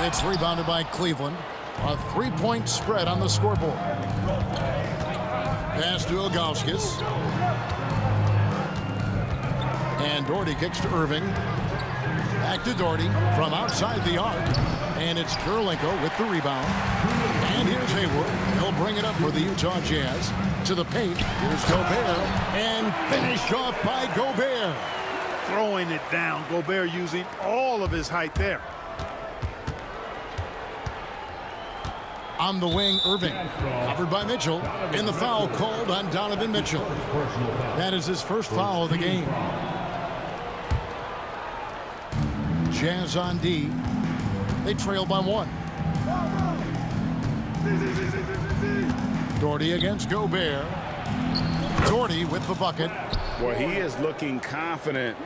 It's rebounded by Cleveland. A 3-point spread on the scoreboard. Pass to Ilgauskas. And Doherty kicks to Irving. Back to Doherty from outside the arc. And it's Kirilenko with the rebound. And here's Hayward. He'll bring it up for the Utah Jazz. To the paint. Here's Gobert. And finished off by Gobert. Throwing it down. Gobert using all of his height there. On the wing, Irving. Covered by Mitchell. And the foul called on Donovan Mitchell. That is his first foul of the game. Jazz on D. They trail by 1. Doherty against Gobert. Doherty with the bucket. Boy, he is looking confident.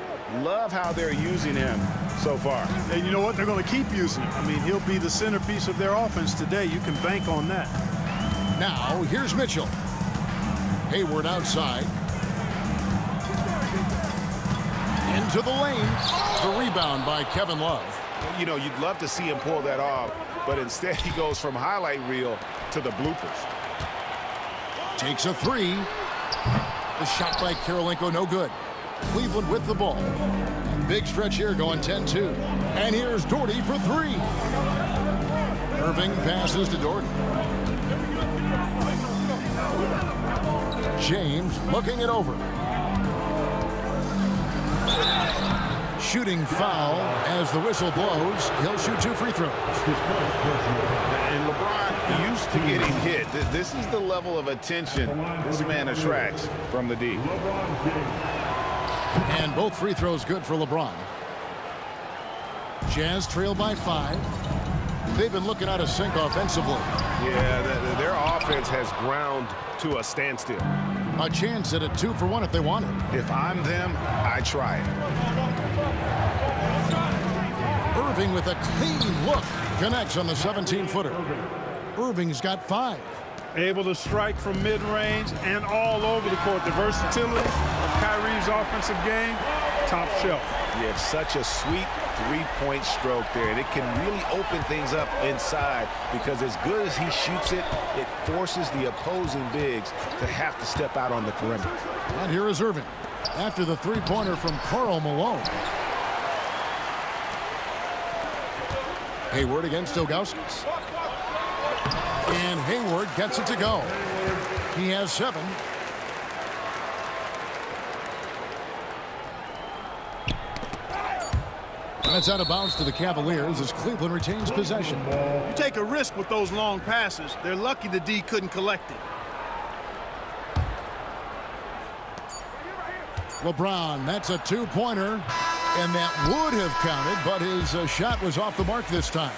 Love how they're using him so far. And you know what? They're going to keep using him. I mean, he'll be the centerpiece of their offense today. You can bank on that. Now, here's Mitchell. Hayward outside. into the lane. The rebound by Kevin Love. You know, you'd love to see him pull that off, but instead he goes from highlight reel to the bloopers. Takes a three. The shot by Karolinko, no good. Cleveland with the ball. Big stretch here going 10-2. And here's Doherty for three. Irving passes to Doherty. James looking it over. Shooting foul as the whistle blows. He'll shoot 2 free throws. And LeBron used to getting hit. This is the level of attention this man attracts from the D. And both free throws good for LeBron. Jazz trail by 5. They've been looking out of sync offensively. Yeah, their offense has ground to a standstill. A chance at a 2-for-1 if they want it. If I'm them, I try it. Irving with a clean look. Connects on the 17-footer. Irving's got 5. Able to strike from mid-range and all over the court. The versatility of Kyrie's offensive game, top shelf. Yeah, it's such a sweet three-point stroke there, and it can really open things up inside because as good as he shoots it, it forces the opposing bigs to have to step out on the perimeter. And here is Irving after the three-pointer from Karl Malone. Hayward against Ilgauskas. And Hayward gets it to go. He has 7. And it's out of bounds to the Cavaliers as Cleveland retains possession. You take a risk with those long passes. They're lucky the D couldn't collect it. LeBron, that's a 2-pointer. And that would have counted, but his shot was off the mark this time.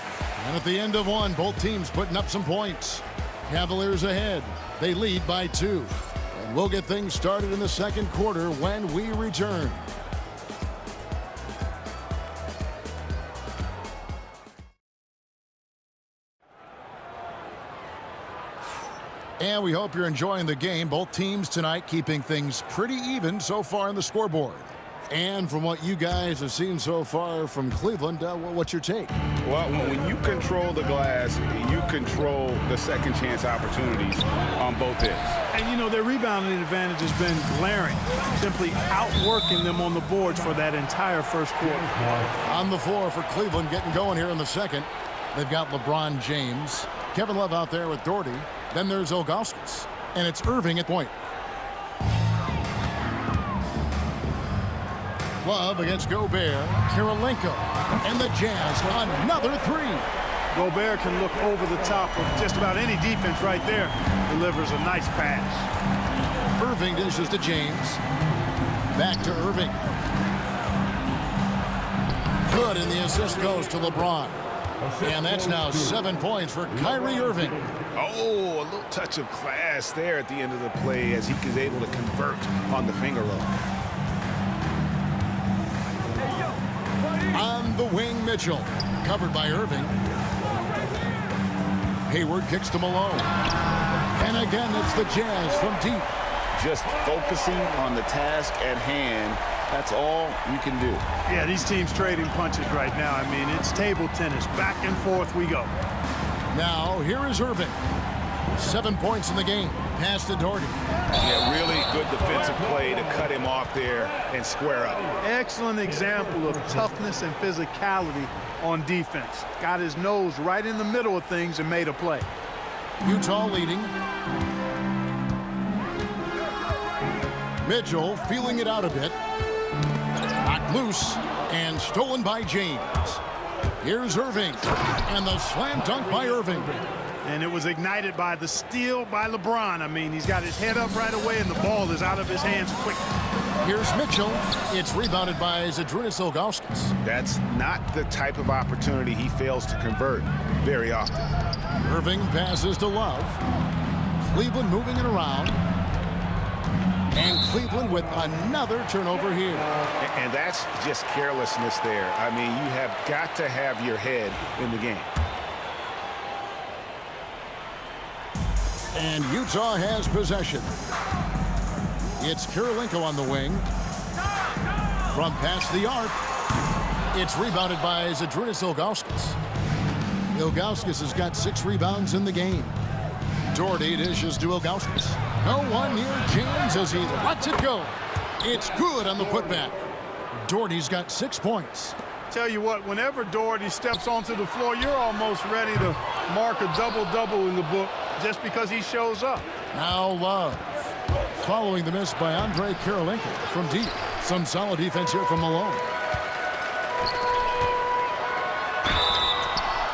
And at the end of one, both teams putting up some points. Cavaliers ahead. They lead by 2. And we'll get things started in the second quarter when we return. And we hope you're enjoying the game. Both teams tonight keeping things pretty even so far on the scoreboard. And from what you guys have seen so far from Cleveland, what's your take? Well, when you control the glass, you control the second chance opportunities on both ends. And, you know, their rebounding advantage has been glaring, simply outworking them on the boards for that entire first quarter. On the floor for Cleveland getting going here in the second. They've got LeBron James, Kevin Love out there with Doherty. Then there's Ilgauskas, and it's Irving at point. Love against Gobert, Karolinko, and the Jazz another 3. Gobert can look over the top of just about any defense right there. Delivers a nice pass. Irving dishes to James. Back to Irving. Good, and the assist goes to LeBron. And that's now 7 points for Kyrie Irving. Oh, a little touch of class there at the end of the play as he is able to convert on the finger roll. On the wing, Mitchell. Covered by Irving. Hayward kicks to Malone. And again, it's the Jazz from deep. Just focusing on the task at hand. That's all you can do. Yeah, these teams trading punches right now. I mean, it's table tennis. Back and forth we go. Now, here is Irving. 7 points in the game. Pass to Doherty. Yeah, really good defensive play to cut him off there and square up. Excellent example of toughness and physicality on defense. Got his nose right in the middle of things and made a play. Utah leading. Mitchell feeling it out a bit. Knocked loose and stolen by James. Here's Irving. And the slam dunk by Irving. And it was ignited by the steal by LeBron. I mean, he's got his head up right away, and the ball is out of his hands quickly. Here's Mitchell. It's rebounded by Zydrunas Ilgauskas. That's not the type of opportunity he fails to convert very often. Irving passes to Love. Cleveland moving it around. And Cleveland with another turnover here. And that's just carelessness there. I mean, you have got to have your head in the game. And Utah has possession. It's Karolinko on the wing. From past the arc, it's rebounded by Zydrunas Ilgauskas. Ilgauskas has got 6 rebounds in the game. Doherty dishes to Ilgauskas. No one near James as he lets it go. It's good on the putback. Doherty's got 6 points. Tell you what, whenever Doherty steps onto the floor, you're almost ready to mark a double-double in the book just because he shows up. Now Love. Following the miss by Andrei Kirilenko from deep. Some solid defense here from Malone.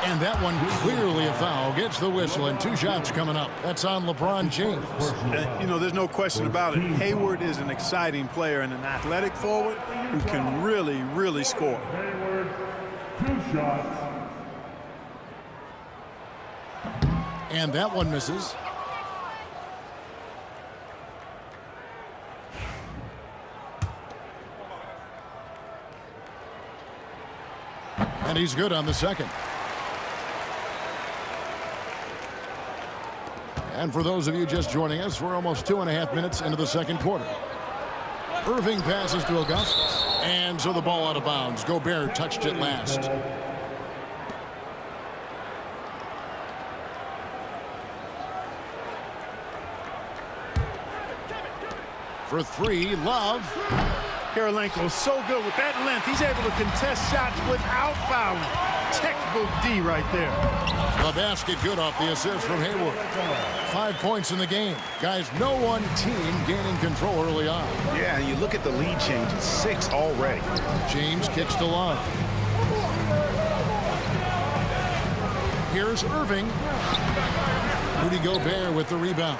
And that one clearly a foul. Gets the whistle, and 2 shots coming up. That's on LeBron James. And, you know, there's no question about it. Hayward is an exciting player and an athletic forward who can really, really score. Hayward, 2 shots. And that one misses. And he's good on the second. And for those of you just joining us, we're almost 2.5 minutes into the second quarter. Irving passes to Augustus. And so the ball out of bounds. Gobert touched it last. For 3, Love. Kirilenko is so good with that length. He's able to contest shots without fouling. Textbook D right there. The basket good off the assist from Hayward. 5 points in the game. Guys, no one team gaining control early on. Yeah, you look at the lead changes. 6 already. James kicks to Love. Here's Irving. Rudy Gobert with the rebound.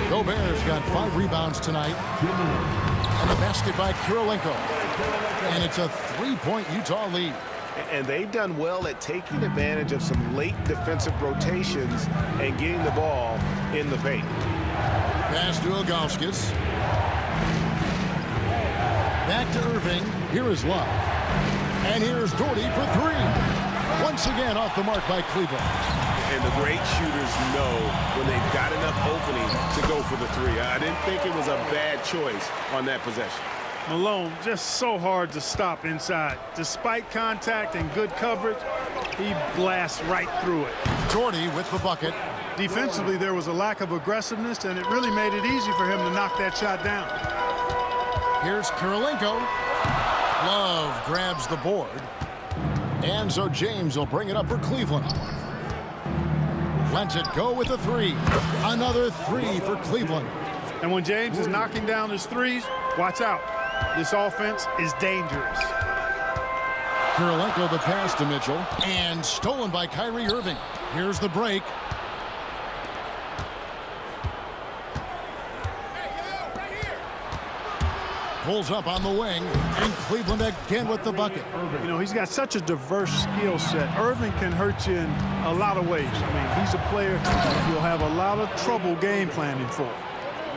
Gobert's got 5 rebounds tonight. And the basket by Kirilenko. And it's a 3-point Utah lead. And they've done well at taking advantage of some late defensive rotations and getting the ball in the paint. Pass to Ilgauskas. Back to Irving. Here is Love. And here's Doherty for 3. Once again off the mark by Cleveland. And the great shooters know when they've got enough opening to go for the 3. I didn't think it was a bad choice on that possession. Malone just so hard to stop inside. Despite contact and good coverage, he blasts right through it. Doherty with the bucket. Defensively, there was a lack of aggressiveness, and it really made it easy for him to knock that shot down. Here's Kirilenko. Love grabs the board. And so James will bring it up for Cleveland. Lets it go with a 3. Another 3 for Cleveland. And when James is knocking down his threes, watch out. This offense is dangerous. Kirilenko the pass to Mitchell. And stolen by Kyrie Irving. Here's the break. Pulls up on the wing. And Cleveland again with the bucket. You know, he's got such a diverse skill set. Irving can hurt you in a lot of ways. I mean, he's a player you'll have a lot of trouble game planning for.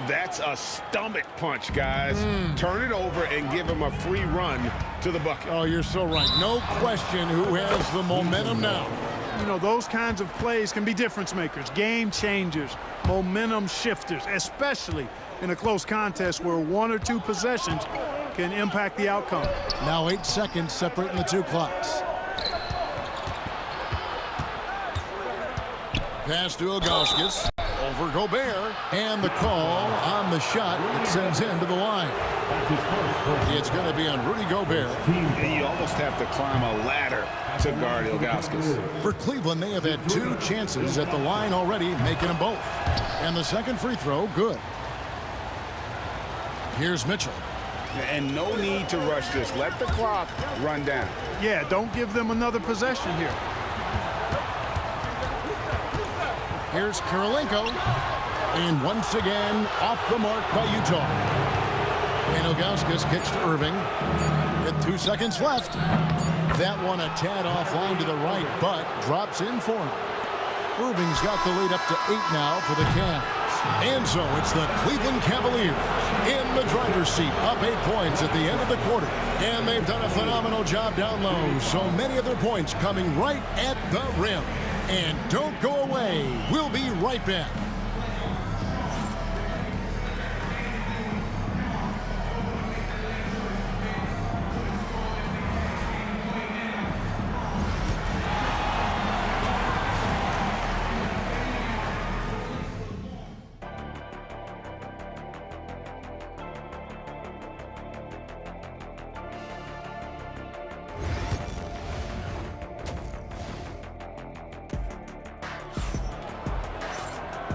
That's a stomach punch, guys. Turn it over and give him a free run to the bucket. Oh, you're so right. No question who has the momentum now. You know, those kinds of plays can be difference makers, game changers, momentum shifters, especially in a close contest where 1 or 2 possessions can impact the outcome. Now 8 seconds separating the 2 clocks. Pass to Ilgauskas. Over Gobert. And the call on the shot that sends him to the line. It's going to be on Rudy Gobert. And you almost have to climb a ladder to guard Ilgauskas. For Cleveland, they have had 2 chances at the line already, making them both. And the second free throw, good. Here's Mitchell. And no need to rush this. Let the clock run down. Yeah, don't give them another possession here. Here's Kirilenko. And once again, off the mark by Utah. And Ilgauskas kicks to Irving. With 2 seconds left. That one a tad offline to the right, but drops in for him. Irving's got the lead up to 8 now for the Cavs. And so it's the Cleveland Cavaliers in the driver's seat, up 8 points at the end of the quarter. And they've done a phenomenal job down low. So many of their points coming right at the rim. And don't go away. We'll be right back.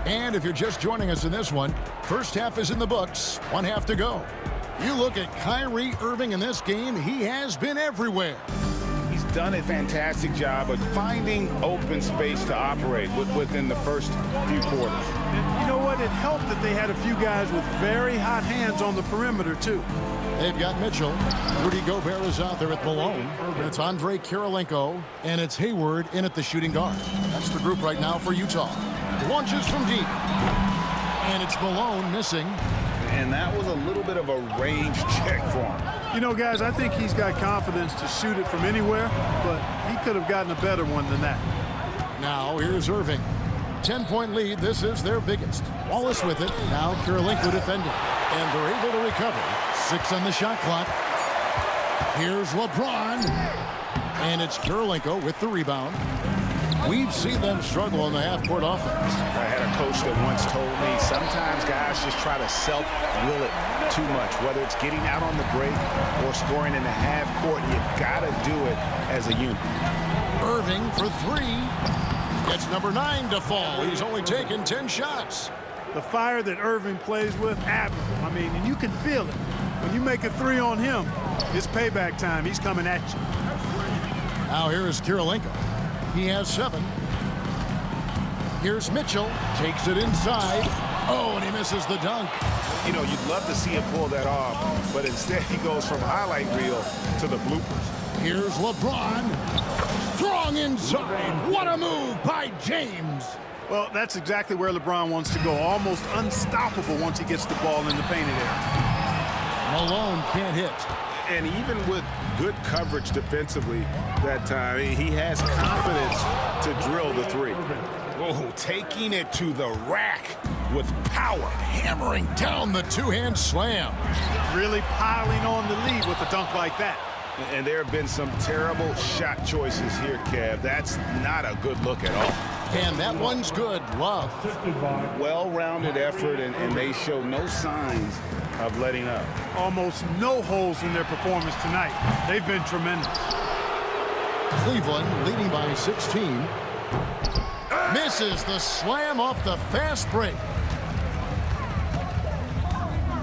And if you're just joining us in this one, first half is in the books, 1 half to go. You look at Kyrie Irving in this game, he has been everywhere. He's done a fantastic job of finding open space to operate within the first few quarters. And you know what? It helped that they had a few guys with very hot hands on the perimeter, too. They've got Mitchell. Rudy Gobert is out there at Malone. It's Andre Kirilenko, and it's Hayward in at the shooting guard. That's the group right now for Utah. Launches from deep. And it's Malone missing. And that was a little bit of a range check for him. You know, guys, I think he's got confidence to shoot it from anywhere, but he could have gotten a better one than that. Now here's Irving. 10-point lead. This is their biggest. Wallace with it. Now Kirilenko defending. And they're able to recover. 6 on the shot clock. Here's LeBron. And it's Kirilenko with the rebound. We've seen them struggle in the half-court offense. I had a coach that once told me sometimes guys just try to self-will it too much, whether it's getting out on the break or scoring in the half-court. You've got to do it as a unit. Irving for 3. Gets number 9 to fall. He's only taken 10 shots. The fire that Irving plays with, admirable. I mean, and you can feel it. When you make a 3 on him, it's payback time. He's coming at you. Now here is Kirilenko. He has 7. Here's Mitchell. Takes it inside. Oh, and he misses the dunk. You know, you'd love to see him pull that off, but instead he goes from highlight reel to the bloopers. Here's LeBron. Strong inside. What a move by James. Well, that's exactly where LeBron wants to go. Almost unstoppable once he gets the ball in the painted area. Malone can't hit. And even with good coverage defensively that time, he has confidence to drill the 3. Oh, taking it to the rack with power. Hammering down the two-hand slam. Really piling on the lead with a dunk like that. And there have been some terrible shot choices here, Kev. That's not a good look at all. And that one's good. Love. Well-rounded effort, and they show no signs of letting up. Almost no holes in their performance tonight. They've been tremendous. Cleveland leading by 16. Misses the slam off the fast break.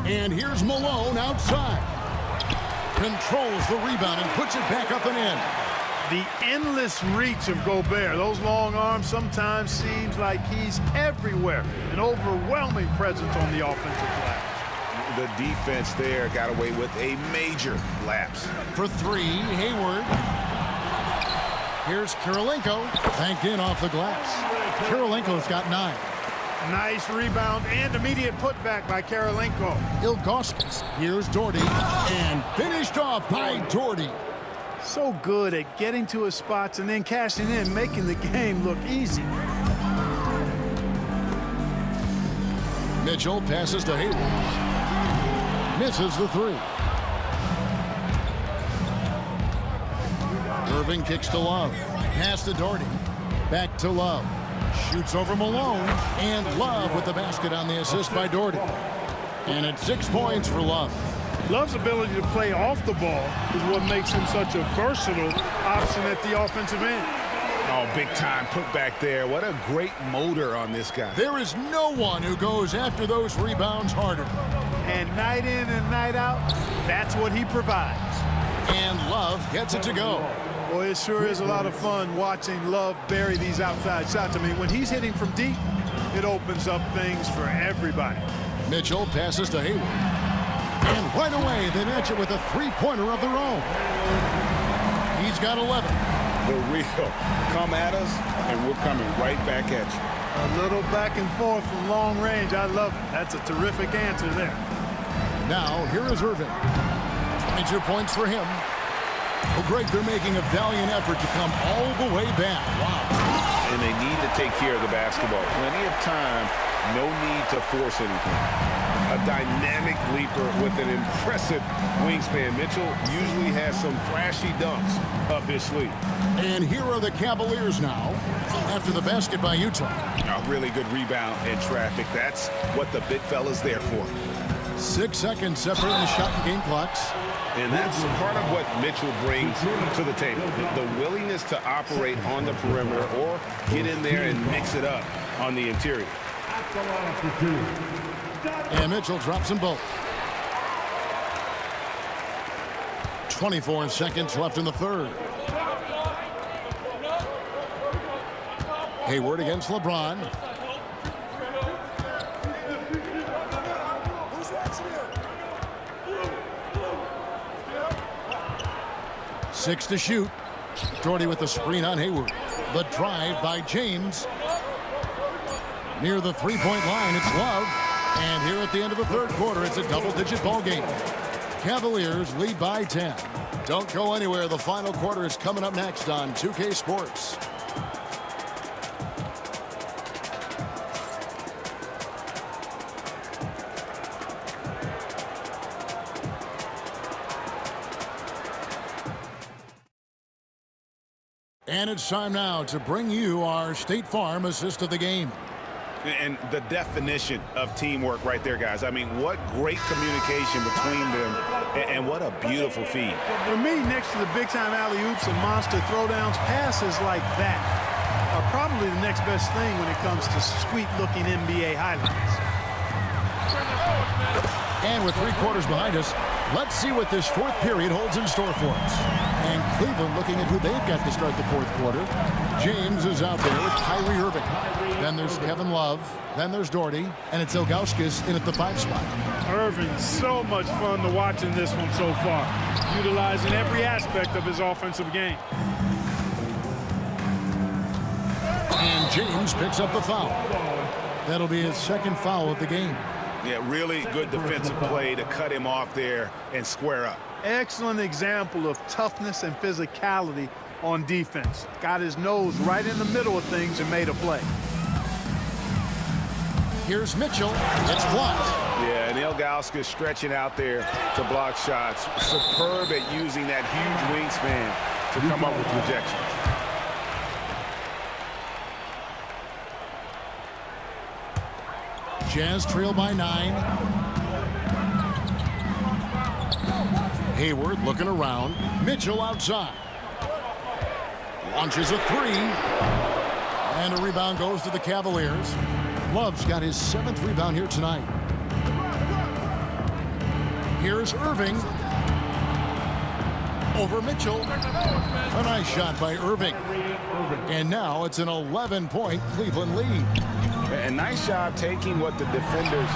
And here's Malone outside. Controls the rebound and puts it back up and in. The endless reach of Gobert. Those long arms sometimes seems like he's everywhere. An overwhelming presence on the offensive glass. The defense there got away with a major lapse. For 3, Hayward. Here's Kirilenko. Banked in off the glass. Kirilenko's got 9. Nice rebound and immediate putback by Kirilenko. Ilgauskas. Here's Doherty. And finished off by Doherty. So good at getting to his spots and then cashing in, making the game look easy. Mitchell passes to Hayward. Misses the 3. Irving kicks to Love. Pass to Doherty. Back to Love. Shoots over Malone. And Love with the basket on the assist by Doherty. And it's 6 points for Love. Love's ability to play off the ball is what makes him such a versatile option at the offensive end. Oh, big time put back there. What a great motor on this guy. There is no one who goes after those rebounds harder. And night in and night out, that's what he provides. And Love gets it to go. Boy, it sure is a lot of fun watching Love bury these outside shots. I mean, when he's hitting from deep, it opens up things for everybody. Mitchell passes to Hayward. And right away, they match it with a 3-pointer of their own. He's got 11. The real. Come at us, and we're coming right back at you. A little back and forth from long range. I love it. That's a terrific answer there. Now, here is Irving. 22 points for him. Well, Greg, they're making a valiant effort to come all the way back. Wow. And they need to take care of the basketball. Plenty of time. No need to force anything. A dynamic leaper with an impressive wingspan. Mitchell usually has some flashy dunks up his sleeve. And here are the Cavaliers now after the basket by Utah. A really good rebound in traffic. That's what the big fella's there for. 6 seconds separating the shot and game clocks. And that's part of what Mitchell brings to the table. The willingness to operate on the perimeter or get in there and mix it up on the interior. And Mitchell drops them both. 24 seconds left in the third. Hayward against LeBron. Six to shoot. Jordy with the screen on Hayward. The drive by James. Near the three-point line, it's Love. And here at the end of the third quarter, it's a double-digit ball game. Cavaliers lead by 10. Don't go anywhere. The final quarter is coming up next on 2K Sports. And it's time now to bring you our State Farm assist of the game. And the definition of teamwork right there, guys. I mean, what great communication between them, and what a beautiful feed. For me, next to the big-time alley-oops and monster throwdowns, passes like that are probably the next best thing when it comes to sweet-looking NBA highlights. And with 3 quarters behind us, let's see what this fourth period holds in store for us. And Cleveland looking at who they've got to start the fourth quarter. James is out there with Kyrie Irving. Then there's Kevin Love. Then there's Doherty. And it's Ilgauskas in at the 5 spot. Irving, so much fun to watch in this one so far, utilizing every aspect of his offensive game. And James picks up the foul. That'll be his second foul of the game. Yeah, really good defensive play to cut him off there and square up. Excellent example of toughness and physicality on defense. Got his nose right in the middle of things and made a play. Here's Mitchell. It's blocked. Yeah, and Ilgauskas stretching out there to block shots. Superb at using that huge wingspan to come up with rejections. Jazz trail by 9. Hayward looking around. Mitchell outside. Launches a 3. And a rebound goes to the Cavaliers. Love's got his 7th rebound here tonight. Here's Irving. Over Mitchell. A nice shot by Irving. And now it's an 11-point Cleveland lead. A nice job taking what the defenders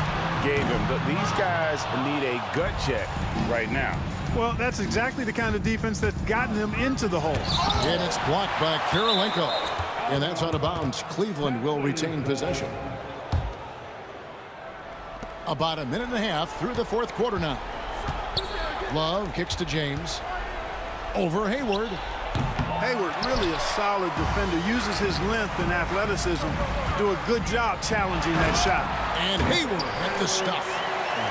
gave him. But these guys need a gut check right now. Well, that's exactly the kind of defense that's gotten them into the hole. And it's blocked by Kirilenko. And that's out of bounds. Cleveland will retain possession. About a minute and a half through the fourth quarter now. Love kicks to James. Over Hayward. Hayward, really a solid defender, uses his length and athleticism to do a good job challenging that shot. And Hayward at the stuff.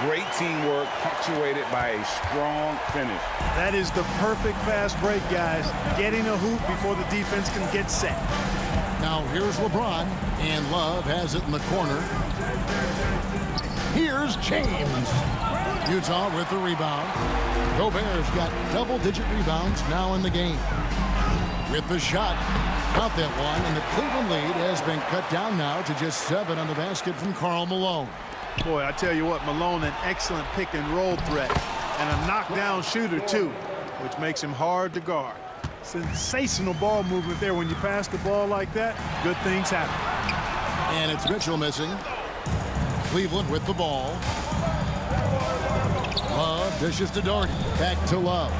Great teamwork, punctuated by a strong finish. That is the perfect fast break, guys. Getting a hoop before the defense can get set. Now here's LeBron, and Love has it in the corner. Here's James. Utah with the rebound. Gobert's got double-digit rebounds now in the game. With the shot, out that one, and the Cleveland lead has been cut down now to just 7 on the basket from Karl Malone. Boy, I tell you what, Malone, an excellent pick-and-roll threat, and a knockdown shooter, too, which makes him hard to guard. Sensational ball movement there. When you pass the ball like that, good things happen. And it's Mitchell missing. Cleveland with the ball. Love dishes to Doherty. Back to Love.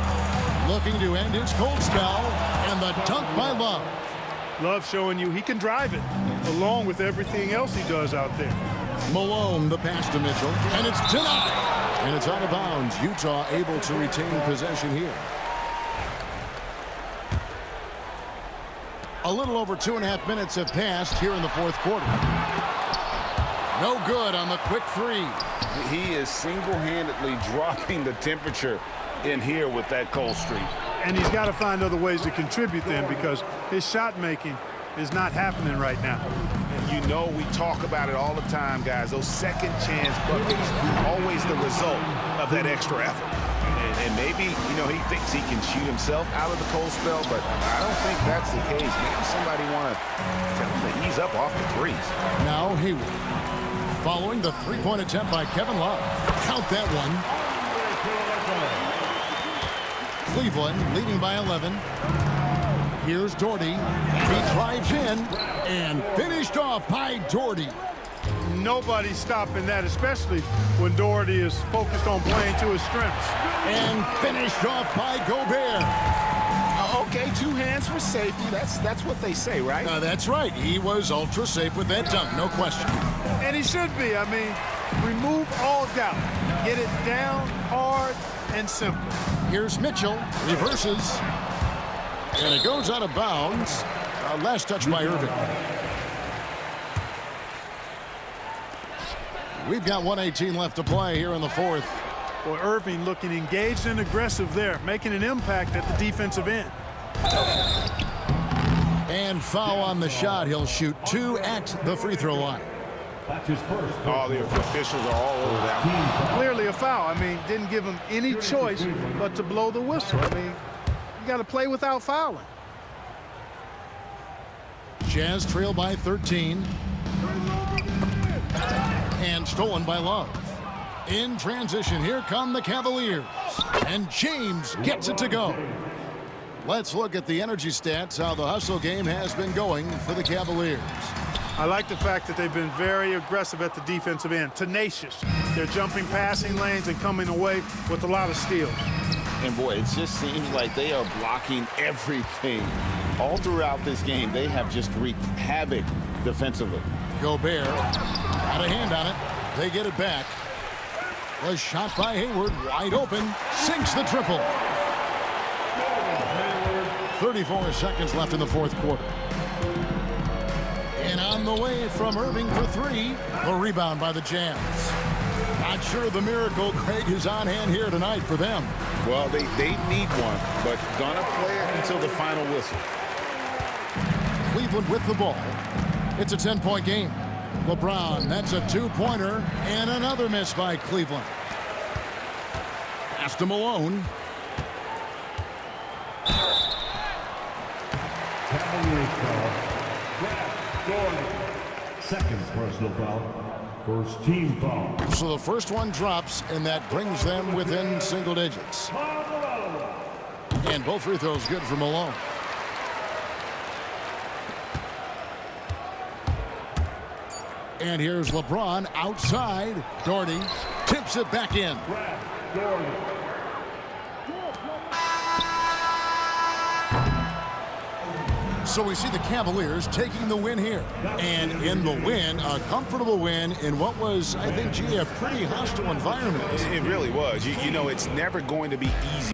Looking to end his cold spell. And the dunk by Love. Love showing you he can drive it, along with everything else he does out there. Malone, the pass to Mitchell. And it's denied. And it's out of bounds. Utah able to retain possession here. A little over 2.5 minutes have passed here in the fourth quarter. No good on the quick 3. He is single-handedly dropping the temperature in here with that cold streak. And he's got to find other ways to contribute then, because his shot making is not happening right now. And you know, we talk about it all the time, guys. Those second chance buckets are always the result of that extra effort. And maybe, you know, he thinks he can shoot himself out of the cold spell, but I don't think that's the case. Maybe somebody want to tell him to ease up off the threes. Now Hayward. following the three-point attempt by Kevin Love. Count that one. Cleveland leading by 11. Here's Doherty, and he drives in and finished off by Doherty. Nobody's stopping that, especially when Doherty is focused on playing to his strengths. And finished off by Gobert. Okay, 2 hands for safety. That's what they say, right? That's right. He was ultra safe with that dunk, no question. And he should be. I mean, remove all doubt. Get it down, hard, and simple. Here's Mitchell, reverses. And it goes out of bounds. Last touch by Irving. We've got 1:18 left to play here in the fourth. Well, Irving looking engaged and aggressive there, making an impact at the defensive end. And foul on the shot. He'll shoot 2 at the free throw line. That's his first. Oh, the officials are all over that. Clearly a foul. I mean, didn't give him any choice but to blow the whistle. I mean, you got to play without fouling. Jazz trail by 13. And stolen by Love. In transition, here come the Cavaliers. And James gets it to go. Let's look at the energy stats, how the hustle game has been going for the Cavaliers. I like the fact that they've been very aggressive at the defensive end, tenacious. They're jumping passing lanes and coming away with a lot of steals. And boy, it just seems like they are blocking everything. All throughout this game, they have just wreaked havoc defensively. Gobert got a hand on it. They get it back. The shot by Hayward, wide open, sinks the triple. 34 seconds left in the fourth quarter. And on the way from Irving for 3, the rebound by the Jazz. Not sure the miracle Craig is on hand here tonight for them. Well, they need one, but gonna play it until the final whistle. Cleveland with the ball. It's a 10-point game. LeBron, that's a 2-pointer, and another miss by Cleveland. Pass to Malone. Cavaliers foul. Doherty. Second personal foul. First team foul. So the first one drops, and that brings them within single digits. And both free throws good for Malone. And here's LeBron outside. Doherty tips it back in. So we see the Cavaliers taking the win here. And in the win, a comfortable win in what was, I think, a pretty hostile environment. It really was. You know, it's never going to be easy